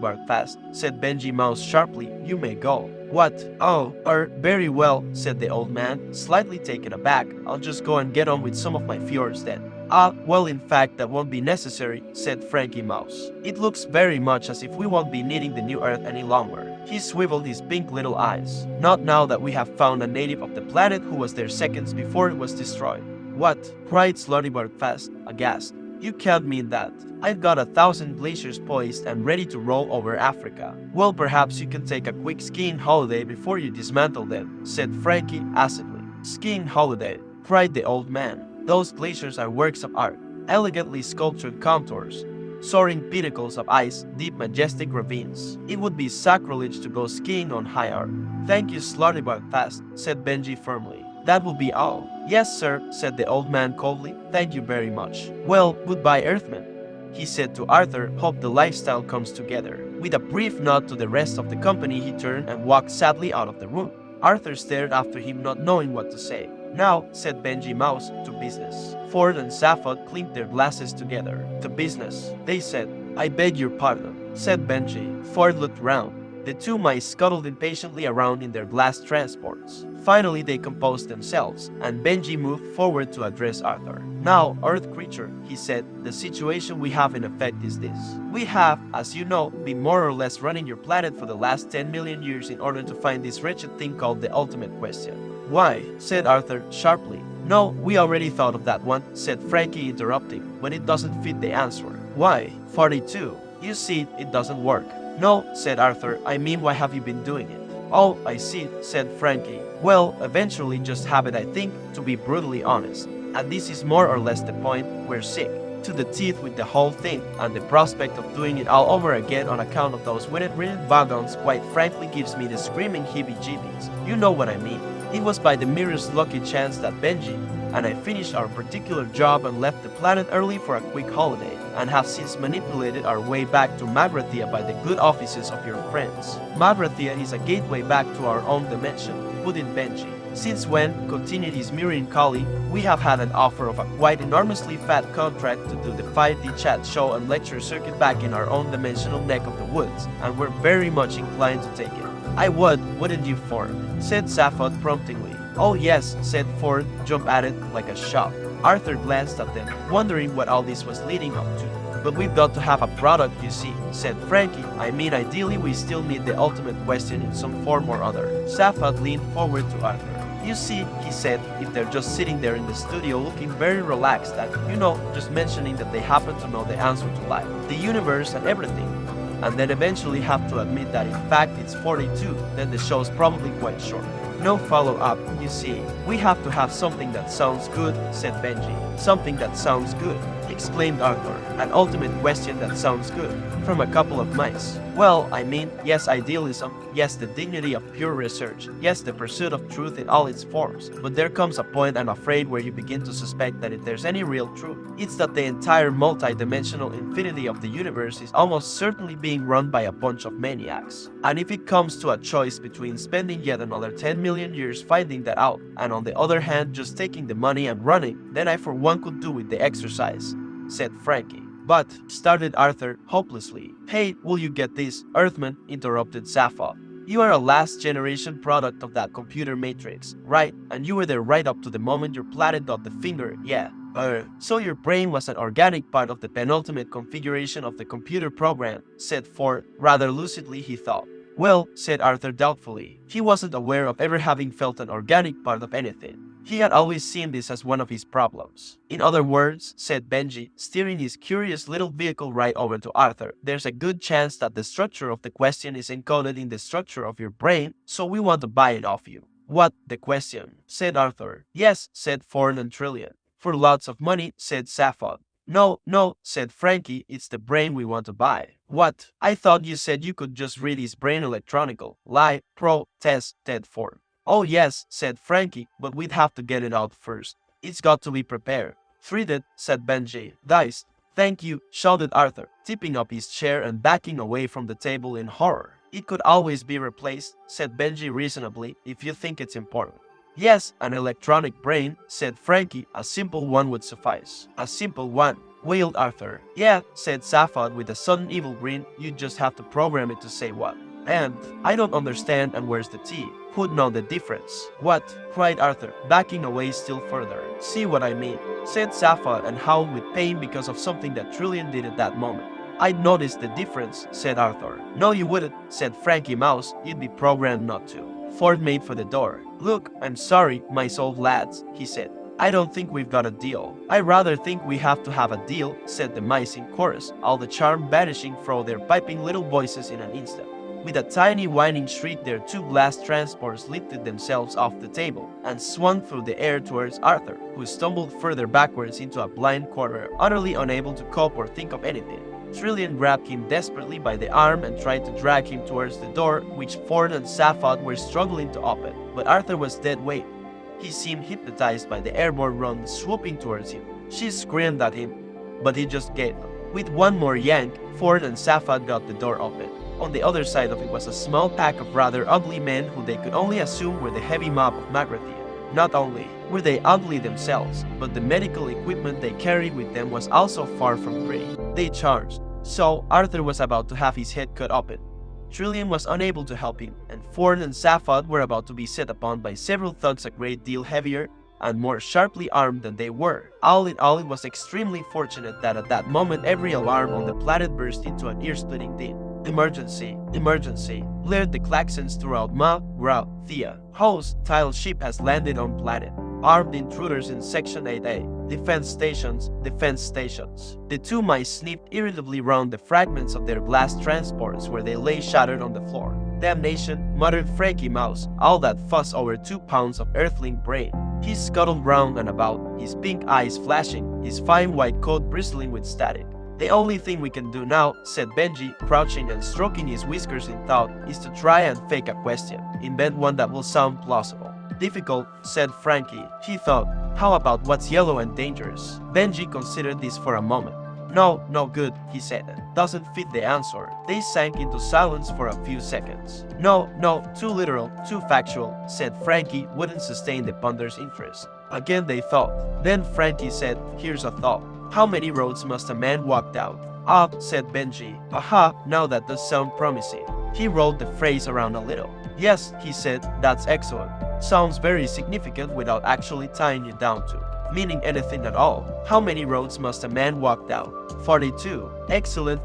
said Benji Mouse sharply. "You may go." "What? Oh, very well," said the old man, slightly taken aback. "I'll just go and get on with some of my fjords then." Well, in fact, that won't be necessary, said Frankie Mouse. It looks very much as if we won't be needing the new Earth any longer. He swiveled his pink little eyes. Not now that we have found a native of the planet who was there seconds before it was destroyed. What? Cried Sluttyberg fast, aghast. You can't mean that. I've got 1,000 glaciers poised and ready to roll over Africa. Well, perhaps you can take a quick skiing holiday before you dismantle them, said Frankie acidly. Skiing holiday, cried the old man. Those glaciers are works of art, elegantly sculptured contours, soaring pinnacles of ice, deep majestic ravines. It would be sacrilege to go skiing on high art. Thank you, Sluttyberg fast, said Benji firmly. That will be all. Yes, sir, said the old man coldly. Thank you very much. Well, goodbye, Earthman, he said to Arthur. Hope the lifestyle comes together. With a brief nod to the rest of the company, he turned and walked sadly out of the room. Arthur stared after him, not knowing what to say. Now, said Benji Mouse, to business. Ford and Safford clinked their glasses together. To business, they said. I beg your pardon, said Benji. Ford looked round. The two mice scuttled impatiently around in their glass transports. Finally, they composed themselves, and Benji moved forward to address Arthur. Now, Earth creature, he said, the situation we have in effect is this. We have, as you know, been more or less running your planet for the last 10 million years in order to find this wretched thing called the ultimate question. Why? Said Arthur sharply. No, we already thought of that one, said Frankie interrupting, but it doesn't fit the answer. Why? 42. You see, it doesn't work. No, said Arthur, I mean, why have you been doing it? Oh, I see, said Frankie. Well, eventually just habit, I think, to be brutally honest. And this is more or less the point. We're sick to the teeth with the whole thing, and the prospect of doing it all over again on account of those winnet-ridden wagons quite frankly gives me the screaming heebie-jeebies. You know what I mean. It was by the merest lucky chance that Benji and I finished our particular job and left the planet early for a quick holiday, and have since manipulated our way back to Magrathea by the good offices of your friends. Magrathea is a gateway back to our own dimension, put in Benji. Since when, continued his mirroring colleague, we have had an offer of a quite enormously fat contract to do the 5D chat show and lecture circuit back in our own dimensional neck of the woods, and we're very much inclined to take it. I would, wouldn't you, Ford? Said Safford promptingly. Oh yes, said Ford, jump at it like a shot. Arthur glanced at them, wondering what all this was leading up to. But we've got to have a product, you see, said Frankie. I mean, ideally we still need the ultimate question in some form or other. Safford leaned forward to Arthur. You see, he said, if they're just sitting there in the studio looking very relaxed and, just mentioning that they happen to know the answer to life, the universe and everything, and then eventually have to admit that in fact it's 42, then the show's probably quite short. No follow-up, you see. We have to have something that sounds good, said Benji. Something that sounds good, exclaimed Arthur. An ultimate question that sounds good, from a couple of mice. Well, I mean, yes, idealism, yes, the dignity of pure research, yes, the pursuit of truth in all its forms. But there comes a point, I'm afraid, where you begin to suspect that if there's any real truth, it's that the entire multi-dimensional infinity of the universe is almost certainly being run by a bunch of maniacs. And if it comes to a choice between spending yet another 10 million years finding that out, and on the other hand just taking the money and running, then I for one could do with the exercise, said Frankie. But, started Arthur hopelessly. Hey, will you get this, Earthman, interrupted Sappho. You are a last generation product of that computer matrix, right? And you were there right up to the moment your planet got the finger, yeah. So your brain was an organic part of the penultimate configuration of the computer program, said Ford, rather lucidly he thought. Well, said Arthur doubtfully, he wasn't aware of ever having felt an organic part of anything. He had always seen this as one of his problems. In other words, said Benji, steering his curious little vehicle right over to Arthur, there's a good chance that the structure of the question is encoded in the structure of your brain, so we want to buy it off you. What, the question? Said Arthur. Yes, said Ford and Trillian. For lots of money, said Sappho. No, said Frankie, it's the brain we want to buy. What? I thought you said you could just read his brain electronical. Lie, protested Ford. Oh yes, said Frankie, but we'd have to get it out first. It's got to be prepared. Treated, said Benji. Diced. Thank you, shouted Arthur, tipping up his chair and backing away from the table in horror. It could always be replaced, said Benji reasonably, if you think it's important. Yes, an electronic brain, said Frankie. A simple one would suffice. A simple one, wailed Arthur. Yeah, said Safford with a sudden evil grin, you'd just have to program it to say what. And I don't understand, and where's the tea? Who'd know the difference? What? Cried Arthur, backing away still further. See what I mean? Said Safad and howled with pain because of something that Trillian did at that moment. I'd noticed the difference, said Arthur. No, you wouldn't, said Frankie Mouse. You'd be programmed not to. Ford made for the door. Look, I'm sorry, my soul lads, he said. I don't think we've got a deal. I rather think we have to have a deal, said the mice in chorus, all the charm vanishing from their piping little voices in an instant. With a tiny whining shriek, their two glass transports lifted themselves off the table and swung through the air towards Arthur, who stumbled further backwards into a blind corner, utterly unable to cope or think of anything. Trillian grabbed him desperately by the arm and tried to drag him towards the door, which Ford and Safad were struggling to open, but Arthur was dead weight. He seemed hypnotized by the airborne run swooping towards him. She screamed at him, but he just gave up. With one more yank, Ford and Safad got the door open. On the other side of it was a small pack of rather ugly men who they could only assume were the heavy mob of Magrathea. Not only were they ugly themselves, but the medical equipment they carried with them was also far from pretty. They charged, so Arthur was about to have his head cut open. Trillian was unable to help him, and Ford and Safad were about to be set upon by several thugs a great deal heavier and more sharply armed than they were. All in all, it was extremely fortunate that at that moment every alarm on the planet burst into an ear-splitting din. Emergency, emergency, blared the klaxons throughout Magrathea. Host, tile ship has landed on planet. Armed intruders in Section 8A. Defense stations, defense stations. The two mice sniffed irritably round the fragments of their glass transports where they lay shattered on the floor. Damnation, muttered Frankie Mouse, all that fuss over 2 pounds of earthling brain. He scuttled round and about, his pink eyes flashing, his fine white coat bristling with static. The only thing we can do now, said Benji, crouching and stroking his whiskers in thought, is to try and fake a question. Invent one that will sound plausible. Difficult, said Frankie. He thought, how about what's yellow and dangerous? Benji considered this for a moment. No good, he said. Doesn't fit the answer. They sank into silence for a few seconds. No, too literal, too factual, said Frankie, wouldn't sustain the punter's interest. Again they thought. Then Frankie said, here's a thought. How many roads must a man walk down? Said Benji. Aha, now that does sound promising. He rolled the phrase around a little. Yes, he said, that's excellent. Sounds very significant without actually tying it down to meaning anything at all. How many roads must a man walk down? 42. Excellent,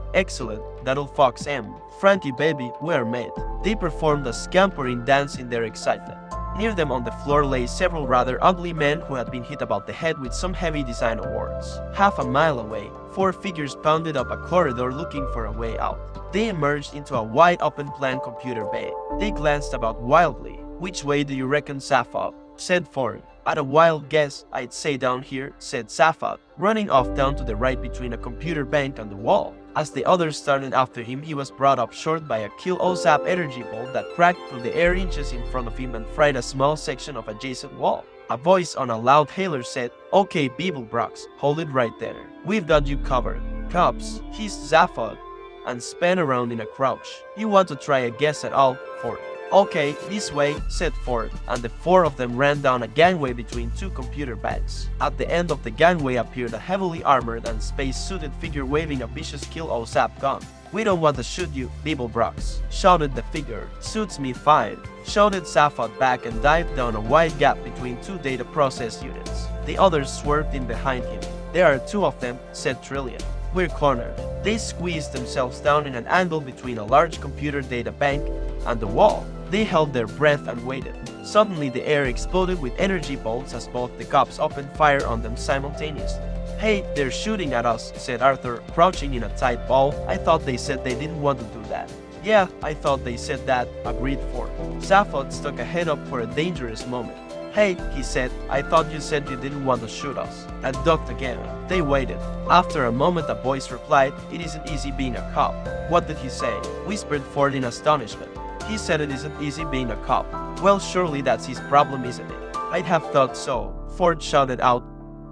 that'll fox M. Frankie baby, we're made. They performed a scampering dance in their excitement. Near them on the floor lay several rather ugly men who had been hit about the head with some heavy design awards. Half a mile away, 4 figures pounded up a corridor looking for a way out. They emerged into a wide open plan computer bay. They glanced about wildly. Which way do you reckon, Safad? Said Ford. At a wild guess, I'd say down here, said Safad, running off down to the right between a computer bank and the wall. As the others started after him, he was brought up short by a kill-o-zap energy bolt that cracked through the air inches in front of him and fried a small section of adjacent wall. A voice on a loud hailer said, Okay, Beeblebrox, hold it right there. We've got you covered. Cops, he's Zaphod, and span around in a crouch. You want to try a guess at all, Ford? Okay, this way, said Ford, and the 4 of them ran down a gangway between 2 computer banks. At the end of the gangway appeared a heavily armored and space-suited figure waving a vicious kill-o-zap gun. We don't want to shoot you, Beeblebrox, shouted the figure. Suits me fine, shouted Safad back and dived down a wide gap between 2 data process units. The others swerved in behind him. There are 2 of them, said Trillian. We're cornered. They squeezed themselves down in an angle between a large computer data bank and the wall. They held their breath and waited. Suddenly the air exploded with energy bolts as both the cops opened fire on them simultaneously. Hey, they're shooting at us, said Arthur, crouching in a tight ball. I thought they said they didn't want to do that. Yeah, I thought they said that, agreed Ford. Safad stuck a head up for a dangerous moment. Hey, he said, I thought you said you didn't want to shoot us. And ducked again. They waited. After a moment a voice replied, It isn't easy being a cop. What did he say? Whispered Ford in astonishment. He said it isn't easy being a cop. Well, surely that's his problem, isn't it? I'd have thought so. Ford shouted out,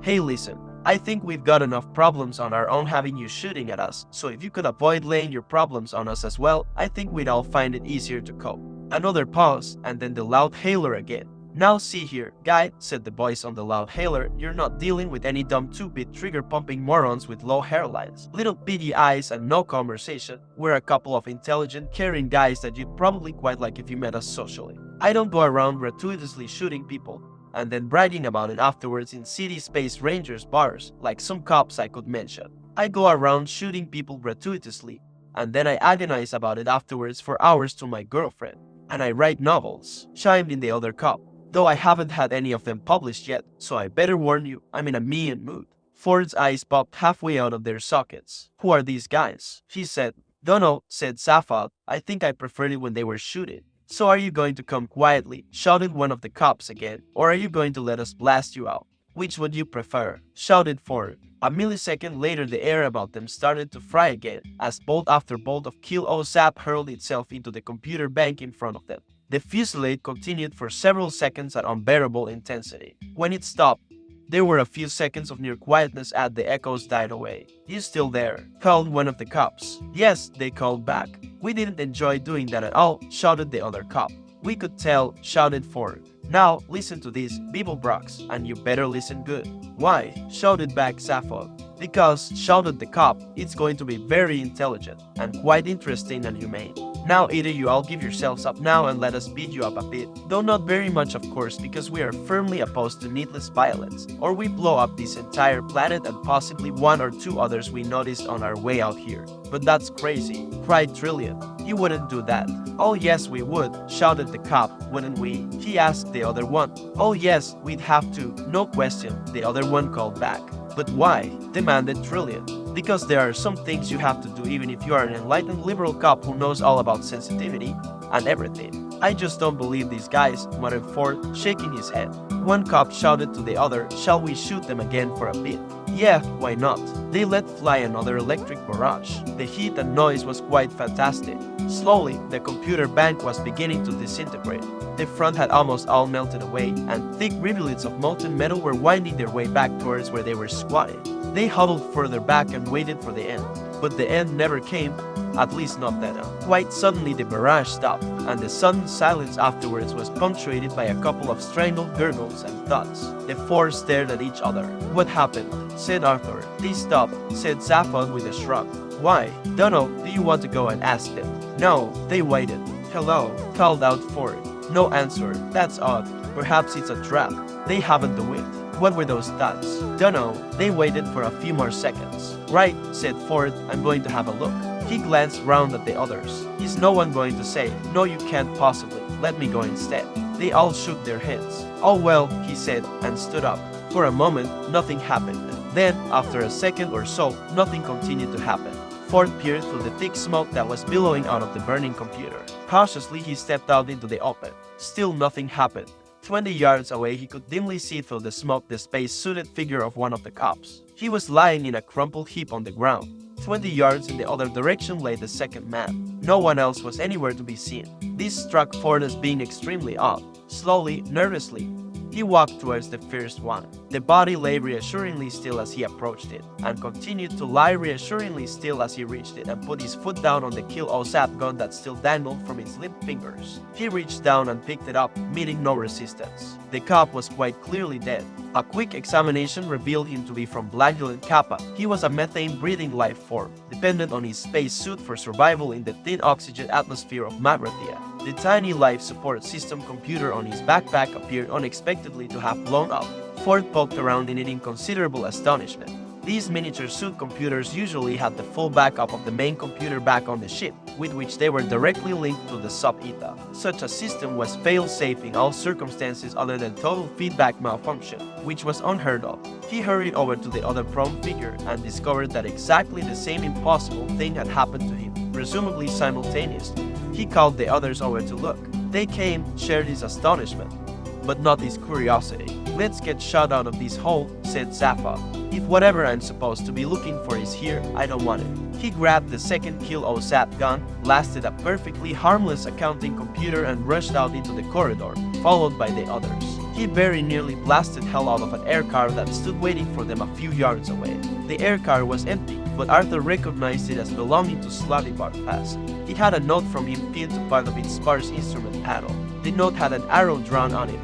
Hey, listen. I think we've got enough problems on our own having you shooting at us, so if you could avoid laying your problems on us as well, I think we'd all find it easier to cope. Another pause, and then the loud hailer again. "Now see here, guy," said the voice on the loud hailer, "you're not dealing with any dumb 2-bit trigger-pumping morons with low hairlines, little beady eyes, and no conversation. We're a couple of intelligent, caring guys that you'd probably quite like if you met us socially. I don't go around gratuitously shooting people and then bragging about it afterwards in City Space Rangers bars like some cops I could mention. I go around shooting people gratuitously, and then I agonize about it afterwards for hours to my girlfriend. And I write novels," chimed in the other cop, "though I haven't had any of them published yet, so I better warn you, I'm in a mean mood." Ford's eyes popped halfway out of their sockets. "Who are these guys?" he said. "Dunno," said Safad. "I think I preferred it when they were shooting." "So are you going to come quietly?" shouted one of the cops again, "or are you going to let us blast you out?" "Which would you prefer?" shouted Ford. A millisecond later, the air about them started to fry again, as bolt after bolt of Kill-O sap hurled itself into the computer bank in front of them. The fusillade continued for several seconds at unbearable intensity. When it stopped, there were a few seconds of near quietness as the echoes died away. "You still there?" called one of the cops. "Yes," they called back. "We didn't enjoy doing that at all," shouted the other cop. "We could tell," shouted Ford. "Now, listen to this, Beeblebrox, and you better listen good." "Why?" shouted back Safod. "Because," shouted the cop, "it's going to be very intelligent and quite interesting and humane. Now either you all give yourselves up now and let us beat you up a bit, though not very much of course because we are firmly opposed to needless violence, or we blow up this entire planet and possibly one or two others we noticed on our way out here." "But that's crazy," cried Trillian. "You wouldn't do that." "Oh yes we would," shouted the cop. "Wouldn't we?" he asked the other one. "Oh yes, we'd have to, no question," the other one called back. "But why?" demanded Trillian. "Because there are some things you have to do even if you are an enlightened liberal cop who knows all about sensitivity and everything." "I just don't believe these guys," muttered Ford, shaking his head. One cop shouted to the other, "Shall we shoot them again for a bit?" "Yeah, why not?" They let fly another electric barrage. The heat and noise was quite fantastic. Slowly, the computer bank was beginning to disintegrate. The front had almost all melted away, and thick rivulets of molten metal were winding their way back towards where they were squatting. They huddled further back and waited for the end. But the end never came, at least not then. Quite suddenly the barrage stopped, and the sudden silence afterwards was punctuated by a couple of strangled gurgles and thuds. The four stared at each other. "What happened?" said Arthur. "They stopped," said Safad with a shrug. "Why?" "Dunno, do you want to go and ask them?" "No, they waited." "Hello," called out Ford. No answer. "That's odd. Perhaps it's a trap." "They haven't the wit." "What were those thuds?" "Dunno." They waited for a few more seconds. "Right," said Ford. "I'm going to have a look." He glanced round at the others. "Is no one going to say, 'No, you can't possibly. Let me go instead'?" They all shook their heads. "Oh well," he said, and stood up. For a moment, nothing happened. Then, after a second or so, nothing continued to happen. Ford peered through the thick smoke that was billowing out of the burning computer. Cautiously, he stepped out into the open. Still nothing happened. 20 yards away, he could dimly see through the smoke the space-suited figure of one of the cops. He was lying in a crumpled heap on the ground. 20 yards in the other direction lay the second man. No one else was anywhere to be seen. This struck Ford as being extremely odd. Slowly, nervously, he walked towards the first one. The body lay reassuringly still as he approached it, and continued to lie reassuringly still as he reached it and put his foot down on the Kill-O sap gun that still dangled from his limp fingers. He reached down and picked it up, meeting no resistance. The cop was quite clearly dead. A quick examination revealed him to be from Bladulin Kappa. He was a methane-breathing life form, dependent on his space suit for survival in the thin oxygen atmosphere of Magrathea. The tiny life support system computer on his backpack appeared unexpectedly to have blown up. Ford poked around in it in considerable astonishment. These miniature suit computers usually had the full backup of the main computer back on the ship, with which they were directly linked to the sub-ETA. Such a system was fail-safe in all circumstances other than total feedback malfunction, which was unheard of. He hurried over to the other prone figure and discovered that exactly the same impossible thing had happened to him, presumably simultaneously. He called the others over to look. They came, shared his astonishment, but not his curiosity. "Let's get shot out of this hole," said Zappa. "If whatever I'm supposed to be looking for is here, I don't want it." He grabbed the second Kill-O sap gun, blasted a perfectly harmless accounting computer and rushed out into the corridor, followed by the others. He very nearly blasted hell out of an air car that stood waiting for them a few yards away. The air car was empty, but Arthur recognized it as belonging to Slavivar Past. It had a note from him pinned to part of its sparse instrument panel. The note had an arrow drawn on it.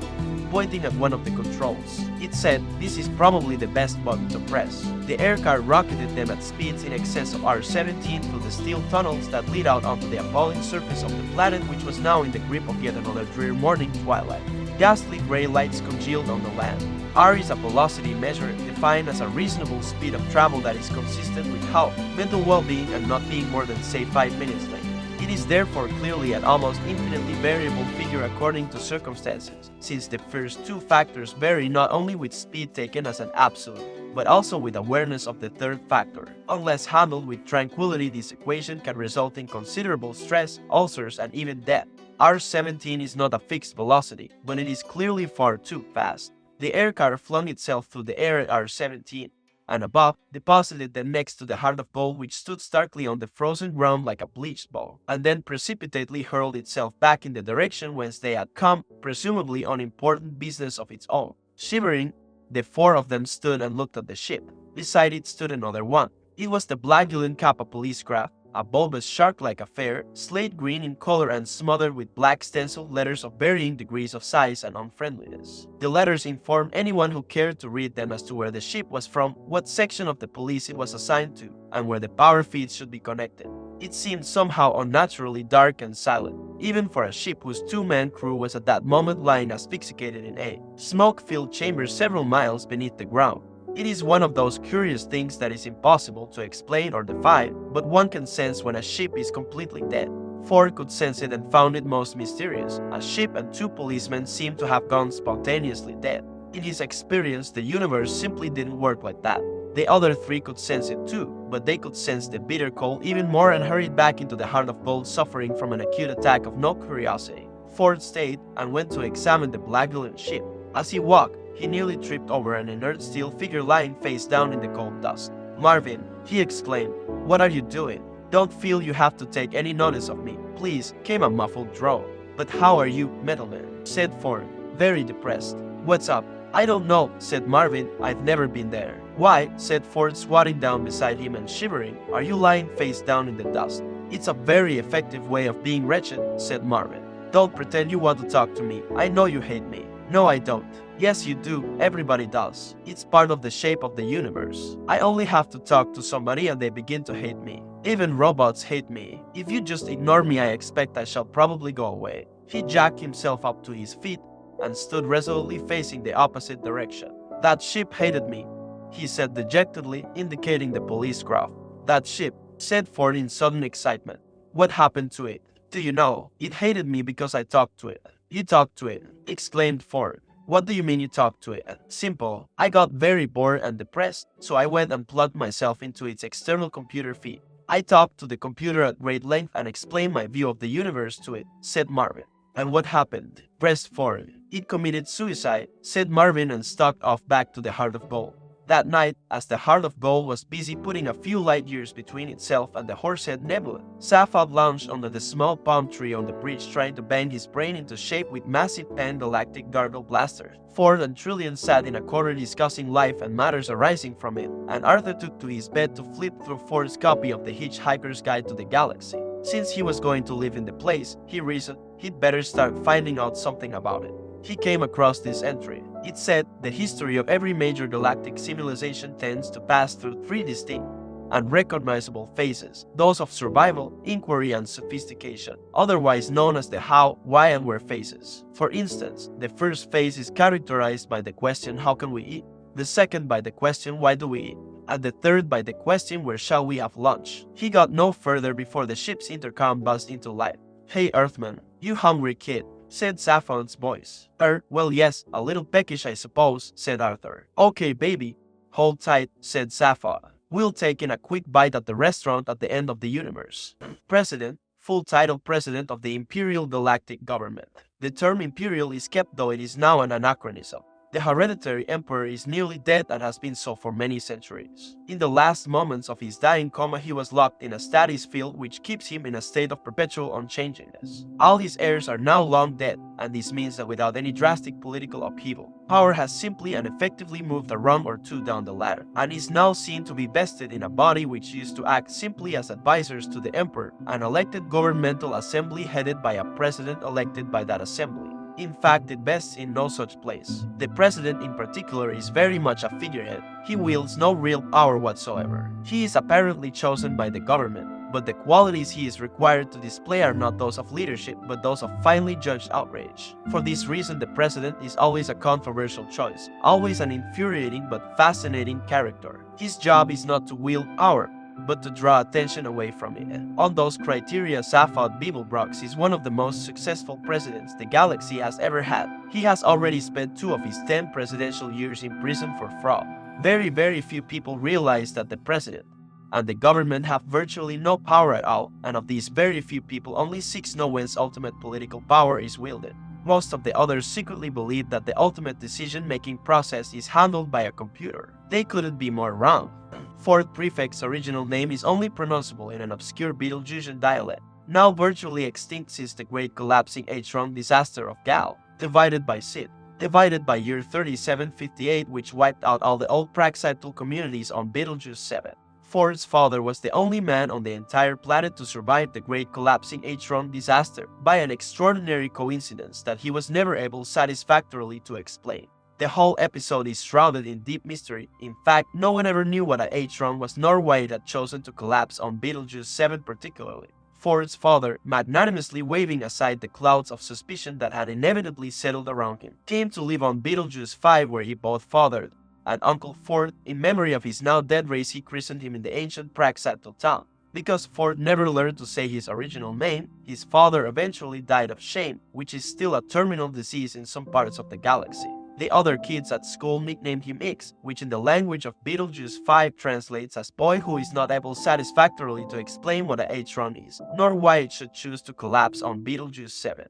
pointing at one of the controls. It said, "This is probably the best button to press." The aircar rocketed them at speeds in excess of R-17 through the steel tunnels that lead out onto the appalling surface of the planet, which was now in the grip of yet another drear morning twilight. Ghastly gray lights congealed on the land. R is a velocity measure defined as a reasonable speed of travel that is consistent with health, mental well-being, and not being more than, say, 5 minutes late. It is therefore clearly an almost infinitely variable figure according to circumstances, since the first two factors vary not only with speed taken as an absolute, but also with awareness of the third factor. Unless handled with tranquility, this equation can result in considerable stress, ulcers, and even death. R-17 is not a fixed velocity, but it is clearly far too fast. The aircar flung itself through the air at R-17, and above, deposited them next to the heart of gold, which stood starkly on the frozen ground like a bleached ball, and then precipitately hurled itself back in the direction whence they had come, presumably on important business of its own. Shivering, the four of them stood and looked at the ship. Beside it stood another one. It was the Blagulan Kappa police craft, a bulbous shark-like affair, slate green in color and smothered with black stenciled letters of varying degrees of size and unfriendliness. The letters informed anyone who cared to read them as to where the ship was from, what section of the police it was assigned to, and where the power feeds should be connected. It seemed somehow unnaturally dark and silent, even for a ship whose two-man crew was at that moment lying asphyxiated in a smoke-filled chamber several miles beneath the ground. It is one of those curious things that is impossible to explain or define, but one can sense when a ship is completely dead. Ford could sense it and found it most mysterious. A ship and two policemen seemed to have gone spontaneously dead. In his experience, the universe simply didn't work like that. The other three could sense it too, but they could sense the bitter cold even more and hurried back into the heart of gold, suffering from an acute attack of no curiosity. Ford stayed and went to examine the Blagulan ship. As he walked, he nearly tripped over an inert steel figure lying face down in the cold dust. "Marvin," he exclaimed, "what are you doing? Don't feel you have to take any notice of me, please," came a muffled drone. "But how are you, Metalman?" said Ford, very depressed. "What's up?" "I don't know," said Marvin, "I've never been there." "Why," said Ford, squatting down beside him and shivering, "are you lying face down in the dust?" "It's a very effective way of being wretched," said Marvin. "Don't pretend you want to talk to me. I know you hate me." "No, I don't." "Yes, you do. Everybody does. It's part of the shape of the universe. I only have to talk to somebody and they begin to hate me. Even robots hate me. If you just ignore me, I expect I shall probably go away." He jacked himself up to his feet and stood resolutely facing the opposite direction. "That ship hated me," he said dejectedly, indicating the police craft. "That ship," said Ford in sudden excitement. "What happened to it?" "Do you know? It hated me because I talked to it." "You talked to it?" exclaimed Ford. "What do you mean you talked to it?" "Simple. I got very bored and depressed, so I went and plugged myself into its external computer feed. I talked to the computer at great length and explained my view of the universe to it," said Marvin. "And what happened?" pressed Ford. "It committed suicide," said Marvin and stalked off back to the Heart of Gold. That night, as the Heart of Gold was busy putting a few light years between itself and the Horsehead Nebula, Sappho lounged under the small palm tree on the bridge trying to bang his brain into shape with massive pan-galactic gargle blasters. Ford and Trillian sat in a corner discussing life and matters arising from it, and Arthur took to his bed to flip through Ford's copy of the Hitchhiker's Guide to the Galaxy. Since he was going to live in the place, he reasoned he'd better start finding out something about it. He came across this entry. It said, "The history of every major galactic civilization tends to pass through three distinct, unrecognizable phases, those of survival, inquiry, and sophistication, otherwise known as the how, why, and where phases. For instance, the first phase is characterized by the question, how can we eat? The second by the question, why do we eat? And the third by the question, where shall we have lunch?" He got no further before the ship's intercom buzzed into life. "Hey Earthman, you hungry kid?" said Sappho's voice. Well yes, a little peckish I suppose," said Arthur. "Okay baby, hold tight," said Sappho. "We'll take in a quick bite at the restaurant at the end of the universe." President, full title President of the Imperial Galactic Government. The term imperial is kept, though it is now an anachronism. The hereditary emperor is nearly dead and has been so for many centuries. In the last moments of his dying coma, he was locked in a status field which keeps him in a state of perpetual unchangingness. All his heirs are now long dead, and this means that without any drastic political upheaval, power has simply and effectively moved a rung or two down the ladder, and is now seen to be vested in a body which used to act simply as advisors to the emperor, an elected governmental assembly headed by a president elected by that assembly. In fact, it bests in no such place. The president in particular is very much a figurehead. He wields no real power whatsoever. He is apparently chosen by the government, but the qualities he is required to display are not those of leadership, but those of finely judged outrage. For this reason, the president is always a controversial choice, always an infuriating but fascinating character. His job is not to wield power, but to draw attention away from it. On those criteria, Safaud Beeblebrox is one of the most successful presidents the galaxy has ever had. He has already spent 2 of his 10 presidential years in prison for fraud. Very few people realize that the president and the government have virtually no power at all, and of these very few people, only 6 know whence ultimate political power is wielded. Most of the others secretly believe that the ultimate decision-making process is handled by a computer. They couldn't be more wrong. Ford Prefect's original name is only pronounceable in an obscure Betelgeusian dialect, now virtually extinct since the great collapsing H-Ron disaster of Gal, divided by Sid, divided by year 3758, which wiped out all the old Praxiteal communities on Betelgeuse 7. Ford's father was the only man on the entire planet to survive the great collapsing H-Ron disaster, by an extraordinary coincidence that he was never able satisfactorily to explain. The whole episode is shrouded in deep mystery. In fact, no one ever knew what a H-Ron was nor why it had chosen to collapse on Betelgeuse 7 particularly. Ford's father, magnanimously waving aside the clouds of suspicion that had inevitably settled around him, came to live on Betelgeuse 5, where he both fathered and Uncle Ford. In memory of his now dead race, he christened him in the ancient Praxiteal town. Because Ford never learned to say his original name, his father eventually died of shame, which is still a terminal disease in some parts of the galaxy. The other kids at school nicknamed him X, which in the language of Betelgeuse 5 translates as boy who is not able satisfactorily to explain what a H-Ron is, nor why it should choose to collapse on Betelgeuse 7.